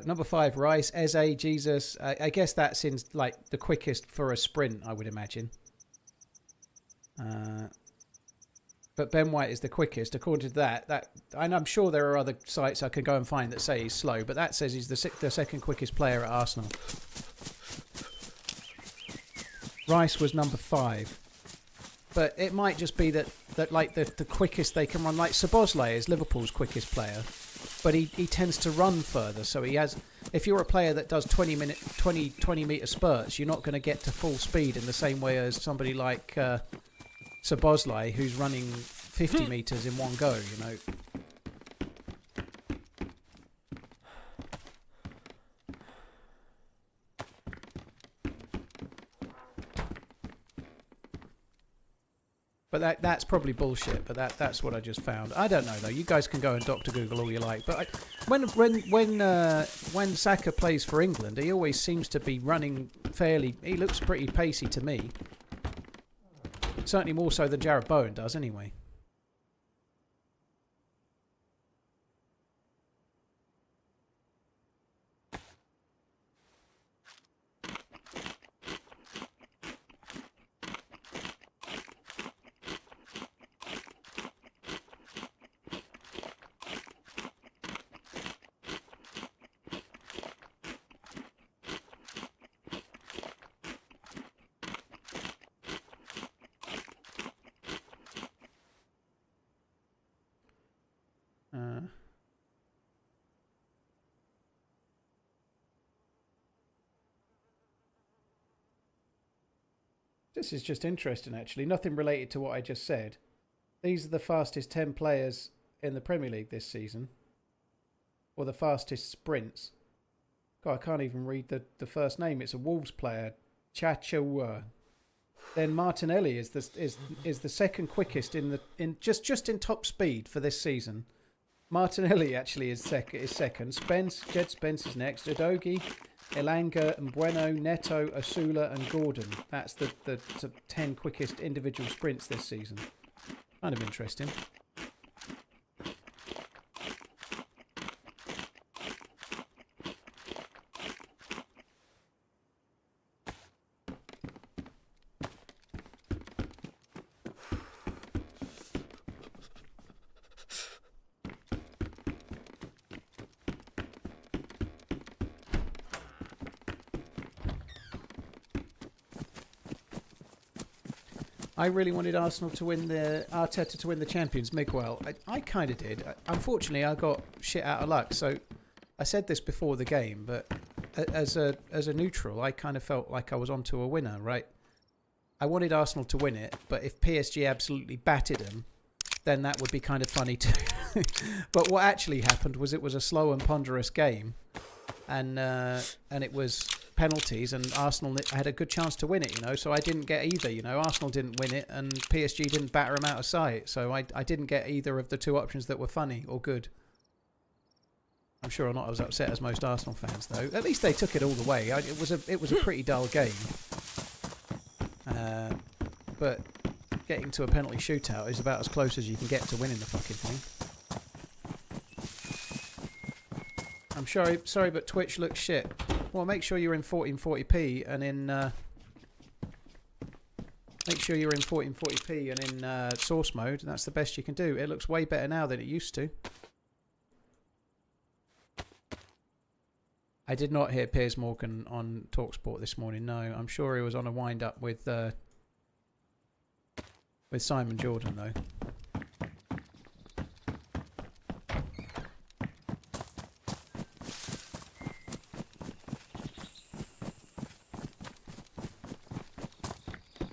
Number 5, Rice. Eze, Jesus. I guess that's in like the quickest for a sprint, I would imagine. But Ben White is the quickest, according to that. And I'm sure there are other sites I could go and find that say he's slow, but that says he's the second quickest player at Arsenal. Rice was number 5. But it might just be that like the quickest they can run, like Szoboszlai is Liverpool's quickest player, but he tends to run further. So he has. If you're a player that does 20 meter spurts, you're not going to get to full speed in the same way as somebody like Szoboszlai, who's running 50 meters in one go. You know. But that's probably bullshit. But that's what I just found. I don't know though. You guys can go and Dr. Google all you like. But when Saka plays for England, he always seems to be running fairly. He looks pretty pacey to me. Certainly more so than Jarrod Bowen does, anyway. This is just interesting, actually. Nothing related to what I just said. These are the fastest 10 players in the Premier League this season. Or the fastest sprints. God, I can't even read the first name. It's a Wolves player, Chachawa. Then Martinelli is the second quickest in just in top speed for this season. Martinelli actually is second. Jed Spence is next. Udogi, Elanga, and Bueno, Neto, Asula, and Gordon. That's the 10 quickest individual sprints this season. Kind of interesting. I really wanted Arteta to win the Champions League. Well, I kind of did. Unfortunately, I got shit out of luck. So I said this before the game, but as a neutral, I kind of felt like I was onto a winner, right? I wanted Arsenal to win it, but if PSG absolutely battered them, then that would be kind of funny too. But what actually happened was it was a slow and ponderous game, and it was penalties, and Arsenal had a good chance to win it, so I didn't get either. Arsenal didn't win it and PSG didn't batter them out of sight, so I didn't get either of the two options that were funny or good. I'm sure I'm not as upset as most Arsenal fans though. At least they took it all the way. It was a pretty dull game, but getting to a penalty shootout is about as close as you can get to winning the fucking thing. I'm sorry, but Twitch looks shit. Well, make sure you're in 1440p and in source mode. That's the best you can do. It looks way better now than it used to. I did not hear Piers Morgan on TalkSport this morning. No, I'm sure he was on a wind up with Simon Jordan though.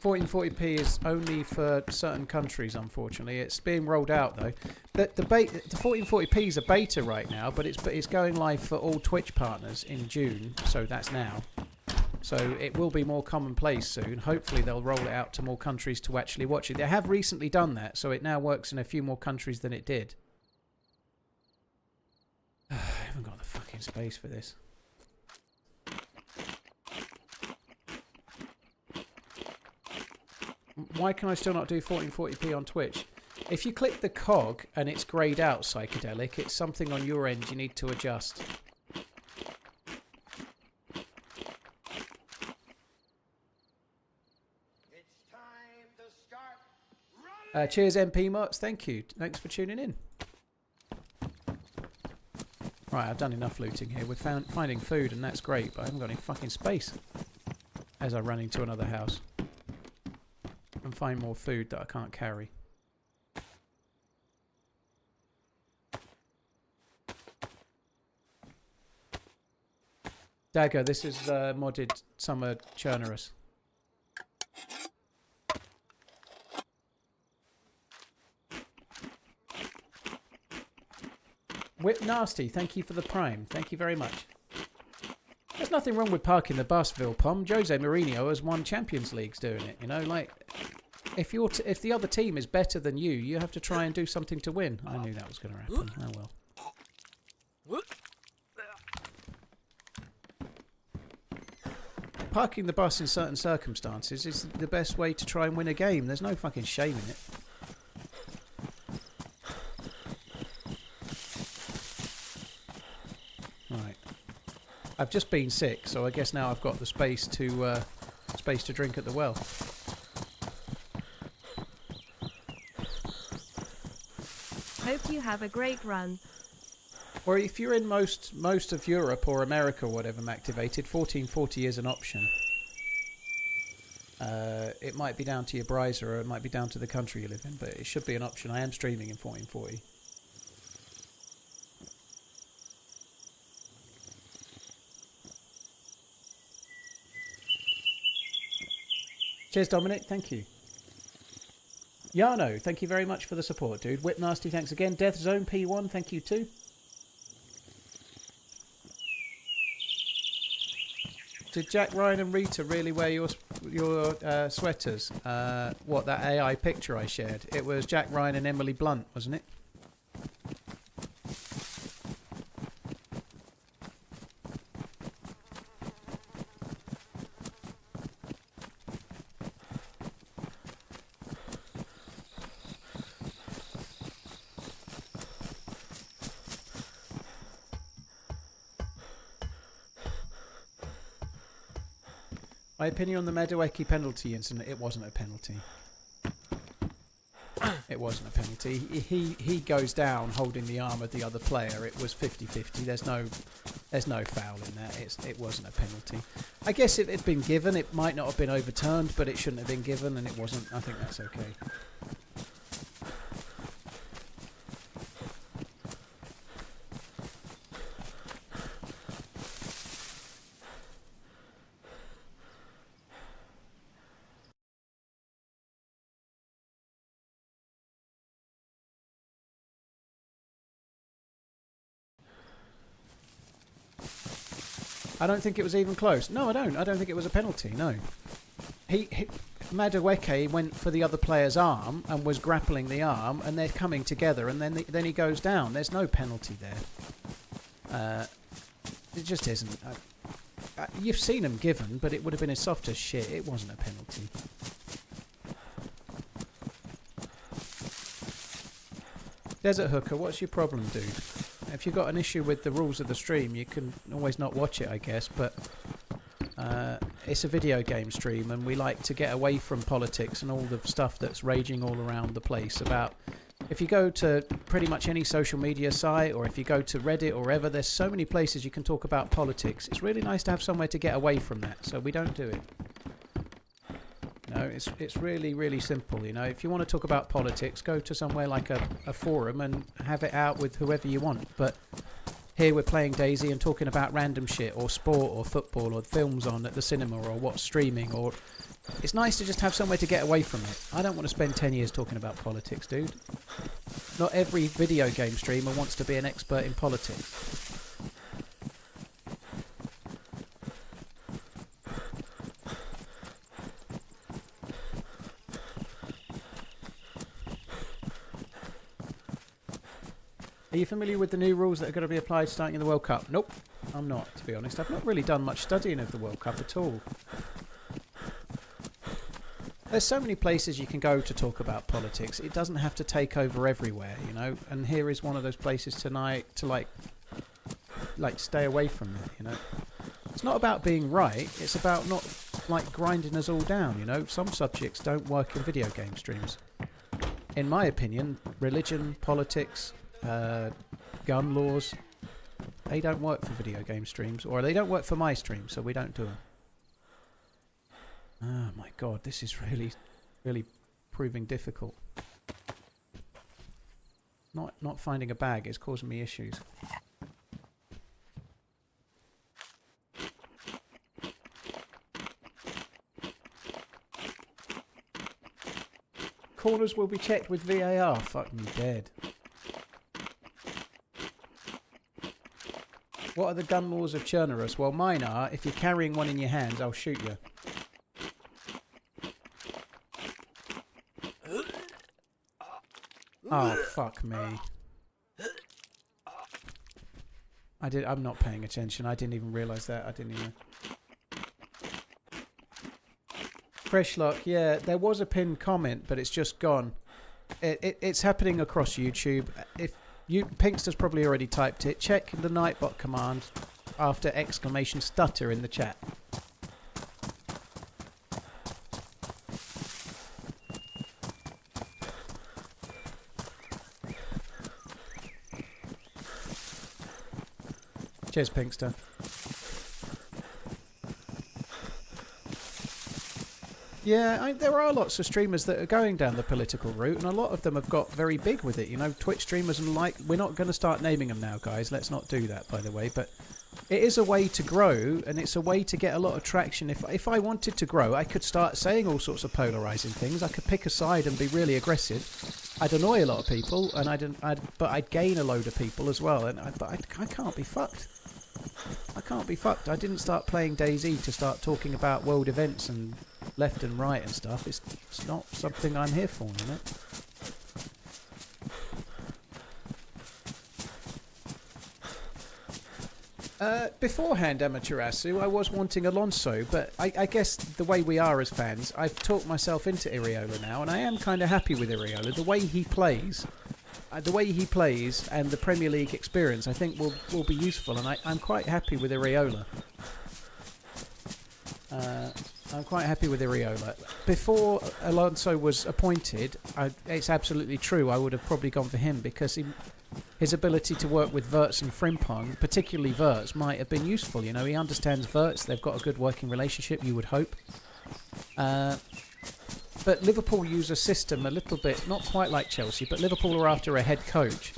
1440p is only for certain countries, unfortunately. It's being rolled out though. The 1440p is a beta right now, but it's going live for all Twitch partners in June, so that's now. So it will be more commonplace soon. Hopefully they'll roll it out to more countries to actually watch it. They have recently done that, so it now works in a few more countries than it did. I haven't got the fucking space for this. Why can I still not do 1440p on Twitch? If you click the cog and it's greyed out psychedelic, it's something on your end you need to adjust. It's time to start. Cheers MP Mots, thank you. Thanks for tuning in. Right, I've done enough looting here. We're finding food and that's great, but I haven't got any fucking space as I run into another house and find more food that I can't carry. Dagger, this is modded summer Chernarus. Whip Nasty, thank you for the prime. Thank you very much. There's nothing wrong with parking the bus, Vilpom. Jose Mourinho has won Champions Leagues doing it. Like if the other team is better than you, you have to try and do something to win. I knew that was going to happen. Oh well. Parking the bus in certain circumstances is the best way to try and win a game. There's no fucking shame in it. Right. I've just been sick, so I guess now I've got the space to drink at the well. Hope you have a great run. Or if you're in most of Europe or America or whatever activated, 1440 is an option. It might be down to your browser or it might be down to the country you live in, but it should be an option. I am streaming in 1440. Cheers, Dominic. Thank you. Yano, thank you very much for the support, dude. Whip Nasty, thanks again. Death Zone P1, thank you too. Did Jack, Ryan and Rita really wear your sweaters? What, that AI picture I shared? It was Jack, Ryan and Emily Blunt, wasn't it? My opinion on the Madueke penalty incident, it wasn't a penalty. It wasn't a penalty. He goes down holding the arm of the other player. It was 50-50. There's no foul in that. It wasn't a penalty. I guess if it had been given, it might not have been overturned, but it shouldn't have been given, and it wasn't. I think that's okay. I don't think it was even close. No, I don't. I don't think it was a penalty. No. Madueke went for the other player's arm and was grappling the arm, and they're coming together, and then he goes down. There's no penalty there. It just isn't. You've seen them given, but it would have been as soft as shit. It wasn't a penalty. Desert Hooker, what's your problem, dude? If you've got an issue with the rules of the stream, you can always not watch it, I guess, but it's a video game stream, and we like to get away from politics and all the stuff that's raging all around the place about... If you go to pretty much any social media site, or if you go to Reddit or wherever, there's so many places you can talk about politics. It's really nice to have somewhere to get away from that, so we don't do it. No, it's really, really simple, you know. If you want to talk about politics, go to somewhere like a forum and have it out with whoever you want. But here we're playing DayZ and talking about random shit, or sport, or football, or films on at the cinema, or what's streaming, or... It's nice to just have somewhere to get away from it. I don't want to spend 10 years talking about politics, dude. Not every video game streamer wants to be an expert in politics. Are you familiar with the new rules that are going to be applied starting in the World Cup? Nope, I'm not, to be honest. I've not really done much studying of the World Cup at all. There's so many places you can go to talk about politics. It doesn't have to take over everywhere, you know. And here is one of those places tonight to like stay away from it, you know. It's not about being right. It's about not like grinding us all down, you know. Some subjects don't work in video game streams. In my opinion, religion, politics, gun laws, they don't work for video game streams, or they don't work for my stream, so we don't do them. Oh my god, this is really, really proving difficult. Not finding a bag is causing me issues. Corners will be checked with VAR. Fuck me dead. What are the gun laws of Chernarus? Well, mine are, if you're carrying one in your hands, I'll shoot you. Oh, fuck me. I'm not paying attention. I didn't even realise that. I didn't even... Fresh luck, yeah. There was a pinned comment, but it's just gone. It's happening across YouTube. If Pinkster's probably already typed it. Check the Nightbot command after exclamation stutter in the chat. Cheers, Pinkster. Yeah, there are lots of streamers that are going down the political route, and a lot of them have got very big with it. You know, Twitch streamers and like. We're not going to start naming them now, guys. Let's not do that, by the way. But it is a way to grow, and it's a way to get a lot of traction. If I wanted to grow, I could start saying all sorts of polarising things. I could pick a side and be really aggressive. I'd annoy a lot of people, and but I'd gain a load of people as well. And I can't be fucked. I can't be fucked. I didn't start playing DayZ to start talking about world events and left and right and stuff. It's not something I'm here for, you know. Beforehand, Amaterasu, I was wanting Alonso, but I guess the way we are as fans, I've talked myself into Iriola now, and I am kind of happy with Iriola. The way he plays and the Premier League experience, I think will be useful, and I'm quite happy with Iriola. I'm quite happy with Iriola. Before Alonso was appointed, it's absolutely true. I would have probably gone for him because his ability to work with Wirtz and Frimpong, particularly Wirtz, might have been useful. You know, he understands Wirtz. They've got a good working relationship, you would hope. But Liverpool use a system a little bit, not quite like Chelsea, but Liverpool are after a head coach.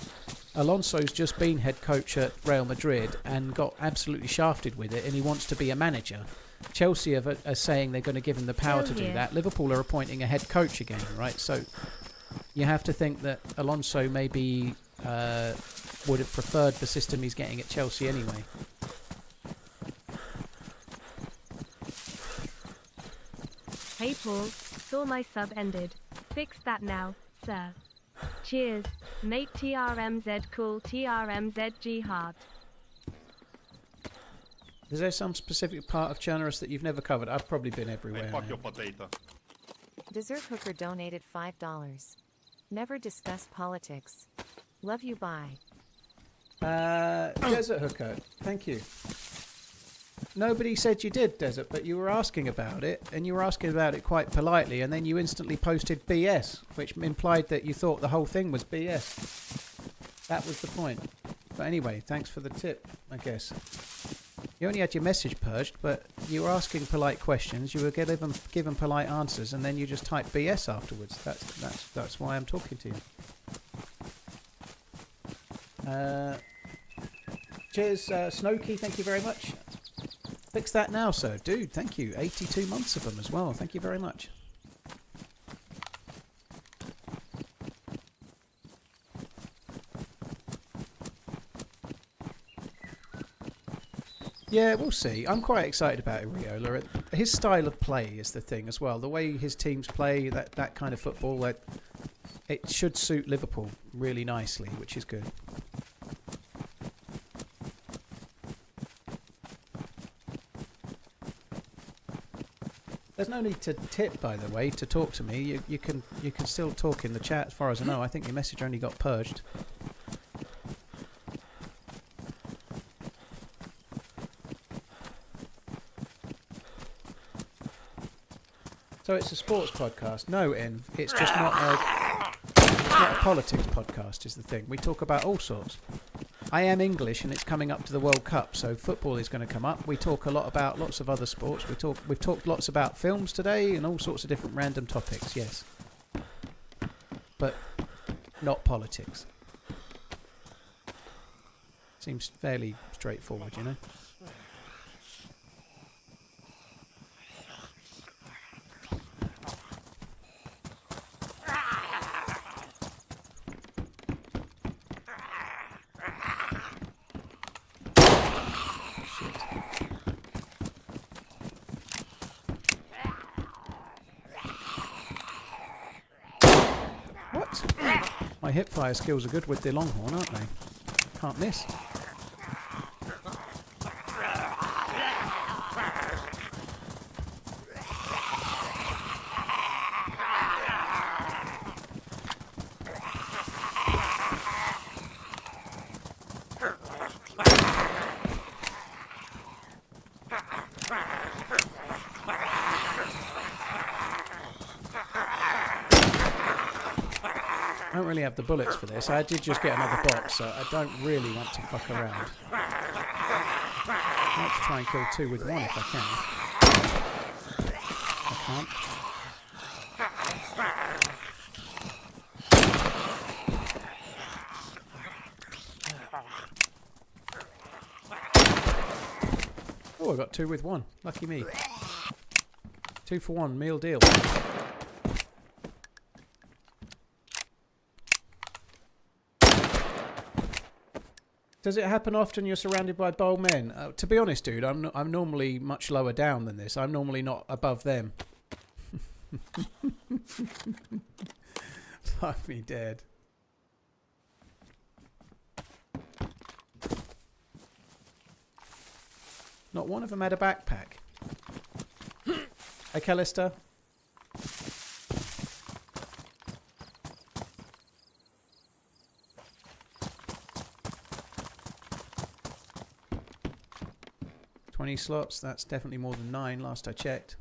Alonso's just been head coach at Real Madrid and got absolutely shafted with it, and he wants to be a manager. Chelsea are saying they're going to give him the power to do that. Liverpool are appointing a head coach again, right? So you have to think that Alonso maybe would have preferred the system he's getting at Chelsea anyway. Hey Paul, saw my sub ended. Fix that now, sir. Cheers, mate. TRMZ cool. TRMZG hard. Is there some specific part of Chernarus that you've never covered? I've probably been everywhere. Fuck your potato. Dessert Hooker donated $5. Never discuss politics. Love you, bye. Desert Hooker, thank you. Nobody said you did, Desert, but you were asking about it, and you were asking about it quite politely, and then you instantly posted BS, which implied that you thought the whole thing was BS. That was the point. But anyway, thanks for the tip, I guess. You only had your message purged, but you were asking polite questions, you were given polite answers, and then you just typed BS afterwards. That's why I'm talking to you. Cheers, Snowkey, thank you very much. Fix that now, sir. Dude, thank you. 82 months of them as well. Thank you very much. Yeah, we'll see. I'm quite excited about Iriola. His style of play is the thing as well. The way his teams play, that kind of football, it should suit Liverpool really nicely, which is good. There's no need to tip, by the way, to talk to me. You can still talk in the chat, as far as I know. I think your message only got purged. So it's a sports podcast. No, it's just not a politics podcast is the thing. We talk about all sorts. I am English and it's coming up to the World Cup, so football is going to come up. We talk a lot about lots of other sports. We've talked lots about films today and all sorts of different random topics, yes. But not politics. Seems fairly straightforward, you know. My hipfire skills are good with the Longhorn, aren't they? Can't miss. I don't really have the bullets for this. I did just get another box, so I don't really want to fuck around. I'd like to try and kill two with one if I can. I can't. Oh, I got two with one. Lucky me. 2 for 1 meal deal. Does it happen often you're surrounded by bold men? To be honest, dude, I'm normally much lower down than this. I'm normally not above them. Fuck me dead. Not one of them had a backpack. Hey, Callister. Slots, that's definitely more than 9 last I checked.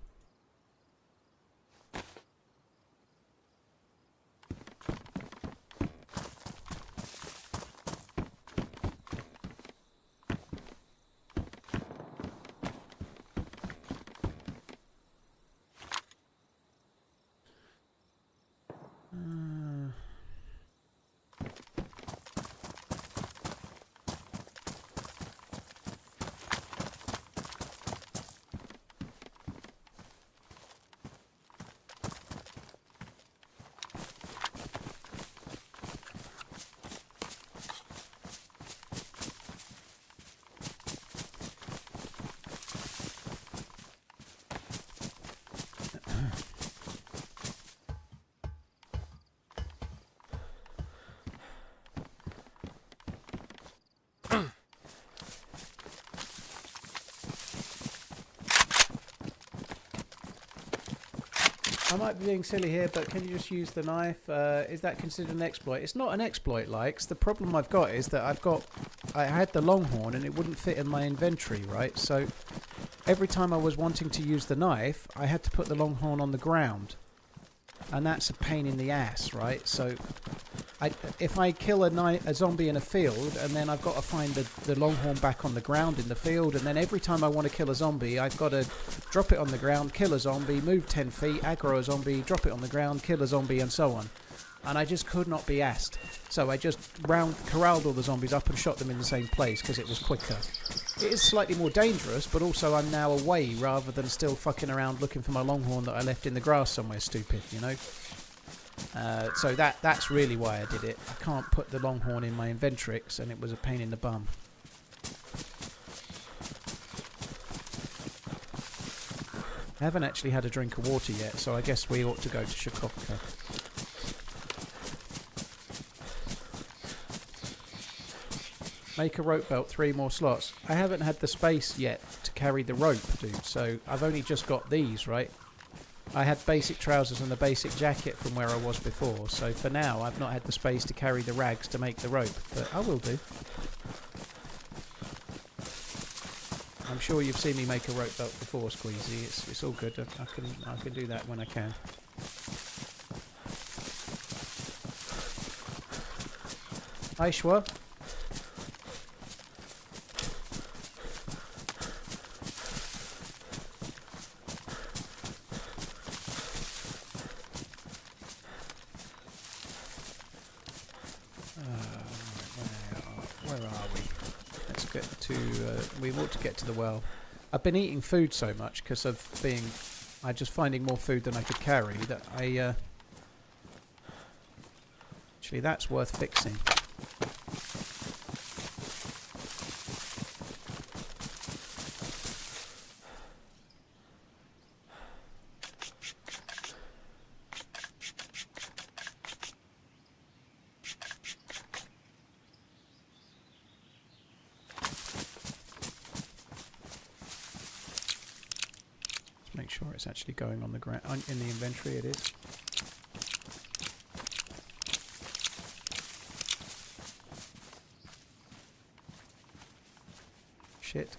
might be being silly here, but can you just use the knife? Is that considered an exploit? It's not an exploit, likes. The problem I've got is that I had the longhorn and it wouldn't fit in my inventory, right? So every time I was wanting to use the knife, I had to put the longhorn on the ground. And that's a pain in the ass, right? So if I kill a zombie in a field and then I've got to find the longhorn back on the ground in the field, and then every time I want to kill a zombie, I've got to drop it on the ground, kill a zombie, move 10 feet, aggro a zombie, drop it on the ground, kill a zombie, and so on. And I just could not be asked. So I just corralled all the zombies up and shot them in the same place because it was quicker. It is slightly more dangerous, but also I'm now away rather than still fucking around looking for my longhorn that I left in the grass somewhere stupid, you know? So that's really why I did it. I can't put the longhorn in my inventrix, and it was a pain in the bum. I haven't actually had a drink of water yet, so I guess we ought to go to Shakovka. Make a rope belt, 3 more slots. I haven't had the space yet to carry the rope, dude, so I've only just got these, right? I had basic trousers and a basic jacket from where I was before, so for now I've not had the space to carry the rags to make the rope, but I will do. I'm sure you've seen me make a rope belt before, Squeezy. It's all good. I can do that when I can. Hi, Schwa. We want to get to the well. I've been eating food so much because of I just finding more food than I could carry that I actually that's worth fixing. Make sure it's actually going on the ground in the inventory. It is. Shit.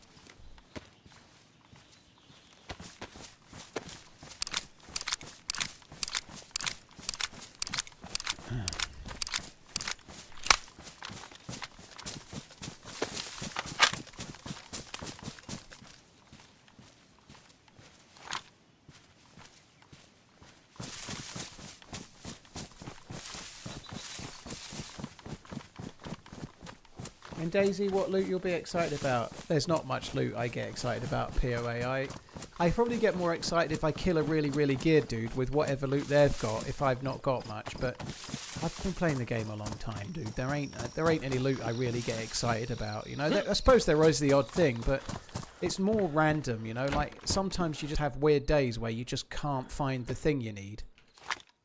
In DayZ, what loot you'll be excited about? There's not much loot I get excited about, POA. I probably get more excited if I kill a really, really geared dude with whatever loot they've got, if I've not got much, but I've been playing the game a long time, dude. There ain't any loot I really get excited about, you know? I suppose there is the odd thing, but it's more random, you know? Like, sometimes you just have weird days where you just can't find the thing you need.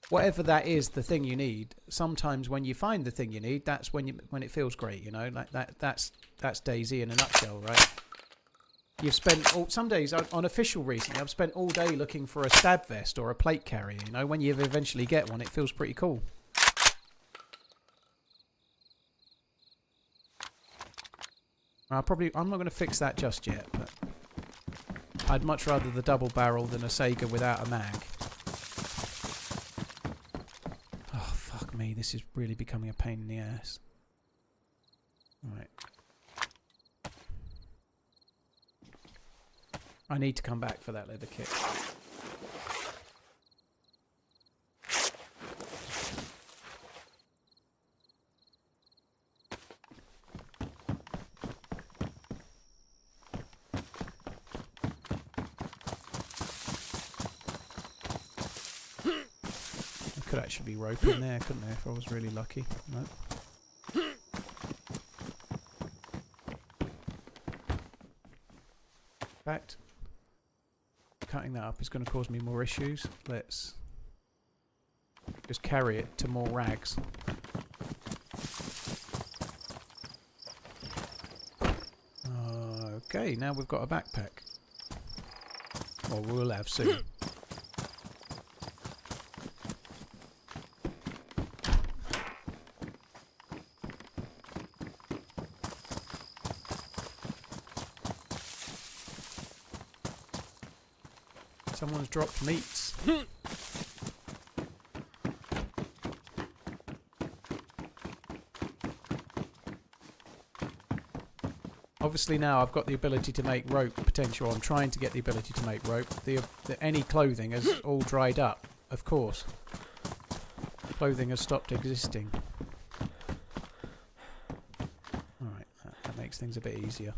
Whatever that is, the thing you need. Sometimes when you find the thing you need, that's when it feels great, you know. Like that's DayZ in a nutshell, right? You've spent some days on official recently. I've spent all day looking for a stab vest or a plate carrier. You know, when you eventually get one, it feels pretty cool. I'm not going to fix that just yet, but I'd much rather the double barrel than a Sega without a mag. Me, this is really becoming a pain in the ass. Right. I need to come back for that leather kit. Could actually be rope in there, couldn't there, if I was really lucky? No. In fact, cutting that up is going to cause me more issues. Let's just carry it to more rags. Okay, now we've got a backpack. Or we'll have soon. Someone's dropped meats. Obviously now I've got the ability to make rope potential. I'm trying to get the ability to make rope. Any clothing has all dried up, of course. Clothing has stopped existing. Alright, that makes things a bit easier.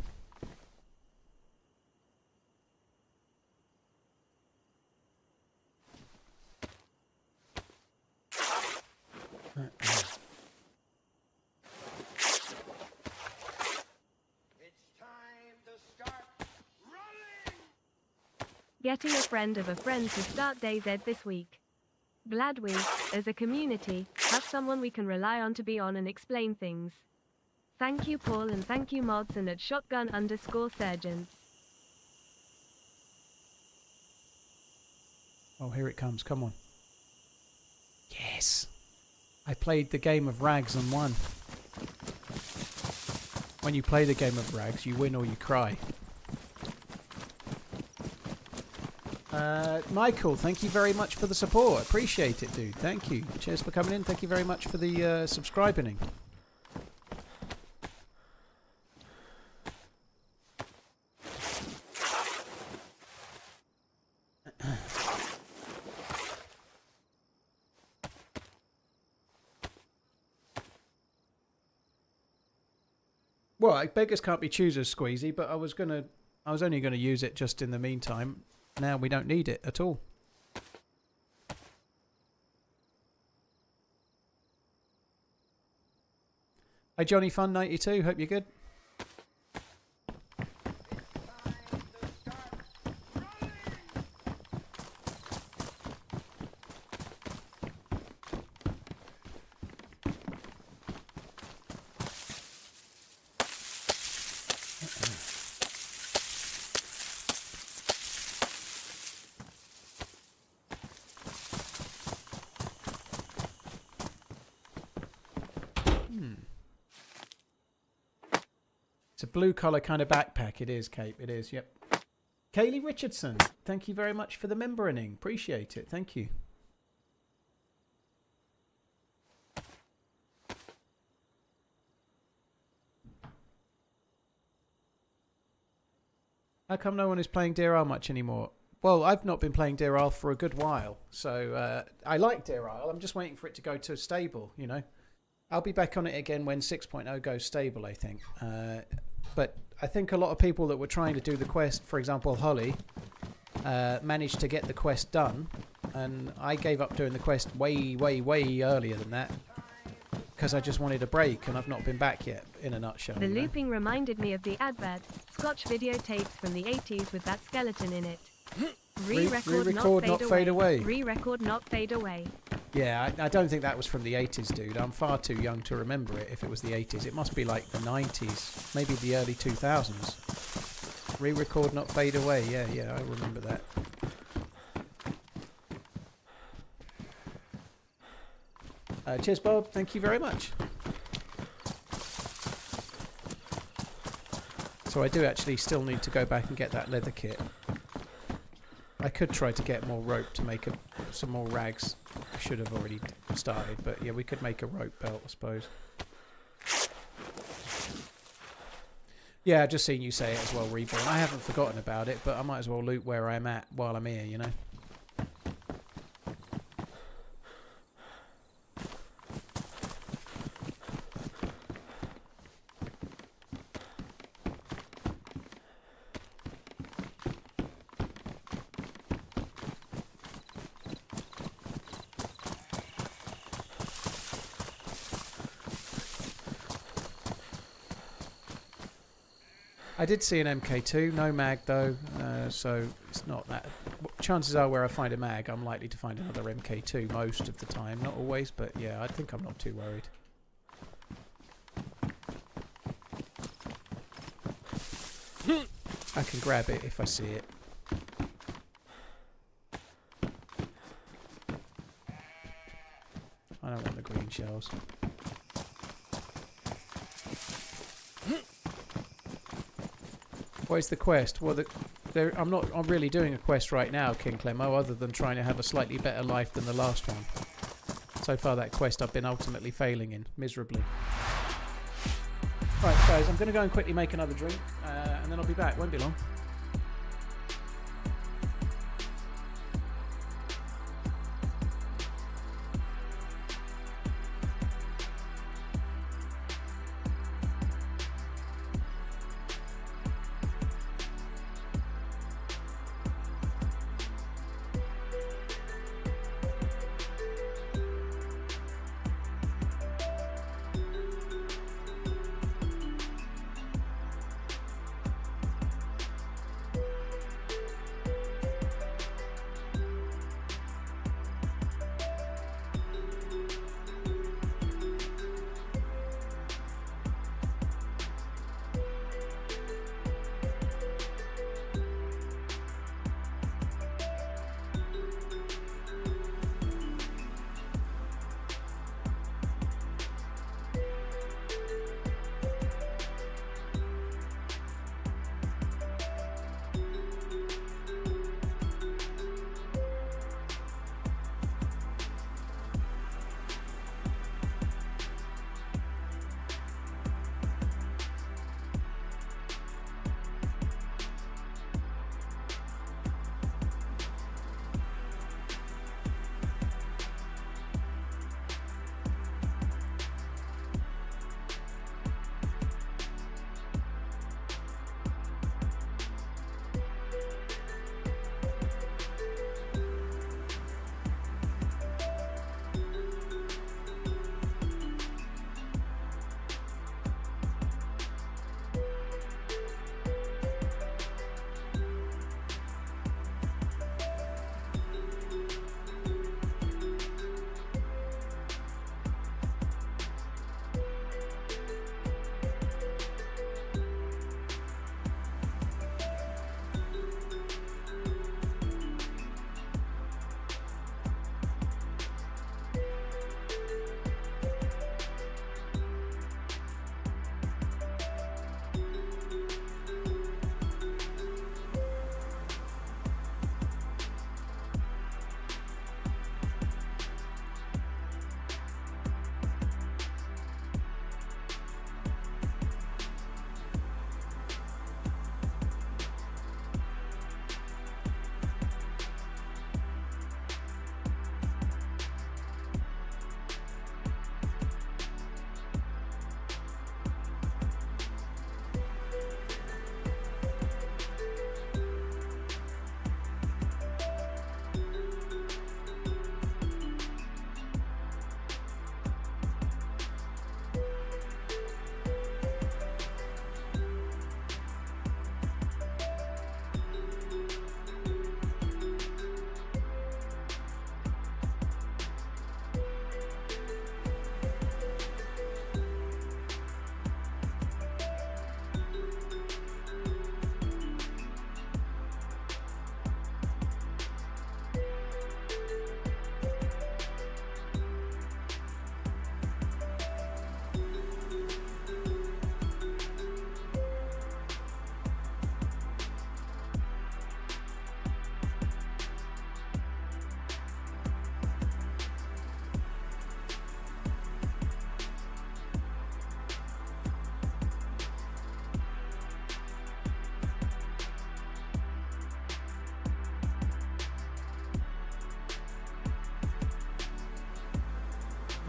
Getting a friend of a friend to start DayZ this week. Glad we, as a community, have someone we can rely on to be on and explain things. Thank you Paul and thank you mods and at shotgun_surgeon. Oh, here it comes. Come on. Yes. I played the game of rags and won. When you play the game of rags, you win or you cry. Michael, thank you very much for the support. Appreciate it, dude. Thank you. Cheers for coming in. Thank you very much for the subscribing. Well, beggars can't be choosers, Squeezy, but I was only gonna use it just in the meantime. Now we don't need it at all. Hi Johnny Fun 92, hope you're good. It's a blue collar kind of backpack. It is, Cape. It is, yep. Kaylee Richardson, thank you very much for the membering. Appreciate it. Thank you. How come no one is playing DRL much anymore? Well, I've not been playing DRL for a good while. So I like DRL. I'm just waiting for it to go to stable, you know. I'll be back on it again when 6.0 goes stable, I think. But I think a lot of people that were trying to do the quest, for example, Holly, managed to get the quest done. And I gave up doing the quest way, way, way earlier than that. Because I just wanted a break and I've not been back yet, in a nutshell. The looping reminded me of the advert, Scotch videotapes from the 80s with that skeleton in it. Re-record, not fade away. Re-record, not fade away. Yeah, I don't think that was from the 80s, dude. I'm far too young to remember it if it was the 80s. It must be like the 90s, maybe the early 2000s. Re-record, not fade away. Yeah, I remember that. Cheers, Bob. Thank you very much. So I do actually still need to go back and get that leather kit. I could try to get more rope to make some more rags. I should have already started, but yeah, we could make a rope belt, I suppose. Yeah, I've just seen you say it as well, Reborn. I haven't forgotten about it, but I might as well loot where I'm at while I'm here, you know? I did see an MK2, no mag though, so it's not that. Chances are where I find a mag, I'm likely to find another MK2 most of the time. Not always, but yeah, I think I'm not too worried. I can grab it if I see it. I don't want the green shells. What is the quest? Well, I'm really doing a quest right now, King Clemo, other than trying to have a slightly better life than the last one. So far, that quest I've been ultimately failing in miserably. Right, guys, I'm going to go and quickly make another drink, and then I'll be back. Won't be long.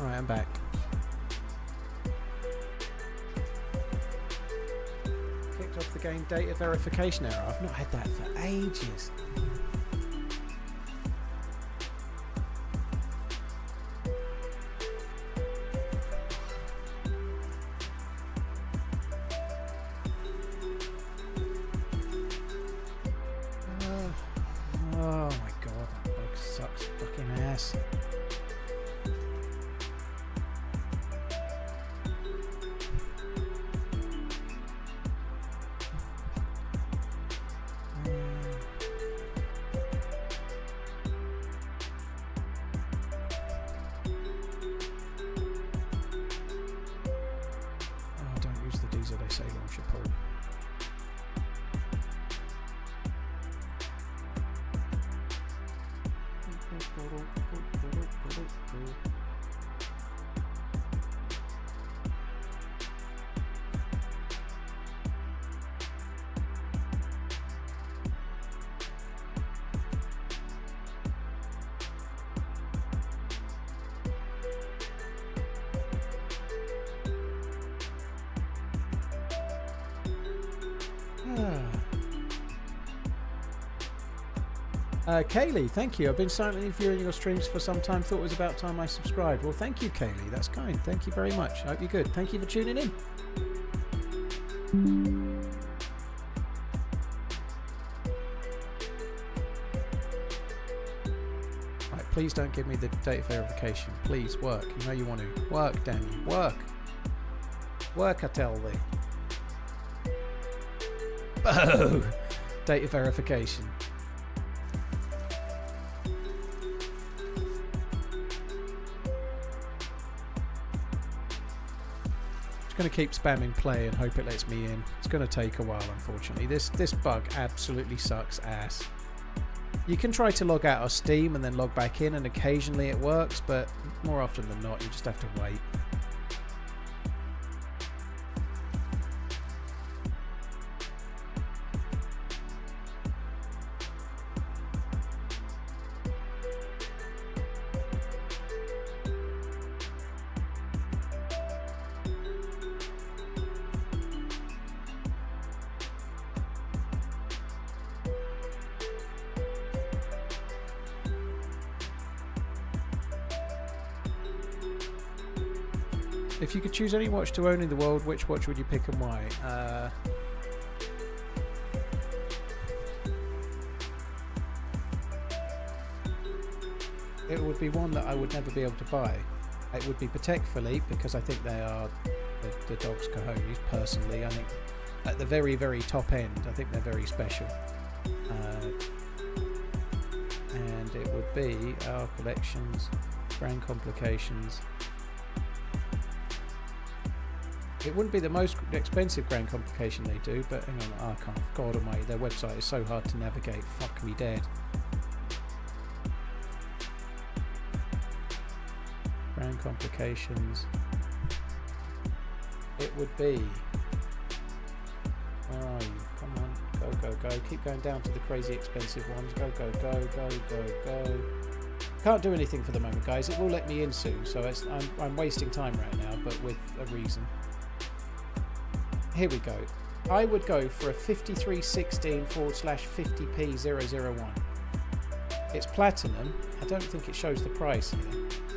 Alright, I'm back. Kicked off the game data verification error. I've not had that for ages. Oh my god, that bug sucks fucking ass. Kaylee, thank you. I've been silently viewing your streams for some time. Thought it was about time I subscribed. Well, thank you, Kaylee. That's kind. Thank you very much. I hope you're good. Thank you for tuning in. Right, please don't give me the data verification. Please work. You know you want to. Work, Danny. Work. Work, I tell thee. Oh, data verification. Going to keep spamming play and hope it lets me in. It's going to take a while, unfortunately. This bug absolutely sucks ass. You can try to log out of Steam and then log back in, and occasionally it works, but more often than not you just have to wait. If you could choose any watch to own in the world, which watch would you pick and why? It would be one that I would never be able to buy. It would be Patek Philippe, because I think they are the dog's cojones, personally. I think at the very, very top end, I think they're very special. And it would be our collections, Grand Complications. It wouldn't be the most expensive Grand Complication they do, but hang on, I can't. God almighty, their website is so hard to navigate. Fuck me dead. Grand Complications. It would be. Where are you? Come on, go, go, go. Keep going down to the crazy expensive ones. Go, go, go, go, go, go. Can't do anything for the moment, guys. It will let me in soon, so I'm wasting time right now, but with a reason. Here we go. I would go for a 5316/50p001. It's platinum. I don't think it shows the price here.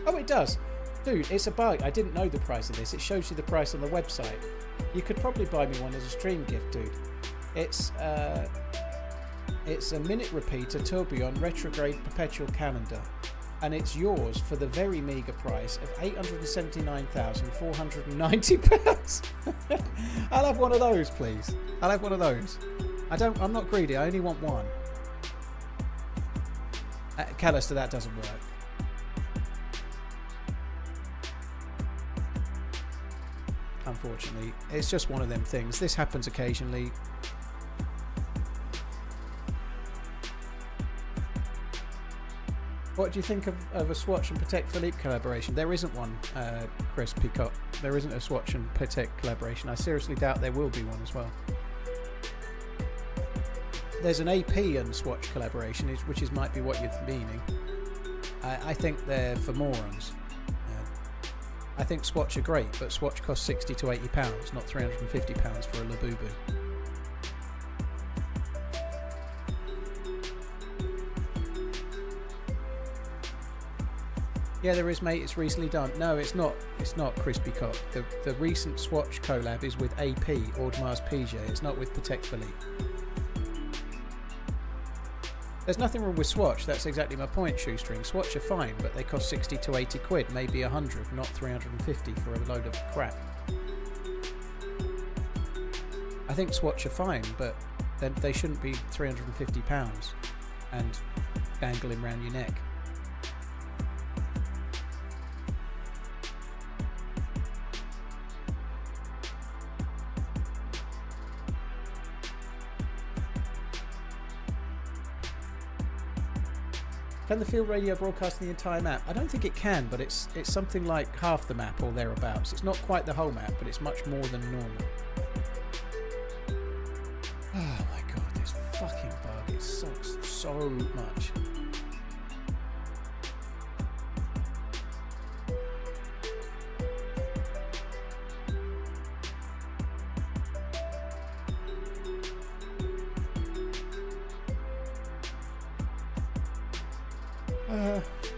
Oh, it does. Dude, it's a bug. I didn't know the price of this. It shows you the price on the website. You could probably buy me one as a stream gift, dude. It's a minute repeater tourbillon retrograde perpetual calendar. And it's yours for the very meagre price of £879,490. I'll have one of those, please. I'll have one of those. I'm not greedy. I only want one. Callister, that doesn't work. Unfortunately, it's just one of them things. This happens occasionally. What do you think of a Swatch and Patek Philippe collaboration? There isn't one, Chris Peacock. There isn't a Swatch and Patek collaboration. I seriously doubt there will be one as well. There's an AP and Swatch collaboration, which might be what you're meaning. I think they're for morons. I think Swatch are great, but Swatch costs £60 to £80, not £350 for a Labubu. Yeah, there is, mate. It's recently done. No, it's not. It's not Crispy Cock. The recent Swatch collab is with AP, Audemars Piguet. It's not with Patek Philippe. There's nothing wrong with Swatch. That's exactly my point, Shoestring. Swatch are fine, but they cost 60 to 80 quid, maybe 100, not 350 for a load of crap. I think Swatch are fine, but they shouldn't be £350 and dangling around your neck. Can the field radio broadcast the entire map? I don't think it can, but it's something like half the map or thereabouts. It's not quite the whole map, but it's much more than normal. Oh my god, this fucking bug, it sucks so much.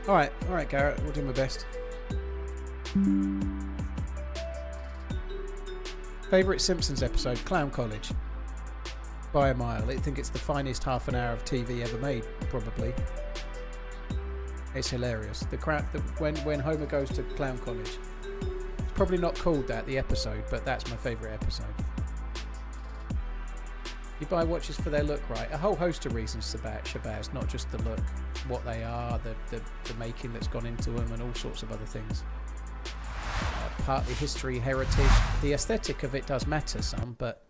All right, Garrett, we'll do my best. Favourite Simpsons episode? Clown College. By a mile. I think it's the finest half an hour of TV ever made, probably. It's hilarious. When Homer goes to Clown College. It's probably not called that, the episode, but that's my favourite episode. You buy watches for their look, right? A whole host of reasons, Shabazz, not just the look. What they are, the making that's gone into them, and all sorts of other things. Partly history, heritage. The aesthetic of it does matter some, but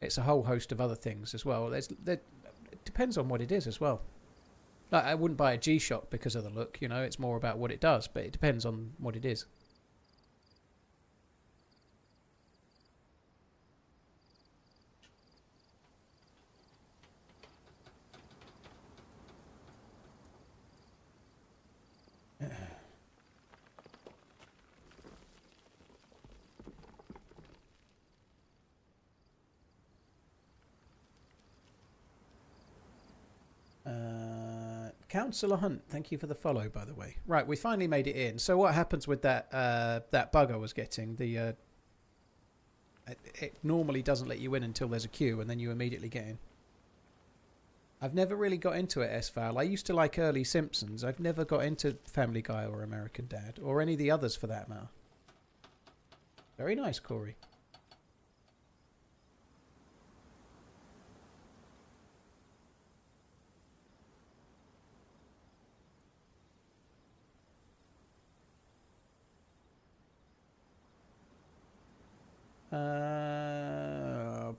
it's a whole host of other things as well. It depends on what it is as well. Like, I wouldn't buy a G-Shock because of the look, you know. It's more about what it does, but it depends on what it is. Councillor Hunt, thank you for the follow, by the way. Right, we finally made it in. So what happens with that bug I was getting? It normally doesn't let you in until there's a queue, and then you immediately get in. I've never really got into it, S-File. I used to like early Simpsons. I've never got into Family Guy or American Dad, or any of the others for that matter. Very nice, Corey.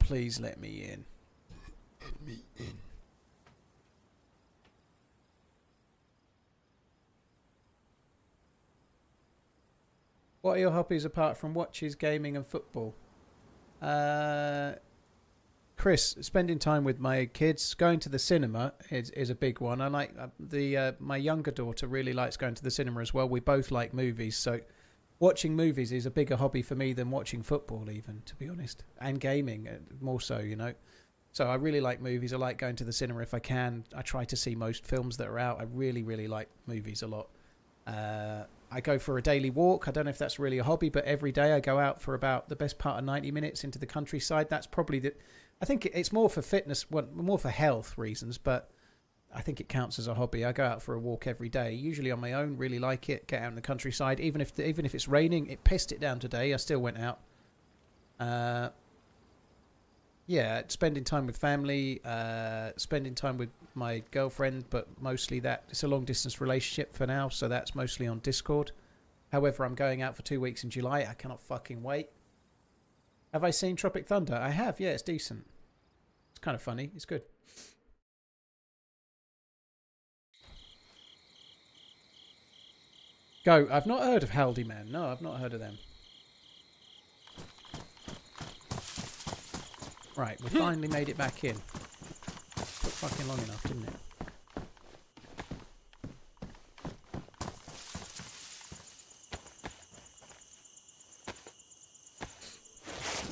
Please let me in. Let me in. What are your hobbies apart from watches, gaming and football? Chris, spending time with my kids. Going to the cinema is a big one. I like my younger daughter really likes going to the cinema as well. We both like movies, so watching movies is a bigger hobby for me than watching football, even, to be honest. And gaming, more so, you know. So I really like movies. I like going to the cinema if I can. I try to see most films that are out. I really, really like movies a lot. I go for a daily walk. I don't know if that's really a hobby, but every day I go out for about the best part of 90 minutes into the countryside. That's probably I think it's more for fitness, well, more for health reasons, but I think it counts as a hobby. I go out for a walk every day, usually on my own. Really like it. Get out in the countryside, even if it's raining. It pissed it down today. I still went out. Yeah, spending time with family, spending time with my girlfriend, but mostly that. It's a long distance relationship for now, so that's mostly on Discord. However, I'm going out for 2 weeks in July. I cannot fucking wait. Have I seen Tropic Thunder? I have. Yeah, it's decent. It's kind of funny. It's good. Go. I've not heard of Haldy Man. No, I've not heard of them. Right, we finally made it back in. Took fucking long enough, didn't it?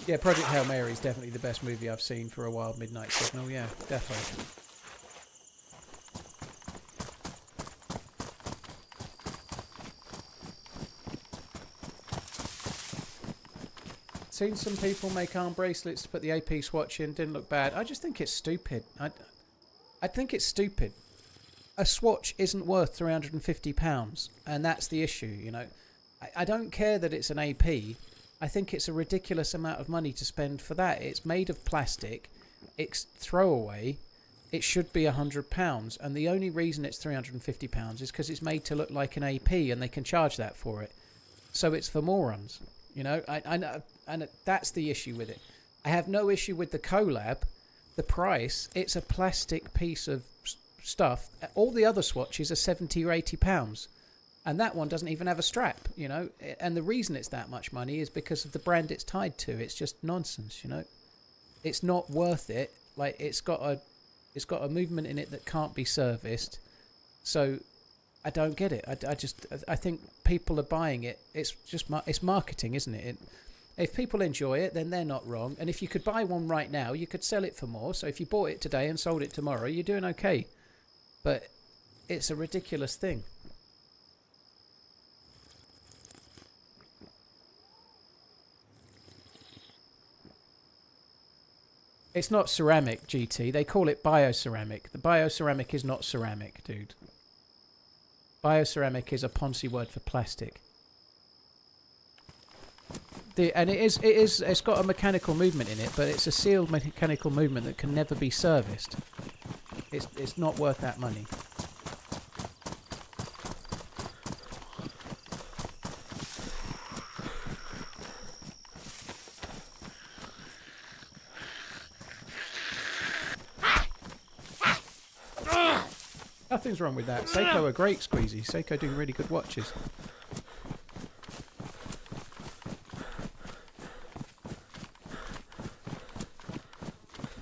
Yeah, Project Hail Mary is definitely the best movie I've seen for a while. Midnight Signal, yeah, definitely. Seen some people make arm bracelets to put the AP swatch in. Didn't look bad. I just think it's stupid. I think it's stupid. A swatch isn't worth £350, and that's the issue, you know. I don't care that it's an AP. I think it's a ridiculous amount of money to spend for that. It's made of plastic. It's throwaway. It should be £100, and the only reason it's £350 is because it's made to look like an AP, and they can charge that for it. So it's for morons. You know, I know, and that's the issue with it. I have no issue with the collab, the price. It's a plastic piece of stuff. All the other swatches are 70 or 80 pounds. And that one doesn't even have a strap, you know. And the reason it's that much money is because of the brand it's tied to. It's just nonsense, you know. It's not worth it. Like, it's got a movement in it that can't be serviced. So I don't get it. I think people are buying it. It's just it's marketing, isn't it? If people enjoy it, then they're not wrong. And if you could buy one right now, you could sell it for more. So if you bought it today and sold it tomorrow, you're doing okay. But it's a ridiculous thing. It's not ceramic, GT. They call it bioceramic. The bioceramic is not ceramic, dude. Bioceramic is a Ponzi word for plastic. It's got a mechanical movement in it, but it's a sealed mechanical movement that can never be serviced. It's not worth that money. Nothing's wrong with that. Seiko are great, Squeezy. Seiko doing really good watches.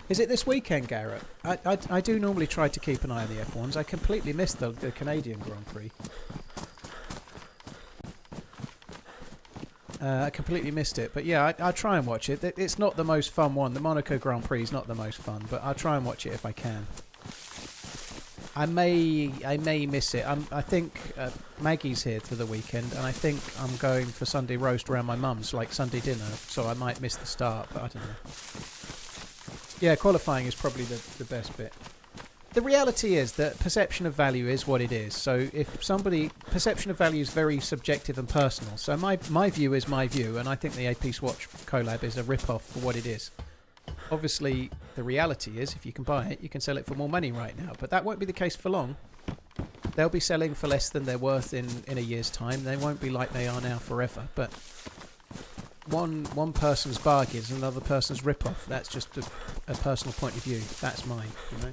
Is it this weekend, Garrett? I do normally try to keep an eye on the F1s. I completely missed the Canadian Grand Prix. I completely missed it. But yeah, I try and watch it. It's not the most fun one. The Monaco Grand Prix is not the most fun, but I'll try and watch it if I can. I may miss it. I think Maggie's here for the weekend, and I think I'm going for Sunday roast around my mum's, like Sunday dinner, so I might miss the start, but I don't know. Yeah, qualifying is probably the best bit. The reality is that perception of value is what it is. So if perception of value is very subjective and personal. So my view is my view, and I think the AP Swatch collab is a rip-off for what it is. Obviously, the reality is, if you can buy it, you can sell it for more money right now. But that won't be the case for long. They'll be selling for less than they're worth in a year's time. They won't be like they are now forever. But one person's bargain is another person's rip-off. That's just a personal point of view. That's mine, you know.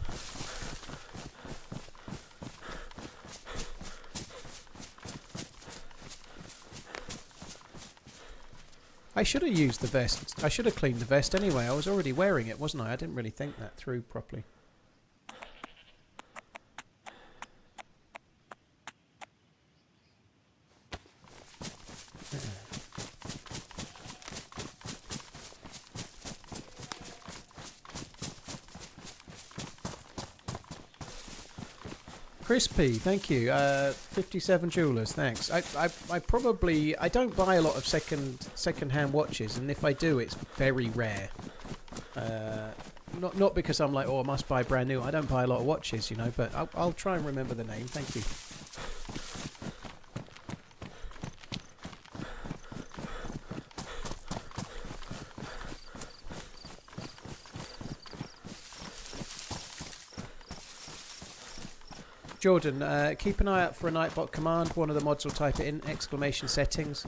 I should have used the vest. I should have cleaned the vest anyway. I was already wearing it, wasn't I? I didn't really think that through properly. Crispy, thank you. 57 Jewelers, thanks. I don't buy a lot of second-hand watches, and if I do, it's very rare. Not because I'm like, oh, I must buy brand new. I don't buy a lot of watches, you know, but I'll try and remember the name. Thank you. Jordan, keep an eye out for a Nightbot command. One of the mods will type it in, exclamation settings.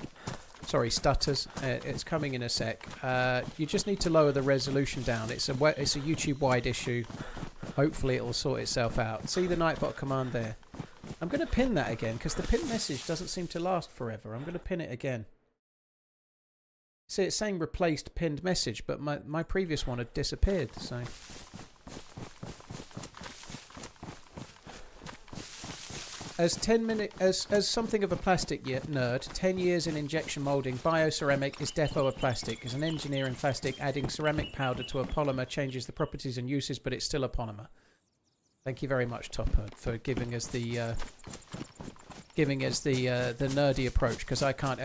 Sorry, stutters. It's coming in a sec. You just need to lower the resolution down. It's a YouTube-wide issue. Hopefully it'll sort itself out. See the Nightbot command there? I'm going to pin that again, because the pin message doesn't seem to last forever. I'm going to pin it again. See, it's saying replaced pinned message, but my previous one had disappeared, so... As something of a plastic nerd, 10 years in injection moulding, bioceramic is defo a plastic. Is an engineering plastic. Adding ceramic powder to a polymer changes the properties and uses, but it's still a polymer. Thank you very much, Topper, for giving us the nerdy approach, because I can't.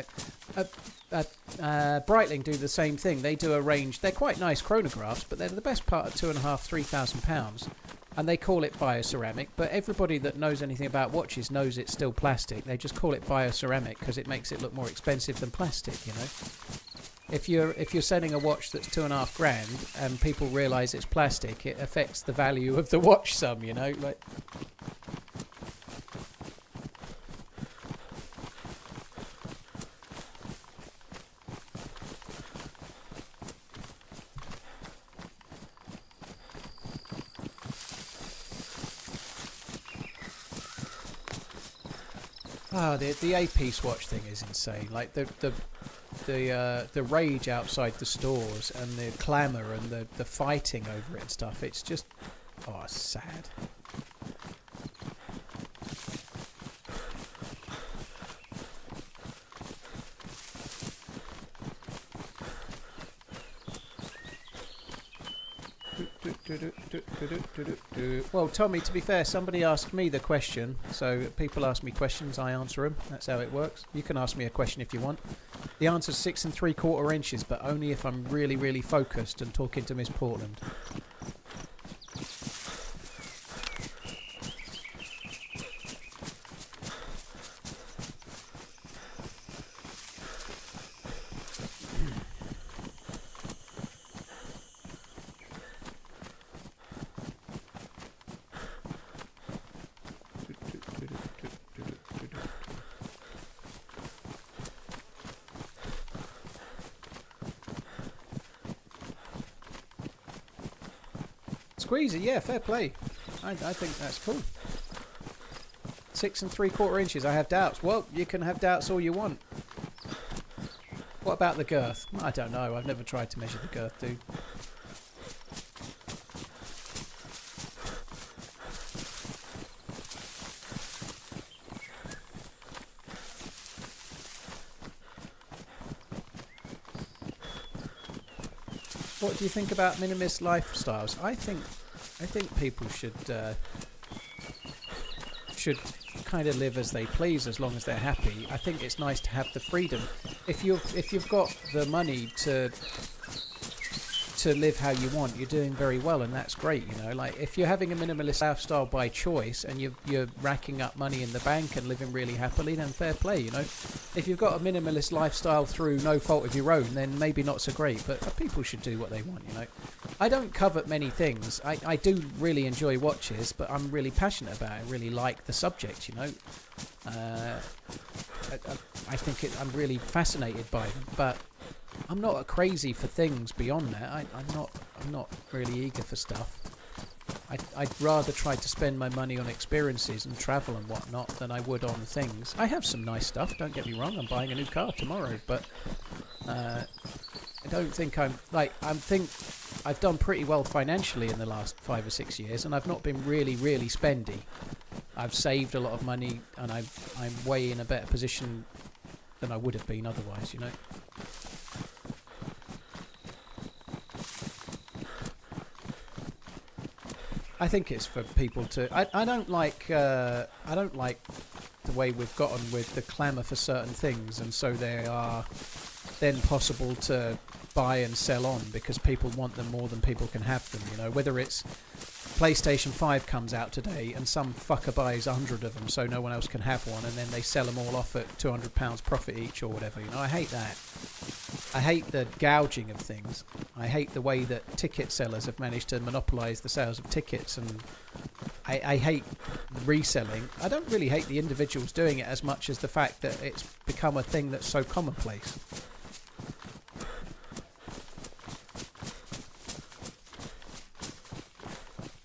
Breitling do the same thing. They do a range. They're quite nice chronographs, but they're the best part of £2,500–3,000. And they call it bioceramic, but everybody that knows anything about watches knows it's still plastic. They just call it bioceramic because it makes it look more expensive than plastic, you know. If you're selling a watch that's $2,500 and people realise it's plastic, it affects the value of the watch some, you know. Like. the A-piece watch thing is insane. Like the rage outside the stores and the clamour and the fighting over it and stuff. It's just, oh, it's sad. Well, Tommy, to be fair, somebody asked me the question, so people ask me questions, I answer them. That's how it works. You can ask me a question if you want. The answer's 6 3/4 inches, but only if I'm really, really focused and talking to Miss Portland. Squeezy, yeah, fair play. I think that's cool. 6 3/4 inches, I have doubts. Well, you can have doubts all you want. What about the girth? I don't know, I've never tried to measure the girth, dude. What do you think about minimalist lifestyles? I think people should kind of live as they please as long as they're happy. I think it's nice to have the freedom. If you've got the money to live how you want, you're doing very well, and that's great. You know, like if you're having a minimalist lifestyle by choice and you're racking up money in the bank and living really happily, then fair play. You know, if you've got a minimalist lifestyle through no fault of your own, then maybe not so great. But people should do what they want. You know, I don't covet many things. I do really enjoy watches, but I'm really passionate about it. I really like the subject. You know, I think I'm really fascinated by them, but I'm not crazy for things beyond that. I'm not really eager for stuff. I'd rather try to spend my money on experiences and travel and whatnot than I would on things. I have some nice stuff, don't get me wrong. I'm buying a new car tomorrow, but I don't think I think I've done pretty well financially in the last 5 or 6 years, and I've not been really, really spendy. I've saved a lot of money, and I'm way in a better position than I would have been otherwise, you know. I think it's for people to. I don't like the way we've gotten with the clamour for certain things, and so they are then possible to buy and sell on because people want them more than people can have them. You know, whether it's PlayStation 5 comes out today and some fucker buys 100 of them so no one else can have one, and then they sell them all off at £200 profit each or whatever. You know, I hate that. I hate the gouging of things. I hate the way that ticket sellers have managed to monopolise the sales of tickets, and I hate reselling. I don't really hate the individuals doing it as much as the fact that it's become a thing that's so commonplace.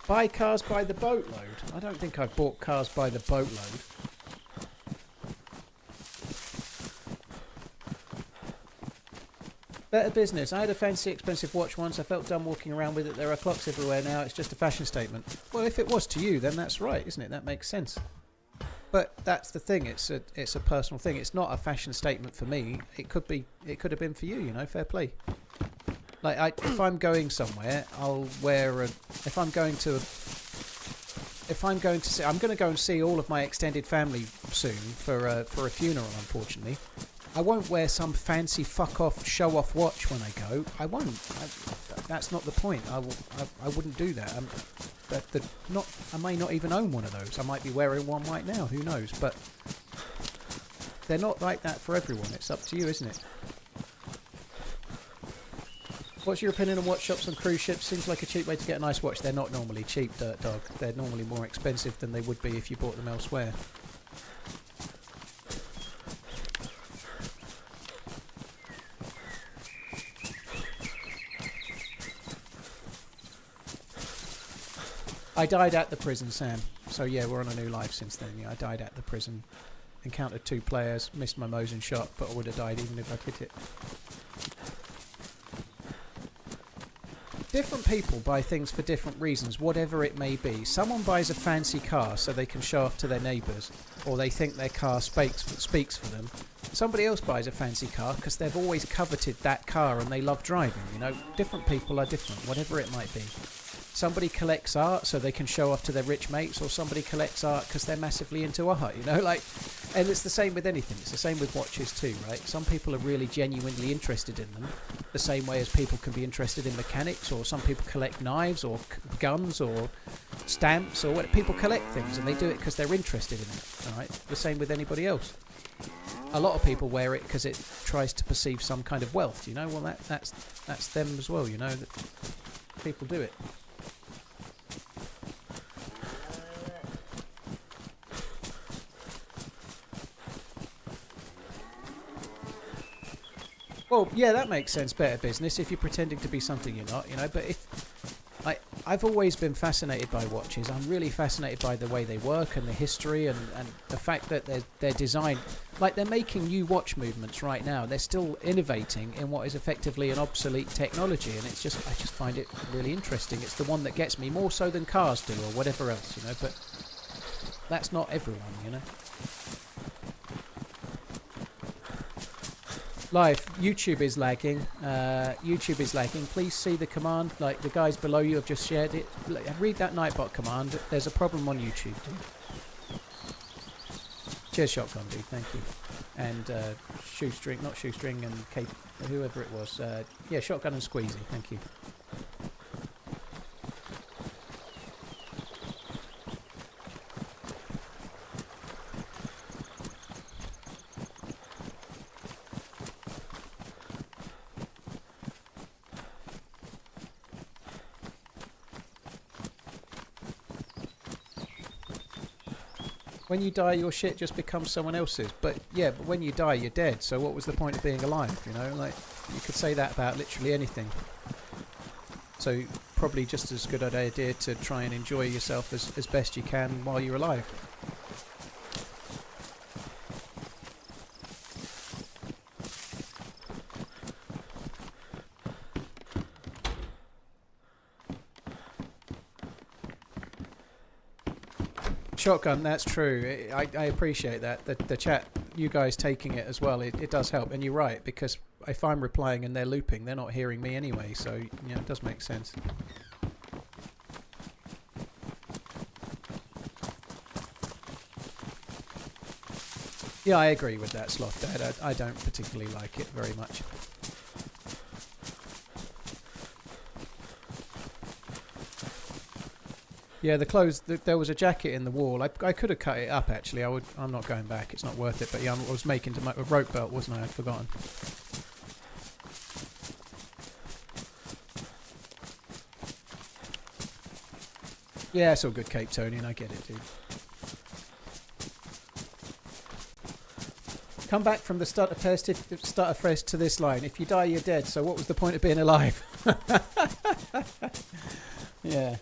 Buy cars by the boatload? I don't think I've bought cars by the boatload. Better business. I had a fancy expensive watch once. I felt dumb walking around with it. There are clocks everywhere now. It's just a fashion statement. Well, if it was to you, then that's right, isn't it? That makes sense. But that's the thing. It's a personal thing. It's not a fashion statement for me. It could have been for you. You know, fair play. Like if I'm going somewhere, I'll wear a. I'm going to see. I'm going to go and see all of my extended family soon for a funeral. Unfortunately. I won't wear some fancy fuck-off, show-off watch when I go. I won't. That's not the point. I wouldn't do that. I may not even own one of those. I might be wearing one right now. Who knows? But they're not like that for everyone. It's up to you, isn't it? What's your opinion on watch shops on cruise ships? Seems like a cheap way to get a nice watch. They're not normally cheap, Dirt Dog. They're normally more expensive than they would be if you bought them elsewhere. I died at the prison, Sam. So yeah, we're on a new life since then. Yeah, I died at the prison encountered 2 players, missed my Mosin shot, but I would have died even if I hit it. Different people buy things for different reasons, whatever it may be. Someone buys a fancy car so they can show off to their neighbours, or they think their car speaks for them. Somebody else buys a fancy car because they've always coveted that car and they love driving. You know, different people are different, whatever it might be. Somebody collects art so they can show off to their rich mates, or somebody collects art because they're massively into art, you know, like, and it's the same with anything. It's the same with watches too, right? Some people are really genuinely interested in them, the same way as people can be interested in mechanics, or some people collect knives or guns or stamps, or what. People collect things and they do it because they're interested in it, all right? The same with anybody else. A lot of people wear it because it tries to perceive some kind of wealth, you know. Well, that's them as well, you know. That people do it. Well, yeah, that makes sense. Better business if you're pretending to be something you're not, you know. But I've always been fascinated by watches. I'm really fascinated by the way they work and the history and the fact that they're designed, like they're making new watch movements right now. They're still innovating in what is effectively an obsolete technology, and I just find it really interesting. It's the one that gets me more so than cars do or whatever else, you know. But that's not everyone, you know. Live, YouTube is lagging. YouTube is lagging. Please see the command. Like the guys below you have just shared it. Read that Nightbot command. There's a problem on YouTube, dude. Cheers, Shotgun, dude. Thank you. And Shoestring, not Shoestring, and Cape, whoever it was. Yeah, Shotgun and Squeezy. Thank you. When you die, your shit just becomes someone else's. But yeah, but when you die, you're dead. So what was the point of being alive? You know, like you could say that about literally anything. So probably just as good an idea to try and enjoy yourself as best you can while you're alive. Shotgun, that's true. I appreciate that. The chat, you guys taking it as well, it does help. And you're right, because if I'm replying and they're looping, they're not hearing me anyway. So, yeah, it does make sense. Yeah, I agree with that, Sloth Dad. I don't particularly like it very much. Yeah, the clothes. There was a jacket in the wall. I could have cut it up actually. I'm not going back. It's not worth it. But yeah, I was making a rope belt, wasn't I? I'd forgotten. Yeah, it's all good, Cape Tonian. I get it, dude. Come back from the stutter fest to this line. If you die, you're dead. So what was the point of being alive? Yeah.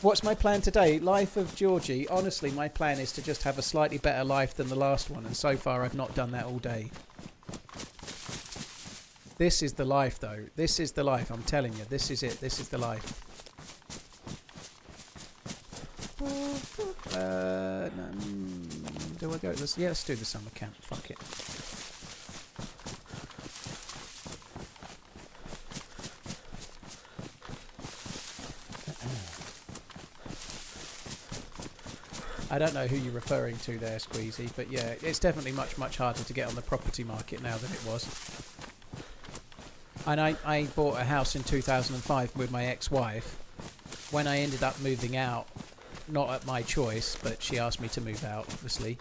What's my plan today? Life of Georgie. Honestly, my plan is to just have a slightly better life than the last one, and so far I've not done that all day. This is the life, though. This is the life. I'm telling you, this is it. This is the life. No, do I go? Yeah, let's do the summer camp. Fuck it. I don't know who you're referring to there, Squeezy, but yeah, it's definitely much, much harder to get on the property market now than it was. And I bought a house in 2005 with my ex-wife. When I ended up moving out, not at my choice, but she asked me to move out, obviously.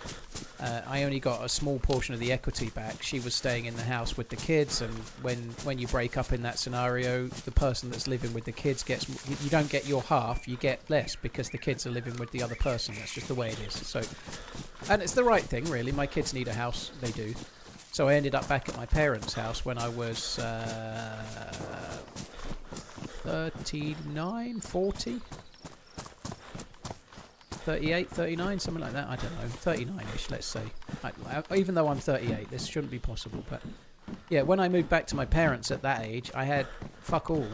I only got a small portion of the equity back. She was staying in the house with the kids, and when you break up in that scenario, the person that's living with the kids gets, you don't get your half, you get less because the kids are living with the other person. That's just the way it is. So, and it's the right thing, really. My kids need a house, they do. So I ended up back at my parents' house when I was 39, 40. 38, 39, something like that. I don't know. 39-ish, let's say. Even though I'm 38, this shouldn't be possible. But yeah, when I moved back to my parents at that age, I had fuck all.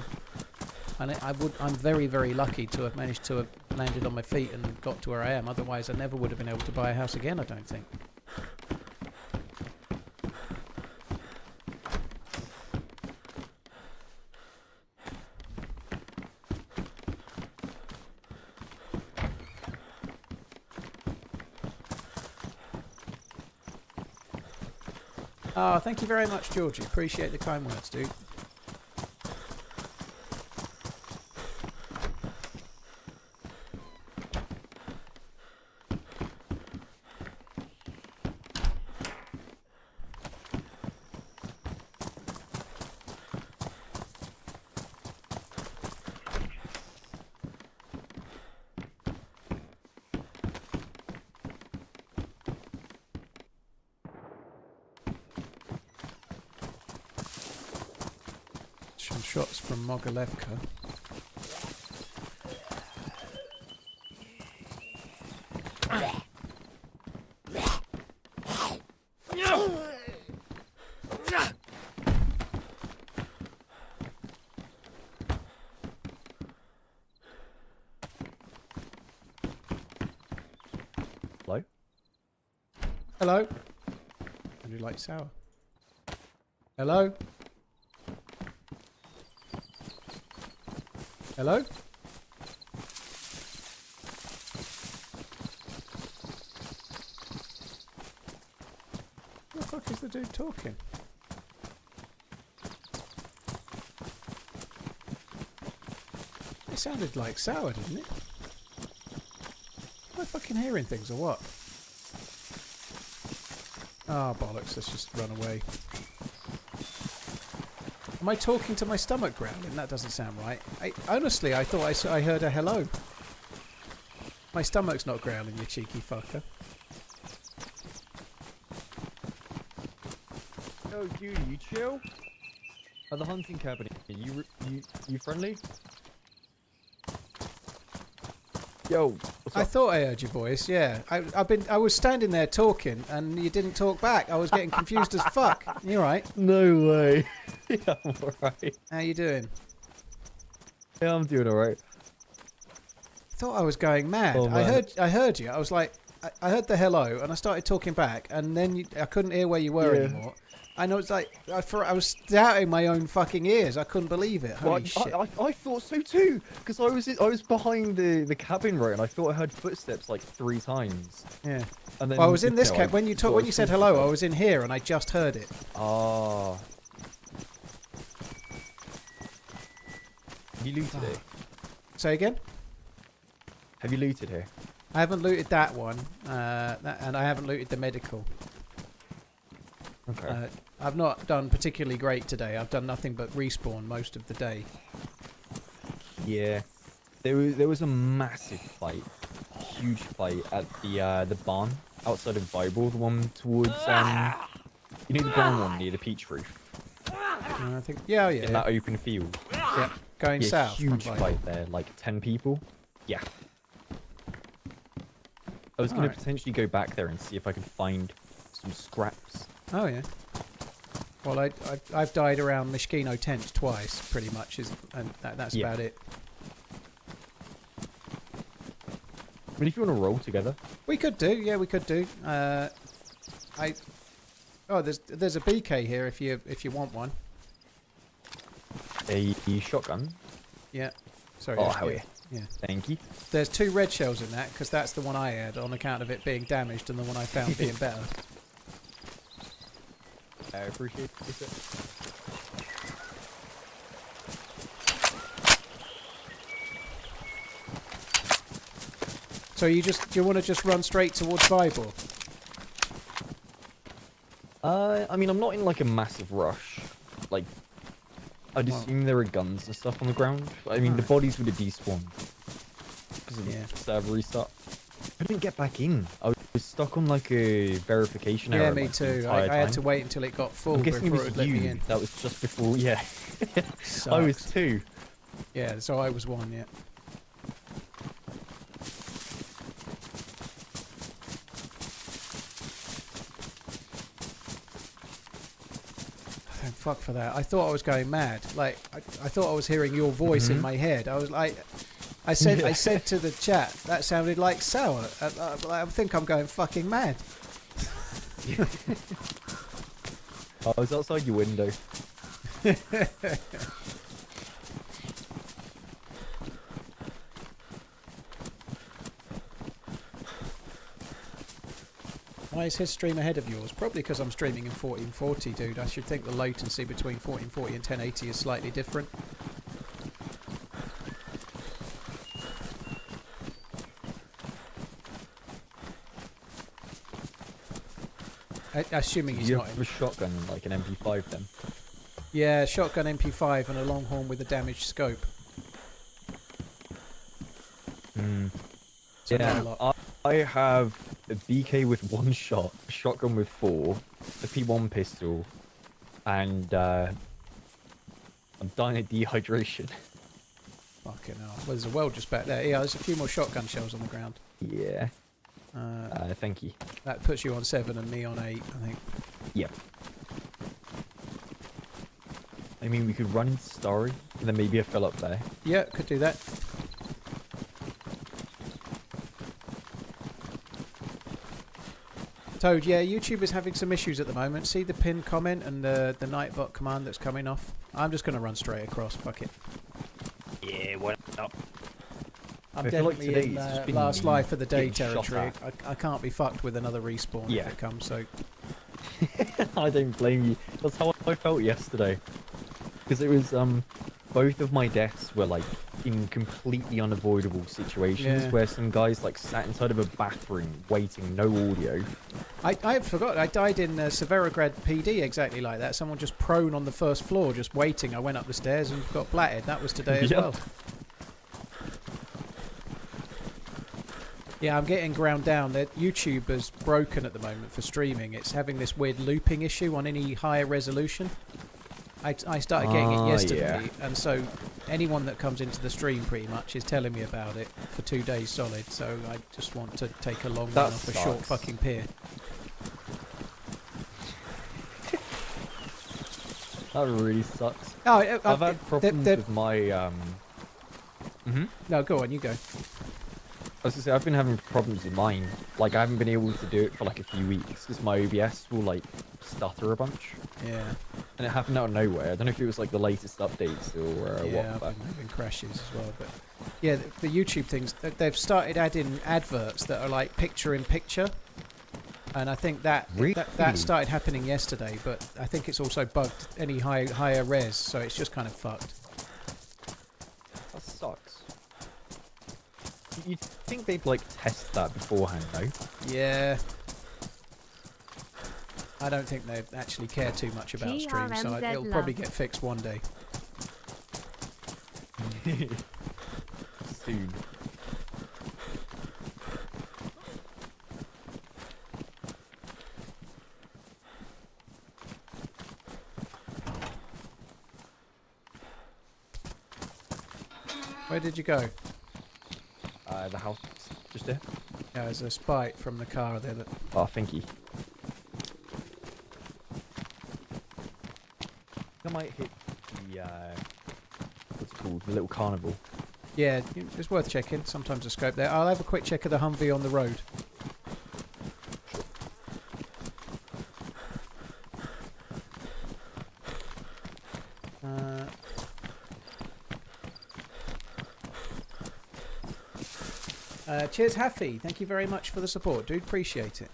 And I'm very, very lucky to have managed to have landed on my feet and got to where I am. Otherwise, I never would have been able to buy a house again, I don't think. Oh, thank you very much, Georgie. Appreciate the kind words, dude. Some shots from Mogilevka. Hello? Hello? Would you like sour? Hello? Hello? What the fuck is the dude talking? It sounded like sour, didn't it? Am I fucking hearing things or what? Ah, bollocks, let's just run away. Am I talking to my stomach growling? That doesn't sound right. Honestly, I thought I heard a hello. My stomach's not growling, you cheeky fucker. Yo, dude, you chill? At the hunting cabin, you friendly? Yo, what's I up? thought I heard your voice, yeah. I was standing there talking and you didn't talk back. I was getting confused as fuck. You alright? No way. Yeah, I'm alright. How you doing? Yeah, I'm doing alright. Thought I was going mad. Oh, man. I heard you. I was like, I heard the hello and I started talking back and then I couldn't hear where you were anymore. And I was like, I was doubting my own fucking ears. I couldn't believe it. Holy shit. I thought so too, because I was behind the cabin, right, and I thought I heard footsteps like 3 times. Yeah. And then Well, I was in this cab when you said hello. I was in here and I just heard it. Ah. Have you looted it? Say again? Have you looted here? I haven't looted that one, and I haven't looted the medical. Okay. I've not done particularly great today. I've done nothing but respawn most of the day. Yeah. There was a massive fight, huge fight at the barn outside of Bible, the one towards you know the brown one near the peach roof. I think yeah. In that open field. Yeah, going south. Huge from fight there, like 10 people. Yeah. I was going to potentially go back there and see if I could find some scraps. Oh yeah. Well, I've died around Mishkino tents twice, pretty much, and that's about it. But if you want to roll together, We could do, yeah, we could do. There's a BK here if you want one. a shotgun. Yeah. Sorry. Oh, hell yeah. Yeah. Thank you. There's 2 red shells in that because that's the one I had on account of it being damaged and the one I found being better. I appreciate it. So do you want to just run straight towards Bible? I mean, I'm not in like a massive rush. Like, I'd assume there are guns and stuff on the ground. I mean, the bodies would have despawned because of the server restart. I didn't get back in. I was stuck on like a verification error. Yeah, me too. I had to wait until it got full I'm guessing before it it was would let me you. in. That was just before, yeah. Sucks. I was 2. Yeah, so I was 1, yeah. fuck for that. I thought I was going mad. Like, I thought I was hearing your voice in my head. I was like, I said to the chat, that sounded like Sour. I think I'm going fucking mad. I was outside your window. Why is his stream ahead of yours? Probably because I'm streaming in 1440, dude. I should think the latency between 1440 and 1080 is slightly different. Assuming he's not a shotgun, like an MP5 then? Yeah, shotgun MP5 and a longhorn with a damaged scope. So yeah, I have a BK with 1 shot, a shotgun with 4, a P1 pistol, and I'm dying of dehydration. Fucking hell. Well, there's a well just back there. Yeah, there's a few more shotgun shells on the ground. Yeah. Thank you. That puts you on 7 and me on 8, I think. Yep. I mean, we could run into Starry, and then maybe a fill up there. Yeah, could do that. Toad, yeah, YouTube is having some issues at the moment. See the pinned comment and the Nightbot command that's coming off? I'm just going to run straight across, fuck it. Yeah, why not? I'm definitely in last life of the day territory. I can't be fucked with another respawn if it comes, so... I don't blame you. That's how I felt yesterday. Because it was, both of my deaths were, like, in completely unavoidable situations where some guys, like, sat inside of a bathroom waiting, no audio. I forgot, I died in Severograd PD exactly like that. Someone just prone on the first floor, just waiting. I went up the stairs and got blatted. That was today as well. Yeah, I'm getting ground down. YouTube is broken at the moment for streaming. It's having this weird looping issue on any higher resolution. I started getting it yesterday, and so anyone that comes into the stream pretty much is telling me about it for 2 days solid, so I just want to take a long run off a short fucking pier. That really sucks. Oh, I've had problems with my... No, go on, you go. I was gonna say, I've been having problems with mine. Like, I haven't been able to do it for like a few weeks because my OBS will like stutter a bunch. Yeah. And it happened out of nowhere. I don't know if it was like the latest updates or what. Yeah, I've been having crashes as well. But yeah, the YouTube things, they've started adding adverts that are like picture in picture. And I think that started happening yesterday, but I think it's also bugged any higher res, so it's just kind of fucked. That sucks. You'd think they'd like test that beforehand, though. Yeah. I don't think they actually care too much about streams, so it'll probably get fixed one day. Soon. Where did you go? The house just there. Yeah, there's a spike from the car there. Oh, thank you. I might hit the, what's it called? The little carnival. Yeah, it's worth checking. Sometimes a scope there. I'll have a quick check of the Humvee on the road. Cheers, Haffy. Thank you very much for the support, dude. Appreciate it.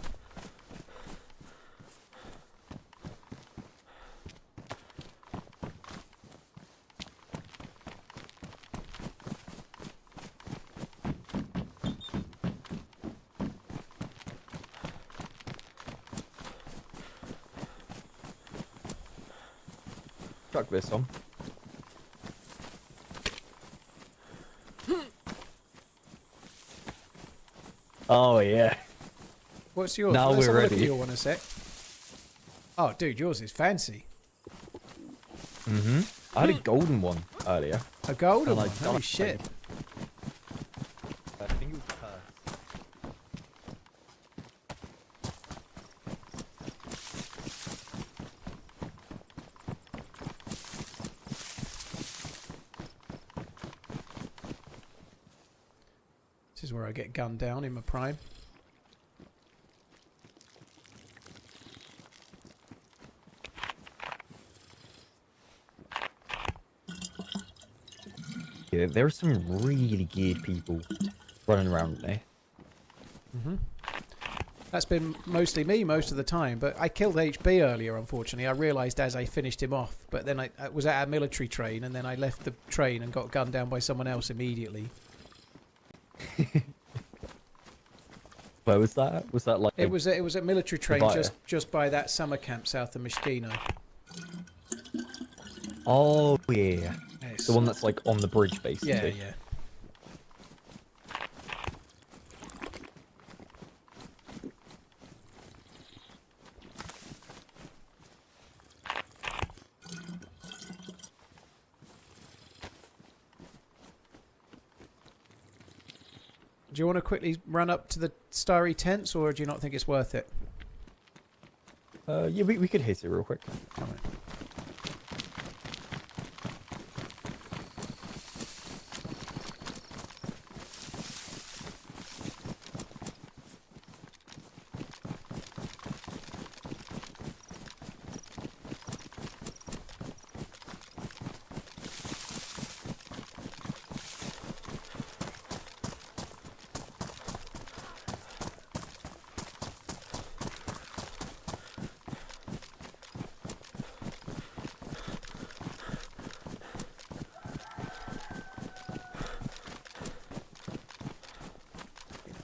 Chuck this on. Oh yeah. What's yours? Now Let's we're have a look ready. at your one a sec. Oh, dude, yours is fancy. I had a golden one earlier. A golden And I one? Holy died. shit. I think it was cursed. is where I get gunned down in my prime. Yeah, there are some really geared people running around there. That's been mostly me most of the time, but I killed HB earlier, unfortunately. I realised as I finished him off, but then I was at a military train, and then I left the train and got gunned down by someone else immediately. Where was that? Was that like... It was a military train just by that summer camp south of Mishkino. Oh, yeah. Yes. The one that's like on the bridge, basically. Yeah, yeah. Do you want to quickly run up to the starry tents, or do you not think it's worth it? Yeah, we could hit it real quick. All right.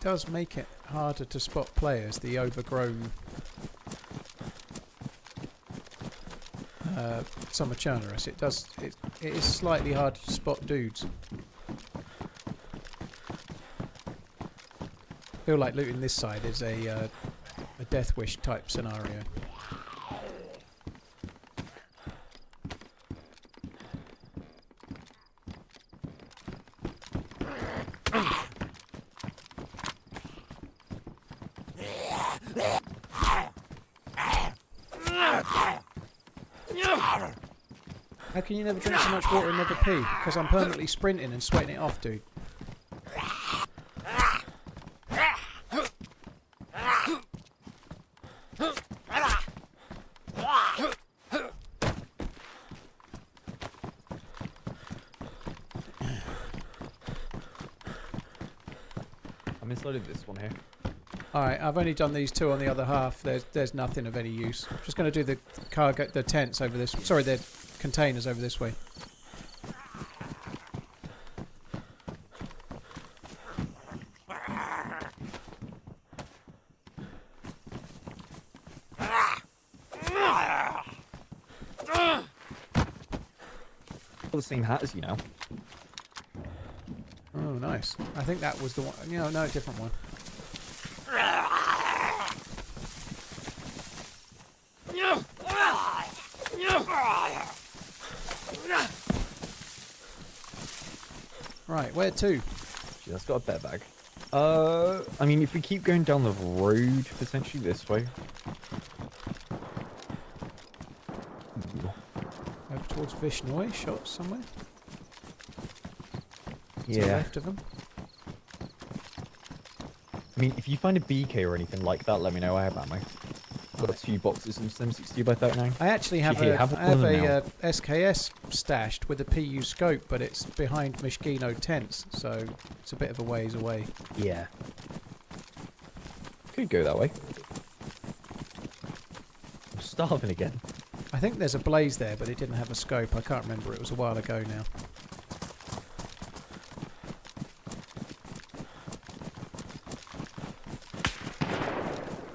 Does make it harder to spot players, the overgrown summer Chernarus. It is slightly harder to spot dudes. Feel like looting this side is a Death Wish type scenario. How can you never drink so much water and never pee? Because I'm permanently sprinting and sweating it off, dude. I'm inside of this one here. Alright, I've only done these two on the other half. There's nothing of any use. I'm just going to do the cargo, the tents over this. Sorry, the containers over this way. Got the same hat as you now. Oh, nice. I think that was the one. No, no, different one. Right, where to? Gee, that's got a better bag. I mean, if we keep going down the road, potentially this way. Over towards Vishnoi, shot somewhere? To the Yeah. left of them? I mean, if you find a BK or anything like that, let me know. I have ammo. Got a few boxes of 760 by 39. I actually have Here, a, have I have one of them a SKS stashed with a PU scope, but it's behind Mishkino tents, so it's a bit of a ways away. Yeah. Could go that way. I'm starving again. I think there's a blaze there, but it didn't have a scope. I can't remember. It was a while ago now.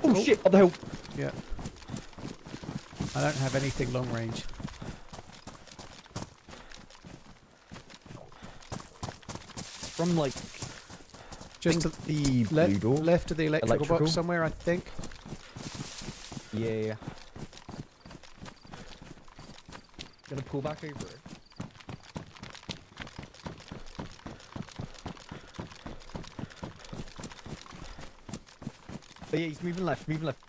Oh, shit! What the hell? Yeah. I don't have anything long range. From like Just to the blue door. left of the electrical Electrical? box somewhere, I think. Yeah. Gonna pull back over it. But yeah, he's moving left, moving left.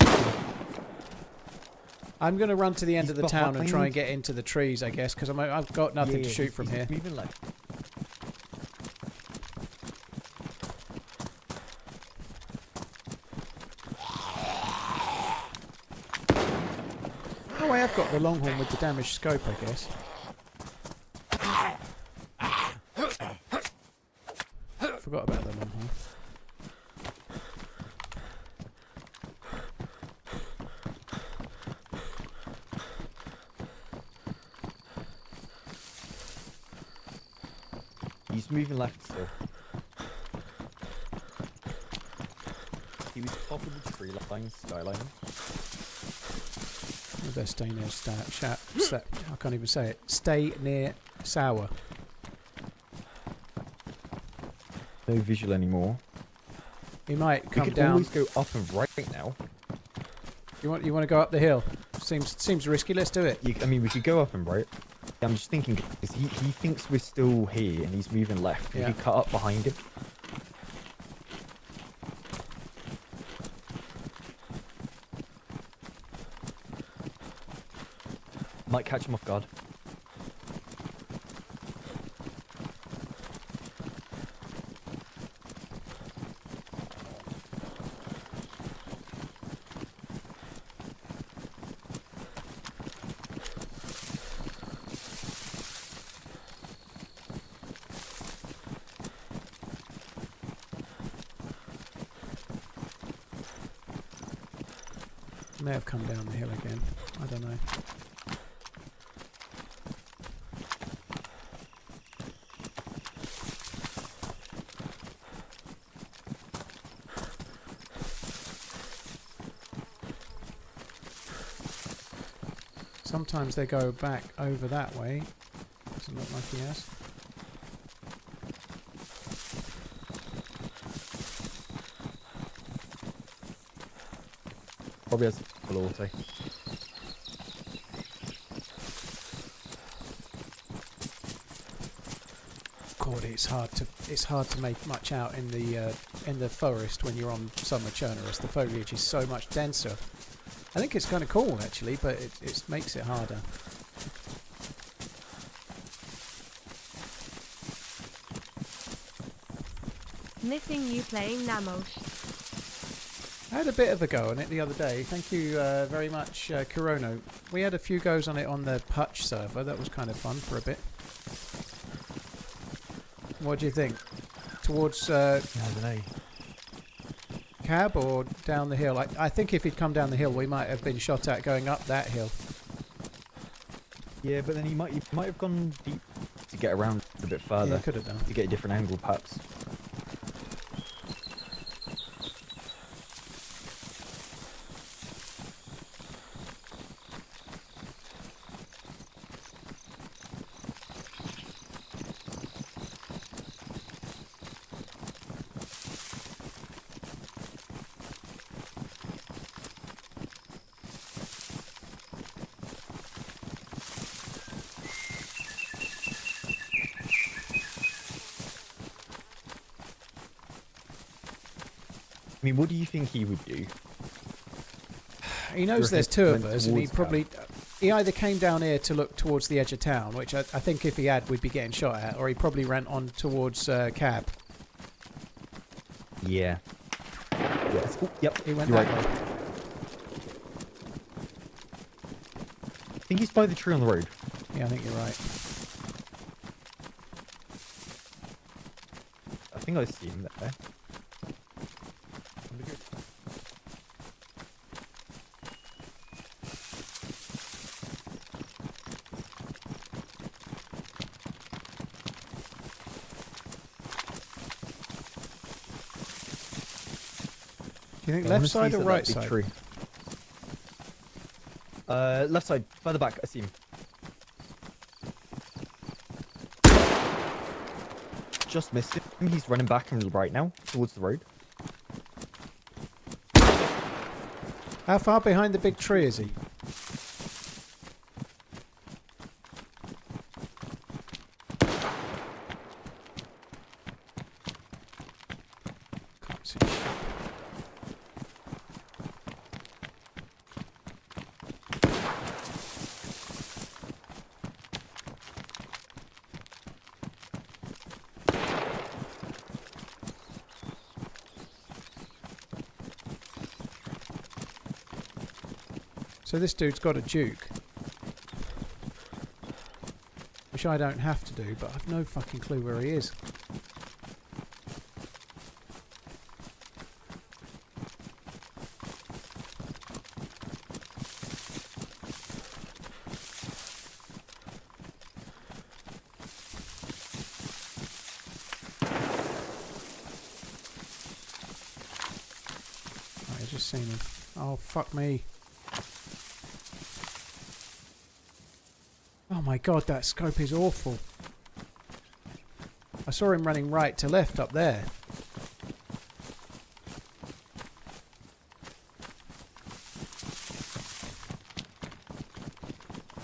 I'm going to run to the end He's of the town and try behind. and get into the trees, I guess, because I've got nothing to Yeah, shoot from he's here. moving left. I have got the Longhorn with the damaged scope, I guess. Forgot about the Longhorn. He's moving left still. He was top of the tree line, skyline. I better stay near I can't even say it. Stay near Sour. No visual anymore. He might come we could down. always go up and right now. You want to go up the hill? Seems risky. Let's do it. I mean, we could go up and right. I'm just thinking, because he thinks we're still here and he's moving left. We Yeah. could cut up behind him. Might catch him off guard. May have come down the hill again. I don't know. Sometimes they go back over that way. Doesn't look like he has. Probably has full auto. God, it's hard to make much out in the forest when you're on summer Chernarus. The foliage is so much denser. I think it's kind of cool actually, but it makes it harder. Missing you playing Namosh. I had a bit of a go on it the other day. Thank you very much, Kurono. We had a few goes on it on the Hutch server. That was kind of fun for a bit. What do you think? Towards I don't know. cab or down the hill? I think if he'd come down the hill, we might have been shot at going up that hill. Yeah, but then he might have gone deep to get around a bit further. Yeah, could have done. To get a different angle, perhaps. I mean, what do you think he would do? He knows You there's reckon two he of went us, and he towards probably... He either came down here to look towards the edge of town, which I think if he had, we'd be getting shot at, or he probably ran on towards cab. Yeah. Yes. Ooh, yep. He went You're that right. way. I think he's by the tree on the road. Yeah, I think you're right. I think I see him there. Do you think left side or right side? Tree. Left side, further back. I see him. Just missed him. He's running back and right now towards the road. How far behind the big tree is he? Can't see shit. So this dude's got a Duke. which I don't have to do, but I've no fucking clue where he is. I just seen him. Oh, fuck me. Oh my god, that scope is awful. I saw him running right to left up there.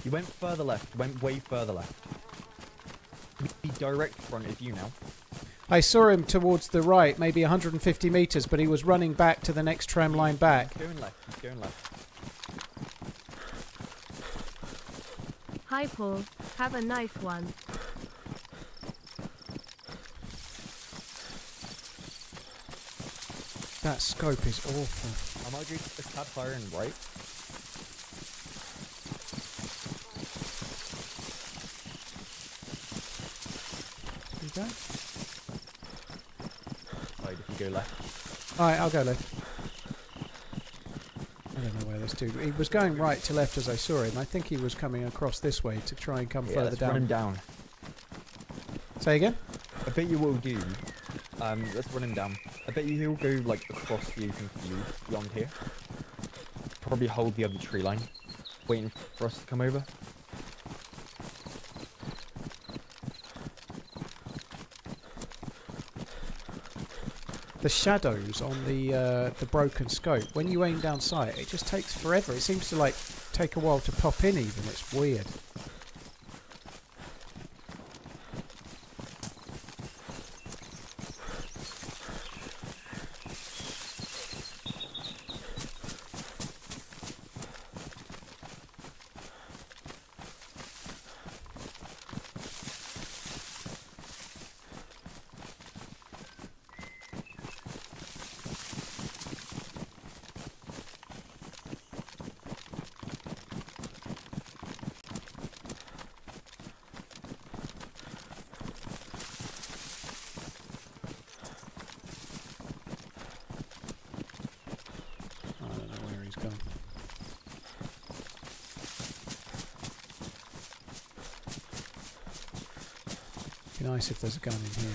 He went further left, went way further left. Be direct front of you now. I saw him towards the right, maybe 150 metres, but he was running back to the next tram line back. He's going left, he's going left. Hi Paul, have a nice one. That scope is awful. I might go a tad higher and right. You go? Right, if you go left. Alright, I'll go left. I don't know where this dude... He was going right to left as I saw him. I think he was coming across this way to try and come further let's down. run him down. Say again? I bet you will do. Let's run him down. I bet you he'll go like across the open field beyond here. Probably hold the other tree line, waiting for us to come over. The shadows on the broken scope, when you aim down sight, it just takes forever. It seems to like take a while to pop in even. It's weird. Be nice if there's a gun in here.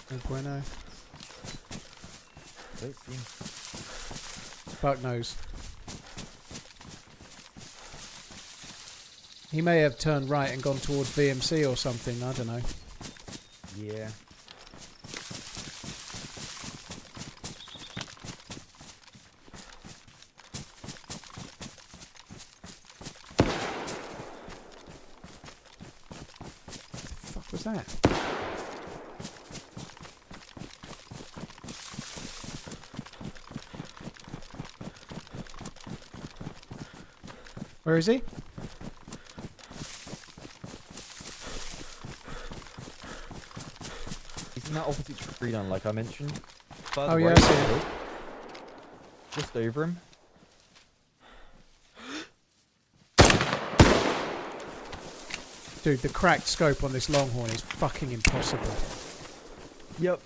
No bueno. Don't see him. Fuck knows. He may have turned right and gone towards VMC or something, I don't know. Yeah. What the fuck was that? Where is he? He's in that opposite tree line, like I mentioned. Oh yeah, I see him. Just over him. Dude, the cracked scope on this Longhorn is fucking impossible. Yep.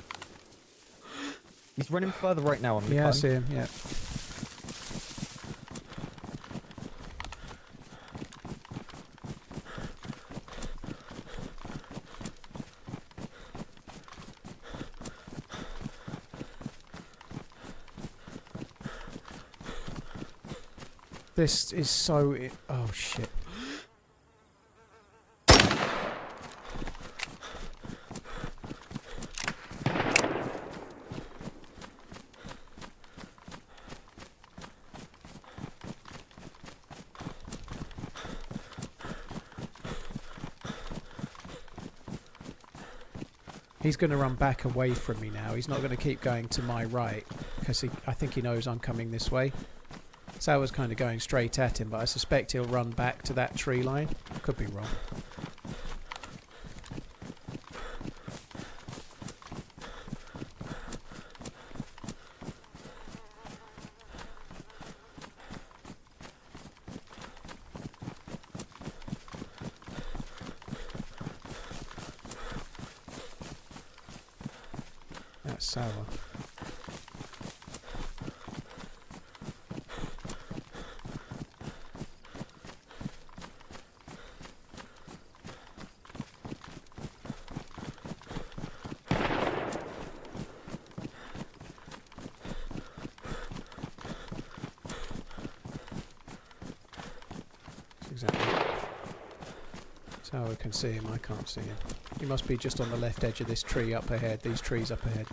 He's running further right now on the Yeah, I see him, yeah. This is so... oh shit. He's going to run back away from me now. He's not going to keep going to my right because I think he knows I'm coming this way. So I was kind of going straight at him, but I suspect he'll run back to that tree line. Could be wrong. that's sour. Sour can see him, I can't see him. He must be just on the left edge of this tree up ahead, these trees up ahead.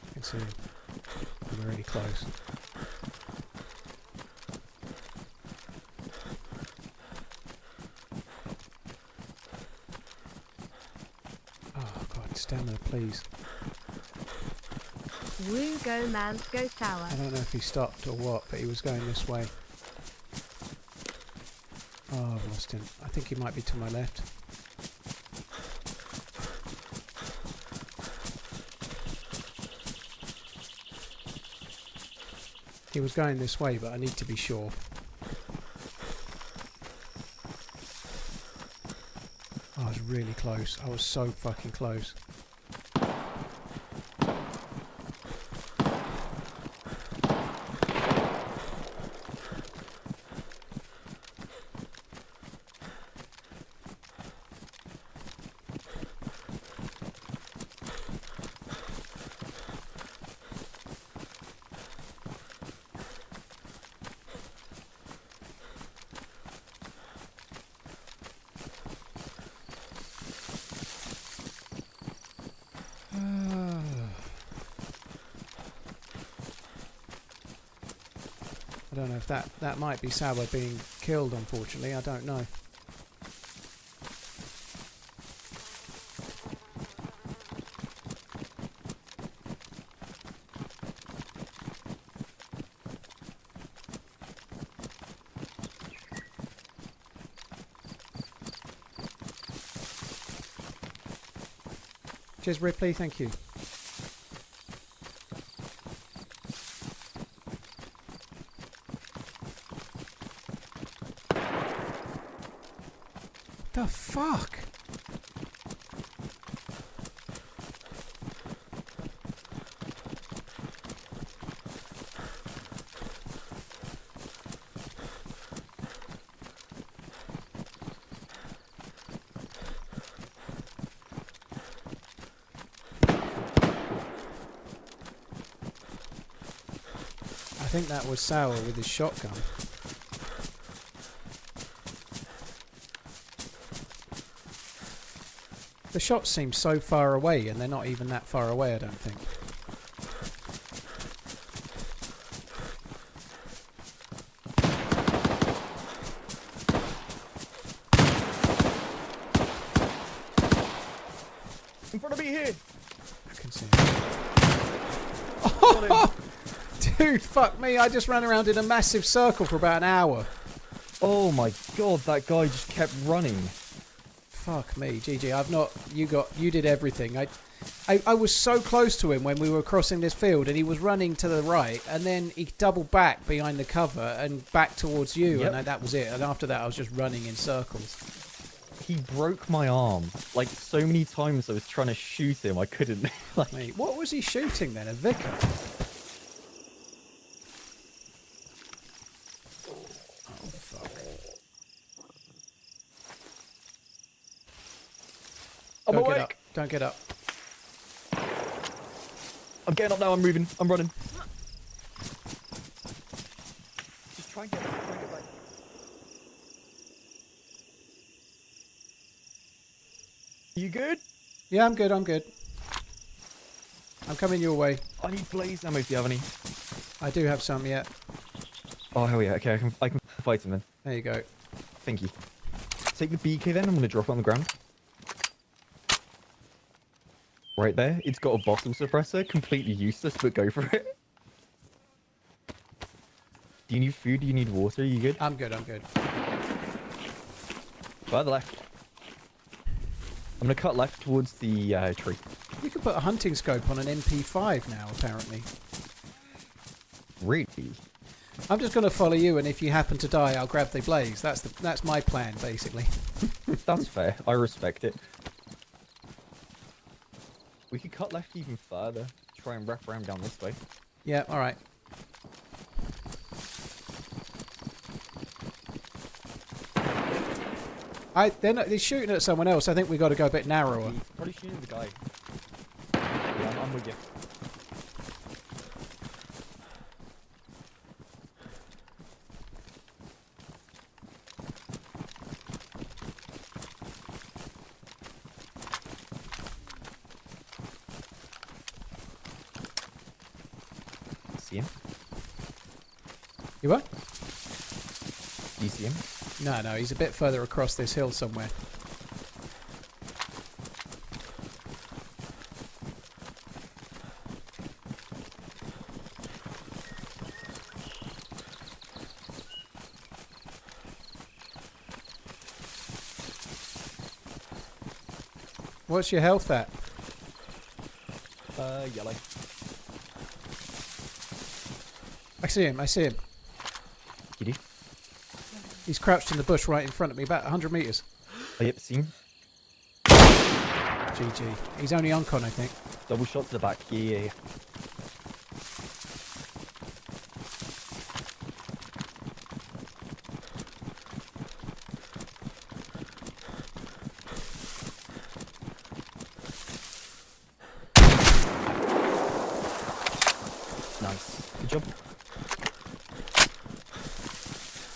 I can see him. I'm really close. Stamina, please. Woo, go man, go sour. I don't know if he stopped or what, but he was going this way. Oh, I've lost him. I think he might be to my left. He was going this way, but I need to be sure. I was really close. I was so fucking close. I don't know if that might be Sour being killed, unfortunately. I don't know. Cheers, Ripley. Thank you. The fuck? I think that was Sour with his shotgun. The shots seem so far away, and they're not even that far away, I don't think. In front of me here! I can see him. Oh, dude, fuck me, I just ran around in a massive circle for about an hour. Oh my god, that guy just kept running. Fuck me, GG. You did everything. I was so close to him when we were crossing this field, and he was running to the right, and then he doubled back behind the cover and back towards you, yep. and that was it. And after that, I was just running in circles. He broke my arm. Like, so many times I was trying to shoot him, I couldn't. Like, mate, what was he shooting then? A Vicar? Oh, fuck. I'm awake. Get up. Don't get up. I'm getting up now, I'm moving, I'm running. Just try and get back. You good? Yeah, I'm good, I'm good. I'm coming your way. I need blaze ammo if you have any. I do have some, yeah. Oh, hell yeah, okay, I can fight him then. There you go. Thank you. Take the BK then, I'm going to drop it on the ground. Right there, it's got a bottle suppressor, completely useless, but go for it. Do you need food? Do you need water? Are you good? I'm good, I'm good. By the left. I'm going to cut left towards the tree. You can put a hunting scope on an MP5 now, apparently. Really? I'm just going to follow you, and if you happen to die, I'll grab the blaze. That's my plan, basically. That's fair. I respect it. We could cut left even further. Try and wrap around down this way. Yeah, all right. They're shooting at someone else. I think we got to go a bit narrower. He's probably shooting the guy. Yeah, I'm with you. See him? You what? Do you see him? No, he's a bit further across this hill somewhere. What's your health at? Yellow. I see him. Kitty? He's crouched in the bush right in front of me, about 100 metres. Oh, yep, see him? GG. He's only on con, I think. Double shot to the back. Yeah. Nice. Good job.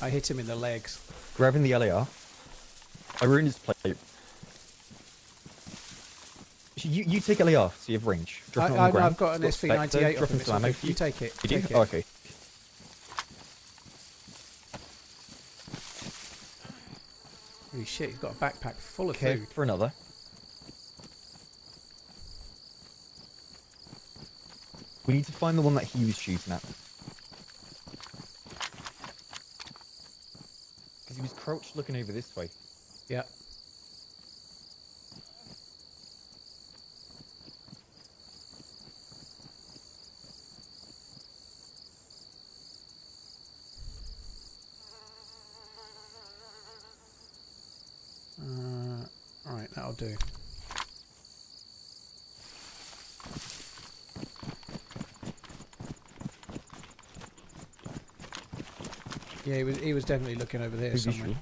I hit him in the legs. Grabbing the LAR. I ruined his plate. You take LAR, so you have range. Drop it on the ground. I've got an SV98 Drop off him. him some ammo. You take it. You do? Take it. Oh, okay. Holy shit, he's got a backpack full of Okay, food. for another. We need to find the one that he was shooting at. Because he was crouched looking over this way. Yeah. Alright, that'll do. Yeah, he was definitely looking over there somewhere. Sure.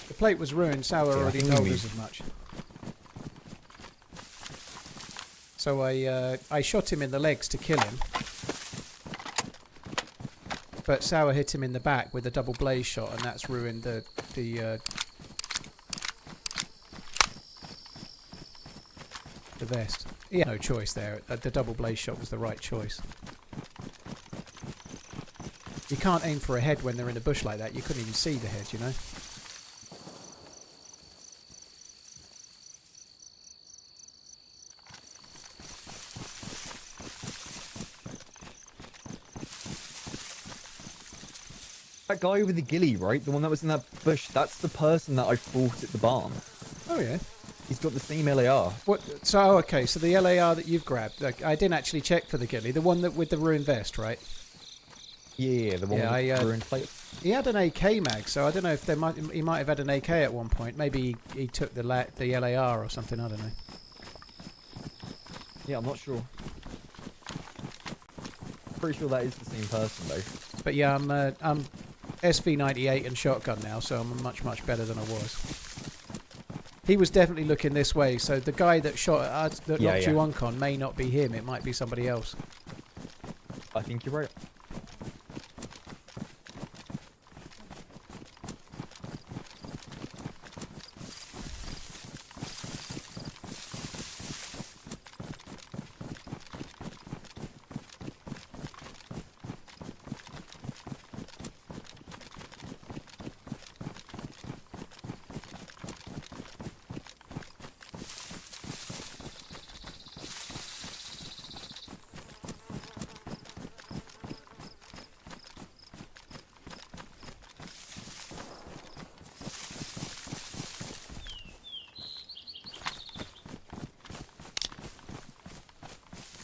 The plate was ruined, Sour already told us as much. So I shot him in the legs to kill him. But Sour hit him in the back with a double blaze shot, and that's ruined the vest. He had no choice there. The double blaze shot was the right choice. You can't aim for a head when they're in a bush like that. You couldn't even see the head, you know. That guy with the ghillie, right? The one that was in that bush. That's the person that I fought at the barn. Oh yeah. He's got the same LAR. What? So okay. So the LAR that you've grabbed, like, I didn't actually check for the ghillie. The one that with the ruined vest, right? Yeah, the one with the ruined plate. He had an AK mag, so I don't know if he might have had an AK at one point. Maybe he took the LAR or something. I don't know. Yeah, I'm not sure. Pretty sure that is the same person though. But yeah, I'm SV98 and shotgun now, so I'm much better than I was. He was definitely looking this way, so the guy that shot at us, that knocked you on con, may not be him. It might be somebody else. I think you're right.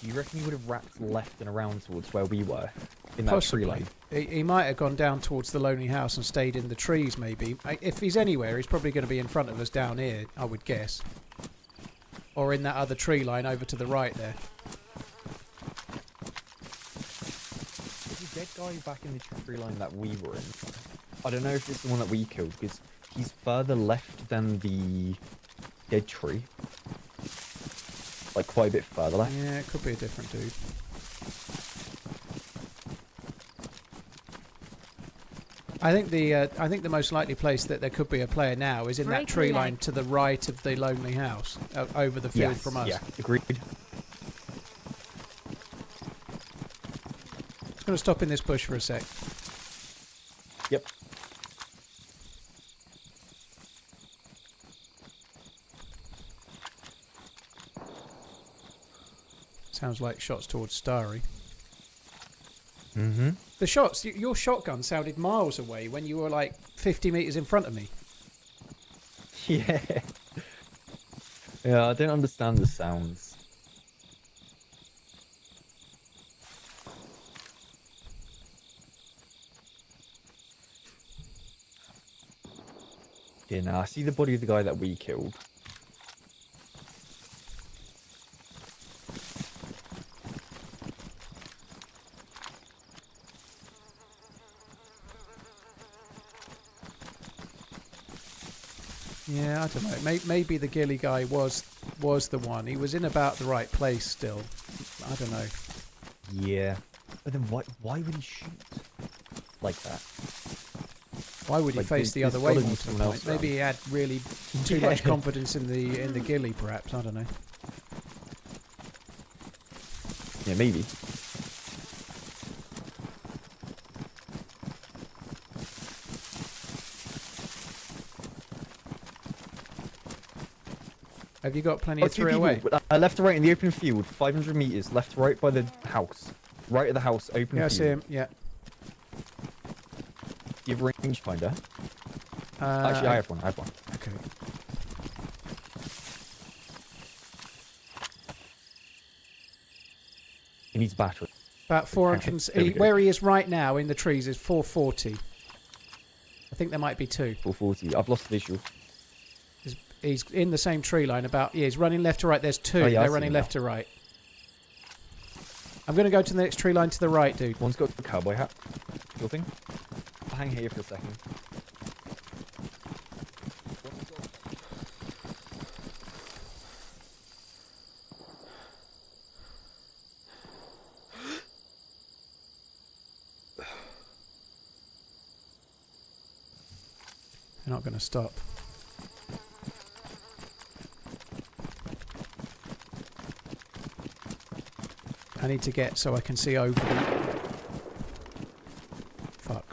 Do you reckon he would have wrapped left and around towards where we were? In that tree line? He might have gone down towards the lonely house and stayed in the trees, maybe. If he's anywhere, he's probably going to be in front of us down here, I would guess. Or in that other tree line over to the right there. There's a dead guy back in the tree line that we were in. I don't know if it's the one that we killed, because he's further left than the dead tree. Like, quite a bit further left. Yeah, it could be a different dude. I think the most likely place that there could be a player now is in that tree line to the right of the lonely house, over the field from us. Yeah, agreed. Just going to stop in this bush for a sec. Yep. Sounds like shots towards Starry. Mm-hmm. The shots, your shotgun sounded miles away when you were like 50 metres in front of me. Yeah. Yeah, I don't understand the sounds. Yeah, now I see the body of the guy that we killed. Yeah, I don't know. Maybe the ghillie guy was the one. He was in about the right place still. I don't know. Yeah. But then why would he shoot like that? Why would he Like, face the there's other way gotta more be to the someone point? else Maybe he had really too much confidence in the ghillie, perhaps. I don't know. Yeah, maybe. Have you got plenty of two three people. away? Left to right in the open field, 500 meters. Left to right by the house. Right at the house, open Yeah, I field. see him. Yeah. Do you have a rangefinder? Actually, I have one. Okay. He needs battery. About 400. There we go. Where he is right now in the trees is 440. I think there might be two. 440. I've lost the visual. He's in the same tree line. He's running left to right. There's two. Oh, yeah, I They're see running him left to right. I'm going to go to the next tree line to the right, dude. One's got a cowboy hat. Sure thing. I'll hang here for a second. They're not going to stop. I need to get so I can see over them. Fuck.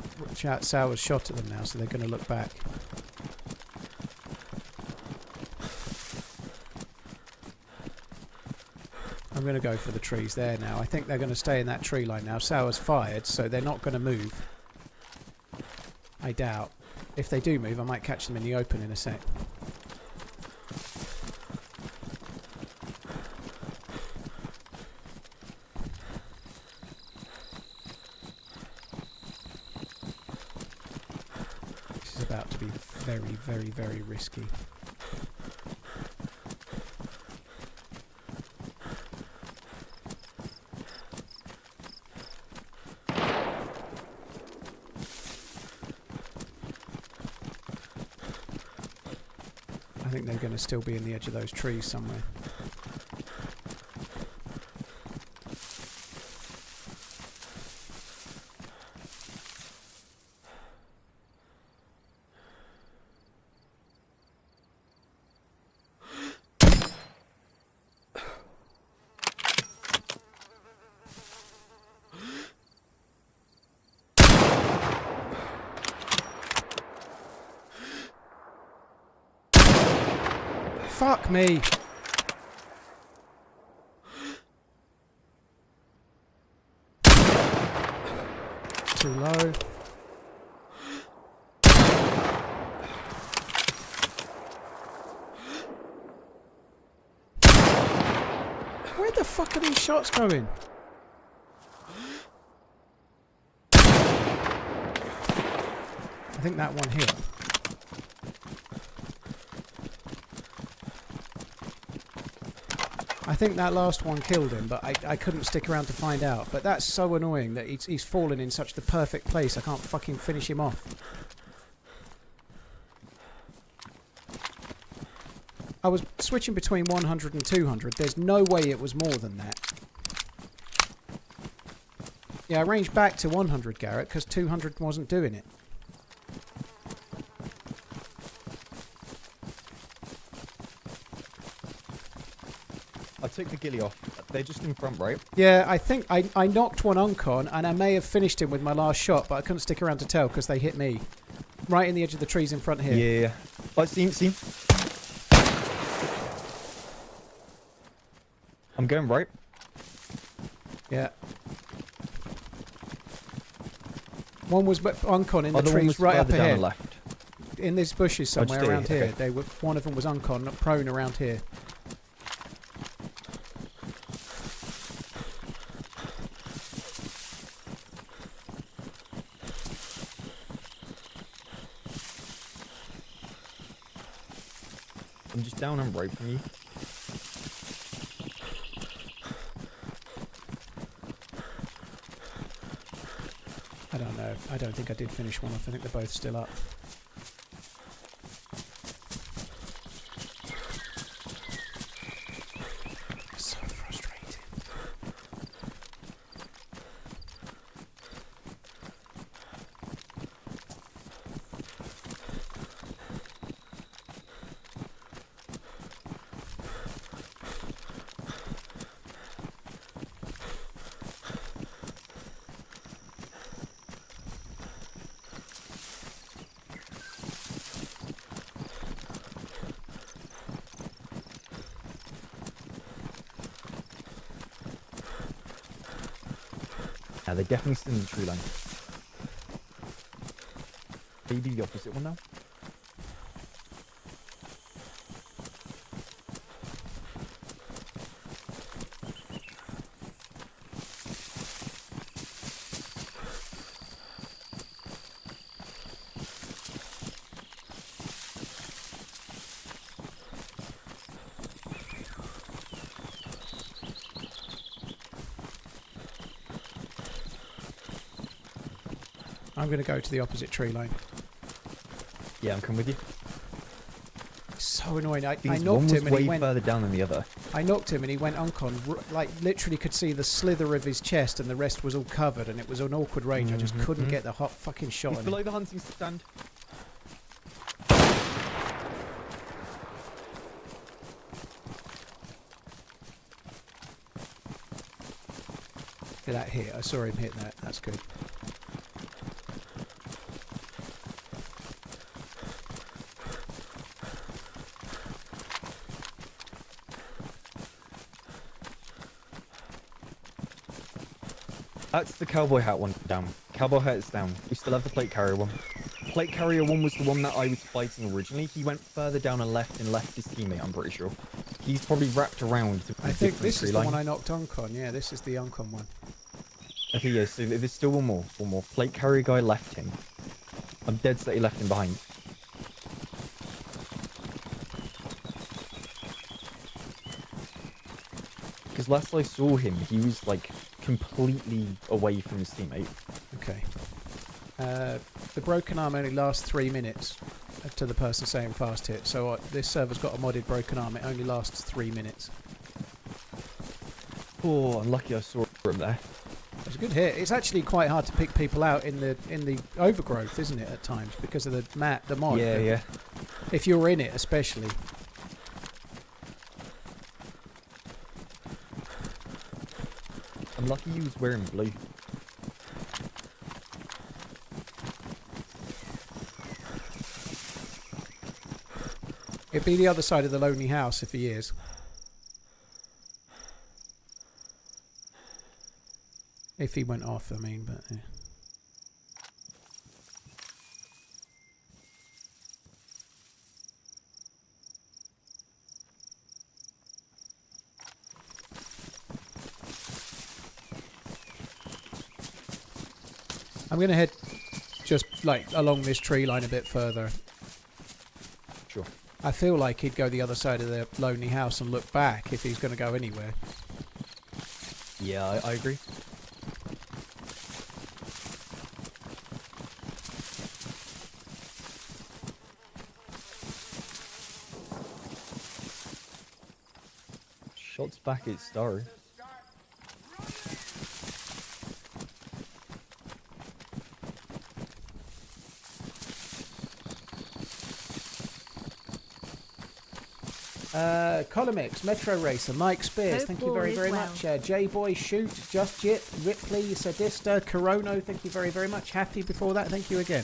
Sour's shot at them now, so they're going to look back. I'm going to go for the trees there now. I think they're going to stay in that tree line now. Sour's fired, so they're not going to move. I doubt. If they do move, I might catch them in the open in a sec. This is about to be very, very, very risky. I think they're going to still be in the edge of those trees somewhere. Fuck me. Too low. Where the fuck are these shots going? I think that one hit. I think that last one killed him, but I couldn't stick around to find out. But that's so annoying that he's fallen in such the perfect place. I can't fucking finish him off. I was switching between 100 and 200. There's no way it was more than that. Yeah, I ranged back to 100, Garrett, because 200 wasn't doing it. I took the ghillie off. They're just in front, right? Yeah, I think I knocked one uncon, and I may have finished him with my last shot, but I couldn't stick around to tell because they hit me. Right in the edge of the trees in front here. Yeah. Oh, see him. I'm going right. Yeah. One was uncon in the Other one trees was right up further down ahead. the left. In these bushes somewhere just around here. okay. They were. One of them was uncon, prone around here. I'm just down and right from you. I don't know. I don't think I did finish one off. I think they're both still up. So frustrating. Yeah, they're definitely still in the tree line. Maybe the opposite one now. I'm going to go to the opposite tree line. Yeah, I'm coming with you. It's so annoying. I One knocked was him and way he went. further down than the other. I knocked him and he went uncon. Like literally could see the slither of his chest, and the rest was all covered. And it was an awkward range. I just couldn't get the hot fucking shot He's on him. below the hunting stand. Yeah, that hit. I saw him hit that. That's good. That's the cowboy hat one down. Cowboy hat is down. We still have the plate carrier one. Plate carrier one was the one that I was fighting originally. He went further down and left his teammate, I'm pretty sure. He's probably wrapped around to I think this is the one I knocked uncon. Yeah, this is the uncon one. Okay, yeah, so there's still one more. Plate carrier guy left him. I'm dead set he left him behind. Because last I saw him, he was like completely away from his teammate. Okay. The broken arm only lasts 3 minutes to the person saying fast hit. So this server's got a modded broken arm. It only lasts 3 minutes. Oh, I'm lucky I saw him there. It's a good hit. It's actually quite hard to pick people out in the overgrowth, isn't it? At times because of the mod. Yeah. If you're in it, especially. I'm lucky he was wearing blue. It'd be the other side of the lonely house if he is. If he went off, I mean, but yeah. I'm going to head just like along this tree line a bit further. Sure. I feel like he'd go the other side of the lonely house and look back if he's going to go anywhere. Yeah, I agree. Shots back at Starry. Columix, Metro Racer, Mike Spears, Hope thank you all very, is very well. much. J-Boy, Shoot, Just Jit, Ripley, Sadista, Corono, thank you very, very much. Happy before that, thank you again.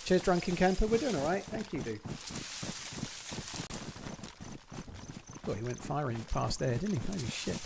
Cheers, Drunken Camper. We're doing all right. Thank you, dude. Oh, he went firing past there, didn't he? Holy shit.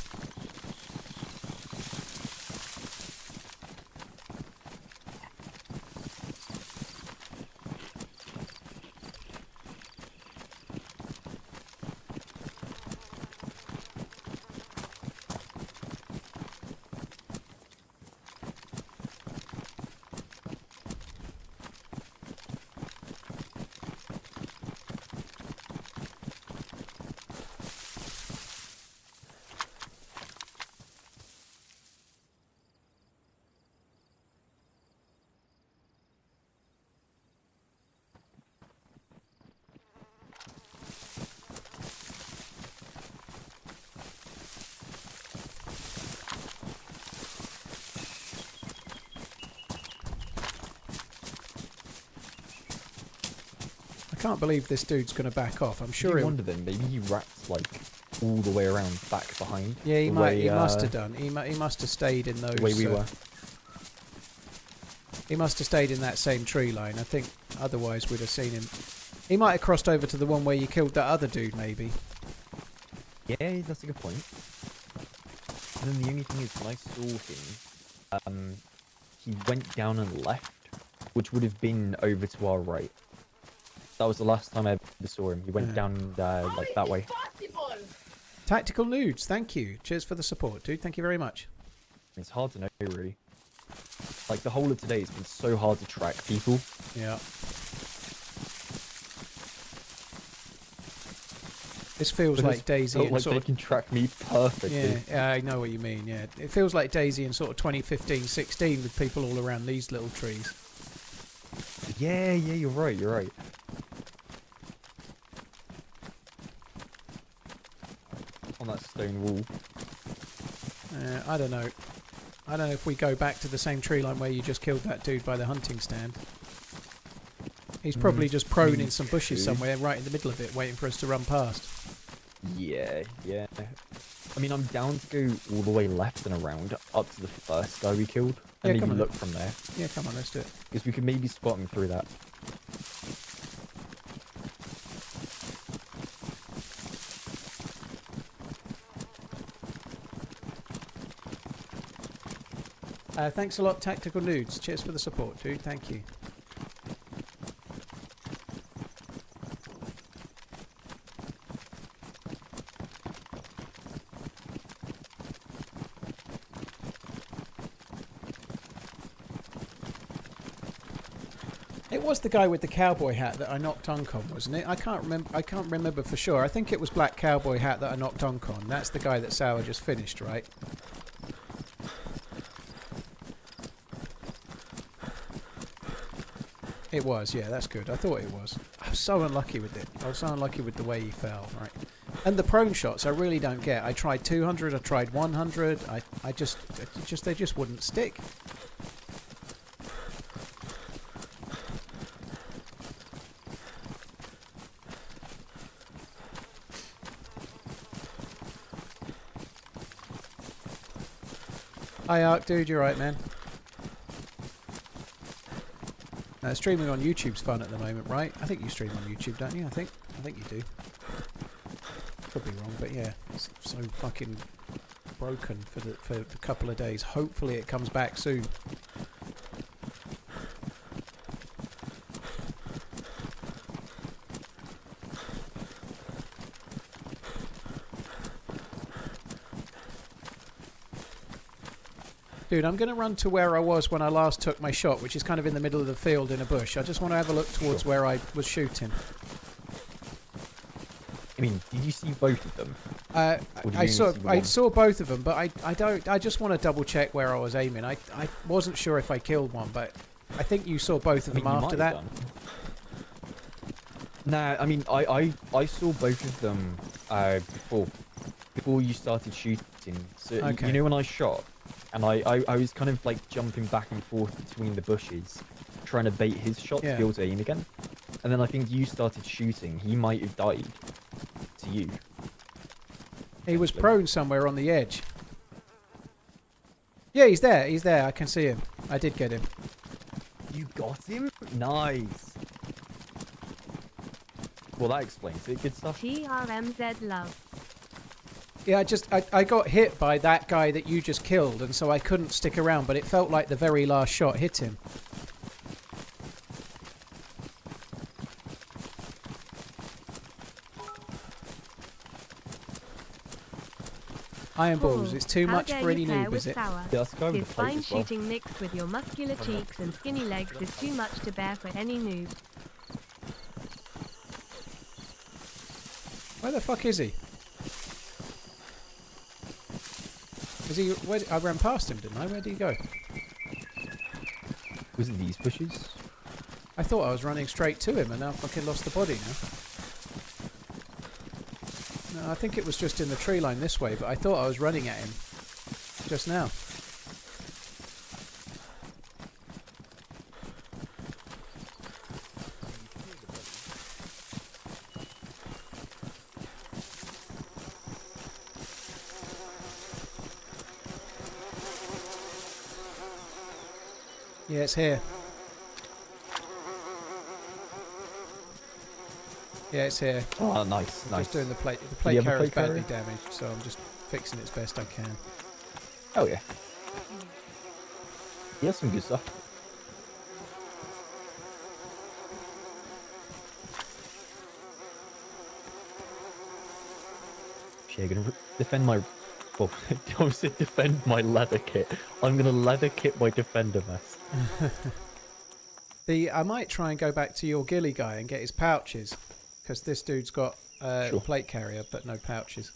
I can't believe this dude's going to back off. I'm sure I he'll... wonder then, maybe he wrapped like all the way around back behind. Yeah, he the might. way, He must have done. He must have stayed in those... The way we were. He must have stayed in that same tree line. I think otherwise we'd have seen him. He might have crossed over to the one where you killed that other dude, maybe. Yeah, that's a good point. And then the only thing is, when I saw him, he went down and left, which would have been over to our right. That was the last time I ever saw him. He went down like that way. Tactical Nudes, thank you. Cheers for the support, dude. Thank you very much. It's hard to know, really. Like, the whole of today, it's been so hard to track people. Yeah. This feels like DayZ and like sort they of... can track me perfectly. Yeah, I know what you mean, yeah. It feels like DayZ in sort of 2015-16 with people all around these little trees. Yeah, you're right, you're right. On that stone wall. I don't know. I don't know if we go back to the same tree line where you just killed that dude by the hunting stand. He's probably just prone in some bushes somewhere right in the middle of it, waiting for us to run past. Yeah. I mean, I'm down to go all the way left and around up to the first guy we killed. And maybe look from there. Yeah, come on, let's do it. Because we could maybe spot him through that. Thanks a lot, Tactical Nudes. Cheers for the support, dude. Thank you. It was the guy with the cowboy hat that I knocked Unk on, wasn't it? I can't remember for sure. I think it was Black Cowboy Hat that I knocked Unk on. That's the guy that Sour just finished, right? It was, yeah, that's good. I thought it was. I was so unlucky with it. I was so unlucky with the way he fell, right? And the prone shots, I really don't get. I tried 200, I tried 100. They just wouldn't stick. Hi, Ark, dude, you're right, man. Streaming on YouTube's fun at the moment, right? I think you stream on YouTube, don't you? I think you do. Could be wrong, but yeah, it's so fucking broken for a couple of days. Hopefully it comes back soon. Dude, I'm going to run to where I was when I last took my shot, which is kind of in the middle of the field in a bush. I just want to have a look towards where I was shooting. I mean, did you see both of them? I saw both of them, but I just want to double check where I was aiming. I wasn't sure if I killed one, but I think you saw both of them after that. Nah, I mean, I saw both of them before you started shooting. So Okay. you know when I shot, and I was kind of like jumping back and forth between the bushes, trying to bait his shot to be able to aim again. And then I think you started shooting. He might have died to you. He was prone somewhere on the edge. Yeah, he's there. He's there. I can see him. I did get him. You got him? Nice. Well, that explains it. Good stuff. TRMZ love. Yeah, I got hit by that guy that you just killed, and so I couldn't stick around, but it felt like the very last shot hit him. Iron balls, it's too much for any noob, is it? Yeah, that's kind of His the plate fine as well. shooting mixed with your muscular cheeks and skinny legs is too much to bear for any noob. Where the fuck is he? Is he? Where, I ran past him, didn't I? Where did he go? Was it these bushes? I thought I was running straight to him, and now I fucking lost the body now. No, I think it was just in the tree line this way, but I thought I was running at him just now. Yeah, it's here. Yeah, it's here. Oh, nice, nice. Just doing the plate. The Do plate you have a carrier is plate badly carrier? damaged, so I'm just fixing it as best I can. Oh yeah. He has some good stuff. Actually, I'm gonna defend my. Well, don't say defend my leather kit. I'm gonna leather kit my defender vest. I might try and go back to your ghillie guy and get his pouches, because this dude's got a Sure. plate carrier but no pouches.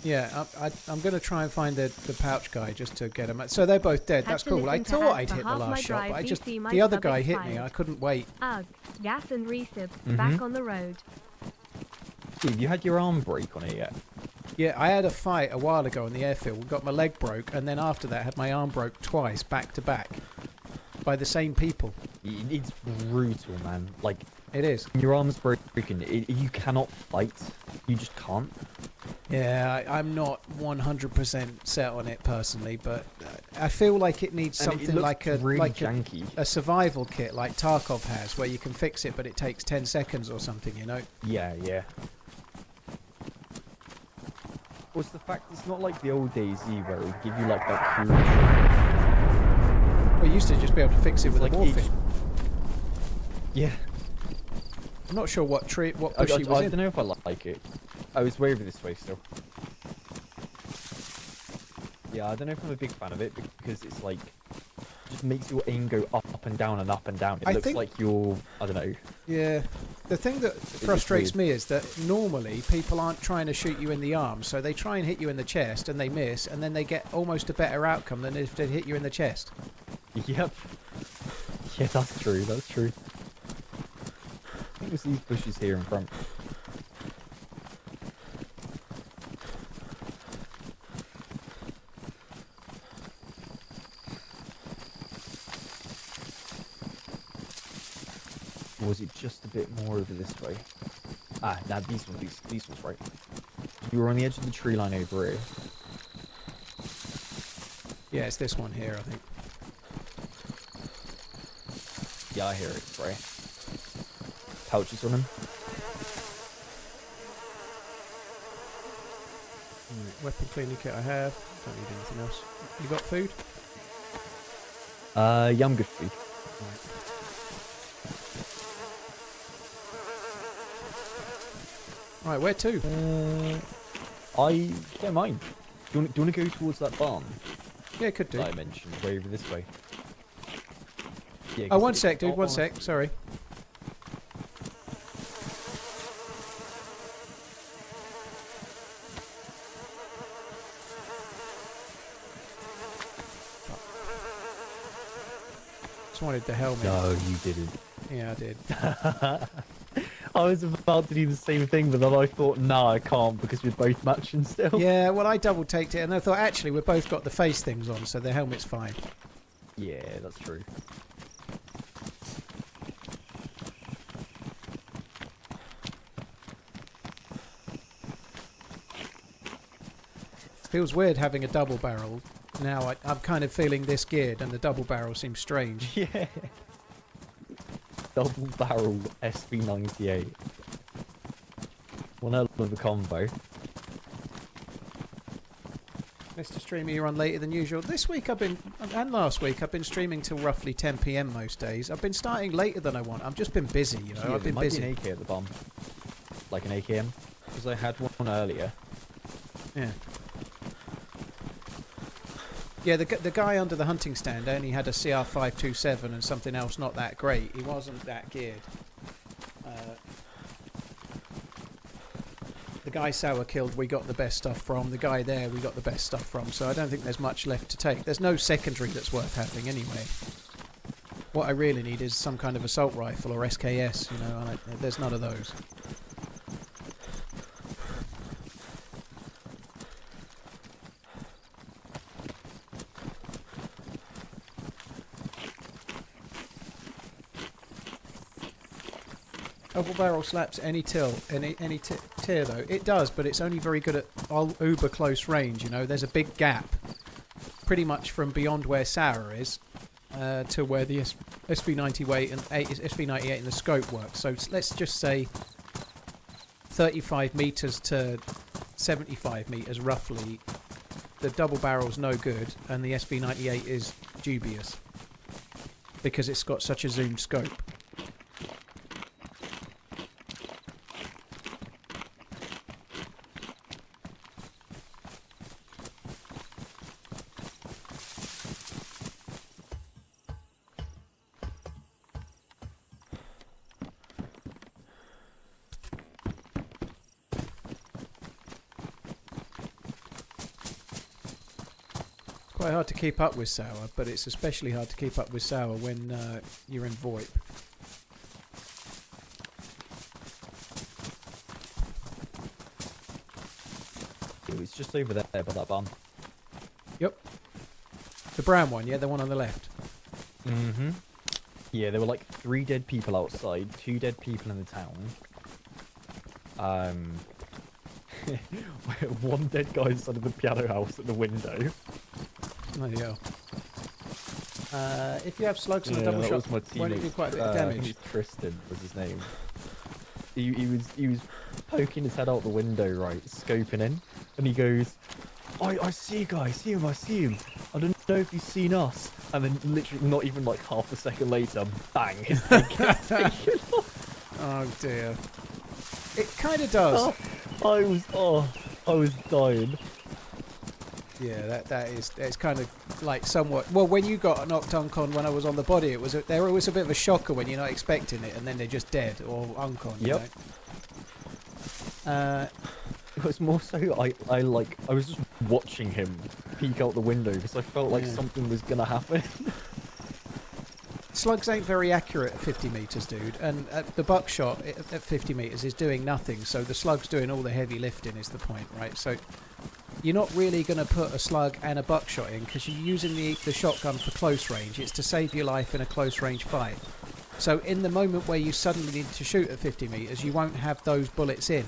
Yeah, I'm going to try and find the pouch guy just to get him. So they're both dead. Had That's to cool. I listen to thought ads I'd for hit the half my last shot, but drive, I just VC, my the other sub guy hit me. expired. I couldn't wait. Ugh, gas and resub, back on the road. Steve, you had your arm break on it yet? Yeah, I had a fight a while ago in the airfield. Got my leg broke, and then after that, had my arm broke twice, back to back, by the same people. It's brutal, man. Like, It is. your arm's broken. You cannot fight. You just can't. Yeah, I'm not 100% set on it personally, but I feel like it needs And it something looks like really janky. a survival kit like Tarkov has, where you can fix it, but it takes 10 seconds or something, you know? Yeah, yeah. What's the fact it's not like the old DayZ where it would give you like that huge... Well, you used to just be able to fix it with like a morphine. Yeah. I'm not sure what bush he was I in. don't know if I like it. I was way over this way still. Yeah, I don't know if I'm a big fan of it because it's like just makes your aim go up and down and up and down. It I looks think- like you're, I don't know. Yeah. The thing that frustrates me is that normally people aren't trying to shoot you in the arm, so they try and hit you in the chest and they miss, and then they get almost a better outcome than if they hit you in the chest. Yep. Yeah, that's true. That's true. I think it's these bushes here in front. Or was it just a bit more over this way? Ah, nah, these ones, right. You were on the edge of the tree line over here. Yeah, it's this one here, I think. Yeah, I hear it, right. Pouches on him. Right, weapon cleaning kit I have. Don't need anything else. You got food? Yeah, I'm good for food. Right, where to? I don't mind. Do you want to go towards that barn? Yeah, could do. That I mentioned, way over this way. Yeah, Oh, one sec, dude. One sec. Sorry. Just wanted the helmet. No, you didn't. Yeah, I did. I was about to do the same thing, but then I thought, nah, I can't because we're both matching still. Yeah, well, I double taked it, and I thought actually we've both got the face things on, so the helmet's fine. Yeah, that's true. Feels weird having a double barrel. Now I'm kind of feeling this geared, and the double barrel seems strange. Yeah. Double barrel SB98. One hell of a combo. Mr. Streamer, you're on later than usual. This week and last week, I've been streaming till roughly 10 PM most days. I've been starting later than I want. I've just been busy, you know. Yeah, I've been there might busy. be an AK at the bomb. Like an AKM. Because I had one earlier. Yeah. Yeah, the guy under the hunting stand only had a CR527 and something else not that great. He wasn't that geared. The guy Sour killed, we got the best stuff from. The guy there, we got the best stuff from. So I don't think there's much left to take. There's no secondary that's worth having anyway. What I really need is some kind of assault rifle or SKS, you know, and there's none of those. Double barrel slaps any tier though. It does, but it's only very good at uber close range. You know, there's a big gap, pretty much from beyond where Sour is to where the SV98 and SV98 and the scope works. So let's just say 35 meters to 75 meters roughly. The double barrel's no good, and the SV98 is dubious because it's got such a zoomed scope. Quite hard to keep up with Sour, but it's especially hard to keep up with Sour when you're in VoIP. It was just over there by that barn. Yep. The brown one, yeah, the one on the left. Mm-hmm. Yeah, there were like 3 dead people outside, 2 dead people in the town. One dead guy inside of the piano house at the window. There you go. If you have slugs and a double shot, won't it do quite a bit of damage? Tristan was his name. He was poking his head out the window, right, scoping in, and he goes, I see you guys, see him, I see him. I don't know if he's seen us. And then literally not even like half a second later, bang, his head gets taken off. Oh dear. It kind of does. I was dying. Yeah, it's kind of like somewhat. Well, when you got knocked uncon when I was on the body, there was a bit of a shocker when you're not expecting it, and then they're just dead or uncon. Yep. You know? It was more so I was just watching him peek out the window because I felt like something was gonna happen. Slugs ain't very accurate at 50 meters, dude, and the buckshot at 50 meters is doing nothing. So the slug's doing all the heavy lifting, is the point, right? So you're not really going to put a slug and a buckshot in because you're using the shotgun for close range. It's to save your life in a close range fight. So in the moment where you suddenly need to shoot at 50 meters, you won't have those bullets in.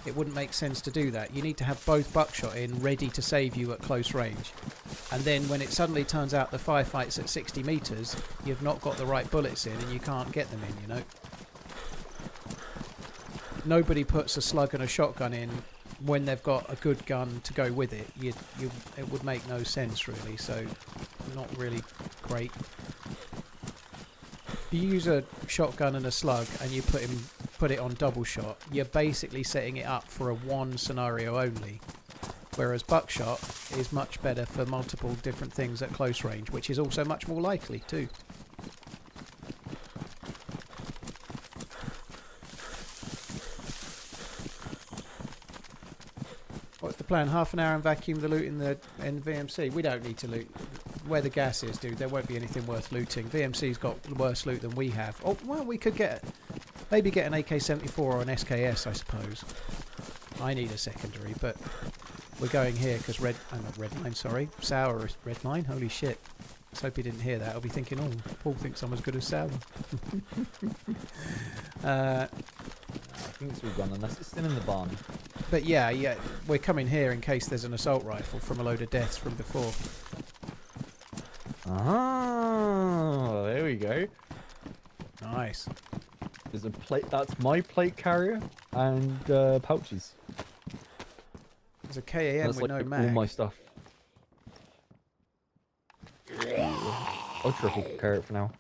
It wouldn't make sense to do that. You need to have both buckshot in, ready to save you at close range. And then when it suddenly turns out the firefight's at 60 meters, you've not got the right bullets in and you can't get them in, you know. Nobody puts a slug and a shotgun in when they've got a good gun to go with it. It would make no sense really, so not really great. If you use a shotgun and a slug and you put it on double shot, you're basically setting it up for a one scenario only. Whereas buckshot is much better for multiple different things at close range, which is also much more likely too. What's the plan? Half an hour and vacuum the loot in the VMC? We don't need to loot. Where the gas is, dude, there won't be anything worth looting. VMC's got worse loot than we have. Oh, well, we could maybe get an AK-74 or an SKS, I suppose. I need a secondary, but we're going here because Sour is red mine. Holy shit. Let's hope he didn't hear that. I'll be thinking, oh, Paul thinks I'm as good as Sour. I think it's all gone unless it's still in the barn. But yeah, we're coming here in case there's an assault rifle from a load of deaths from before. Ah, there we go. Nice. There's a plate. That's my plate carrier and pouches. There's a KAM That's with like no mag. all my stuff. I'll triple carry it for now.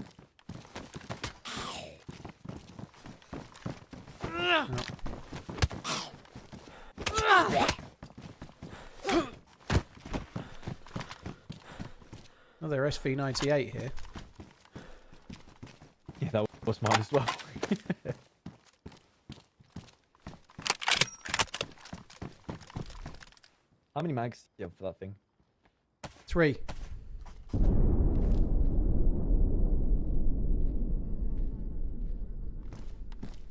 Another SV98 here. Yeah, that was mine as well. How many mags do you have for that thing? 3.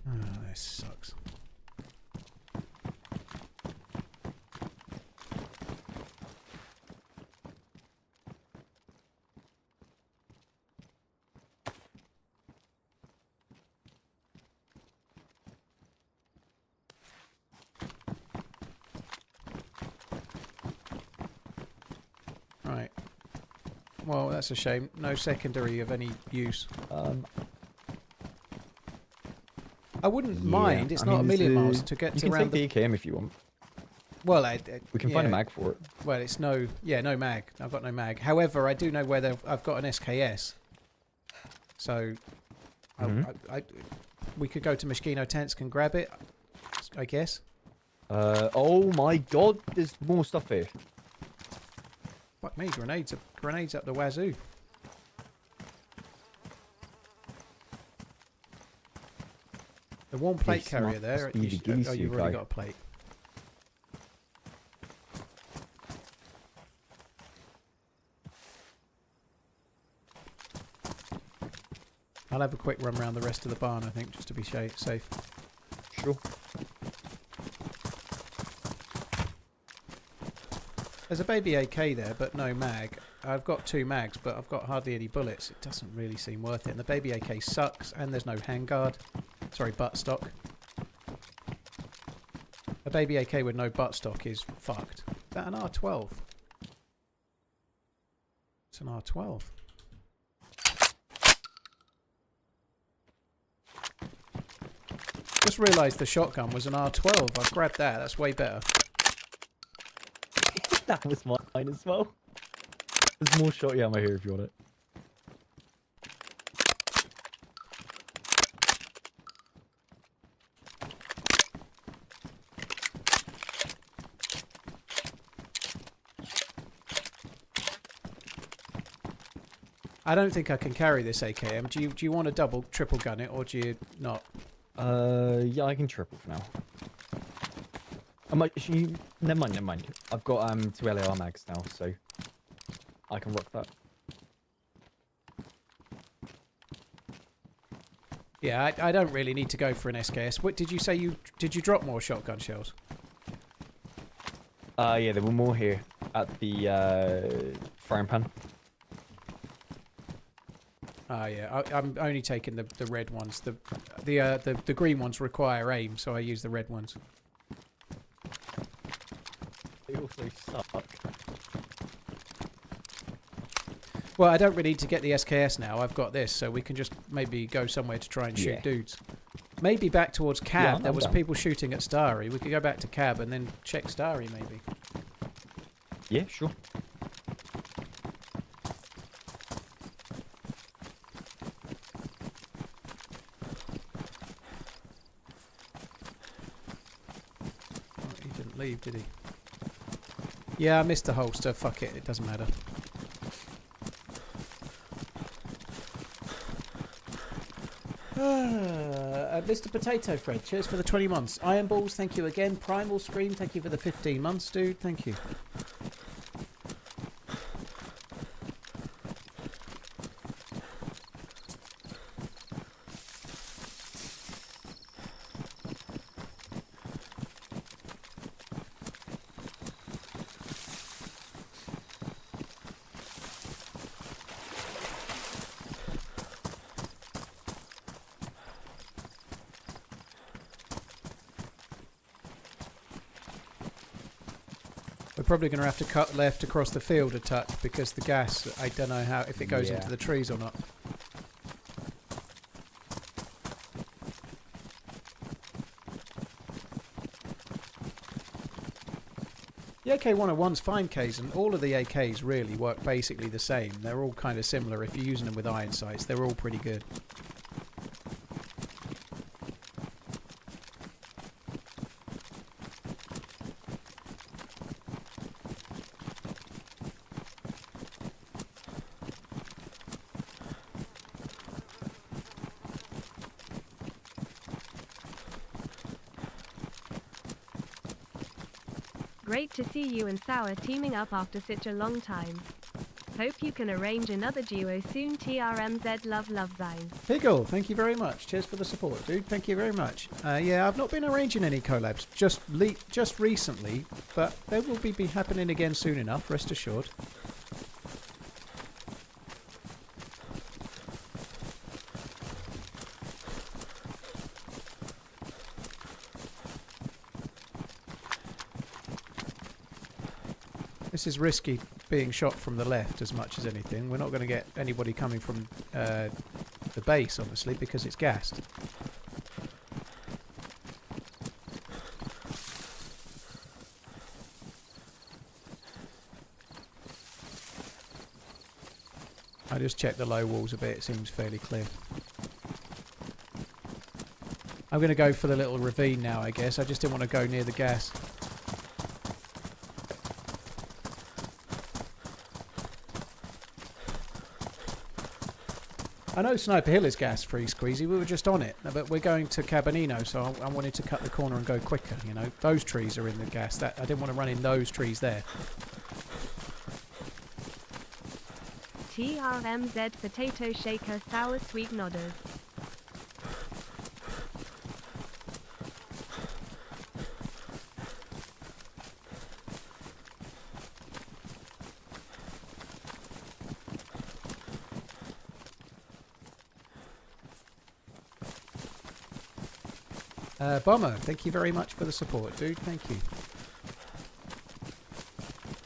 Oh, this sucks. Right. Well, that's a shame. No secondary of any use. I wouldn't mind. It's not a million miles to get to around the EKM if you want. Well, we can find a mag for it. Well, it's no mag. I've got no mag. However, I do know where I've got an SKS. So, we could go to Moschino Tents and grab it, I guess. Oh my god, there's more stuff here. Fuck me, grenades up the wazoo. The warm plate carrier there. You've already got a plate. I'll have a quick run around the rest of the barn, I think, just to be safe. Sure. There's a baby AK there, but no mag. I've got 2 mags, but I've got hardly any bullets. It doesn't really seem worth it. And the baby AK sucks, and there's no handguard. Sorry, buttstock. A baby AK with no buttstock is fucked. Is that an R12? It's an R12. Just realised the shotgun was an R12. I've grabbed that. That's way better. That was mine as well. There's more shotty ammo here if you want it. I don't think I can carry this AKM. Do you want to triple gun it, or do you not? Yeah, I can triple for now. I might. Never mind. I've got 2 LAR mags now, so I can rock that. Yeah, I don't really need to go for an SKS. What did you say? Did you drop more shotgun shells? Yeah, there were more here at the frying pan. Ah, yeah. I'm only taking the red ones. The green ones require aim, so I use the red ones. They also suck. Well, I don't really need to get the SKS now. I've got this, so we can just maybe go somewhere to try and shoot dudes. Maybe back towards Cab. Yeah, there was down. people shooting at Starry. We could go back to Cab and then check Starry, maybe. Yeah, sure. Oh, he didn't leave, did he? Yeah, I missed the holster. Fuck it. It doesn't matter. Mr. Potato Fred, cheers for the 20 months. Iron Balls, thank you again. Primal Scream, thank you for the 15 months, dude. Thank you. We're probably going to have to cut left across the field a touch because the gas, I don't know how if it goes into the trees or not. The AK-101's fine, Ks, and all of the AKs really work basically the same. They're all kind of similar. If you're using them with iron sights, they're all pretty good. Great to see you and Sour teaming up after such a long time. Hope you can arrange another duo soon. TRMZ love Zine. Piggle, thank you very much. Cheers for the support, dude. Thank you very much. Yeah, I've not been arranging any collabs just recently, but they will be happening again soon enough, rest assured. This is risky being shot from the left as much as anything. We're not going to get anybody coming from the base, obviously, because it's gassed. I just checked the low walls a bit. It seems fairly clear. I'm going to go for the little ravine now, I guess. I just didn't want to go near the gas. I know Sniper Hill is gas-free, Squeezy. We were just on it, but we're going to Cabanino, so I wanted to cut the corner and go quicker. You know, those trees are in the gas. I didn't want to run in those trees there. TRMZ potato shaker sour sweet nodders. Bomber, thank you very much for the support, dude. Thank you.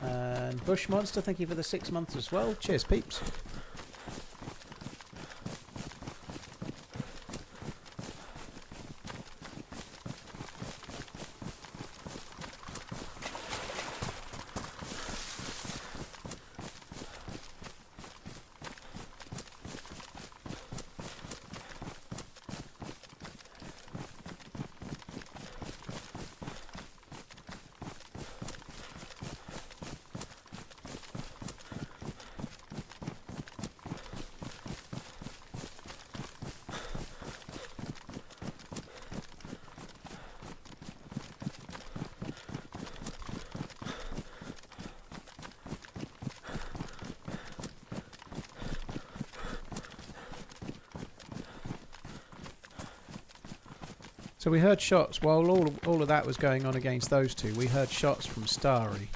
And Bush Monster, thank you for the 6 months as well. Cheers, peeps. So we heard shots while all of that was going on against those two. We heard shots from Starry,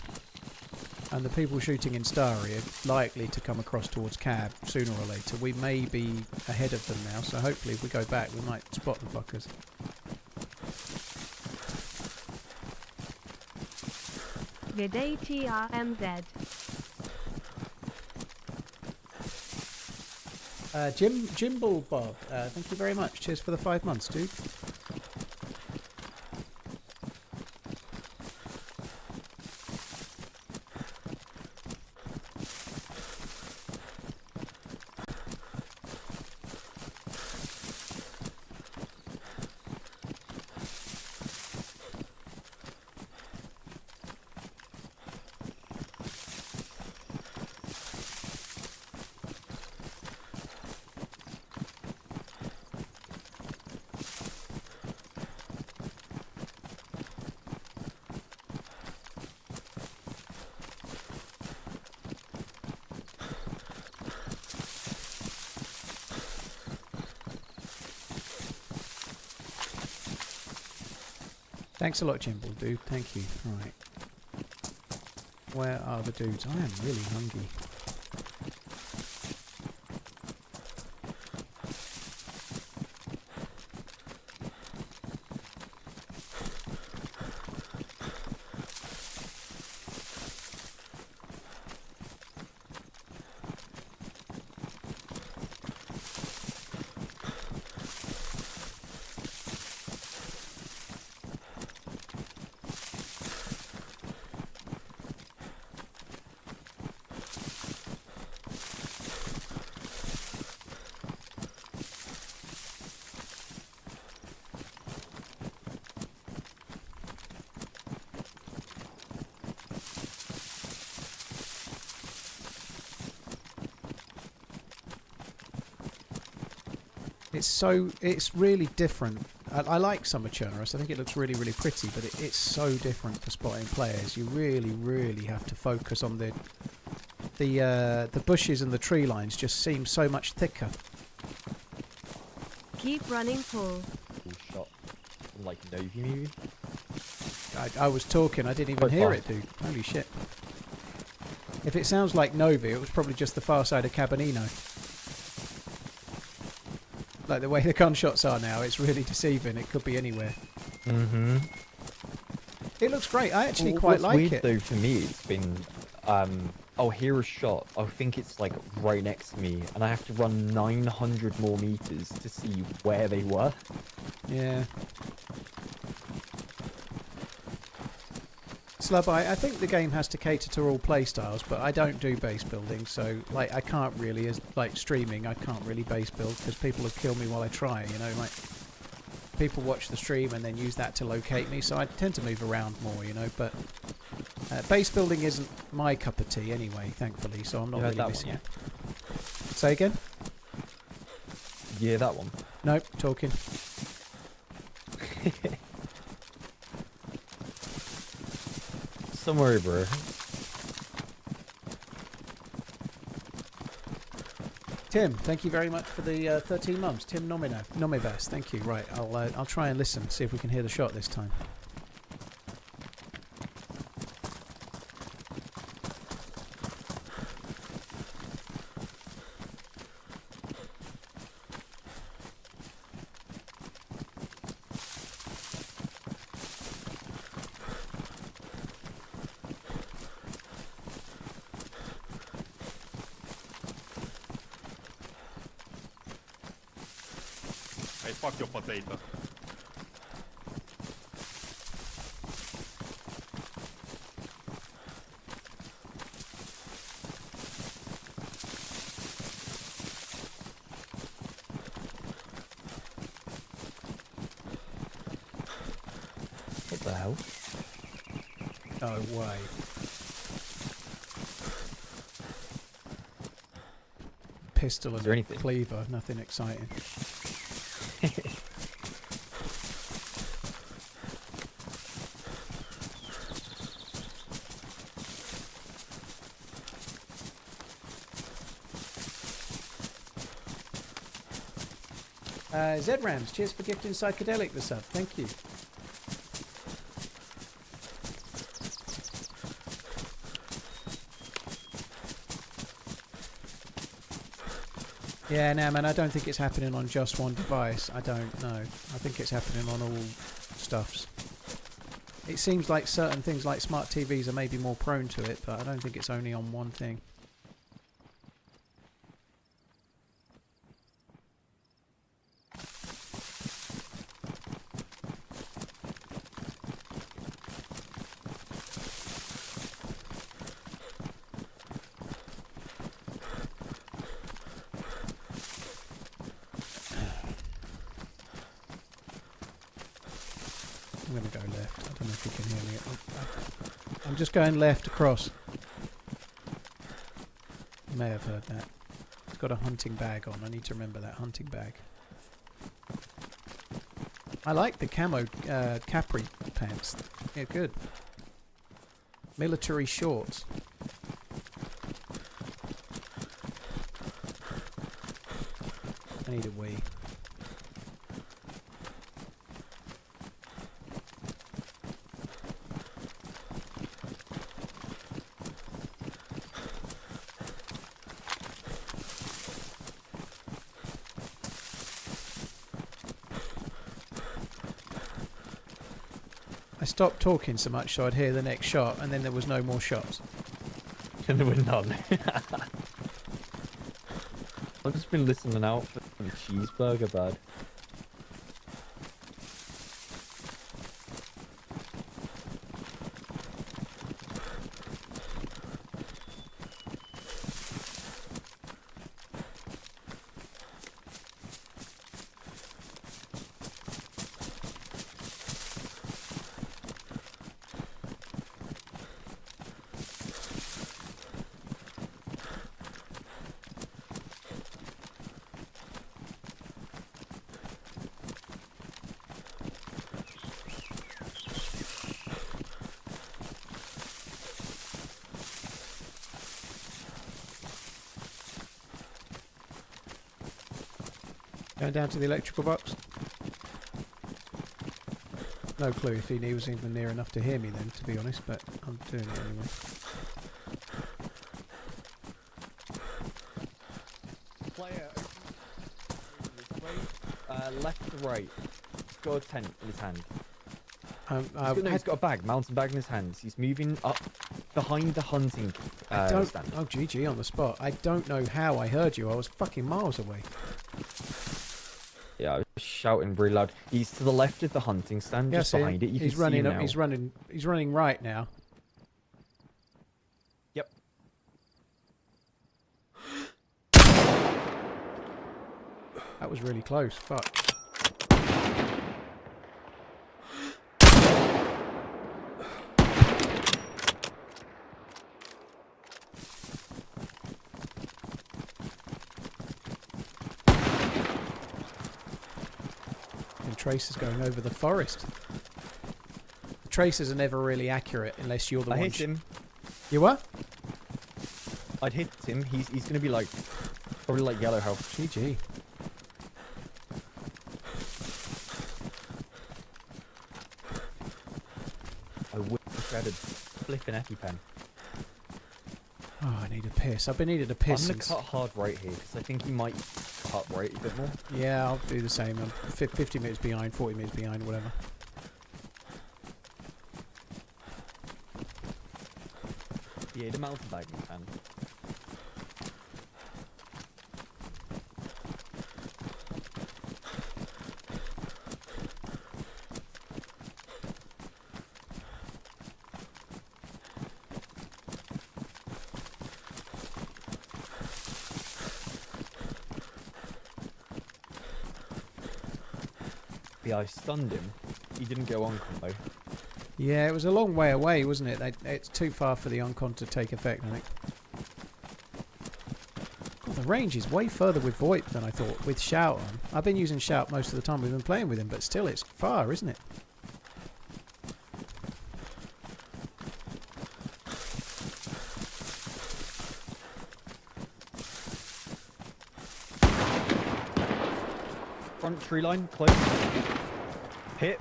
and the people shooting in Starry are likely to come across towards Cab sooner or later. We may be ahead of them now, so hopefully if we go back we might spot the fuckers. Good day, TRMZ. Jimble Bob, thank you very much. Cheers for the 5 months, dude. Thanks a lot, Jimble, dude. Thank you. Right. Where are the dudes? I am really hungry. It's really different. I like Summer Chernarus. I think it looks really, really pretty, but it's so different for spotting players. You really, really have to focus on the bushes and the tree lines. Just seem so much thicker. Keep running, Paul. Cool shot. Like Novi maybe? I was talking. I didn't even hear it, dude. Holy shit. If it sounds like Novi, it was probably just the far side of Cabanino. Like the way the gunshots are now, it's really deceiving. It could be anywhere. Mm-hmm. It looks great. I actually quite like weird, it. Though, for me, it's been... I'll hear a shot. I think it's like right next to me, and I have to run 900 more meters to see where they were. Yeah. Slub, I think the game has to cater to all playstyles, but I don't do base building, so like I can't really, as like streaming, I can't really base build because people will kill me while I try. You know, like people watch the stream and then use that to locate me, so I tend to move around more. You know, but base building isn't my cup of tea anyway, thankfully, so I'm not really missing it. Say again? Yeah, that one. Nope, talking. Don't worry, bro. Tim, thank you very much for the 13 months. Tim Nomivas, thank you. Right, I'll try and listen, see if we can hear the shot this time. Fuck your potato. What the hell? No way. Pistol and a cleaver, nothing exciting. Z-Rams, cheers for gifting Psychedelic the sub. Thank you. Yeah, no, man, I don't think it's happening on just one device. I don't know. I think it's happening on all stuffs. It seems like certain things like smart TVs are maybe more prone to it, but I don't think it's only on one thing. I'm going to go left. I don't know if you can hear me. I'm just going left across. You may have heard that. It's got a hunting bag on. I need to remember that hunting bag. I like the camo Capri pants. Yeah, good. Military shorts. I need a wee. I stopped talking so much so I'd hear the next shot, and then there was no more shots. And there were none. I've just been listening out for the cheeseburger bad. Going down to the electrical box. No clue if he was even near enough to hear me then, to be honest, but I'm doing it anyway. Player, this way, left to right. He's got a tent in his hand. He's got a bag, mountain bag in his hands. He's moving up behind the hunting stand. Oh, GG on the spot. I don't know how I heard you. I was fucking miles away. Yeah, I was shouting really loud. He's to the left of the hunting stand, just behind it. You he's can running see him up. now. He's running right now. Yep. That was really close. Fuck. Tracers going over the forest. The tracers are never really accurate unless you're the one. I hit him. You what? I'd hit him. He's gonna be like probably like yellow health. GG. I wish I had a flipping EpiPen. Oh, I need a piss. I've been needing a piss. I'm gonna cut hard right here because I think he might cut right a bit more. Yeah, I'll do the same. I'm 50 minutes behind, 40 minutes behind, whatever. Yeah, the mountain bag in his hand. Yeah, I stunned him. He didn't go on combo. Yeah, it was a long way away, wasn't it? It's too far for the on-con to take effect, I think. God, the range is way further with VoIP than I thought, with Shout on. I've been using Shout most of the time we've been playing with him, but still it's far, isn't it? Front tree line, close. Hit.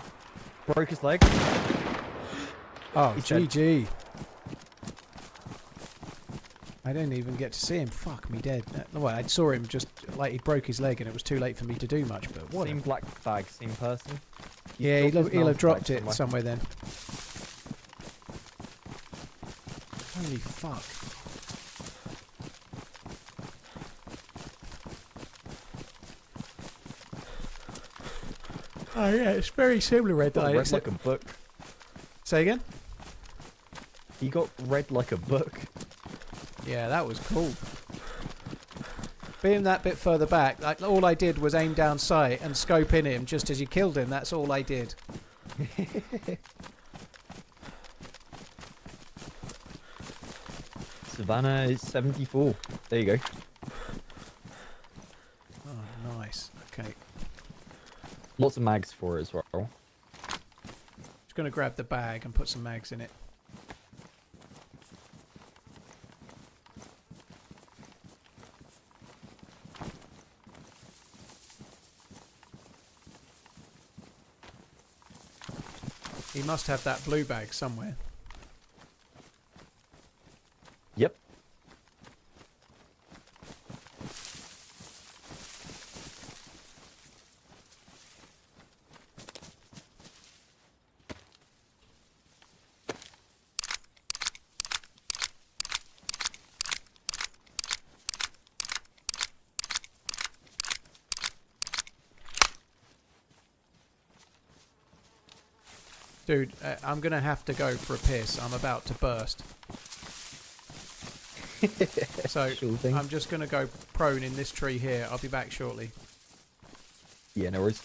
Broke his leg. Oh, He's GG. I didn't even get to see him. Fuck me dead. Well, I saw him just like he broke his leg and it was too late for me to do much. But what? Same black bag, same person. Yeah, he'll have dropped it somewhere then. Holy fuck. Oh yeah, it's very similar red dye. Read like a book. Say again? He got read like a book. Yeah, that was cool. Being that bit further back, like, all I did was aim down sight and scope in him just as you killed him. That's all I did. Savannah is 74. There you go. Oh, nice. Okay. Lots of mags for it as well. Just going to grab the bag and put some mags in it. He must have that blue bag somewhere. Yep. Dude, I'm going to have to go for a piss. I'm about to burst. So, Sure thing. I'm just going to go prone in this tree here. I'll be back shortly. Yeah, no worries.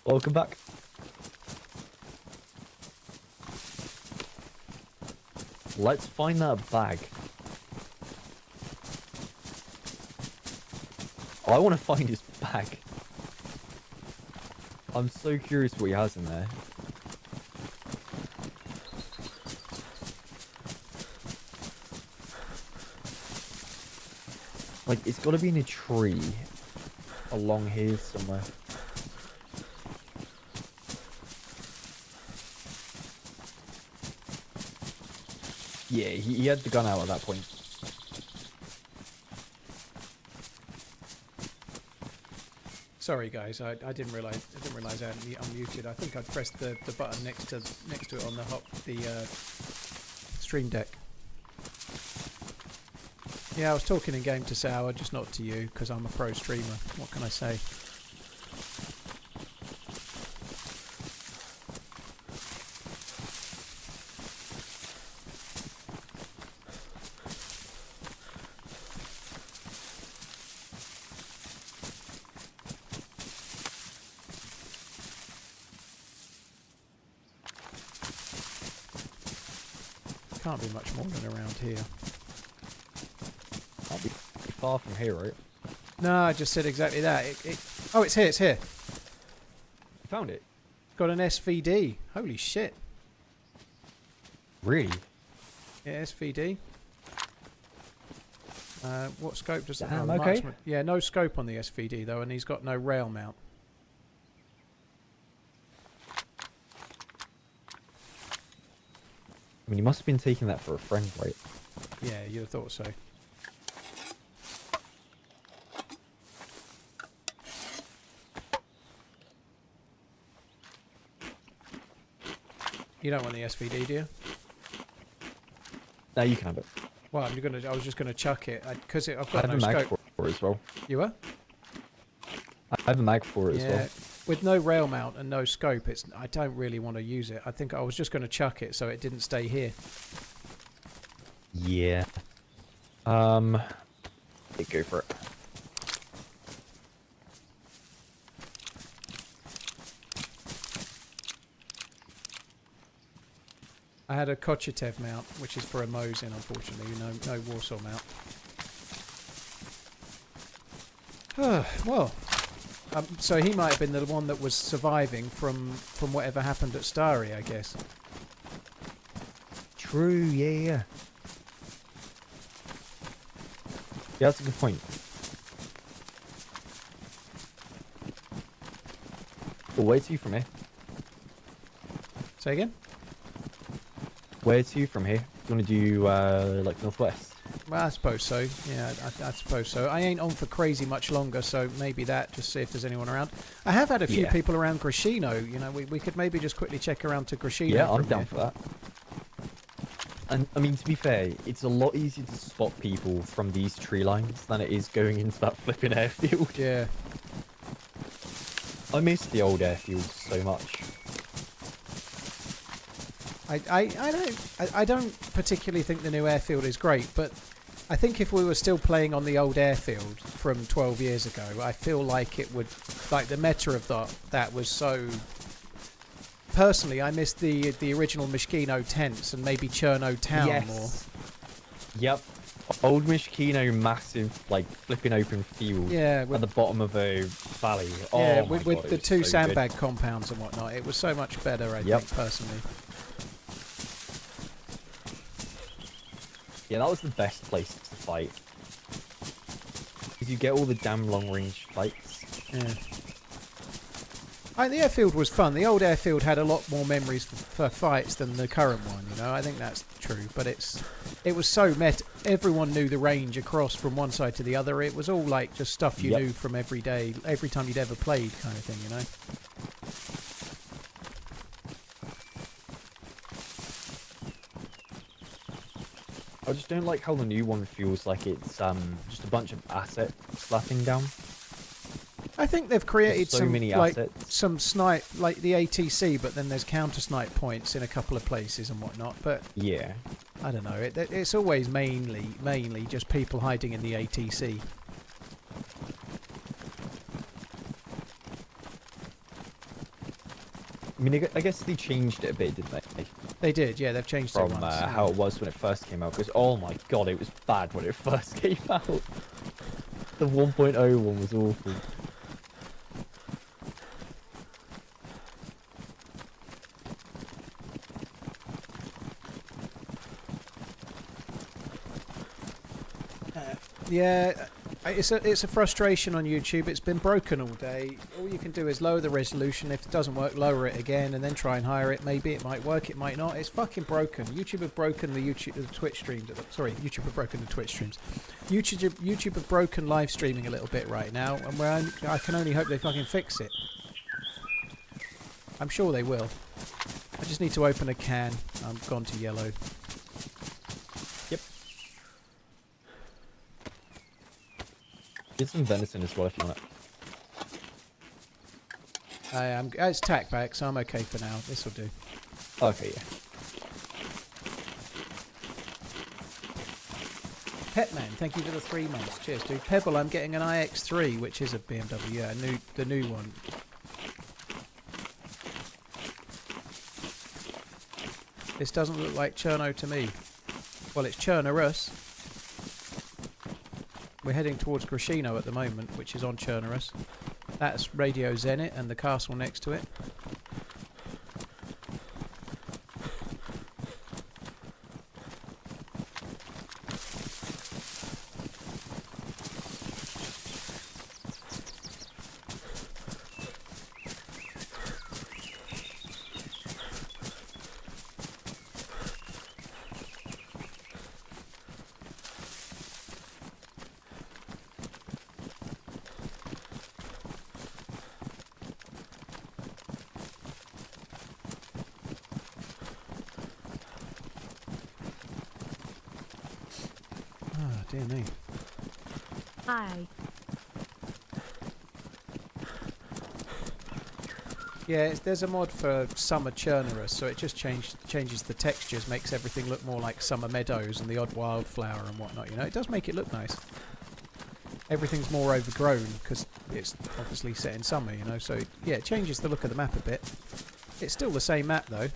Welcome back. Let's find that bag. I want to find his bag. I'm so curious what he has in there. Like, it's got to be in a tree along here somewhere. Yeah, he had the gun out at that point. Sorry guys, I didn't realise I hadn't unmuted. I think I'd pressed the button next to it on the stream deck. Yeah, I was talking in game to Sour, just not to you, because I'm a pro streamer. What can I say? Can't be much more than around here. Can't be far from here, right? No, I just said exactly that. Oh, it's here, it's here. You found it? Got an SVD. Holy shit. Really? Yeah, SVD. What scope does that have? Damn, okay. Marksman. Yeah, no scope on the SVD though, and he's got no rail mount. I mean, you must have been taking that for a friend, right? Yeah, you'd have thought so. You don't want the SVD, do you? No, you can have it. Well, I was just gonna chuck it because I've I got have no a mag scope. for it as well. You were? I have a mag for it as well. With no rail mount and no scope, I don't really want to use it. I think I was just going to chuck it so it didn't stay here. Yeah. Go for it. I had a Kochetev mount, which is for a Mosin, unfortunately. No Warsaw mount. Well, so he might have been the one that was surviving from whatever happened at Starry, I guess. True, yeah. Yeah, that's a good point. But where to from here? Say again? Where to from here? Do you want to do, like, northwest? Well, I suppose so. Yeah, I suppose so. I ain't on for crazy much longer, so maybe that, just see if there's anyone around. I have had a few people around Grashino. You know, we could maybe just quickly check around to Grashino. Yeah, I'm down for that. And, I mean, to be fair, it's a lot easier to spot people from these tree lines than it is going into that flipping airfield. Yeah. I miss the old airfield so much. I don't particularly think the new airfield is great, but I think if we were still playing on the old airfield from 12 years ago, I feel like it would, like the meta of that was so. Personally, I miss the original Mishkino tents and maybe Cherno town more. Yep. Old Mishkino, massive, like flipping open field. Yeah. At the bottom of a valley. Yeah, Oh my with God, the two so sandbag good. compounds and whatnot, it was so much better. I think personally. Yeah, that was the best place to fight. Because you get all the damn long-range fights. Yeah. The airfield was fun. The old airfield had a lot more memories for fights than the current one, you know. I think that's true. But it was so met. Everyone knew the range across from one side to the other. It was all like just stuff you knew from every day, every time you'd ever played kind of thing, you know. I just don't like how the new one feels like it's just a bunch of assets slapping down. I think they've created so some many like assets. some snipe, like the ATC, but then there's counter snipe points in a couple of places and whatnot. But yeah, I don't know. It's always mainly just people hiding in the ATC. I mean, I guess they changed it a bit, didn't they? They did, yeah. They've changed it From once. how it was when it first came out. Because oh my God, it was bad when it first came out. The 1.0 one was awful. Yeah, it's a frustration on YouTube. It's been broken all day. All you can do is lower the resolution. If it doesn't work, lower it again, and then try and higher it. Maybe it might work. It might not. It's fucking broken. YouTube have broken the Twitch streams. Sorry, YouTube have broken the Twitch streams. YouTube have broken live streaming a little bit right now, and I can only hope they fucking fix it. I'm sure they will. I just need to open a can. I'm gone to yellow. Get some venison as well if you want it. It's tack back, so I'm okay for now. This will do. Okay, yeah. Petman, thank you for the 3 months. Cheers, dude. Pebble, I'm getting an iX3, which is a BMW. Yeah, the new one. This doesn't look like Cherno to me. Well, it's Chernarus. We're heading towards Grashino at the moment, which is on Chernarus. That's Radio Zenit and the castle next to it. dear me. Hi. Yeah, there's a mod for summer Chernarus, so it just changes the textures, makes everything look more like summer meadows and the odd wildflower and whatnot. You know, it does make it look nice. Everything's more overgrown because it's obviously set in summer. You know, so yeah, it changes the look of the map a bit. It's still the same map though.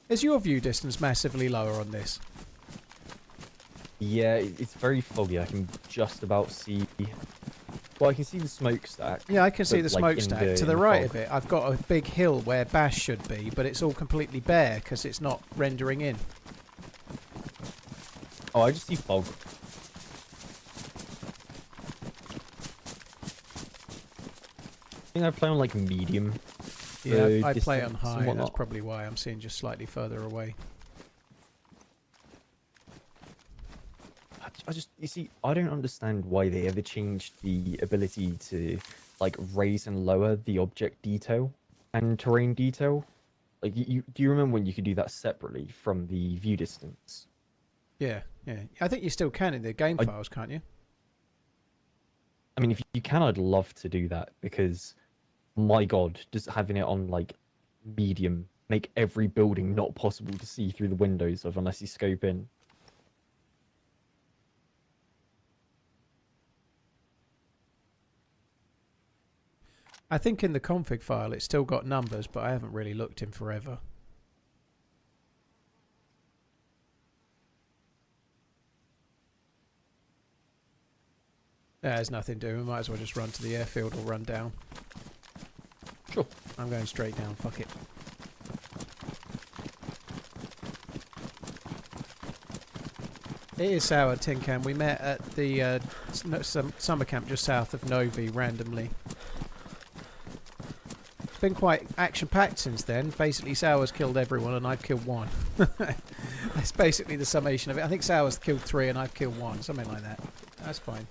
Is your view distance massively lower on this? Yeah, it's very foggy. I can just about see. Well, I can see the smokestack. Yeah, I can see the like, smokestack. To the right of it, I've got a big hill where Bash should be, but it's all completely bare because it's not rendering in. Oh, I just see fog. I think I play on like medium. Yeah, I play on distance high. and That's whatnot. probably why I'm seeing just slightly further away. I just, you see, I don't understand why they ever changed the ability to like raise and lower the object detail and terrain detail. Like, do you remember when you could do that separately from the view distance? Yeah, yeah. I think you still can in the game files, can't you? I mean, if you can, I'd love to do that because, my God, just having it on like medium make every building not possible to see through the windows of unless you scope in. I think in the config file it's still got numbers, but I haven't really looked in forever. There's nothing doing. We might as well just run to the airfield or run down. Sure. I'm going straight down. Fuck it. It is Sour Tin Can. We met at the summer camp just south of Novi randomly. It's been quite action-packed since then. Basically, Sour's killed everyone and I've killed one. That's basically the summation of it. I think Sour's killed 3 and I've killed 1. Something like that. That's fine.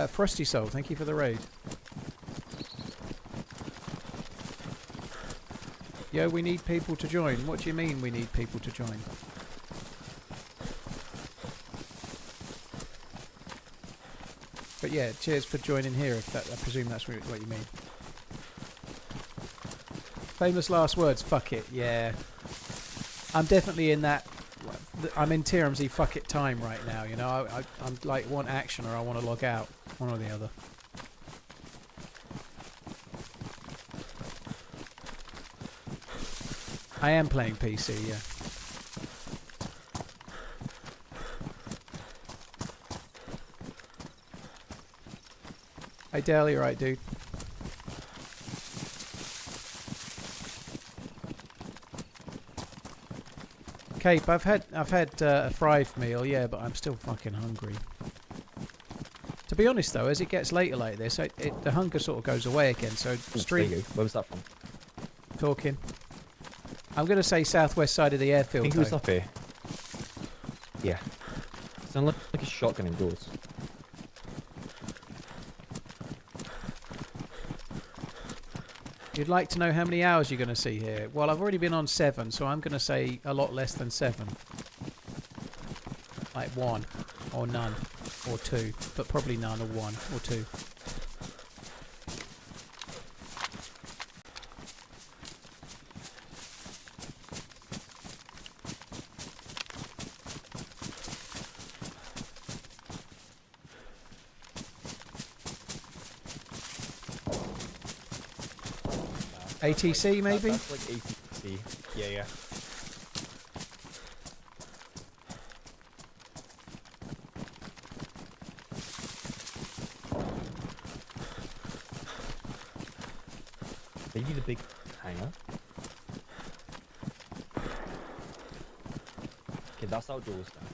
Frosty Soul, thank you for the raid. Yo, we need people to join. What do you mean we need people to join? But yeah, cheers for joining here, if that, I presume that's what you mean. Famous last words, fuck it, yeah. I'm definitely in that, I'm in TRMZ fuck it time right now, you know. I'm like, want action or I want to log out. One or the other. I am playing PC, yeah. Hey Dale, you right, dude? Cape, I've had a fried meal, yeah, but I'm still fucking hungry. To be honest though, as it gets later like this, the hunger sort of goes away again. So stream. Where was that from? Talking. I'm going to say southwest side of the airfield. I think it was up here. Yeah. Sound like a shotgun indoors. You'd like to know how many hours you're going to see here? Well, I've already been on 7, so I'm going to say a lot less than 7. Like 1 or none. Or 2, but probably none, or 1 or 2. ATC maybe? That's like ATC. Yeah. Maybe the big hangar. Okay, that's outdoors now.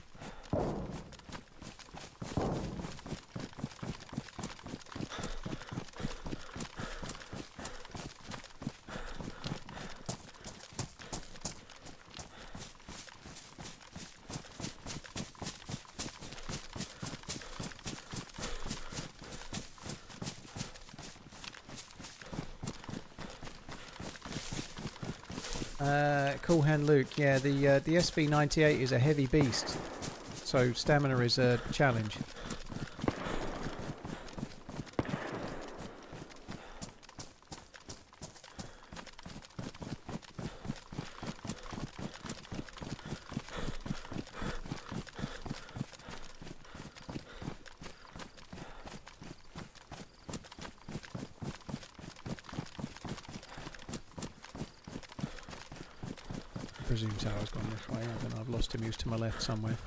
Cool Hand Luke. Yeah, the SV98 is a heavy beast, so stamina is a challenge. I presume Tower's gone this way, and I've lost him. He was to my left somewhere.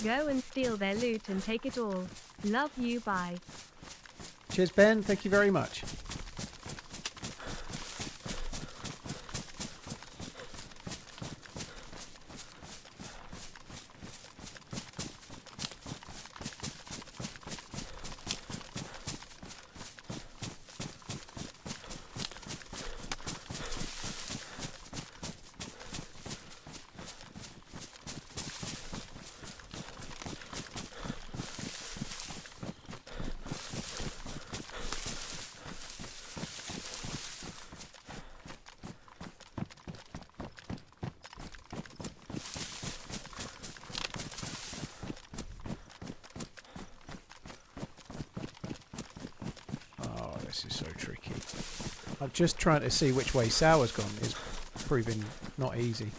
Go and steal their loot and take it all. Love you, bye. Cheers, Ben. Thank you very much. This is so tricky. I'm just trying to see which way Sour's gone is proving not easy.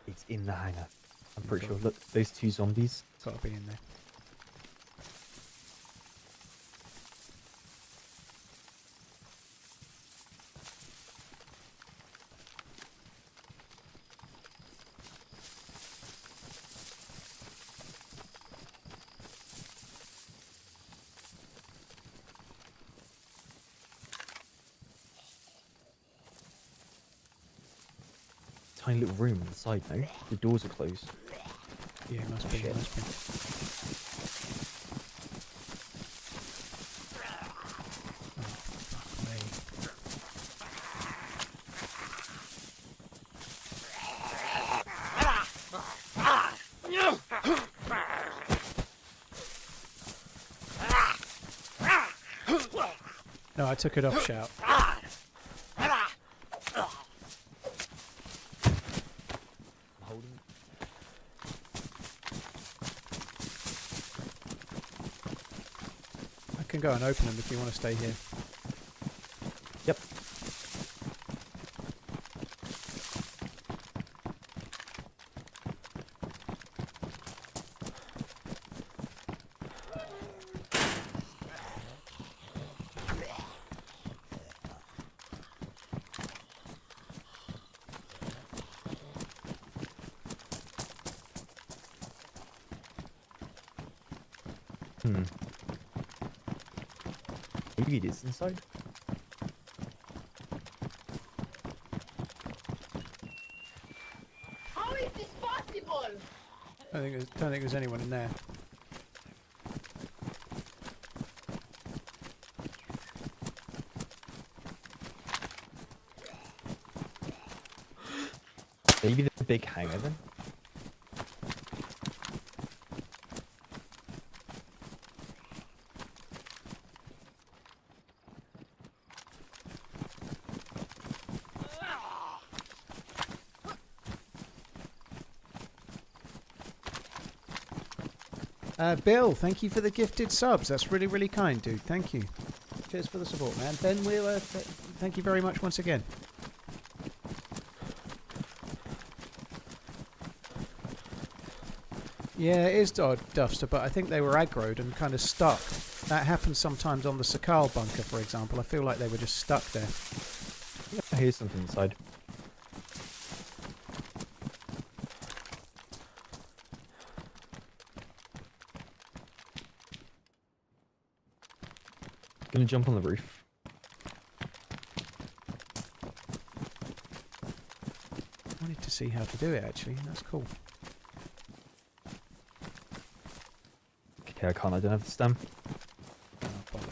It's in the hangar. I'm pretty sure. Look, those two zombies. Gotta be in there. Tiny little room on the side, no? The doors are closed. Yeah, must be. Shit. Must be. Oh, fuck me. No, I took it off, Shout. I can go and open them if you want to stay here. Yep. Maybe it is inside. How is this possible? I don't think there's anyone in there. Maybe the big hangar then? Bill, thank you for the gifted subs. That's really, really kind, dude. Thank you. Cheers for the support, man. Ben Wheeler, thank you very much once again. Yeah, it is odd, Duffster, but I think they were aggroed and kind of stuck. That happens sometimes on the Sakal bunker, for example. I feel like they were just stuck there. I hear something inside. Gonna jump on the roof. What wanted to see how to do it, actually. That's cool. Okay, I can't. I don't have the stem. Oh, bollocks.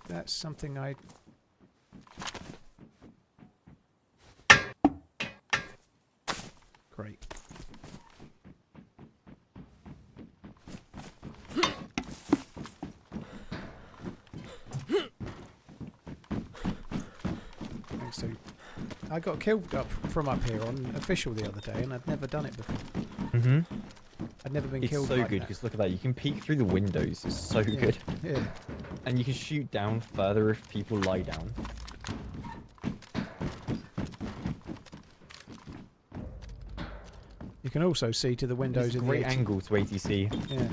That's something I... Great. So I got killed from up here on official the other day, and I'd never done it before. Mm-hmm. I'd never been It's killed so like good that. because look at that. You can peek through the windows. It's so good. Yeah. And you can shoot down further if people lie down. You can also see to the windows It's a in great the angle to ATC. Yeah.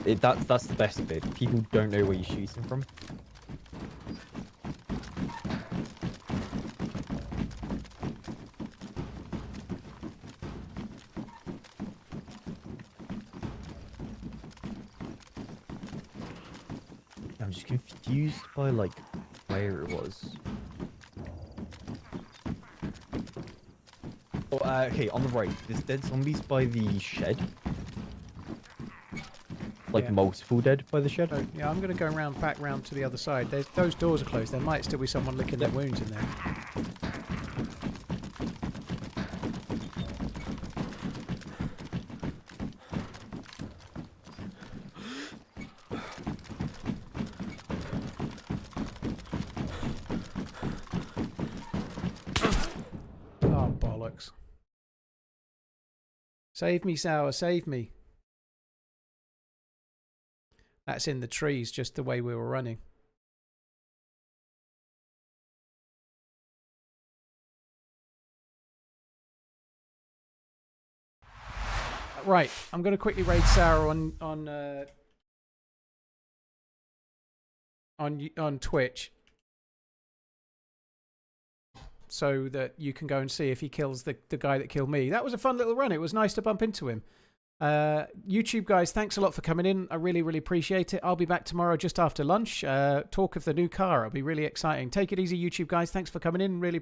Yep. That's the best bit. People don't know where you're shooting from. I'm just confused by like where it was. Oh, okay, on the right. There's dead zombies by the shed. Like Yeah. multiple dead by the shed. So, yeah, I'm going to go back round to the other side. Those doors are closed. There might still be someone licking their wounds in there. Oh, bollocks. Save me, Sour, save me. That's in the trees, just the way we were running. Right, I'm going to quickly raid Sour on Twitch, so that you can go and see if he kills the guy that killed me. That was a fun little run. It was nice to bump into him. YouTube guys, thanks a lot for coming in. I really, really appreciate it. I'll be back tomorrow just after lunch. Talk of the new car. It'll be really exciting. Take it easy, YouTube guys. Thanks for coming in. Really